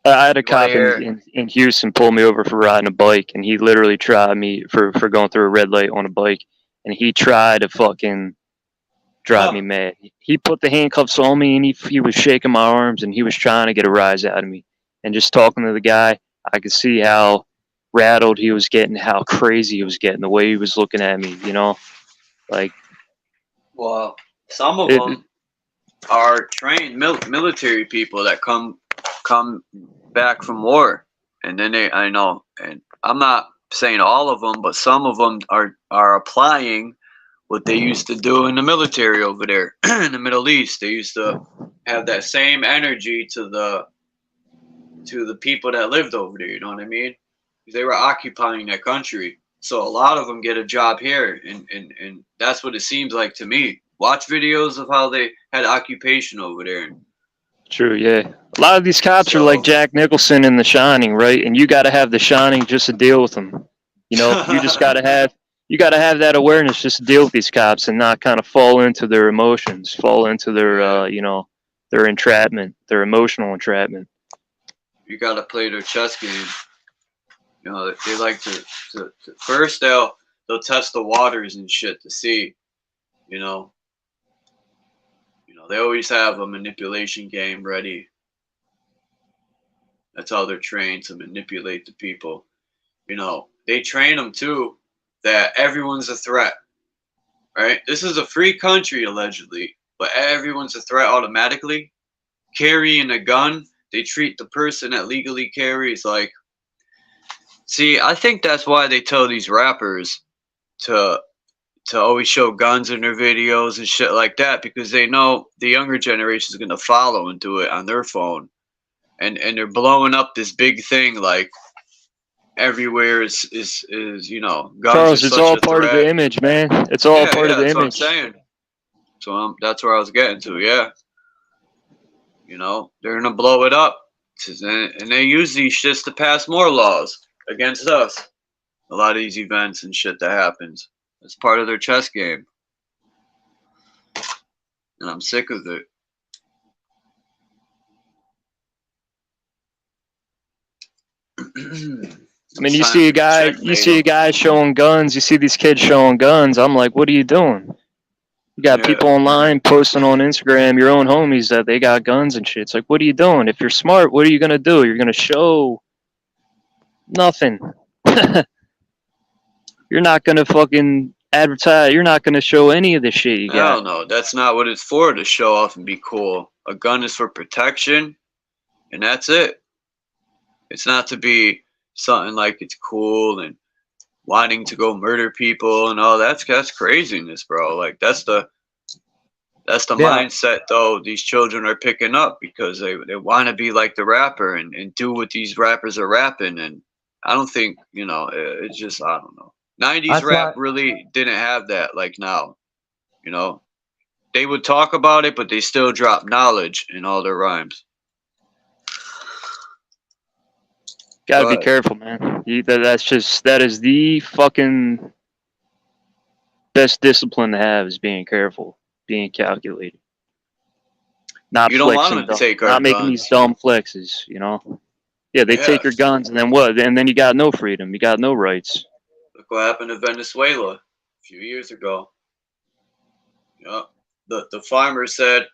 I had a cop in Houston pull me over for riding a bike, and he literally tried me for going through a red light on a bike, and he tried to fucking drive me mad. He put the handcuffs on me, and he was shaking my arms, and he was trying to get a rise out of me. And just talking to the guy, I could see how rattled he was getting, how crazy he was getting, the way he was looking at me, like. Well, some of them are trained military people that come back from war, and then I know, and I'm not saying all of them, but some of them are applying what they used to do in the military over there in the Middle East. They used to have that same energy to the people that lived over there. You know what I mean? They were occupying that country, so a lot of them get a job here, and that's what it seems like to me. Watch videos of how they had occupation over there. True, yeah. A lot of these cops are like Jack Nicholson in The Shining, right? And you got to have The Shining just to deal with them. You just got to have that awareness just to deal with these cops and not kind of fall into their emotions, fall into their their entrapment, their emotional entrapment. You got to play their chess game. They like to first they'll test the waters and shit to see, they always have a manipulation game ready. That's how they're trained, to manipulate the people. They train them too that everyone's a threat, right? This is a free country allegedly, but everyone's a threat automatically. Carrying a gun, they treat the person that legally carries like. See, I think that's why they tell these rappers to always show guns in their videos and shit like that, because they know the younger generation is going to follow and do it on their phone. And they're blowing up this big thing like everywhere is guns. Charles, it's all part of the image, man. It's all part of the image. That's what I'm saying. So that's where I was getting to, yeah. They're going to blow it up. And they use these shits to pass more laws against us. A lot of these events and shit that happens. It's part of their chess game. And I'm sick of it. You see a guy showing guns, you see these kids showing guns. I'm like, what are you doing? You got people online posting on Instagram, your own homies, that they got guns and shit. It's like, what are you doing? If you're smart, what are you going to do? You're going to show nothing. You're not going to fucking advertise. You're not gonna show any of the shit you Hell got. no, that's not what it's for, to show off and be cool. A gun is for protection, and that's it. It's not to be something like it's cool and wanting to go murder people and all. That's craziness, bro. Like that's the Yeah, mindset though these children are picking up, because they want to be like the rapper and do what these rappers are rapping. And I don't think, it's just, I don't know. 90s that's rap why. really didn't have that like now, you know. They would talk about it, but they still drop knowledge in all their rhymes. Gotta Go be ahead. careful, man. That is the fucking best discipline to have, is being careful, being calculated, not You don't want flexing them to dumb, take our not making these guns. dumb flexes. Yeah, they Yeah. take your guns, and then what? And then you got no freedom. You got no rights. Look what happened to Venezuela a few years ago. Yeah. The farmers said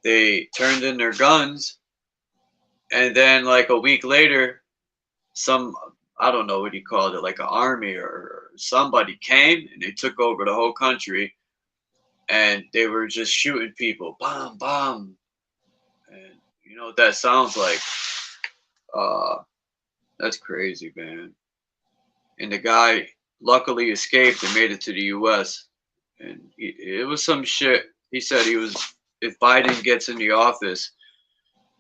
they turned in their guns, and then like a week later, some, I don't know what he called it, like an army or somebody came and they took over the whole country, and they were just shooting people, bomb, bomb, and you know what that sounds like? That's crazy, man. And the guy luckily escaped and made it to the U.S. And it was some shit. He said if Biden gets in the office,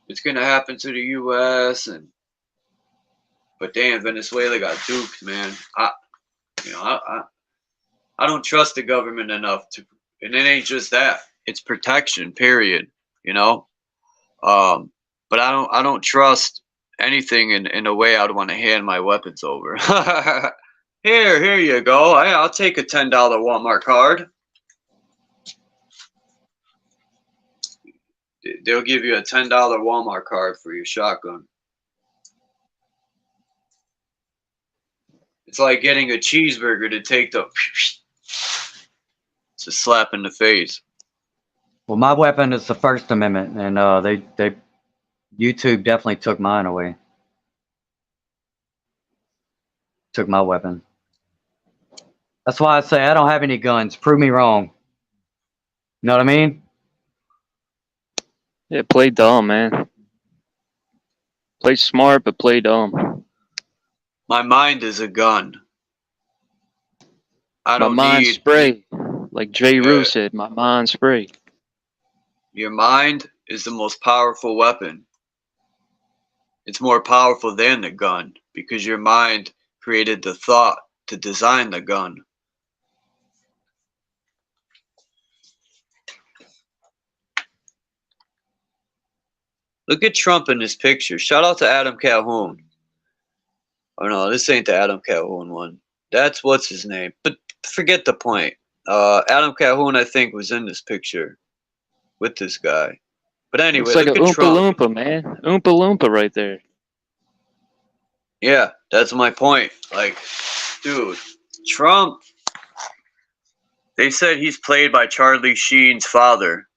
it's gonna happen to the U.S. But damn, Venezuela got duped, man. I don't trust the government enough to, and it ain't just that. It's protection, period. You know, but I don't trust anything in a way I'd want to hand my weapons over. Here you go. I'll take a $10 Walmart card. They'll give you a $10 Walmart card for your shotgun. It's like getting a cheeseburger to take the. It's a slap in the face. Well, my weapon is the First Amendment, and they YouTube definitely took mine away. Took my weapon. That's why I say I don't have any guns. Prove me wrong. You know what I mean? Yeah, play dumb, man. Play smart, but play dumb. My mind is a gun. I My don't mind need. spray, like J. Yeah. Rue said. My mind spray. Your mind is the most powerful weapon. It's more powerful than the gun, because your mind created the thought to design the gun. Look at Trump in this picture. Shout out to Adam Calhoun. Oh no, this ain't the Adam Calhoun one. That's what's his name. But forget the point. Adam Calhoun, I think, was in this picture with this guy. But anyway, Looks like a look at Oompa Trump. Loompa, man. Oompa Loompa right there. Yeah, that's my point. Like, dude, Trump, they said he's played by Charlie Sheen's father,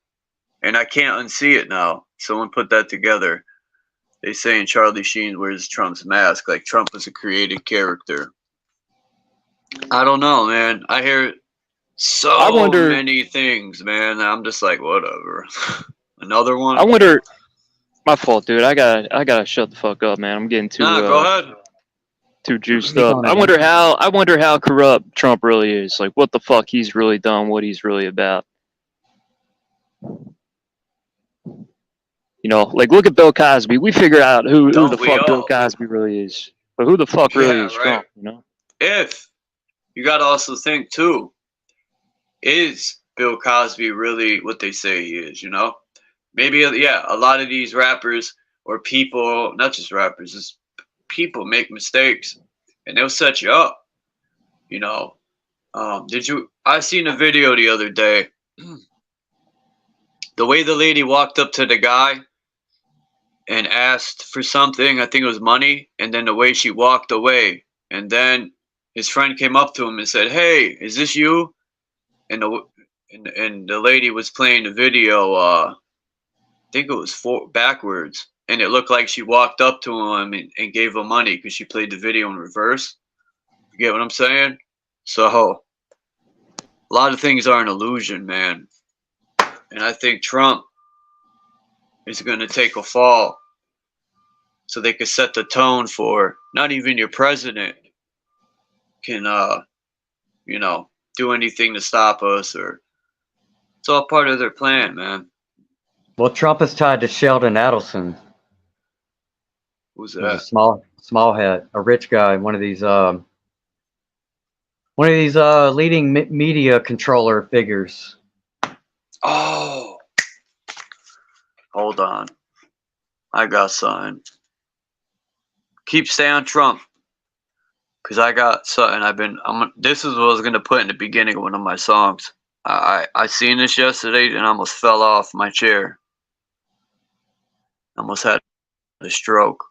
and I can't unsee it now. Someone put that together. They saying Charlie Sheen wears Trump's mask, like Trump was a created character. I don't know, man. I hear so many things, man. I'm just like, whatever. Another one? I wonder. My fault, dude. I gotta shut the fuck up, man. I'm getting too go ahead. too juiced up. I wonder how corrupt Trump really is. Like, what the fuck he's really done, what he's really about. You know, like, look at Bill Cosby. We figure out who the fuck Bill Cosby really is, but who the fuck really is Trump? You know. If you gotta also think too, is Bill Cosby really what they say he is? You know, maybe a lot of these rappers or people, not just rappers, just people make mistakes and they'll set you up. You know, I seen a video the other day. The way the lady walked up to the guy and asked for something, I think it was money, and then the way she walked away, and then his friend came up to him and said, "Hey, is this you?" And the lady was playing the video. I think it was backwards, and it looked like she walked up to him and gave him money because she played the video in reverse. You get what I'm saying? So a lot of things are an illusion, man. And I think Trump is going to take a fall so they could set the tone for not even your president can, you know, do anything to stop us, or it's all part of their plan, man. Well, Trump is tied to Sheldon Adelson, Who's who's a that? small hat, a rich guy, one of these leading media controller figures. Oh, hold on. I got something. Keep stay on Trump. Cause I got something this is what I was gonna put in the beginning of one of my songs. I seen this yesterday and almost fell off my chair. Almost had a stroke.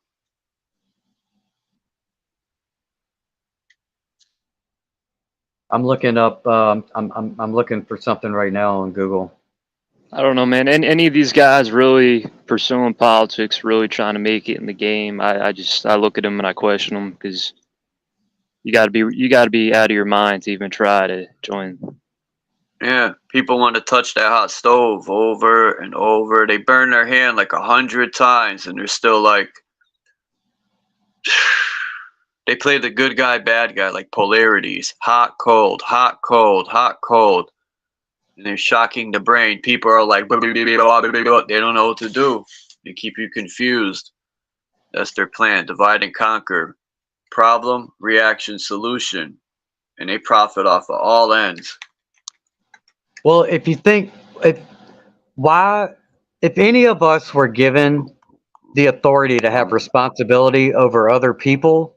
I'm looking up. I'm looking for something right now on Google. I don't know, man. Any of these guys really pursuing politics, really trying to make it in the game? I look at them and I question them because you got to be out of your mind to even try to join. Yeah, people want to touch that hot stove over and over. They burn their hand like 100 times, and they're still like. They play the good guy, bad guy, like polarities. Hot, cold, hot, cold, hot, cold. And they're shocking the brain. People are like, they don't know what to do. They keep you confused. That's their plan. Divide and conquer. Problem, reaction, solution. And they profit off of all ends. Well, if you think, if any of us were given the authority to have responsibility over other people,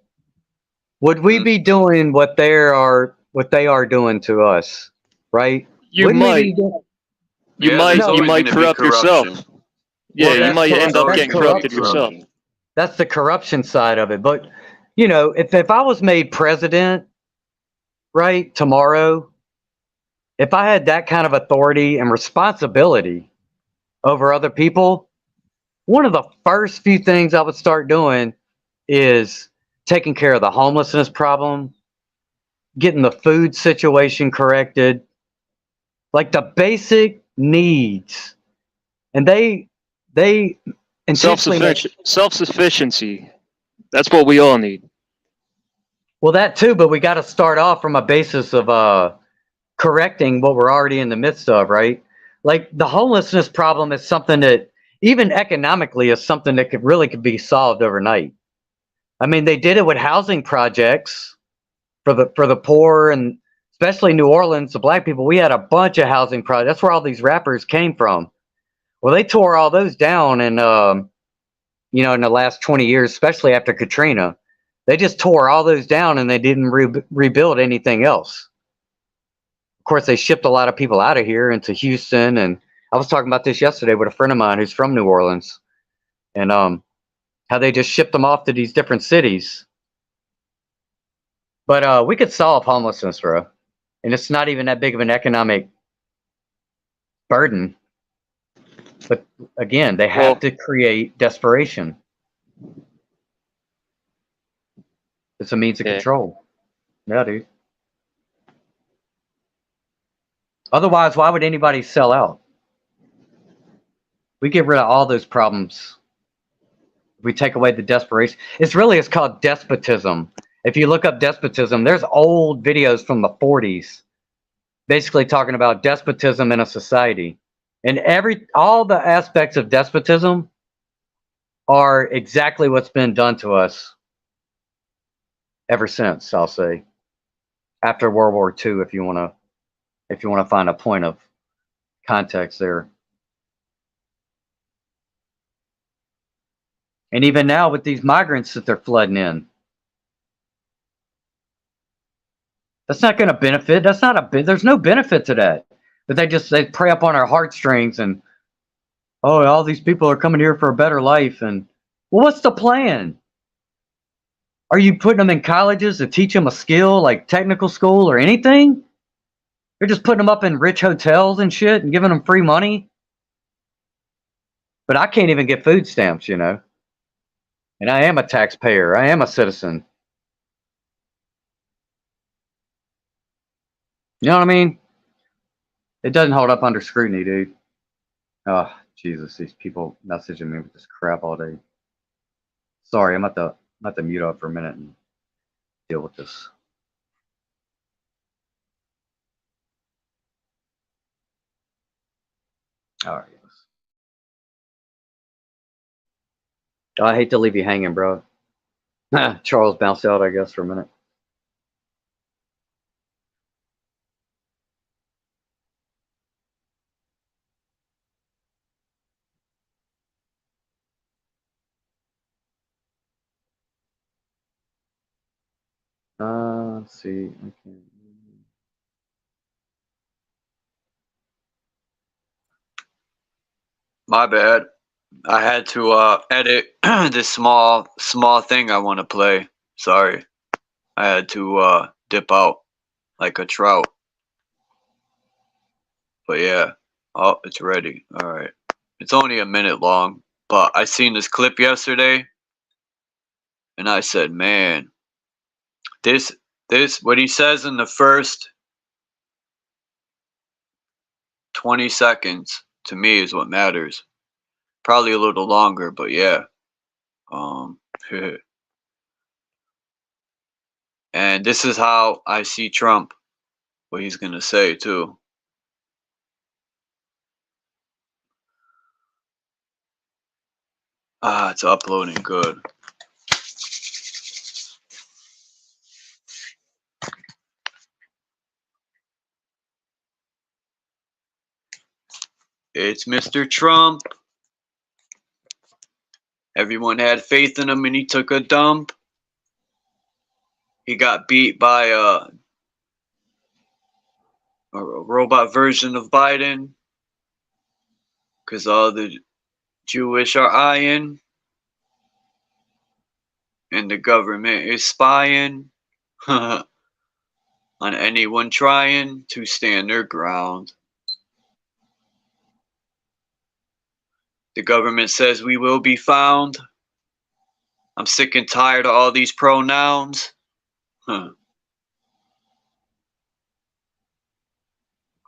would we be doing what they are doing to us, right? You might corrupt yourself. Yeah, Well, you might end up getting corrupted yourself. That's the corruption side of it. But you know, if I was made president, right, tomorrow, if I had that kind of authority and responsibility over other people, one of the first few things I would start doing is taking care of the homelessness problem, getting the food situation corrected, like the basic needs. And they self-sufficiency. That's what we all need. Well, that too, but we got to start off from a basis of correcting what we're already in the midst of, right? Like the homelessness problem is something that even economically is something that could be solved overnight. I mean, they did it with housing projects for the poor, and especially New Orleans, the black people. We had a bunch of housing projects. That's where all these rappers came from. Well, they tore all those down, and in the last 20 years, especially after Katrina, they just tore all those down, and they didn't rebuild anything else. Of course, they shipped a lot of people out of here into Houston, and I was talking about this yesterday with a friend of mine who's from New Orleans, and how they just shipped them off to these different cities. But we could solve homelessness, bro, and it's not even that big of an economic burden. But again, they have to create desperation. It's a means of control. Yeah, dude. Otherwise, why would anybody sell out? We get rid of all those problems. We take away the desperation. It's called despotism. If you look up despotism, there's old videos from the 40s basically talking about despotism in a society. And all the aspects of despotism are exactly what's been done to us ever since, I'll say. After World War II, if you want to find a point of context there. And even now with these migrants that they're flooding in, that's not going to benefit. There's no benefit to that. But they prey up on our heartstrings, and all these people are coming here for a better life. And well, what's the plan? Are you putting them in colleges to teach them a skill like technical school or anything? You're just putting them up in rich hotels and shit and giving them free money. But I can't even get food stamps, And I am a taxpayer. I am a citizen. You know what I mean? It doesn't hold up under scrutiny, dude. Oh, Jesus, these people messaging me with this crap all day. Sorry, I'm at the mute up for a minute and deal with this. All right. I hate to leave you hanging, bro. Charles bounced out, I guess, for a minute. Let's see. Okay. My bad. I had to edit this small thing I want to play. Sorry. I had to dip out like a trout. But yeah. Oh, it's ready. All right. It's only a minute long, but I seen this clip yesterday and I said, "Man, this what he says in the first 20 seconds to me is what matters." Probably a little longer, but yeah. And this is how I see Trump, what he's gonna say too. It's uploading good. It's Mr. Trump. Everyone had faith in him and he took a dump. He got beat by a robot version of Biden. Because all the Jewish are eyeing. And the government is spying on anyone trying to stand their ground. The government says we will be found. I'm sick and tired of all these pronouns. I'm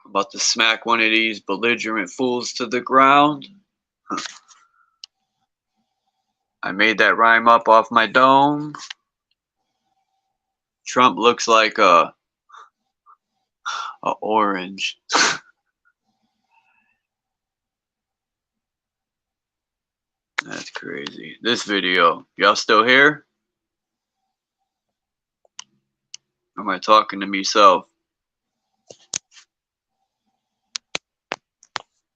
about to smack one of these belligerent fools to the ground. I made that rhyme up off my dome. Trump looks like a orange. That's crazy. This video, y'all still here? Or am I talking to myself?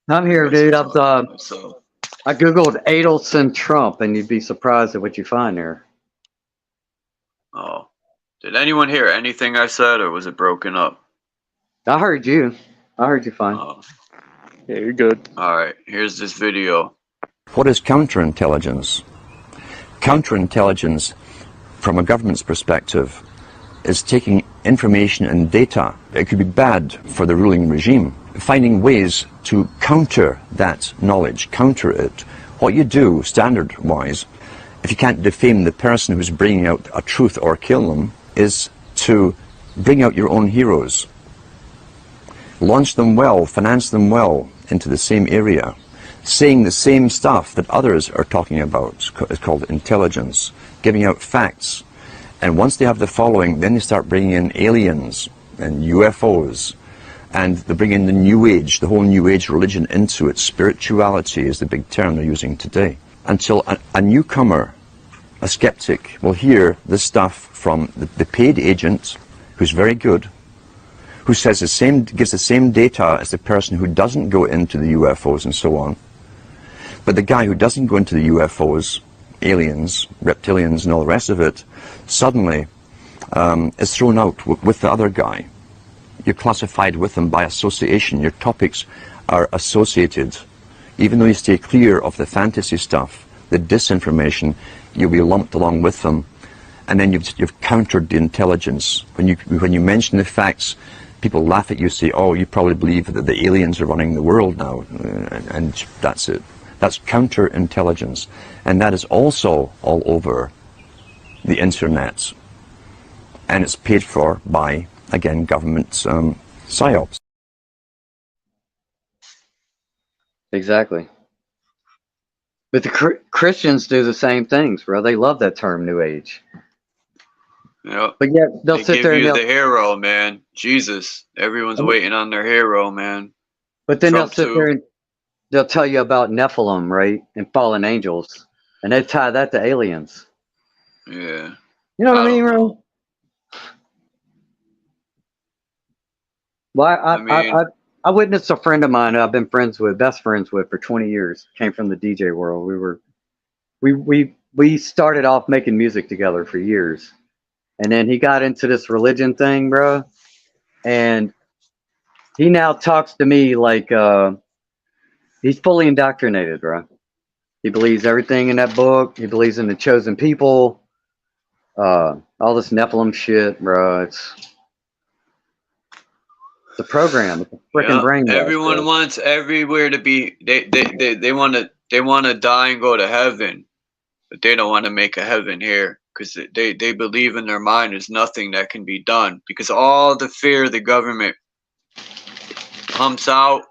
I'm here, dude. I googled Adelson Trump, and you'd be surprised at what you find there. Oh, did anyone hear anything I said, or was it broken up? I heard you. I heard you fine. Yeah, you're good. All right, here's this video. What is counterintelligence? Counterintelligence, from a government's perspective, is taking information and data. It could be bad for the ruling regime. Finding ways to counter that knowledge, counter it. What you do, standard-wise, if you can't defame the person who's bringing out a truth or kill them, is to bring out your own heroes. Launch them well, finance them well into the same area. Saying the same stuff that others are talking about is called intelligence. Giving out facts. And once they have the following, then they start bringing in aliens and UFOs. And they bring in the New Age, the whole New Age religion into it. Spirituality is the big term they're using today. Until a newcomer, a skeptic, will hear this stuff from the paid agent, who's very good, who says gives the same data as the person who doesn't go into the UFOs and so on. But the guy who doesn't go into the UFOs, aliens, reptilians and all the rest of it, suddenly is thrown out with the other guy. You're classified with them by association. Your topics are associated. Even though you stay clear of the fantasy stuff, the disinformation, you'll be lumped along with them. And then you've countered the intelligence. When you mention the facts, people laugh at you, say, "Oh, you probably believe that the aliens are running the world now," and that's it. That's counterintelligence, and that is also all over the internet, and it's paid for by, again, government psyops. Exactly. But the Christians do the same things, bro. They love that term, New Age. Yep. But yet they'll They sit give there and you the hero, man. Jesus. Everyone's waiting on their hero, man. but then they'll Trump sit there too. and they'll tell you about Nephilim, right, and fallen angels, and they tie that to aliens. Yeah. You know what I I mean, don't bro? know. Well, I mean, I witnessed a friend of mine who I've been friends with, best friends with, for 20 years. Came from the DJ world. We started off making music together for years, and then he got into this religion thing, bro. And he now talks to me like he's fully indoctrinated, bro. He believes everything in that book. He believes in the chosen people. All this Nephilim shit, bro. It's the program. It's a freaking yeah. brainwash, Everyone bro. wants everywhere to be. They want to die and go to heaven, but they don't want to make a heaven here because they believe in their mind there's nothing that can be done because all the fear the government pumps out.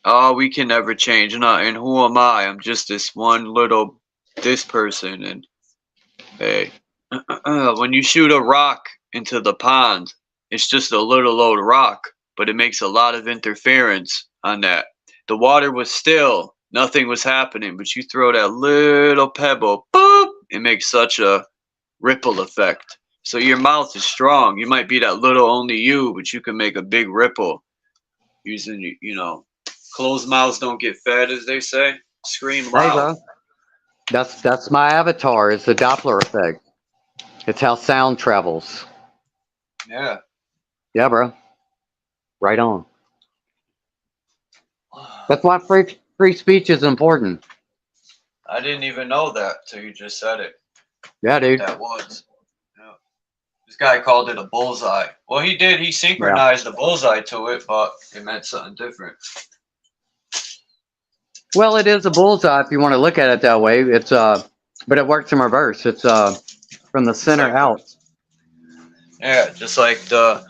Oh, we can never change. And who am I? I'm just this one little this person. And hey, when you shoot a rock into the pond, it's just a little old rock, but it makes a lot of interference on that. The water was still, nothing was happening, but you throw that little pebble, boop, it makes such a ripple effect. So your mouth is strong. You might be that little only you, but you can make a big ripple using, closed mouths don't get fed, as they say. Scream Hey, loud. bro. That's my avatar. It's the Doppler effect. It's how sound travels. Yeah. Yeah, bro. Right on. That's why free speech is important. I didn't even know that till you just said it. Yeah, dude. That was. Yeah. This guy called it a bullseye. Well, he did. He Yeah. synchronized the bullseye to it, but it meant something different. Well, it is a bullseye if you want to look at it that way. It's but it works in reverse. It's from the center Like out. Yeah, just like a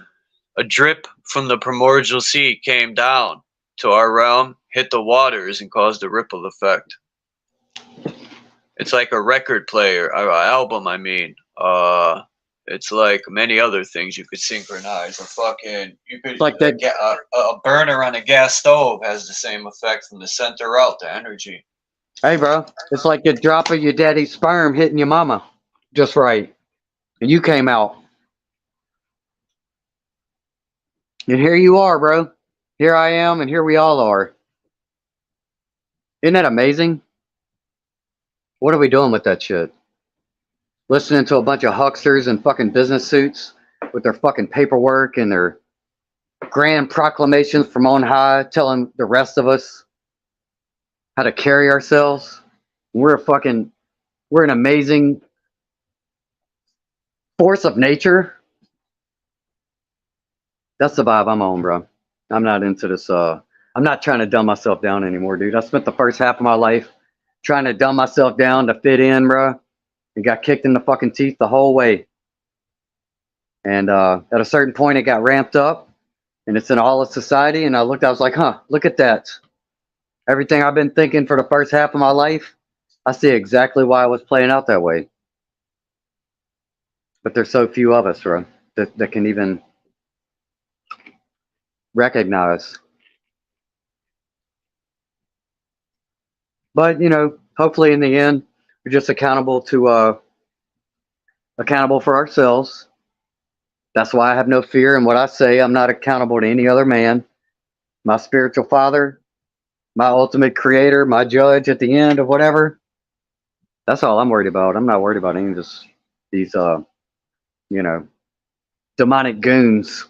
drip from the primordial sea came down to our realm, hit the waters, and caused a ripple effect. It's like a record player, or an album. I mean, it's like many other things you could synchronize. You could It's like that. a burner on a gas stove has the same effect from the center out, the energy. Hey, bro. It's like the drop of your daddy's sperm hitting your mama, just right, and you came out. And here you are, bro. Here I am, and here we all are. Isn't that amazing? What are we doing with that shit? Listening to a bunch of hucksters in fucking business suits with their fucking paperwork and their grand proclamations from on high telling the rest of us how to carry ourselves. We're an amazing force of nature. That's the vibe I'm on, bro. I'm not into this. I'm not trying to dumb myself down anymore, dude. I spent the first half of my life trying to dumb myself down to fit in, bro, and got kicked in the fucking teeth the whole way. And at a certain point, it got ramped up, and it's in all of society. And I was like, huh, look at that. Everything I've been thinking for the first half of my life, I see exactly why I was playing out that way. But there's so few of us, bro, that can even recognize. But hopefully in the end, we're just accountable for ourselves. That's why I have no fear in what I say. I'm not accountable to any other man. My spiritual father, my ultimate creator, my judge at the end of whatever. That's all I'm worried about. I'm not worried about any of these demonic goons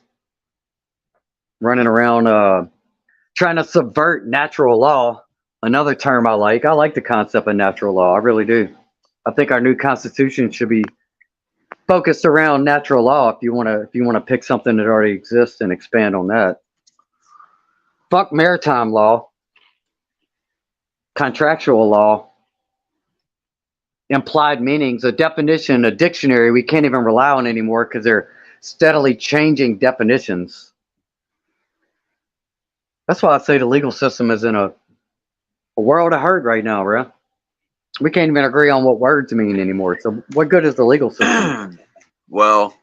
running around trying to subvert natural law. Another term I like. I like the concept of natural law. I really do. I think our new constitution should be focused around natural law. If you want to pick something that already exists and expand on that. Fuck maritime law, contractual law, implied meanings, a definition, a dictionary we can't even rely on anymore because they're steadily changing definitions. That's why I say the legal system is in a A world of hurt right now, bro. We can't even agree on what words mean anymore. So what good is the legal system? Well,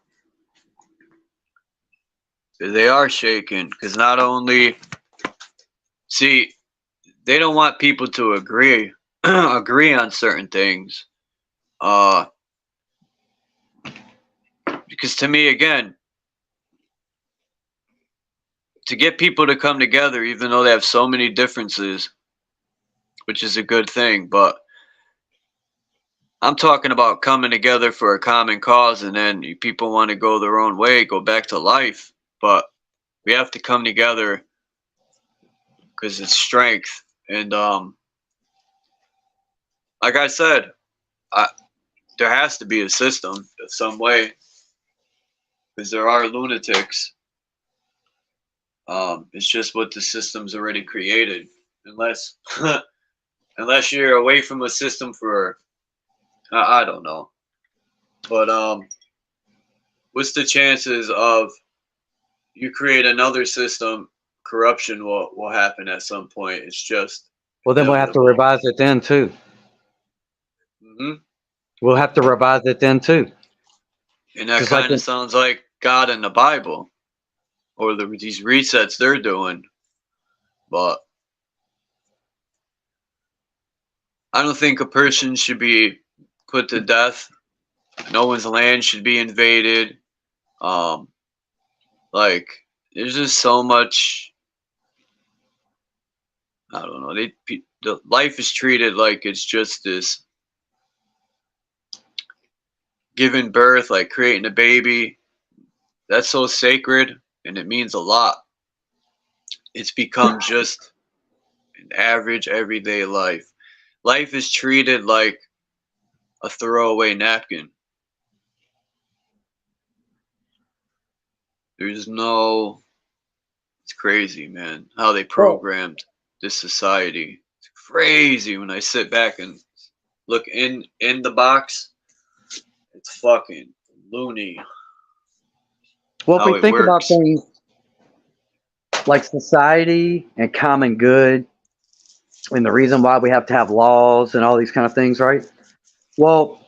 they are shaken because not only see they don't want people to agree agree on certain things. Because to me, again, to get people to come together, even though they have so many differences, which is a good thing, but I'm talking about coming together for a common cause, and then people want to go their own way, go back to life. But we have to come together because it's strength. And like I said, there has to be a system of some way because there are lunatics. It's just what the system's already created, unless unless you're away from a system for I don't know. But what's the chances of you create another system? Corruption will happen at some point. It's just Well, then we'll have to inevitable. revise it then too. Hmm. We'll have to revise it then too. And that Just like kind of sounds like God in the Bible, or these resets they're doing. But I don't think a person should be put to death. No one's land should be invaded. Like there's just so much. I don't know. The life is treated like it's just this giving birth, like creating a baby. That's so sacred, and it means a lot. It's become just an average everyday life. Life is treated like a throwaway napkin. There's no. It's crazy, man. How they programmed this society. It's crazy when I sit back and look in the box. It's fucking loony. Well, if How we it think about works. things like society and common good, and the reason why we have to have laws and all these kind of things, right? Well,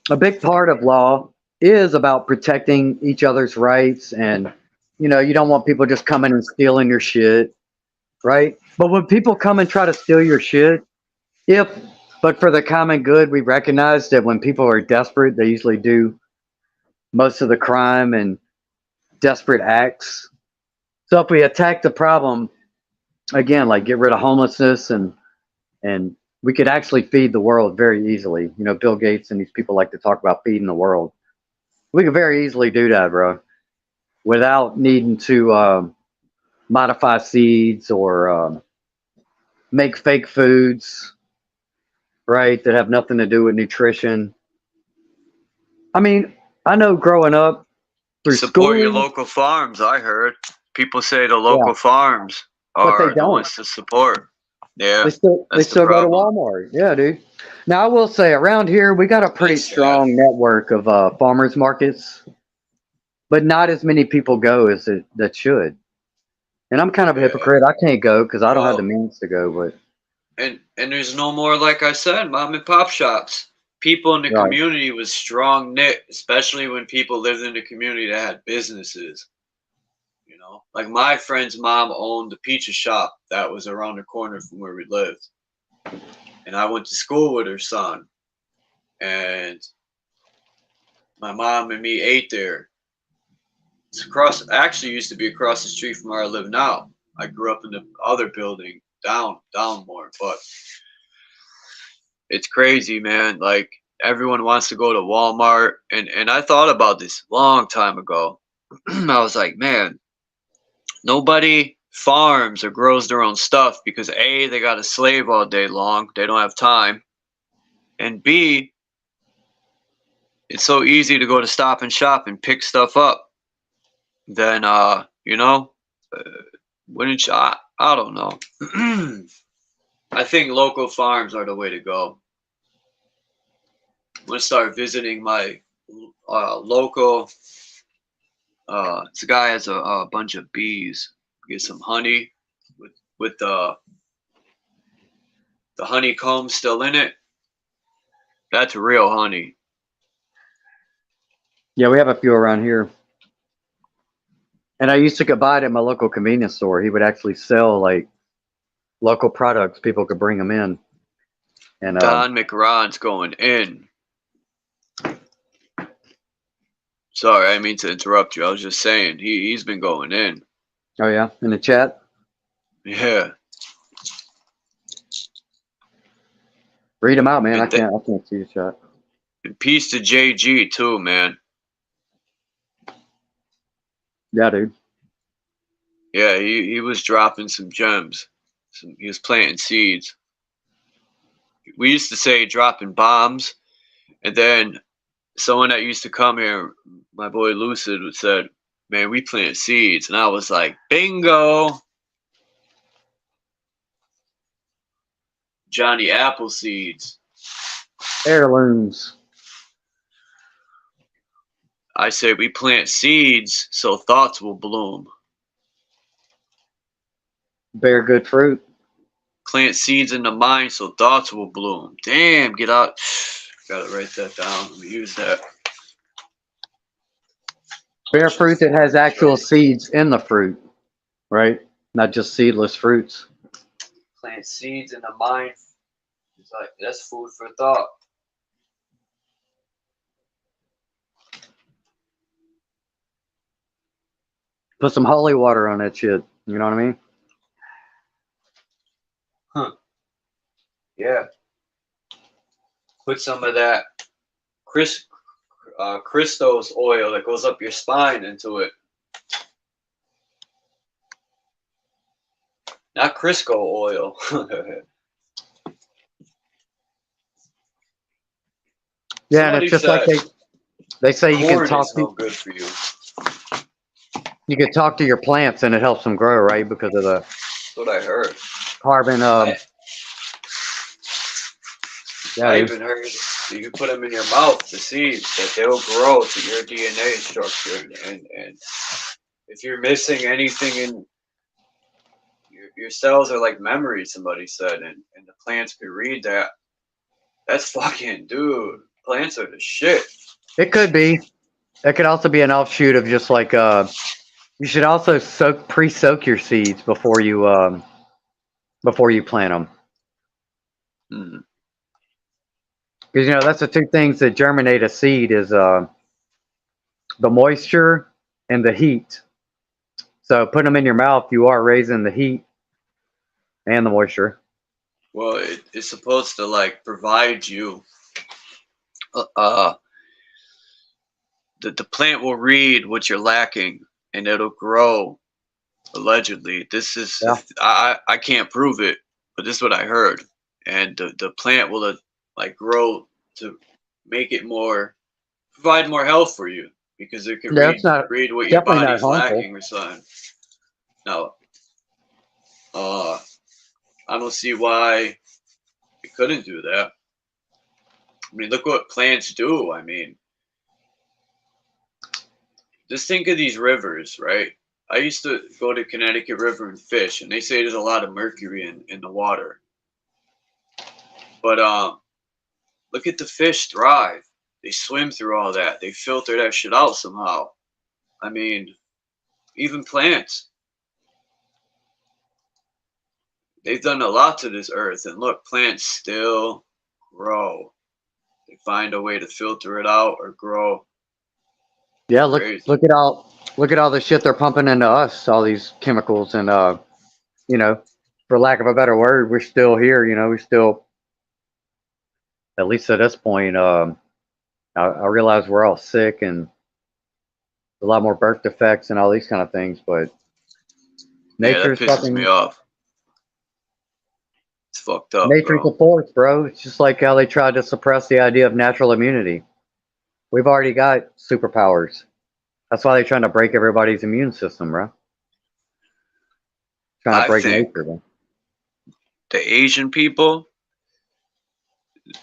a big part of law is about protecting each other's rights, and you don't want people just coming and stealing your shit, right? But when people come and try to steal your shit, if but for the common good, we recognize that when people are desperate, they usually do most of the crime and desperate acts. So if we attack the problem again, like get rid of homelessness and we could actually feed the world very easily. Bill Gates and these people like to talk about feeding the world. We could very easily do that, bro, without needing to modify seeds or make fake foods, right, that have nothing to do with nutrition. I mean, I know growing up through Support your schooling, local farms. I heard people say the yeah, local farms but they are the don't. ones to support. Yeah, They that's the still go to problem. Walmart. Yeah, dude. Now I will say around here we got a pretty It's sad. strong network of farmers markets, but not as many people go as that should. And I'm kind of a Yeah. hypocrite. I can't go because I don't have the Well, means to go. But and there's no more, like I said, mom and pop shops. People in the right, community was strong knit, especially when people lived in the community that had businesses. Like my friend's mom owned the pizza shop that was around the corner from where we lived, and I went to school with her son. And my mom and me ate there. It's across. Actually, used to be across the street from where I live now. I grew up in the other building down more, but it's crazy, man. Like everyone wants to go to Walmart, and I thought about this long time ago. I was like, man, nobody farms or grows their own stuff because A, they got to slave all day long. They don't have time. And B, it's so easy to go to Stop and Shop and pick stuff up. Then wouldn't you, I don't know. I think local farms are the way to go. I'm gonna start visiting my local. This guy has a bunch of bees. Get some honey with The honeycomb still in it. That's real honey. Yeah, we have a few around here. And I used to go buy it at my local convenience store. He would actually sell like local products. People could bring them in. And Don McRon's going in. Sorry, I mean to interrupt you. I was just saying he's been going in. Oh yeah, in the chat. Yeah. Read them out, man. I can't see the chat. And peace to JG too, man. Yeah, dude. Yeah, he was dropping some gems. He was planting seeds. We used to say dropping bombs, and then someone that used to come here, my boy Lucid, said, "Man, we plant seeds," and I was like, "Bingo!" Johnny Appleseeds. Heirlooms. I say we plant seeds so thoughts will bloom. Bear good fruit. Plant seeds in the mind so thoughts will bloom. Damn, get out. Gotta write that down. Let me use that. Bear fruit that has actual seeds in the fruit, right? Not just seedless fruits. Plant seeds in the mind. It's like that's food for thought. Put some holy water on that shit. You know what I mean? Huh. Yeah. Put some of that Christos oil that goes up your spine into it. Not Crisco oil. Yeah, and it's just like they say you can talk to. No good for you. You can talk to your plants and it helps them grow, right? Because of the. That's what I heard. Carbon. Yeah, I even heard you can put them in your mouth, the seeds, that they'll grow to your DNA structure. And if you're missing anything in your cells are like memory, somebody said, and the plants could read that. That's fucking, dude. Plants are the shit. It could be. It could also be an offshoot of just like you should also pre-soak your seeds before you plant them. Mm. Because that's the two things that germinate a seed is the moisture and the heat. So putting them in your mouth, you are raising the heat and the moisture. Well, it's supposed to like provide you. The plant will read what you're lacking, and it'll grow. Allegedly, this is I can't prove it, but this is what I heard. And the plant will like grow to make it provide more health for you because it can read what your body's lacking or something. No, I don't see why it couldn't do that. I mean, look what plants do. I mean, just think of these rivers, right? I used to go to Connecticut River and fish, and they say there's a lot of mercury in the water. But look at the fish thrive. They swim through all that. They filter that shit out somehow. I mean, even plants. They've done a lot to this earth, and look, plants still grow. They find a way to filter it out or grow. Yeah, look at all the shit they're pumping into us, all these chemicals, and for lack of a better word, we're still here. We still, at least at this point, I realize we're all sick and a lot more birth defects and all these kind of things, but nature's that pisses me off. It's fucked up. Nature's a force, bro. It's just like how they tried to suppress the idea of natural immunity. We've already got superpowers. That's why they're trying to break everybody's immune system, bro. Trying to break nature, bro. The Asian people,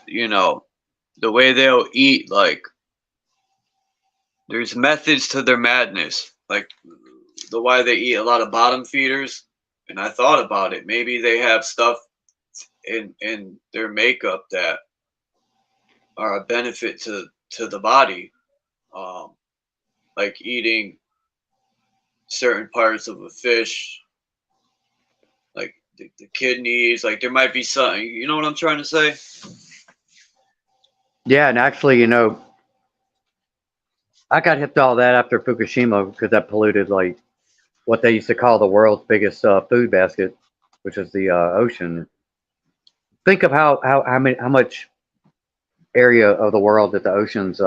the way they'll eat, like, there's methods to their madness. Like, why they eat a lot of bottom feeders. And I thought about it. Maybe they have stuff in their makeup that are a benefit to the body, like eating certain parts of a fish, like the kidneys. Like there might be something. You know what I'm trying to say? Yeah, and actually, I got hip to all that after Fukushima because that polluted like what they used to call the world's biggest food basket, which is the ocean. Think of how much area of the world that the oceans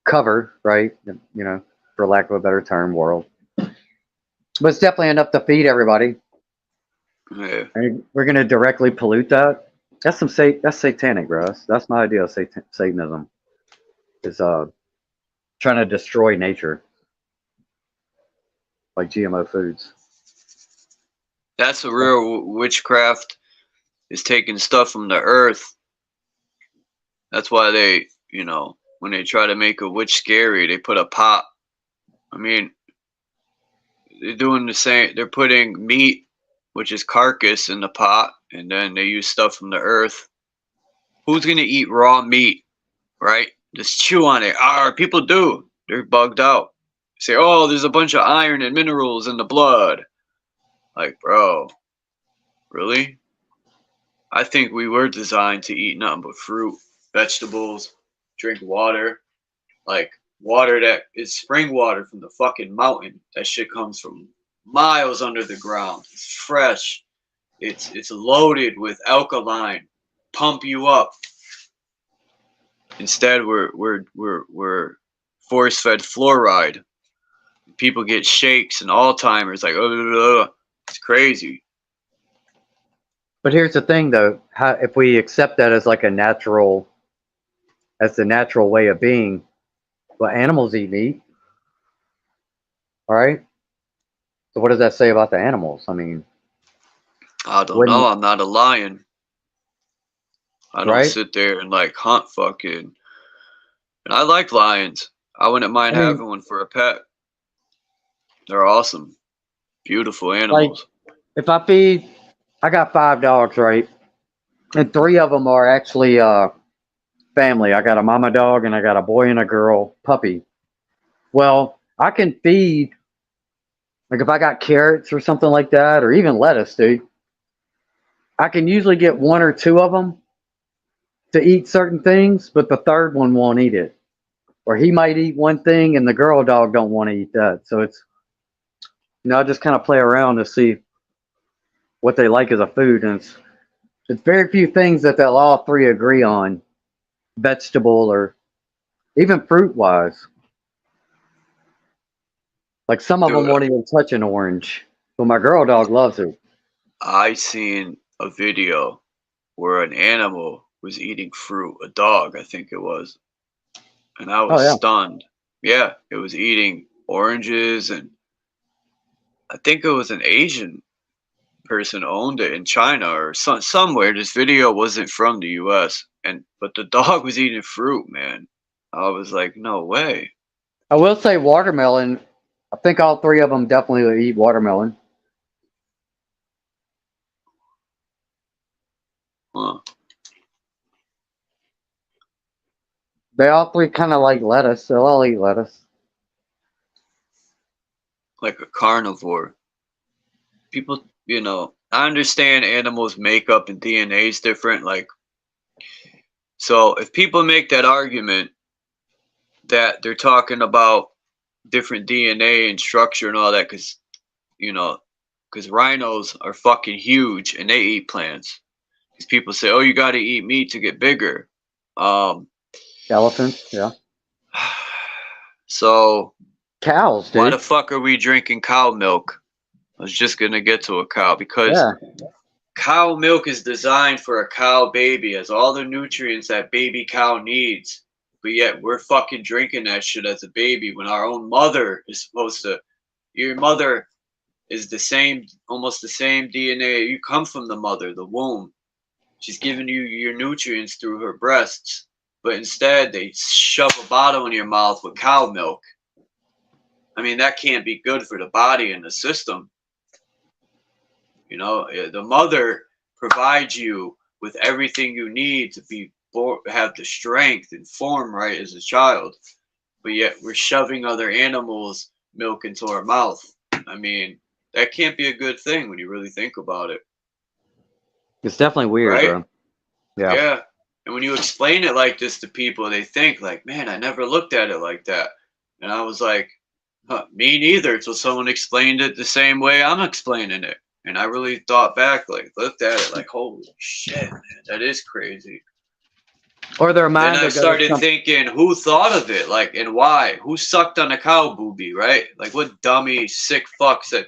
cover, right? For lack of a better term, world. But it's definitely enough to feed everybody. Yeah. And we're gonna directly pollute that. That's that's satanic, bro. That's my idea of Satanism. Is trying to destroy nature, like GMO foods. That's a real witchcraft. Is taking stuff from the earth. That's why they, when they try to make a witch scary, they put a pot. I mean, they're doing the same. They're putting meat, which is carcass, in the pot, and then they use stuff from the earth. Who's gonna eat raw meat, right? Just chew on it. People do. They're bugged out. Say, oh, there's a bunch of iron and minerals in the blood. Like, bro, really? I think we were designed to eat nothing but fruit, vegetables, drink water. Like, water that is spring water from the fucking mountain. That shit comes from miles under the ground. It's fresh. It's loaded with alkaline. Pump you up. Instead, we're force fed fluoride. People get shakes and Alzheimer's. Like, it's crazy. But here's the thing, though: if we accept that as like as the natural way of being, well, animals eat meat, all right? So what does that say about the animals? I mean, I don't know. I'm not a lion. I don't right? sit there and like hunt fucking. And I like lions. I wouldn't mind having one for a pet. They're awesome. Beautiful animals. Like, if I got 5 dogs, right? And 3 of them are actually family. I got a mama dog and I got a boy and a girl puppy. Well, I can feed, like if I got carrots or something like that, or even lettuce, dude, I can usually get 1 or 2 of them to eat certain things, but the third one won't eat it. Or he might eat one thing and the girl dog don't want to eat that. So it's, I just kind of play around to see what they like as a food. And it's very few things that they'll all 3 agree on, vegetable or even fruit wise. Like some of them won't even touch an orange, but my girl dog loves it. I seen a video where an animal was eating fruit, a dog, I think it was, and I was stunned. Yeah, it was eating oranges, and I think it was an Asian person owned it in China or somewhere. This video wasn't from the U.S. but the dog was eating fruit, man. I was like, no way. I will say watermelon. I think all 3 of them definitely eat watermelon. Huh. They all 3 kind of like lettuce. They'll all eat lettuce. Like a carnivore. People, I understand animals' makeup and DNA is different. Like, so if people make that argument that they're talking about different DNA and structure and all that, because rhinos are fucking huge and they eat plants. Because people say, oh, you got to eat meat to get bigger. Elephants, yeah. So cows, dude. Why the fuck are we drinking cow milk? I was just gonna get to a cow because cow milk is designed for a cow baby, has all the nutrients that baby cow needs. But yet we're fucking drinking that shit as a baby when our own mother is supposed to. Your mother is almost the same DNA. You come from the mother, the womb. She's giving you your nutrients through her breasts. But instead, they shove a bottle in your mouth with cow milk. I mean, that can't be good for the body and the system. The mother provide you with everything you need to be have the strength and form right as a child, but yet we're shoving other animals' milk into our mouth. I mean, that can't be a good thing when you really think about it. It's definitely weird, right? bro. Yeah. Yeah. And when you explain it like this to people, they think like, man, I never looked at it like that. And I was like, huh, me neither, until someone explained it the same way I'm explaining it. And I really thought back, like, looked at it like, holy shit, man, that is crazy. Or their mind. Then I started thinking, who thought of it? Like, and why? Who sucked on a cow booby, right? Like, what dummy, sick fucks that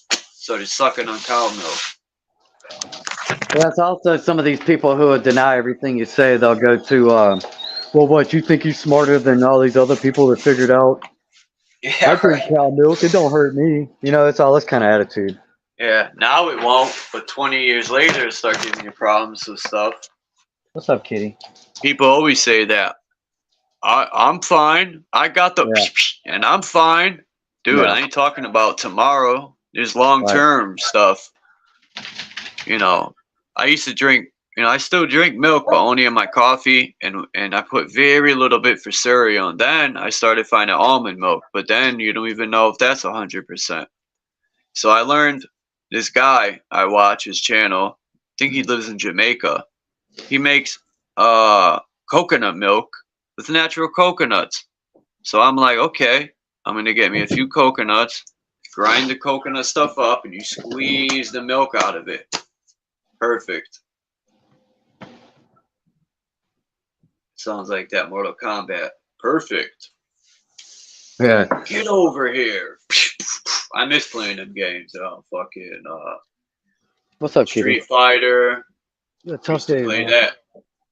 started sucking on cow milk? That's also some of these people who would deny everything you say. They'll go to, well, what, you think you're smarter than all these other people that figured out? Yeah, I drink cow milk. It don't hurt me. You know, it's all this kind of attitude. Yeah, now it won't, but 20 years later, it'll start giving you problems with stuff. What's up, kitty? People always say that. I'm fine. I got the and I'm fine. Dude, I ain't talking about tomorrow. There's long-term stuff. You know, I used to drink, I still drink milk, but only in my coffee, and I put very little bit for cereal. And then I started finding almond milk, but then you don't even know if that's 100%. So I learned this guy, I watch his channel. I think he lives in Jamaica. He makes coconut milk with natural coconuts. So I'm like, okay, I'm going to get me a few coconuts, grind the coconut stuff up, and you squeeze the milk out of it. Perfect. Sounds like that Mortal Kombat. Perfect. Yeah. Get over here. I miss playing them games. Fucking What's up, Street kitty? Fighter. Yeah, tough day, Play man. that.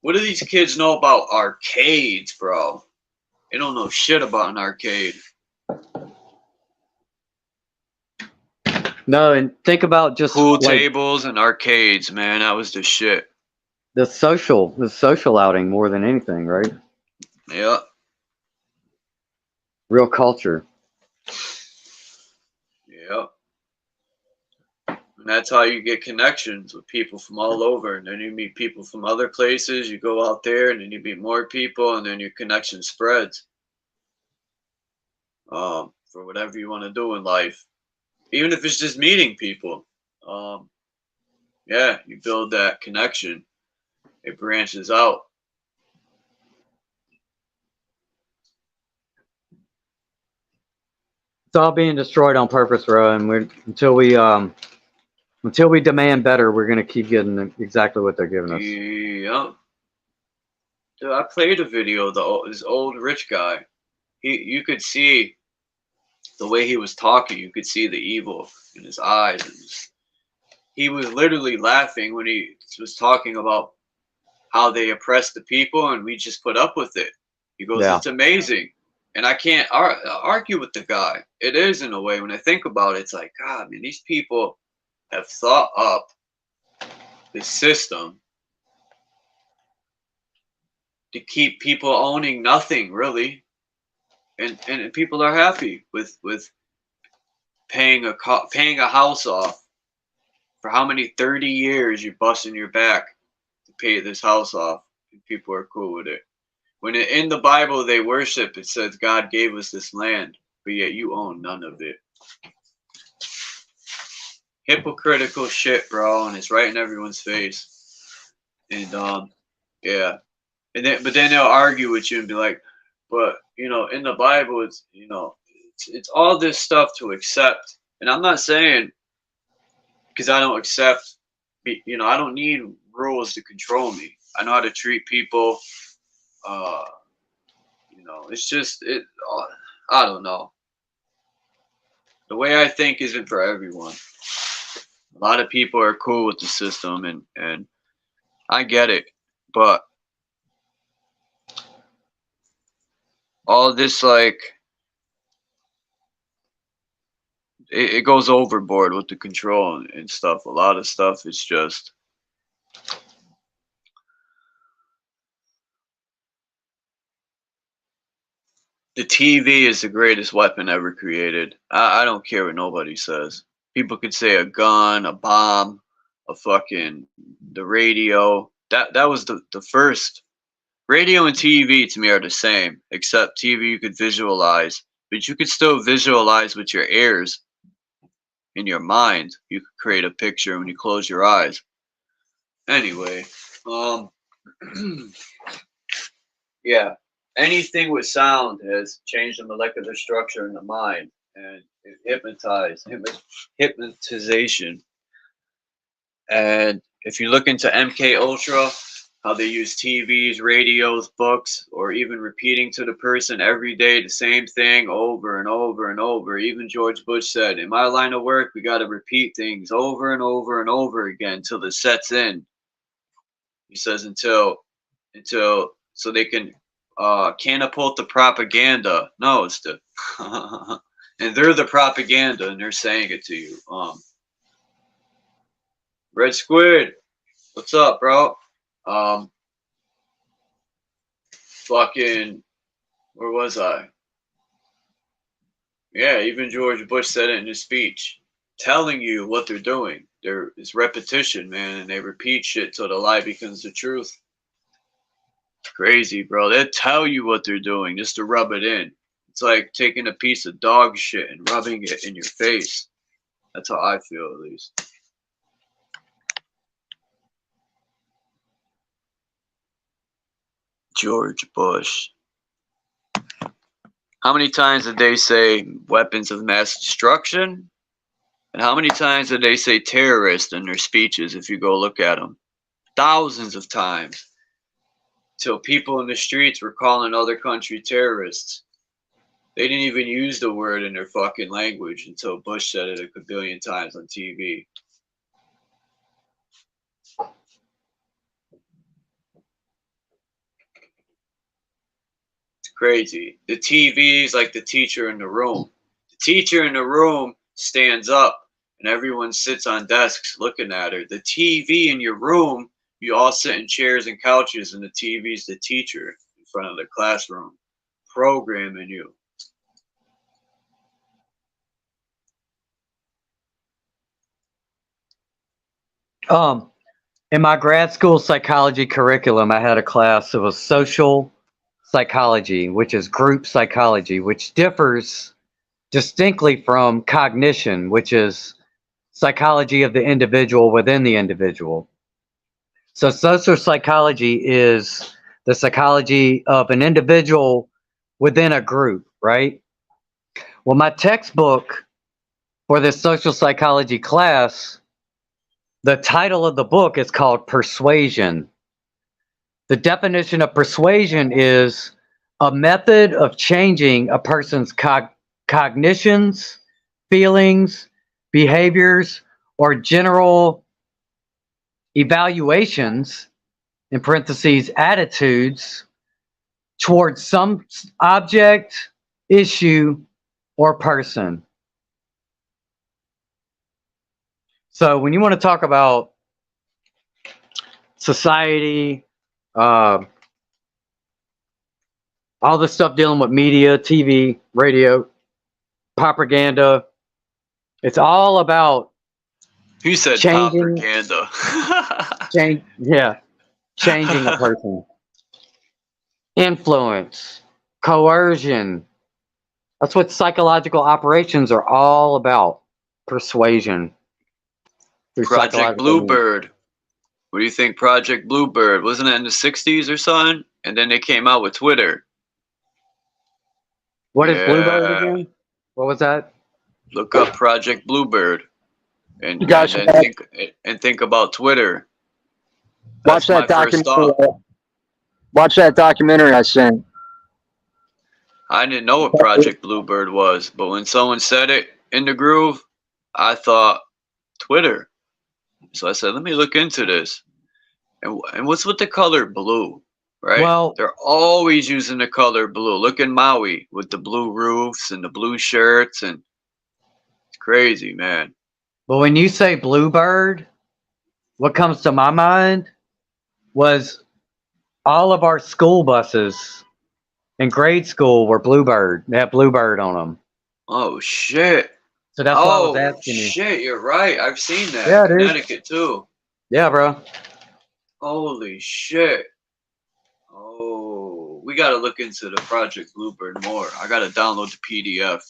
What do these kids know about arcades, bro? They don't know shit about an arcade. No, and think about just Pool like tables and arcades, man. That was the shit. the social outing more than anything, right? Yeah. Real culture. Yeah. And that's how you get connections with people from all over. And then you meet people from other places. You go out there and then you meet more people, and then your connection spreads. For whatever you want to do in life. Even if it's just meeting people. Yeah, you build that connection. It branches out. It's all being destroyed on purpose, bro. And until we demand better, we're gonna keep getting exactly what they're giving us. Yeah. Dude, I played a video of this old rich guy. You could see the way he was talking. You could see the evil in his eyes. And he was literally laughing when he was talking about how they oppress the people, and we just put up with it. He goes, Yeah. It's amazing. And I can't argue with the guy. It is, in a way. When I think about it, it's like, God, man, these people have thought up this system to keep people owning nothing, really. And people are happy with paying a house off for how many 30 years you're busting your back to pay this house off, and people are cool with it. When in the Bible they worship, it says God gave us this land, but yet you own none of it. Hypocritical shit, bro, and it's right in everyone's face. And yeah, but then they'll argue with you and be like, but in the Bible, it's all this stuff to accept. And I'm not saying because I don't accept, I don't need rules to control me. I know how to treat people. It's just I don't know. The way I think isn't for everyone. A lot of people are cool with the system, and I get it, but all this, like, it goes overboard with the control and stuff. A lot of stuff is just the TV is the greatest weapon ever created. I don't care what nobody says. People could say a gun, a bomb, the radio. That was the first. Radio and TV to me are the same, except TV you could visualize, but you could still visualize with your ears in your mind. You could create a picture when you close your eyes. Anyway, yeah, anything with sound has changed the molecular structure in the mind and hypnotization. And if you look into MK Ultra, how they use TVs, radios, books, or even repeating to the person every day the same thing over and over and over. Even George Bush said, in my line of work, we got to repeat things over and over and over again until it sets in. He says until so they can catapult the propaganda. No, it's the and they're the propaganda and they're saying it to you. Red Squid, what's up, bro? Fucking, where was I? Yeah, even George Bush said it in his speech, telling you what they're doing. It's repetition, man, and they repeat shit till the lie becomes the truth. It's crazy, bro. They tell you what they're doing just to rub it in. It's like taking a piece of dog shit and rubbing it in your face. That's how I feel, at least. George Bush. How many times did they say weapons of mass destruction? And how many times did they say terrorist in their speeches if you go look at them? Thousands of times. Till people in the streets were calling other country terrorists. They didn't even use the word in their fucking language until Bush said it a billion times on TV. Crazy. The TV is like the teacher in the room. The teacher in the room stands up and everyone sits on desks looking at her. The TV in your room, you all sit in chairs and couches and the TV is the teacher in front of the classroom, programming you. In my grad school psychology curriculum, I had a class that was social psychology, which is group psychology, which differs distinctly from cognition, which is psychology of the individual within the individual. So social psychology is the psychology of an individual within a group, right? Well, my textbook for this social psychology class, the title of the book is called Persuasion. The definition of persuasion is a method of changing a person's cognitions, feelings, behaviors, or general evaluations, in parentheses, attitudes, towards some object, issue, or person. So when you want to talk about society, all this stuff dealing with media, TV, radio, propaganda, it's all about He said propaganda. Changing a person. Influence, coercion. That's what psychological operations are all about. Persuasion. Project Bluebird. What do you think Project Bluebird? Wasn't it in the 60s or something? And then they came out with Twitter. What is Bluebird again? What was that? Look up Project Bluebird and think about Twitter. Watch that documentary. Watch that documentary I sent. I didn't know what Project Bluebird was, but when someone said it in the groove, I thought Twitter. So I said, let me look into this. And what's with the color blue, right? Well, they're always using the color blue. Look in Maui with the blue roofs and the blue shirts, and it's crazy, man. But when you say Bluebird, what comes to my mind was all of our school buses in grade school were Bluebird. They had Bluebird on them. Oh, shit. So that's why I was asking you. Shit, you're right. I've seen that. Yeah, in Connecticut, too. Yeah, bro. Holy shit. Oh, we gotta look into the Project Bluebird more. I gotta download the PDF.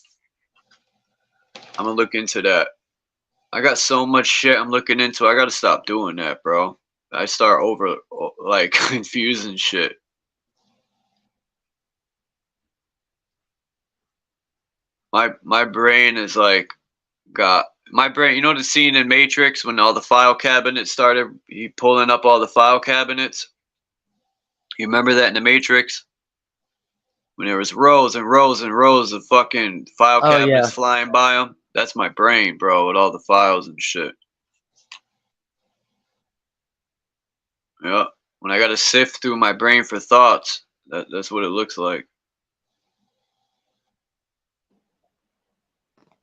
I'm gonna look into that. I got so much shit I'm looking into. I gotta stop doing that, bro. I start over, like, confusing shit. My brain is like, got my brain. You know the scene in Matrix when all the file cabinets started? He pulling up all the file cabinets. You remember that in the Matrix? When there was rows and rows and rows of fucking file Oh cabinets yeah. flying by them. That's my brain, bro, with all the files and shit. Yeah. When I gotta sift through my brain for thoughts, that's what it looks like.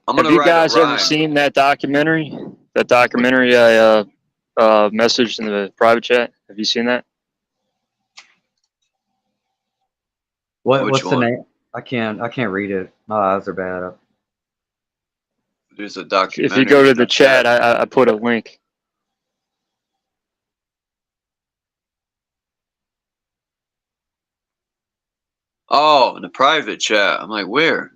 I'm Have gonna you write a guys ever rhyme. seen that documentary? That documentary I messaged in the private chat. Have you seen that? Which What's the one? name? I can't read it. My eyes are bad. There's a If you go documentary to in the the chat, chat. I put a link. Oh, in the private chat. I'm like, where?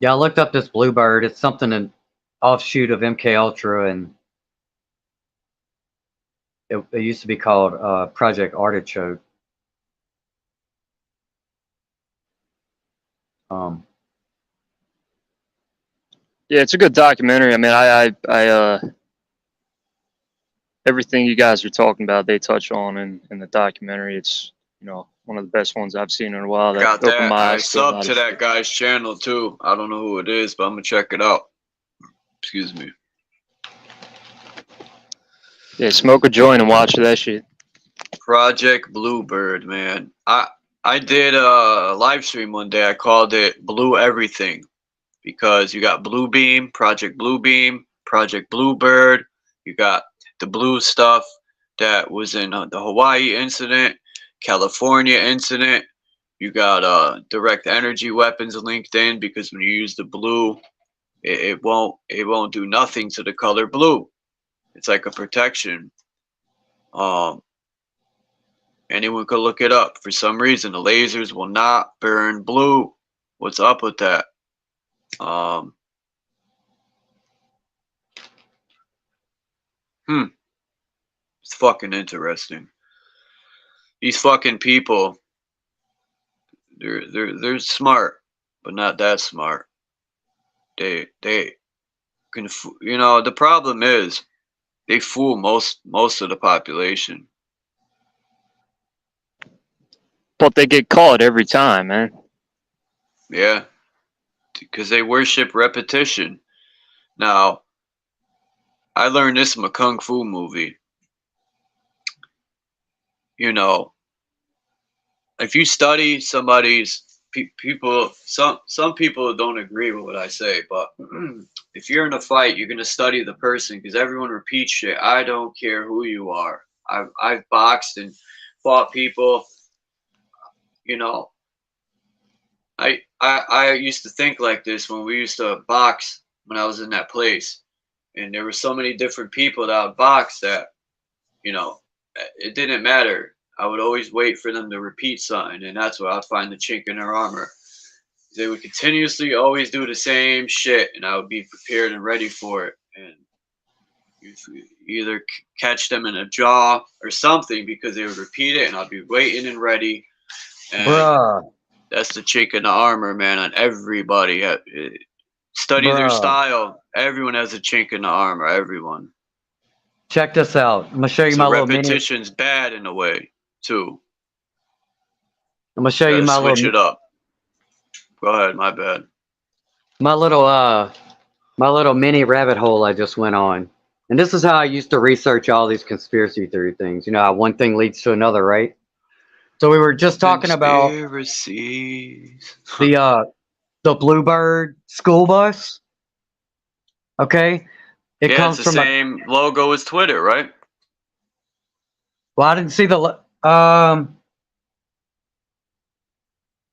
Yeah, I looked up this Bluebird. It's something an offshoot of MK Ultra, and it used to be called Project Artichoke. Um, Yeah, it's a good documentary. I mean, everything you guys are talking about, they touch on in the documentary. It's, one of the best ones I've seen in a while. I That got opened that. my I eyes to a subbed lot to of that shit. guy's channel too. I don't know who it is, but I'm gonna check it out. Excuse me. Yeah, smoke a joint and watch that shit. Project Bluebird, man. I did a live stream one day. I called it Blue Everything because you got Bluebeam, Project Bluebeam, Project Bluebird. You got the blue stuff that was in the Hawaii incident, California incident. You got direct energy weapons linked in because when you use the blue, it won't do nothing to the color blue. It's like a protection. Um, Anyone could look it up. For some reason, the lasers will not burn blue. What's up with that? Um, it's fucking interesting. These fucking people, they're smart, but not that smart. They can, the problem is they fool most of the population. But they get caught every time, man. Yeah, because they worship repetition. Now, I learned this from a kung fu movie. You know, if you study somebody's people, some people don't agree with what I say, but if you're in a fight, you're gonna study the person because everyone repeats shit. I don't care who you are. I've boxed and fought people. You know, I used to think like this when we used to box when I was in that place, and there were so many different people that would box that it didn't matter. I would always wait for them to repeat something, and that's where I'd find the chink in their armor. They would continuously always do the same shit, and I would be prepared and ready for it. And you either catch them in a jaw or something because they would repeat it, and I'd be waiting and ready. And bruh, that's the chink in the armor, man, on everybody. Study their bruh. style. Everyone has a chink in the armor. Everyone. Check this out. I'm gonna show you So my little mini. repetition's bad in a way too. I'm gonna show you Gotta my switch little it up. Go ahead, my bad. my little my little mini rabbit hole I just went on. And this is how I used to research all these conspiracy theory things. You know how one thing leads to another, right? So we were just talking about Conspiracies. the Bluebird school bus. Okay? It Yeah, it's comes the from a same logo as Twitter, right? well, I didn't see the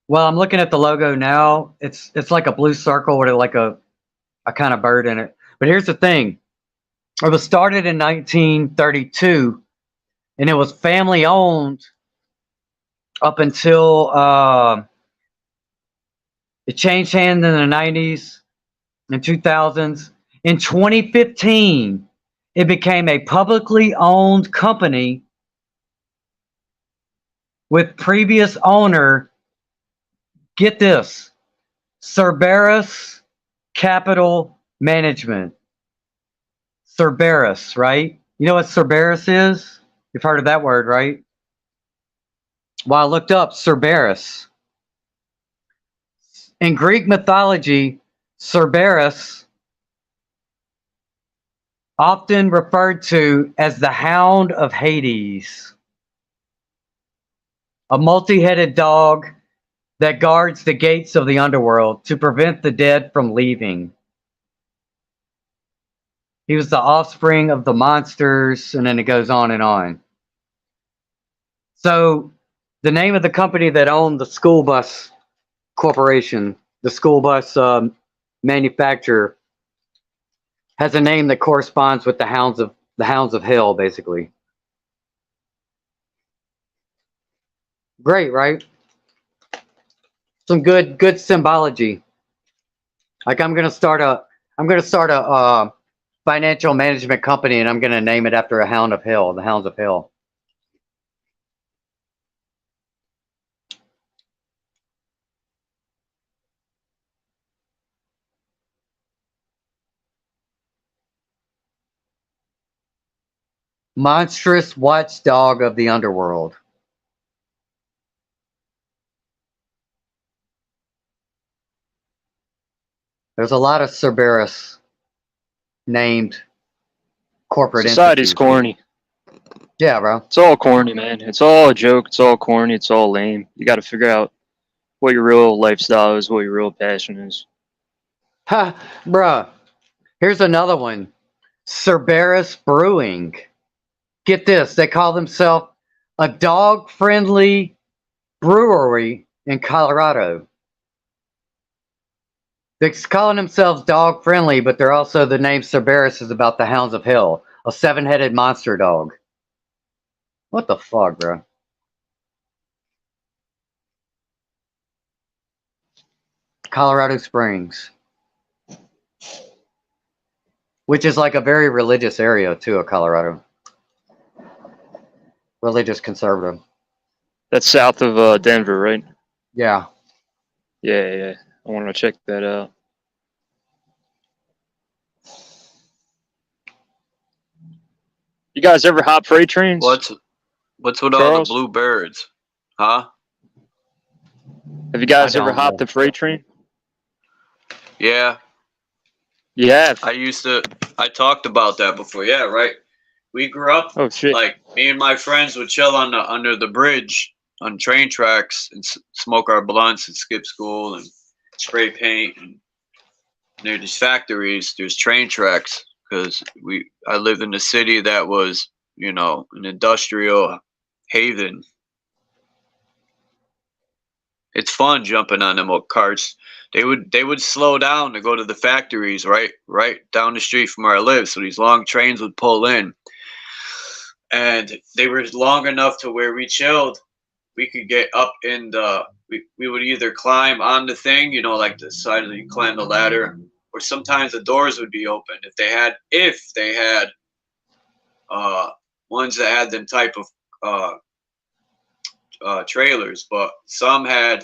Well, I'm looking at the logo now. It's like a blue circle with like a kind of bird in it. But here's the thing. It was started in 1932, and it was family owned up until it changed hands in the 90s and 2000s. In 2015, it became a publicly owned company with previous owner, get this, Cerberus Capital Management. Cerberus, right? You know what Cerberus is? You've heard of that word, right? Well, I looked up Cerberus. In Greek mythology, Cerberus, often referred to as the Hound of Hades, a multi-headed dog that guards the gates of the underworld to prevent the dead from leaving. He was the offspring of the monsters, and then it goes on and on. So the name of the company that owned the school bus corporation, the school bus manufacturer, has a name that corresponds with the hounds of hell, basically. Great, right? Some good symbology. Like I'm gonna start a financial management company, and I'm gonna name it after a hound of hell, the hounds of hell. Monstrous watchdog of the underworld. There's a lot of Cerberus named corporate Society's entities. corny. Yeah, bro. It's all corny, man. It's all a joke. It's all corny. It's all lame. You got to figure out what your real lifestyle is, what your real passion is. Ha, bruh. Here's another one. Cerberus Brewing. Get this. They call themselves a dog-friendly brewery in Colorado. They're calling themselves dog-friendly, but they're also, the name Cerberus is about the hounds of hell, a 7-headed monster dog. What the fuck, bro? Colorado Springs. Which is like a very religious area, too, of Colorado. Religious conservative. That's south of Denver, right? Yeah. Yeah. I want to check that out. You guys ever hop freight trains? What's with all the blue birds? Huh? Have you guys ever hopped the freight train? Yeah. You have? I talked about that before. Yeah, right. We grew up, like, me and my friends would chill under the bridge on train tracks and smoke our blunts and skip school and spray paint. And near these factories, there's train tracks because I lived in a city that was, an industrial haven. It's fun jumping on them carts. They would slow down to go to the factories right down the street from where I live. So these long trains would pull in, and they were long enough to where we chilled. We could get up in we would either climb on the thing, like the side of you climb the ladder, or sometimes the doors would be open if they had ones that had them type of trailers, but some had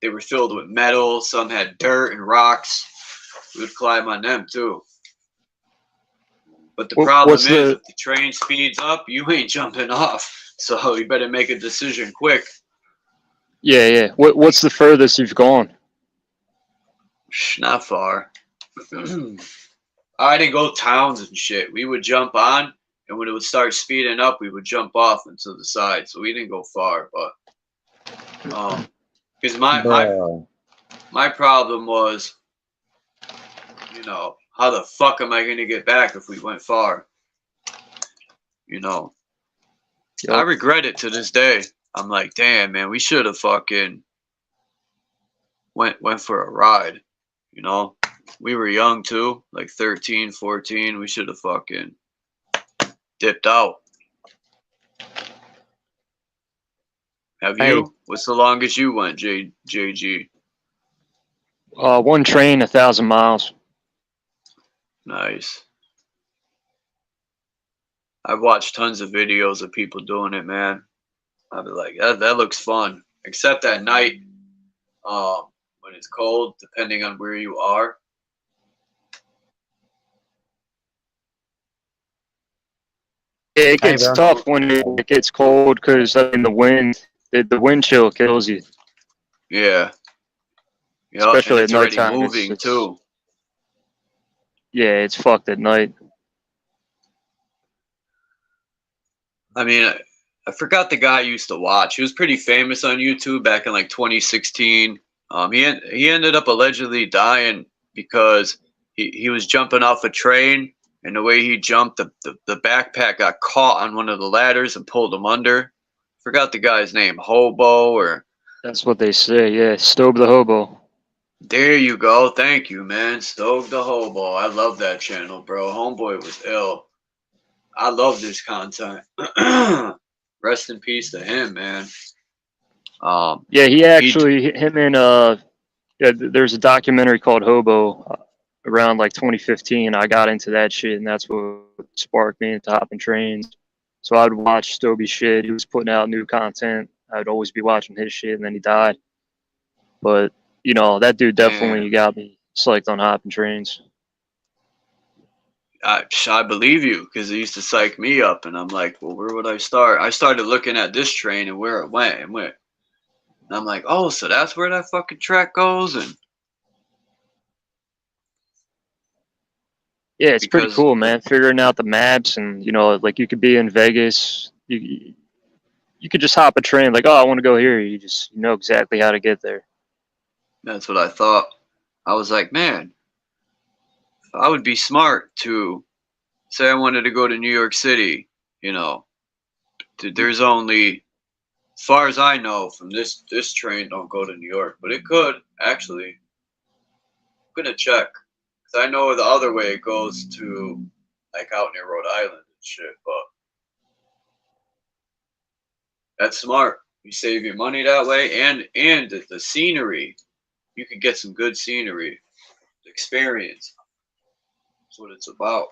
they were filled with metal, some had dirt and rocks. We would climb on them too. But the problem is if the train speeds up, you ain't jumping off. So you better make a decision quick. Yeah. What's the furthest you've gone? Not far. I didn't go towns and shit. We would jump on, and when it would start speeding up, we would jump off into the side. So we didn't go far, but because my problem was, how the fuck am I going to get back if we went far? I regret it to this day. I'm like, damn, man, we should have fucking went for a ride. You know, we were young too, like 13, 14. We should have fucking dipped out. Have Hey, you? What's the longest you went, JG? one train, 1,000 miles. Nice. I've watched tons of videos of people doing it, man. I'd be like, that looks fun. Except at night, when it's cold, depending on where you are. Yeah, it Hey, gets bro. tough when it gets cold because the wind chill kills you, Yeah. Yeah, and especially at it's already nighttime. moving too. Yeah, it's fucked at night. I mean, I forgot the guy I used to watch. He was pretty famous on YouTube back in like 2016. He ended up allegedly dying because he was jumping off a train, and the way he jumped, the backpack got caught on one of the ladders and pulled him under. Forgot the guy's name, Hobo or That's what they say. Yeah, Stobe the hobo. there you go. Thank you, man. Stove the Hobo. I love that channel, bro. Homeboy was ill. I love this content. Rest in peace to him, man. Yeah, he He actually him and yeah, there's a documentary called Hobo around like 2015. I got into that shit, and that's what sparked me into hopping trains. So I'd watch Stoby shit. He was putting out new content. I'd always be watching his shit, and then he died. But that dude man, definitely got me psyched on hopping trains. I believe you because it used to psych me up, and I'm like, well, where would I start? I started looking at this train and where it went and went. And I'm like, oh, so that's where that fucking track goes, and Yeah, it's pretty because cool, man. Figuring out the maps, and like you could be in Vegas. You could just hop a train, like, oh, I want to go here. You know exactly how to get there. that's what I thought. I was like, man, I would be smart to say I wanted to go to New York City. You know, there's only, as far as I know, from this train don't go to New York, but it could actually. I'm gonna check because I know the other way it goes to like out near Rhode Island and shit. But that's smart. You save your money that way, and the scenery. You can get some good scenery, experience. That's what it's about.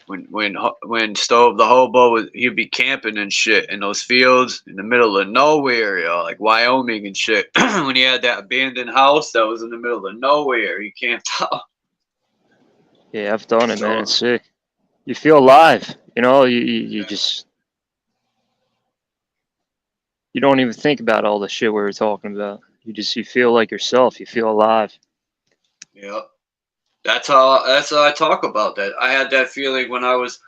When Stove the Hobo he'd be camping and shit in those fields in the middle of nowhere, yo, like Wyoming and shit. When he had that abandoned house that was in the middle of nowhere, he camped out. Yeah, I've done it, man. So It's sick. You feel alive. You just you don't even think about all the shit we were talking about. You feel like yourself. You feel alive. yeah, that's how I talk about that. I had that feeling when I was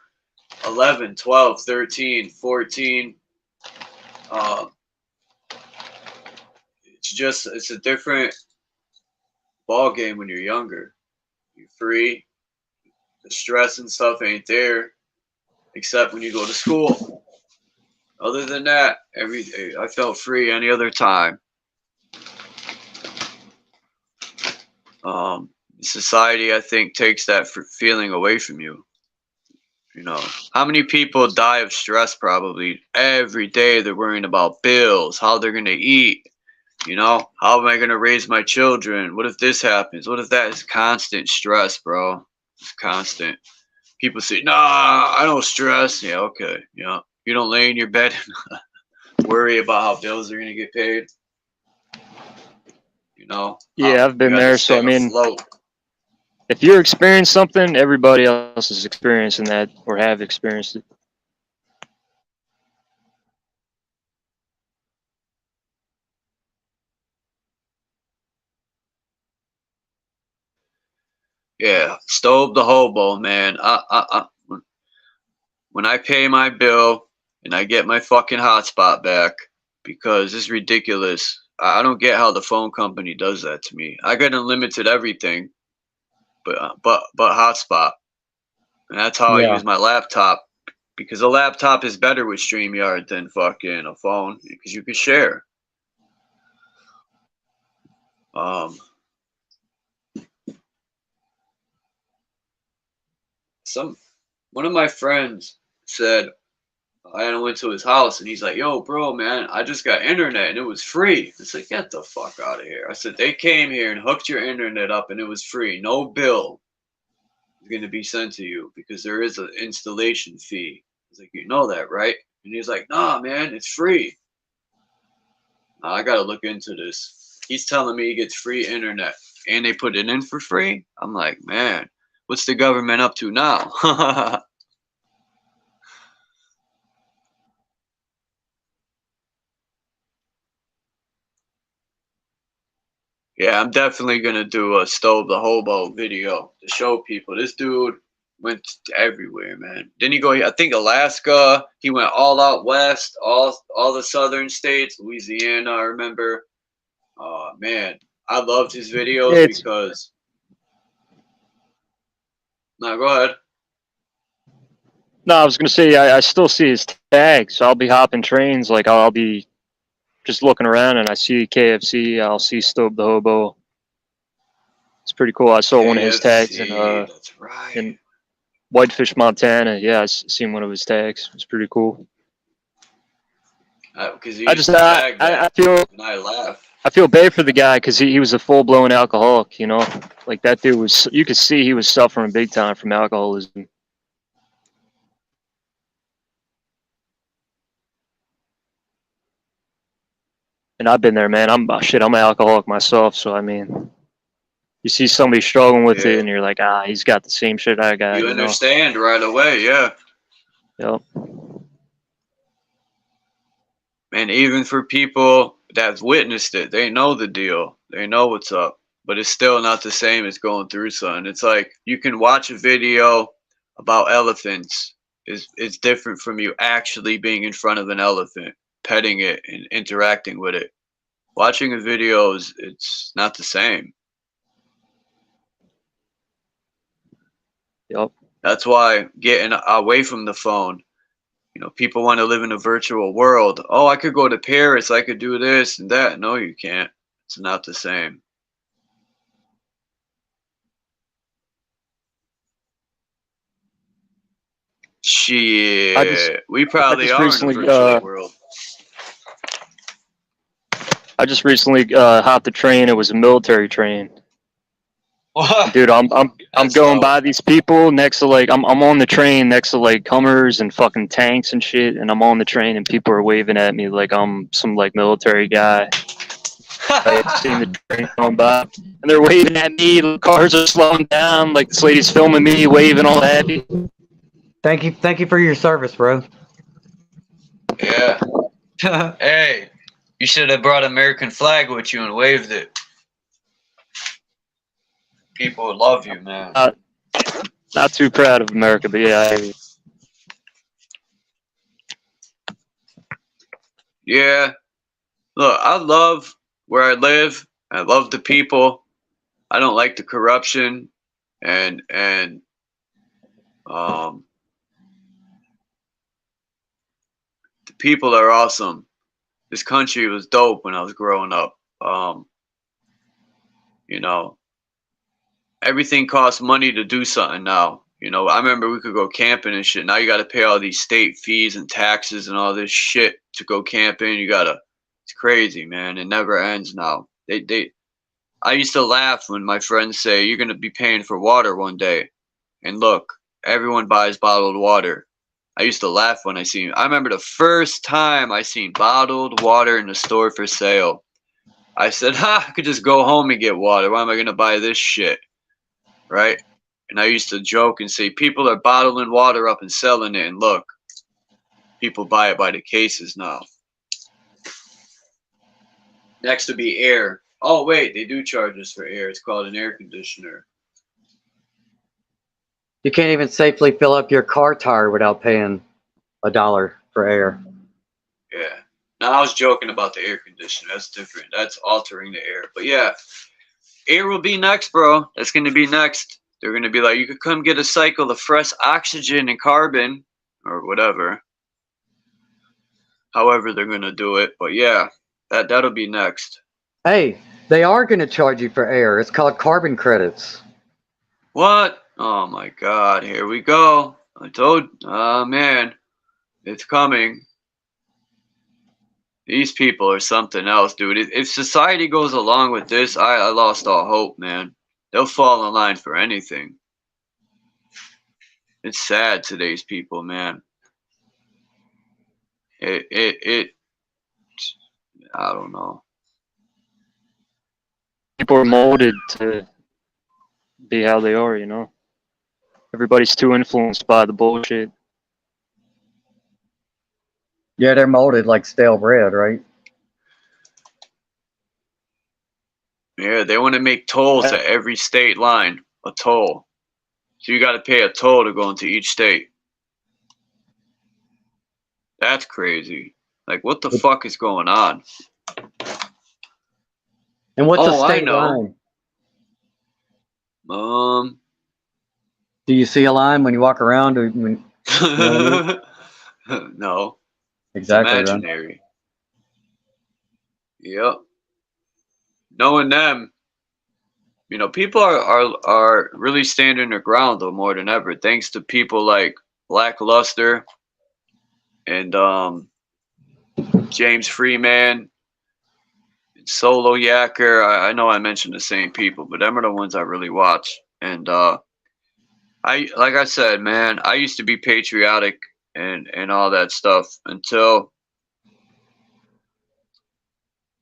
11, 12, 13, 14. It's a different ball game when you're younger. You're free. The stress and stuff ain't there, except when you go to school. Other than that, every day I felt free any other time. Society, I think, takes that feeling away from you. You know, how many people die of stress probably every day? They're worrying about bills, how they're going to eat. You know, how am I going to raise my children? What if this happens? What if that is constant stress, bro? It's constant. People say, nah, I don't stress. Yeah, okay. Yeah. You don't lay in your bed and worry about how bills are going to get paid. You know, Yeah, I've you been got to there. So stay I mean, afloat. if you're experiencing something, everybody else is experiencing that or have experienced it. Yeah, Stove the Hobo, man. When I pay my bill and I get my fucking hotspot back, because it's ridiculous. I don't get how the phone company does that to me. I get unlimited everything, but hotspot, and that's how I Yeah. use my laptop. Because a laptop is better with StreamYard than fucking a phone because you can share. Um, one of my friends said I went to his house and he's like, "Yo, bro, man, I just got internet and it was free." It's like, get the fuck out of here. I said, they came here and hooked your internet up and it was free. No bill is going to be sent to you because there is an installation fee. I was like, you know that, right? And he's like, nah, man, it's free. I got to look into this. He's telling me he gets free internet and they put it in for free. I'm like, man, what's the government up to now? Yeah, I'm definitely gonna do a Stove the Hobo video to show people. This dude went everywhere, man. Didn't he go? I think Alaska. He went all out west, all the southern states, Louisiana. I remember. Oh man, I loved his videos It's because. No, go ahead. no, I was gonna say I still see his tags. So I'll be hopping trains, like I'll be just looking around and I see KFC. I'll see Stobe the Hobo. It's pretty cool. I saw one of his tags KFC, that's right. in Whitefish, Montana. Yeah, I seen one of his tags. It's pretty cool. Because he I used just to tag that, I feel and I laugh. I feel bad for the guy because he was a full blown alcoholic. You know, like that dude was. You could see he was suffering big time from alcoholism. And I've been there, man. I'm an alcoholic myself. So I mean, you see somebody struggling with it, Yeah. and you're like, he's got the same shit I got. You You know. understand right away, yeah. Yep. And even for people that's witnessed it, they know the deal. They know what's up. But it's still not the same as going through something. It's like you can watch a video about elephants. It's different from you actually being in front of an elephant, petting it and interacting with it. Watching a video it's not the same. Yep. That's why getting away from the phone. You know, people want to live in a virtual world. Oh, I could go to Paris. I could do this and that. No, you can't. It's not the same. Shit. We probably are in a virtual world. I just recently hopped a train. It was a military train. Dude, I'm going by these people next to like I'm on the train next to like Hummers and fucking tanks and shit, and I'm on the train and people are waving at me like I'm some like military guy. I've seen the train going by, and they're waving at me. The cars are slowing down. Like this lady's filming me, waving all happy. Thank you for your service, bro. Yeah. Hey, you should have brought American flag with you and waved it. People would love you, man. Not too proud of America, but yeah. Yeah. Look, I love where I live. I love the people. I don't like the corruption and the people are awesome. This country was dope when I was growing up. You know, everything costs money to do something now. You know, I remember we could go camping and shit. Now you got to pay all these state fees and taxes and all this shit to go camping. It's crazy, man. It never ends now. I used to laugh when my friends say, you're going to be paying for water one day. And look, everyone buys bottled water. I used to laugh when I remember the first time I seen bottled water in the store for sale. I said, I could just go home and get water. Why am I going to buy this shit? Right? And I used to joke and say, people are bottling water up and selling it. And look, people buy it by the cases now. Next would be air. Oh, wait, they do charge us for air. It's called an air conditioner. You can't even safely fill up your car tire without paying $1 for air. Yeah. Now, I was joking about the air conditioner. That's different. That's altering the air. But yeah, air will be next, bro. That's going to be next. They're going to be like, you could come get a cycle of fresh oxygen and carbon or whatever. However they're going to do it. But yeah, that'll be next. Hey, They are going to charge you for air. It's called carbon credits. What? Oh my God! Here we go. I told. Oh man, it's coming. These people are something else, dude. If society goes along with this, I lost all hope, man. They'll fall in line for anything. It's sad, today's people, man. It I don't know. People are molded to be how they are, you know. Everybody's too influenced by the bullshit. Yeah, they're molded like stale bread, right? Yeah, they want to make tolls at every state line. A toll. So you got to pay a toll to go into each state. That's crazy. Like, what the fuck is going on? And what's a Oh, I state know. line? Do you see a line when you walk around? Or when, you know what I mean? No. Exactly, It's imaginary. Yep. Knowing them, you know, people are really standing their ground though more than ever, thanks to people like Lackluster and James Freeman, Solo Yacker. I know I mentioned the same people, but them are the ones I really watch. And like I said, man, I used to be patriotic and all that stuff until,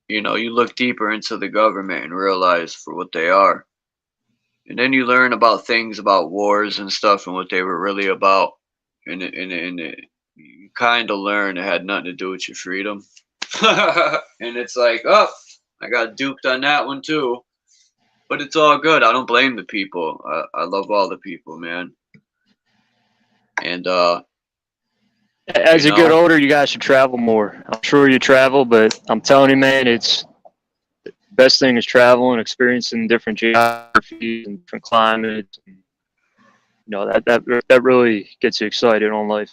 you know, you look deeper into the government and realize for what they are. And then you learn about things about wars and stuff and what they were really about. And you kind of learn it had nothing to do with your freedom. And it's like, oh, I got duped on that one too. But it's all good. I don't blame the people. I love all the people, man. And as you get older, you guys should travel more. I'm sure you travel, but I'm telling you, man, it's the best thing is traveling, experiencing different geographies and different climates. You know, that really gets you excited on life.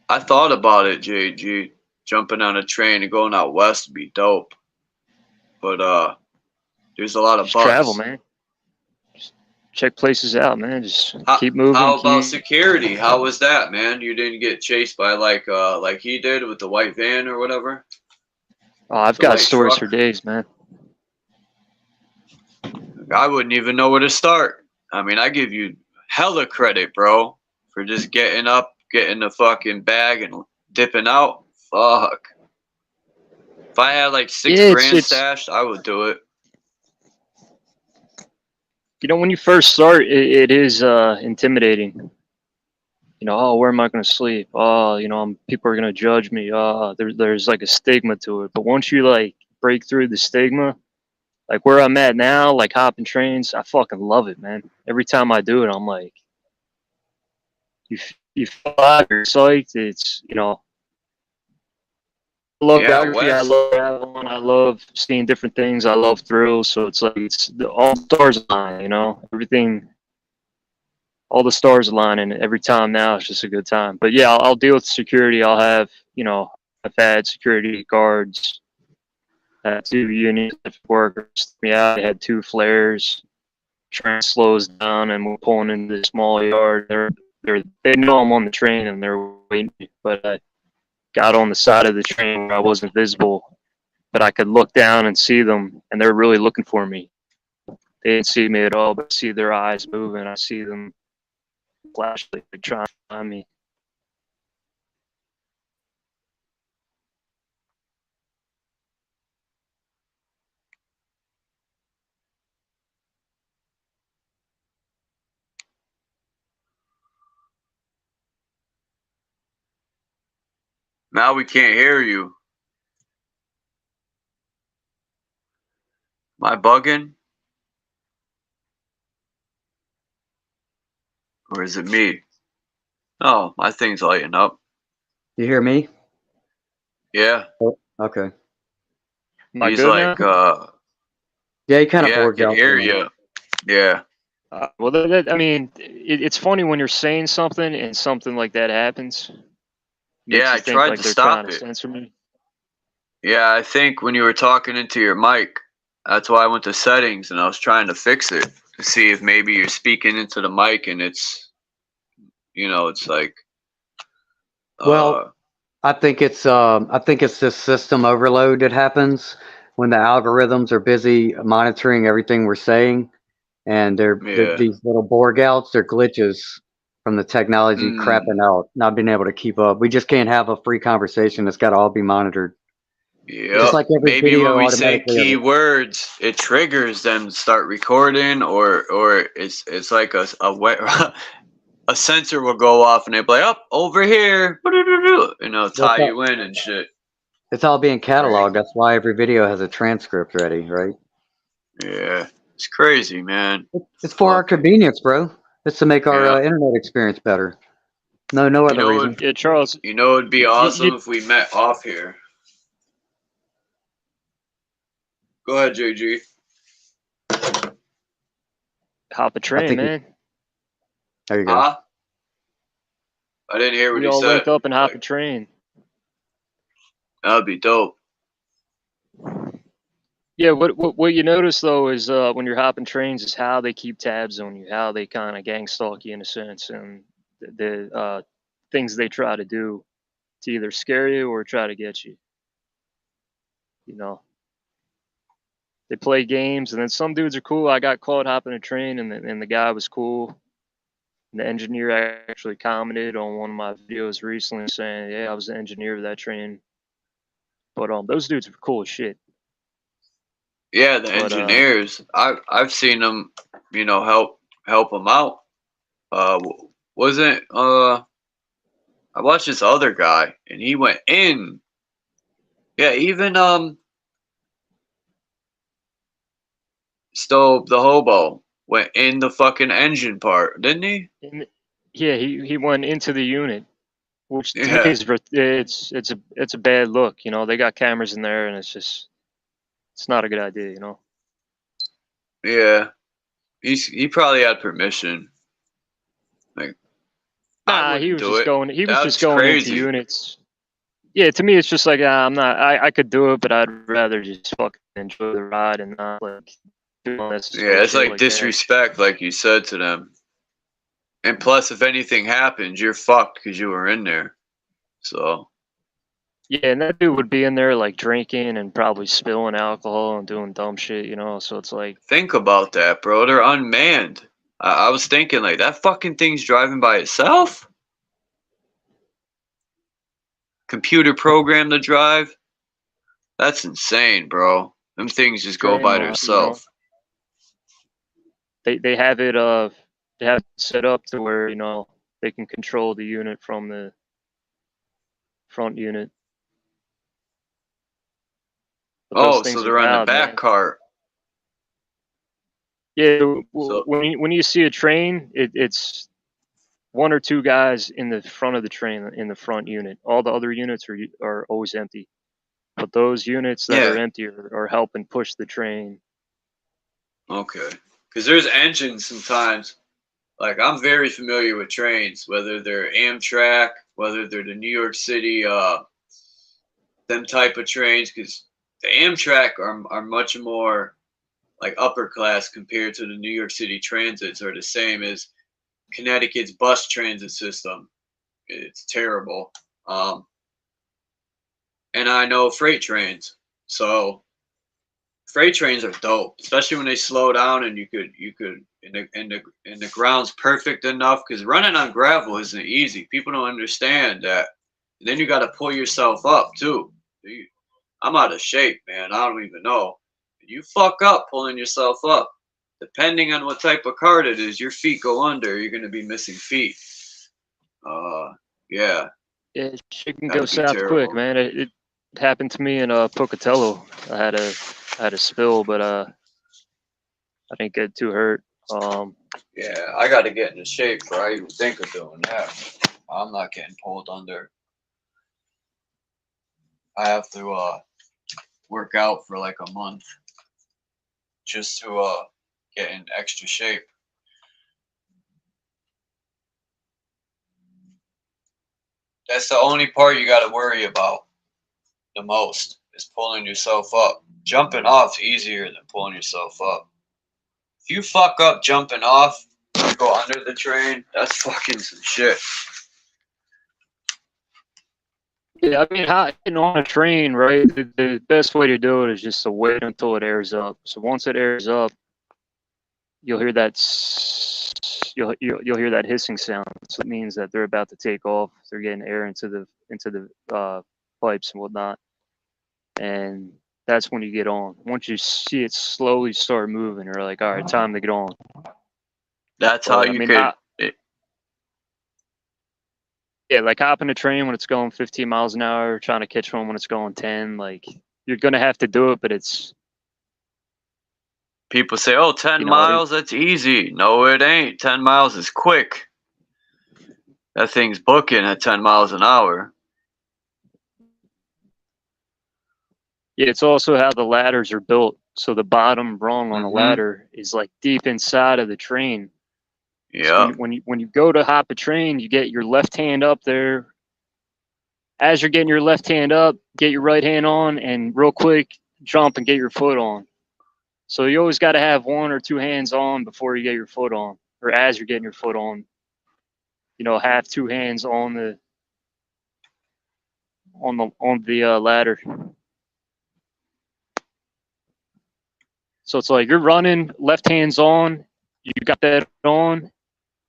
I thought about it, JG. Jumping on a train and going out west would be dope. But there's a lot of Just bugs. travel, man. Just check places out, man. Just keep moving. How about security? How was that, man? You didn't get chased by like he did with the white van or whatever? Oh, I've got stories for days, man. I wouldn't even know where to start. I mean, I give you hella credit, bro, for just getting up, getting the fucking bag and dipping out. Fuck. If I had like $6 grand stashed, I would do it. You know, when you first start, it is intimidating. You know, oh, where am I going to sleep? Oh, you know, people are going to judge me. There's like a stigma to it. But once you like break through the stigma, like where I'm at now, like hopping trains, I fucking love it, man. Every time I do it, I'm like, you fly, you're psyched. It's, you know, I love geography. I love traveling. I love seeing different things. I love thrills. So it's like all the stars align. You know, everything. All the stars align, and every time now it's just a good time. But yeah, I'll deal with security. I'll have, you know, I've had security guards, 2 union workers. Yeah, I had 2 flares. Train slows down, and we're pulling into the small yard. They know I'm on the train, and they're waiting. But I got on the side of the train where I wasn't visible, but I could look down and see them, and they're really looking for me. They didn't see me at all, but I see their eyes moving. I see them flashlight trying to find me. Now we can't hear you. Am I bugging? Or is it me? Oh, my thing's lighting up. You hear me? Yeah. Oh, okay. He's like, yeah, he kind of yeah, I can hear you. Yeah. Well, I mean, it's funny when you're saying something and something like that happens. Yeah, I tried to stop it. Censor me. Yeah, I think when you were talking into your mic, That's why I went to settings and I was trying to fix it to see if maybe you're speaking into the mic and it's, it's like, Well, I think it's this system overload that happens when the algorithms are busy monitoring everything we're saying, and they're yeah. these little Borg outs, they're glitches from the technology crapping out, not being able to keep up. We just can't have a free conversation. It's got to all be monitored. Just Yep. like every Maybe when video we say automatically. keywords, it triggers them to start recording, or it's like a sensor will go off and they play up over here, tie you in and shit. It's all being cataloged. Crazy. That's why every video has a transcript ready, right? Yeah, it's crazy, man. It's for our convenience, bro. It's to make our Yeah. internet experience better. No other reason. Yeah, Charles. It'd be awesome if we met off here. Go ahead, JG. Hop a train, man. There you go. Huh? I didn't hear what We he all said. link up and hop a train. That'd be dope. Yeah, what you notice though is when you're hopping trains is how they keep tabs on you, how they kind of gang stalk you in a sense, and the things they try to do to either scare you or try to get you. You know, they play games, and then some dudes are cool. I got caught hopping a train, and the guy was cool. And the engineer actually commented on one of my videos recently saying, "Yeah, I was the engineer of that train." But those dudes were cool as shit. Yeah, the engineers. I've seen them, help them out. Wasn't I watched this other guy and he went in. Yeah, even Stove the hobo went in the fucking engine part, didn't he? Yeah, he went into the unit, which to me Yeah. is it's a bad look. You know, they got cameras in there, and it's not a good idea. You know. Yeah. He probably had permission. Like, Nah, he was just going. He was just going crazy. into units. Yeah, to me, it's just like I'm not. I could do it, but I'd rather just fucking enjoy the ride and not like do unnecessary Yeah, it's shit like that. disrespect, like you said to them. And plus, if anything happens, you're fucked because you were in there. So. Yeah, and that dude would be in there like drinking and probably spilling alcohol and doing dumb shit, you know. So it's like, Think about that, bro. They're unmanned. I was thinking, like, that fucking thing's driving by itself? Computer program to drive? That's insane, bro. Them things just go by themselves. They have it set up to where, you know, they can control the unit from the front unit. Oh, so they're on the back cart. Yeah, when you see a train, it's one or two guys in the front of the train in the front unit. All the other units are always empty, but those units that are empty are helping push the train. Okay, because there's engines sometimes. Like, I'm very familiar with trains, whether they're Amtrak, whether they're the New York City, them type of trains, because the Amtrak are much more like upper class compared to the New York City transits, are the same as Connecticut's bus transit system. It's terrible. And I know freight trains, so freight trains are dope, especially when they slow down and you could and the ground's perfect enough, because running on gravel isn't easy. People don't understand that. And then you got to pull yourself up too. I'm out of shape, man. I don't even know. You fuck up pulling yourself up. Depending on what type of cart it is, your feet go under. You're gonna be missing feet. Yeah. Yeah, shit can go south quick, man. It happened to me in Pocatello. I had a spill, but I didn't get too hurt. Yeah, I got to get into shape before I even think of doing that. I'm not getting pulled under. I have to work out for like a month just to get in extra shape. That's the only part you got to worry about the most, is pulling yourself up. Jumping off easier than pulling yourself up. If you fuck up jumping off, you go under the train, that's fucking some shit. Yeah, I mean, on a train, right? The best way to do it is just to wait until it airs up. So once it airs up, you'll hear that you'll hear that hissing sound. So it means that they're about to take off. They're getting air into the pipes and whatnot, and that's when you get on. Once you see it slowly start moving, you're like, all right, time to get on. That's how you could. Yeah, like hopping a train when it's going 15 miles an hour, trying to catch one when it's going 10. Like, you're gonna have to do it, but it's. People say, oh, 10 miles, that's easy. No, it ain't. 10 miles is quick. That thing's booking at 10 miles an hour. Yeah, it's also how the ladders are built. So the bottom rung on the ladder is like deep inside of the train. Yeah. So when you go to hop a train, you get your left hand up there. As you're getting your left hand up, get your right hand on, and real quick jump and get your foot on. So you always got to have one or two hands on before you get your foot on, or as you're getting your foot on. You know, have two hands on the ladder. So it's like you're running, left hand's on, you got that on,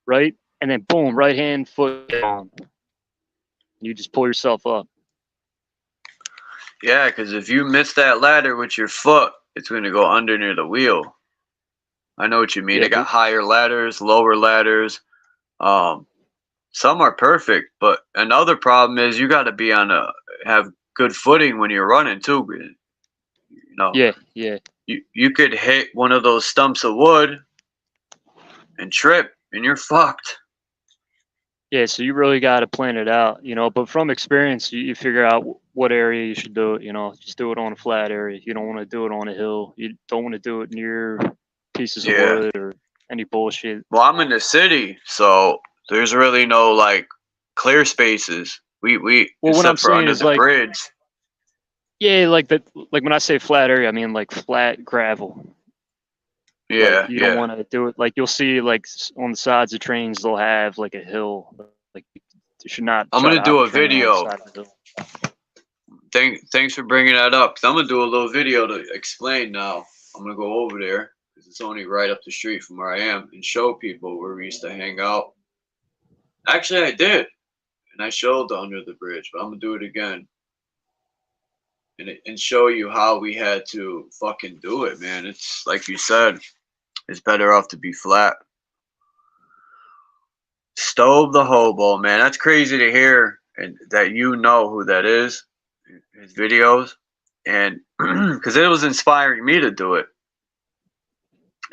right? And then boom, right hand, foot on. You just pull yourself up. Yeah, because if you miss that ladder with your foot, it's going to go under near the wheel. I know what you mean. Yeah, they got higher ladders, lower ladders. Some are perfect, but another problem is you got to be have good footing when you're running too. You know. Yeah, yeah. You could hit one of those stumps of wood and trip, and you're fucked. Yeah, so you really got to plan it out, you know. But from experience, you figure out what area you should do it. You know, just do it on a flat area. You don't want to do it on a hill. You don't want to do it near pieces of wood or any bullshit. Well, I'm in the city, so there's really no like clear spaces. We well, what I'm except for saying under is the like bridge. Yeah, like when I say flat area, I mean like flat gravel. Yeah, like you don't want to do it. Like you'll see, like on the sides of trains, they'll have like a hill. Like you should not. I'm try gonna to do hop a train on the video. side of the hill. Thanks for bringing that up. Cause I'm gonna do a little video to explain now. I'm gonna go over there because it's only right up the street from where I am and show people where we used to hang out. Actually, I did, and I showed the under the bridge, but I'm gonna do it again. And show you how we had to fucking do it, man. It's like you said, it's better off to be flat. Stove the Hobo, man. That's crazy to hear, and that you know who that is, his videos, and because it was inspiring me to do it,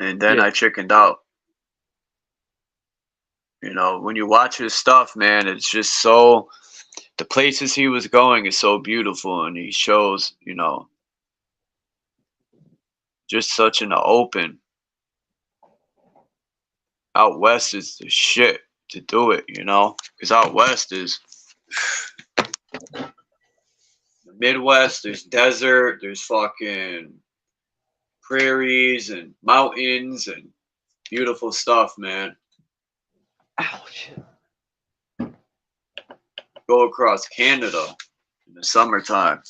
and then I chickened out. You know, when you watch his stuff, man, it's just so. The places he was going is so beautiful, and he shows, you know, just such an open. Out west is the shit to do it, you know, because out west is the Midwest. There's desert, there's fucking prairies and mountains and beautiful stuff, man. Ouch. Go across Canada in the summertime.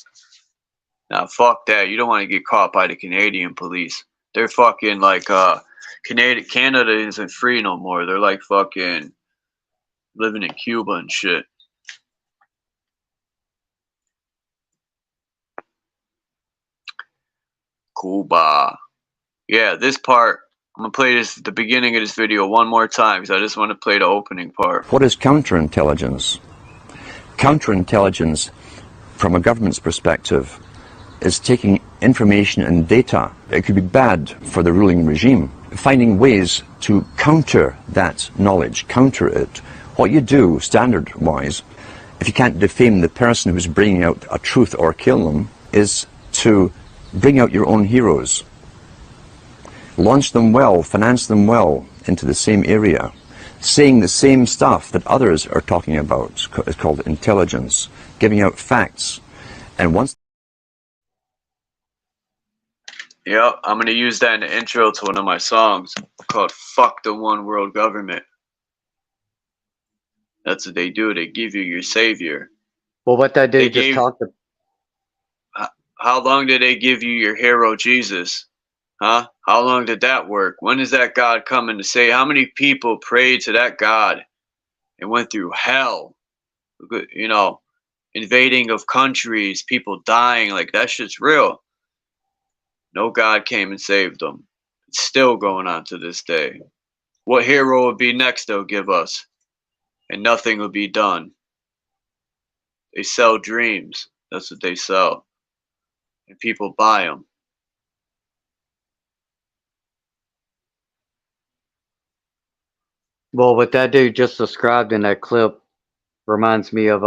Now, fuck that. You don't want to get caught by the Canadian police. They're fucking like, Canada isn't free no more. They're like fucking living in Cuba and shit. Cuba. Yeah, this part, I'm going to play this at the beginning of this video one more time because I just want to play the opening part. What is counterintelligence? Counterintelligence, from a government's perspective, is taking information and data. It could be bad for the ruling regime. Finding ways to counter that knowledge, counter it. What you do, standard-wise, if you can't defame the person who's bringing out a truth or kill them, is to bring out your own heroes. Launch them well, finance them well into the same area. Saying the same stuff that others are talking about is called intelligence. Giving out facts. And once Yep, I'm gonna use that in the intro to one of my songs called "Fuck the One World Government." That's what they do. They give you your savior. Well, what that They dude just gave. talked about. How long did they give you your hero Jesus? Huh? How long did that work? When is that God coming to say? How many people prayed to that God and went through hell? You know, invading of countries, people dying. Like that shit's real. No God came and saved them. It's still going on to this day. What hero would be next? They'll give us, and nothing will be done. They sell dreams. That's what they sell, and people buy them. Well, what that dude just described in that clip reminds me of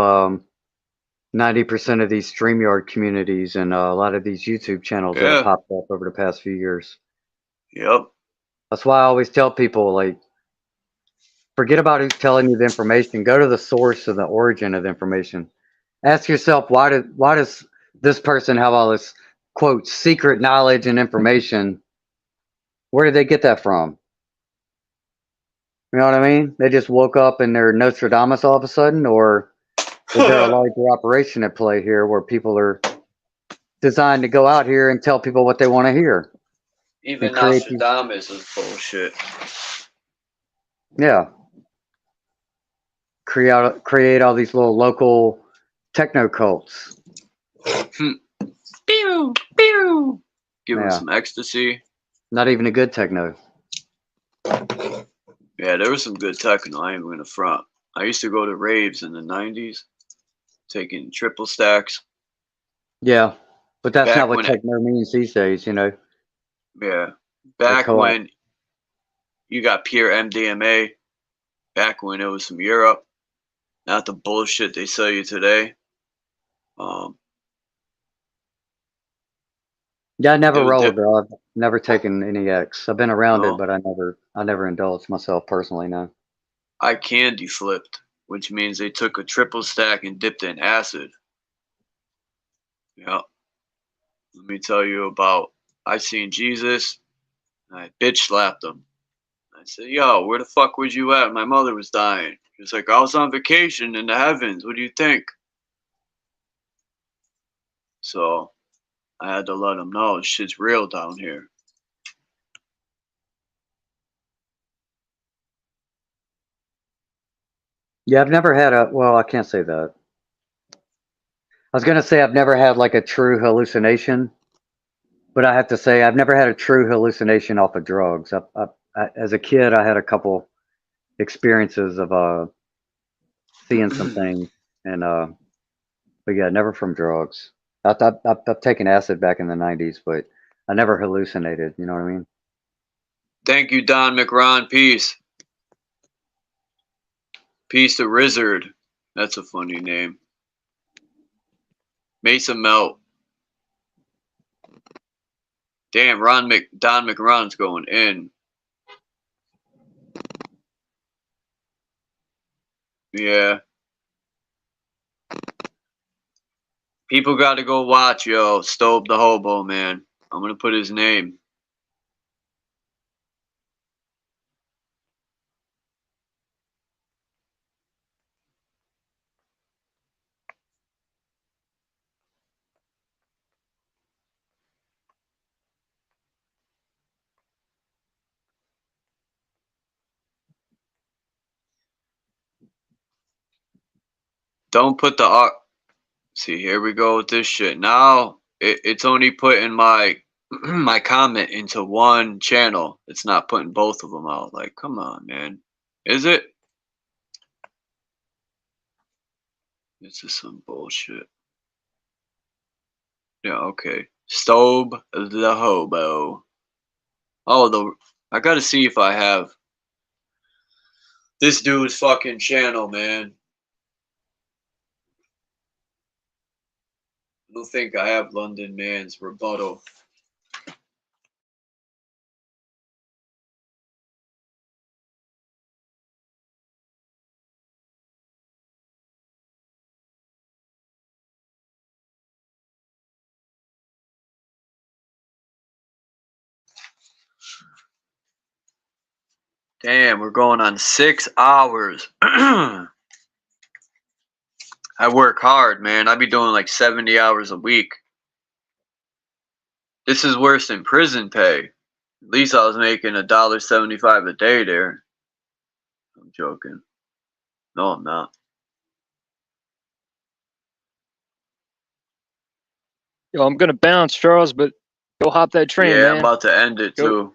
90% of these StreamYard communities and a lot of these YouTube channels that have Yeah. popped up over the past few years. Yep. That's why I always tell people, like, forget about who's telling you the information. Go to the source of the origin of the information. Ask yourself, why does this person have all this, quote, secret knowledge and information? Where did they get that from? You know what I mean? They just woke up and they're Nostradamus all of a sudden, or is there a larger operation at play here where people are designed to go out here and tell people what they want to hear and Even create these, Nostradamus is bullshit. yeah, create all these little local techno cults. Pew, pew. Give him Yeah, some ecstasy. not even a good techno. Yeah, there was some good techno. I ain't gonna front. I used to go to raves in the '90s, taking triple stacks. Yeah, but that's not Back what when it, techno means these days, you know. yeah, Or back co-op. when you got pure MDMA. Back when it was from Europe, not the bullshit they sell you today. Um, Yeah, I never it, rolled it, though. I've never taken any X. I've been around it, no, but I never indulged myself personally. No. I candy flipped, which means they took a triple stack and dipped it in acid. Yeah, let me tell you about. I seen Jesus. And I bitch slapped him. I said, "Yo, where the fuck was you at? My mother was dying." He was like, "I was on vacation in the heavens. What do you think?" So I had to let him know this shit's real down here. Yeah, I've never had a. Well, I can't say that. I was gonna say I've never had like a true hallucination, but I have to say I've never had a true hallucination off of drugs. As a kid, I had a couple experiences of seeing some things, and but yeah, never from drugs. I've taken acid back in the '90s, but I never hallucinated. You know what I mean? Thank you, Don McRon. Peace. Peace to Rizzard. That's a funny name. Mason Melt. Damn, Don McRon's going in. Yeah. People got to go watch, yo. Stobe the Hobo, man. I'm going to put his name. Don't put the See, here we go with this shit. Now it's only putting my my comment into one channel. It's not putting both of them out. Like, come on, man. Is it? This is some bullshit. Yeah, okay. Stobe the Hobo. Oh, I gotta see if I have this dude's fucking channel, man. I don't think I have London Man's rebuttal. Damn, we're going on 6 hours. I work hard, man. I be doing like 70 hours a week. This is worse than prison pay. At least I was making $1.75 a day there. I'm joking. No, I'm not. Yo, I'm gonna bounce, Charles, but go hop that train, Yeah, man. I'm about to end it too.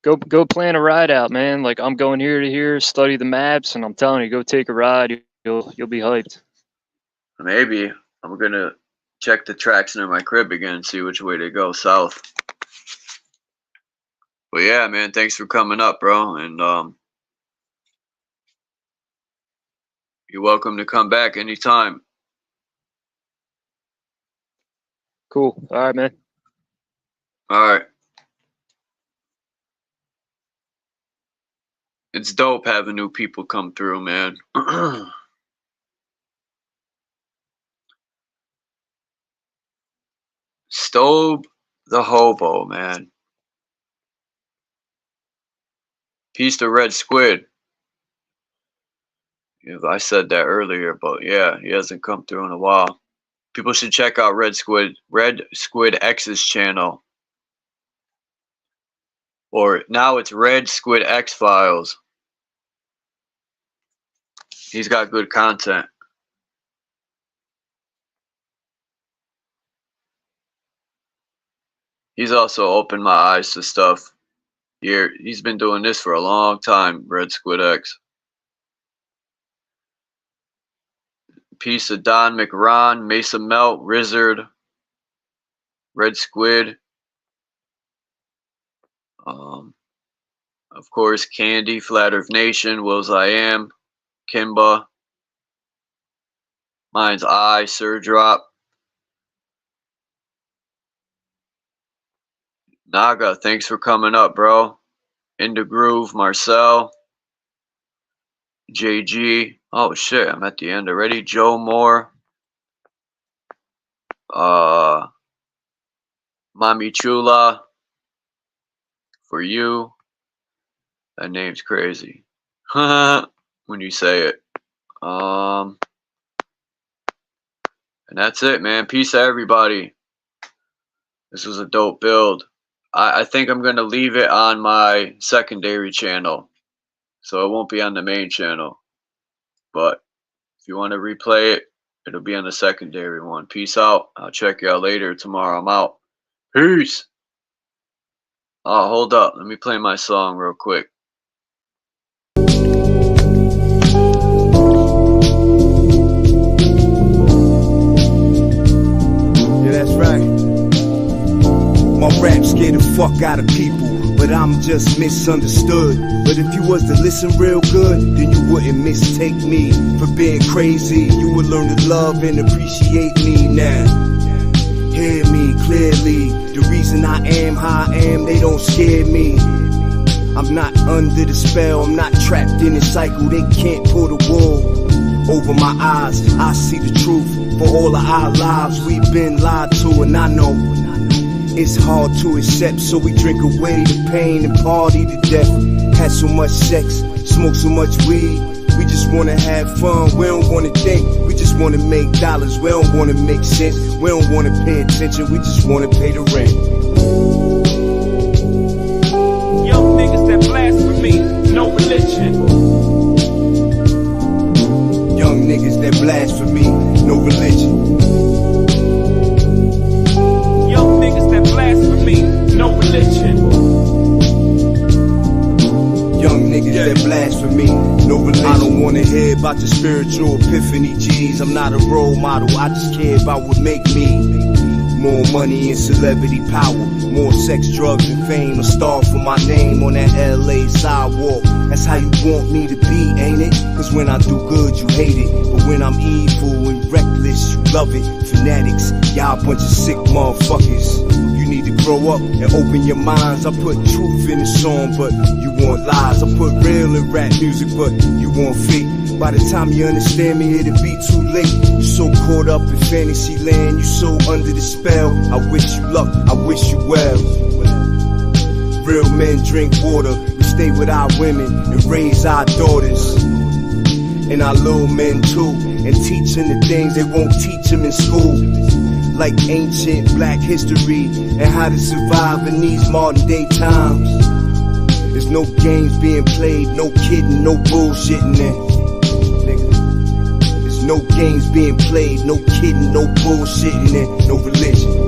Go plan a ride out, man. Like, I'm going here to here, study the maps, and I'm telling you, go take a ride. You'll be hyped. Maybe I'm gonna check the tracks near my crib again and see which way they go south. But yeah, man, thanks for coming up, bro. And you're welcome to come back anytime. Cool. All right, man. All right. It's dope having new people come through, man. Stove the Hobo, man. Peace to Red Squid. Yeah, I said that earlier, but yeah, he hasn't come through in a while. People should check out Red Squid X's channel. Or now it's Red Squid X Files. He's got good content. He's also opened my eyes to stuff. He's been doing this for a long time, Red Squid X. Piece of Don McRon, Mesa Melt, Rizzard, Red Squid. Of course, Candy, Flat Earth Nation, Wills I Am, Kimba, Mind's Eye, Sir Drop, Naga, thanks for coming up, bro. In the Groove, Marcel, JG. Oh shit, I'm at the end already. Joe Moore, Mami Chula, For You. That name's crazy. When you say it. And that's it, man. Peace to everybody. This was a dope build. I think I'm going to leave it on my secondary channel. So it won't be on the main channel. But if you want to replay it, it'll be on the secondary one. Peace out. I'll check y'all later. Tomorrow I'm out. Peace. Oh, hold up. Let me play my song real quick. Yeah, that's right. My rap scare the fuck out of people, but I'm just misunderstood. But if you was to listen real good, then you wouldn't mistake me for being crazy. You would learn to love and appreciate me now. Hear me clearly. The reason I am how I am, they don't scare me. I'm not under the spell, I'm not trapped in a cycle. They can't pull the wool over my eyes. I see the truth. For all of our lives we've been lied to, and I know it's hard to accept, so we drink away the pain and party to death. Had so much sex, smoke so much weed. We just wanna have fun, we don't wanna think. We just wanna make dollars, we don't wanna make sense. We don't wanna pay attention, we just wanna pay the rent. Young niggas that blasphemy, no religion. Young niggas that blasphemy, no religion. Young niggas that blasphemy, no religion. Young niggas that blasphemy, no religion. I don't wanna hear about your spiritual epiphany, G's. I'm not a role model, I just care about what make me. More money and celebrity power, more sex, drugs, and fame. A star for my name on that LA sidewalk. That's how you want me to be, ain't it? Cause when I do good, you hate it. But when I'm evil and reckless, you love it. Fanatics, y'all a bunch of sick motherfuckers. You need to grow up and open your minds. I put truth in the song, but you want lies. I put real in rap music, but you want fake. By the time you understand me, it'll be too late. You so caught up in fantasy land, you so under the spell. I wish you luck, I wish you well. real men drink water. We stay with our women and raise our daughters. And our little men too. And teach them the things they won't teach them in school. Like ancient black history and how to survive in these modern day times. There's no games being played, no kidding, no bullshitting there. Nigga. There's no games being played, no kidding, no bullshitting there, no religion.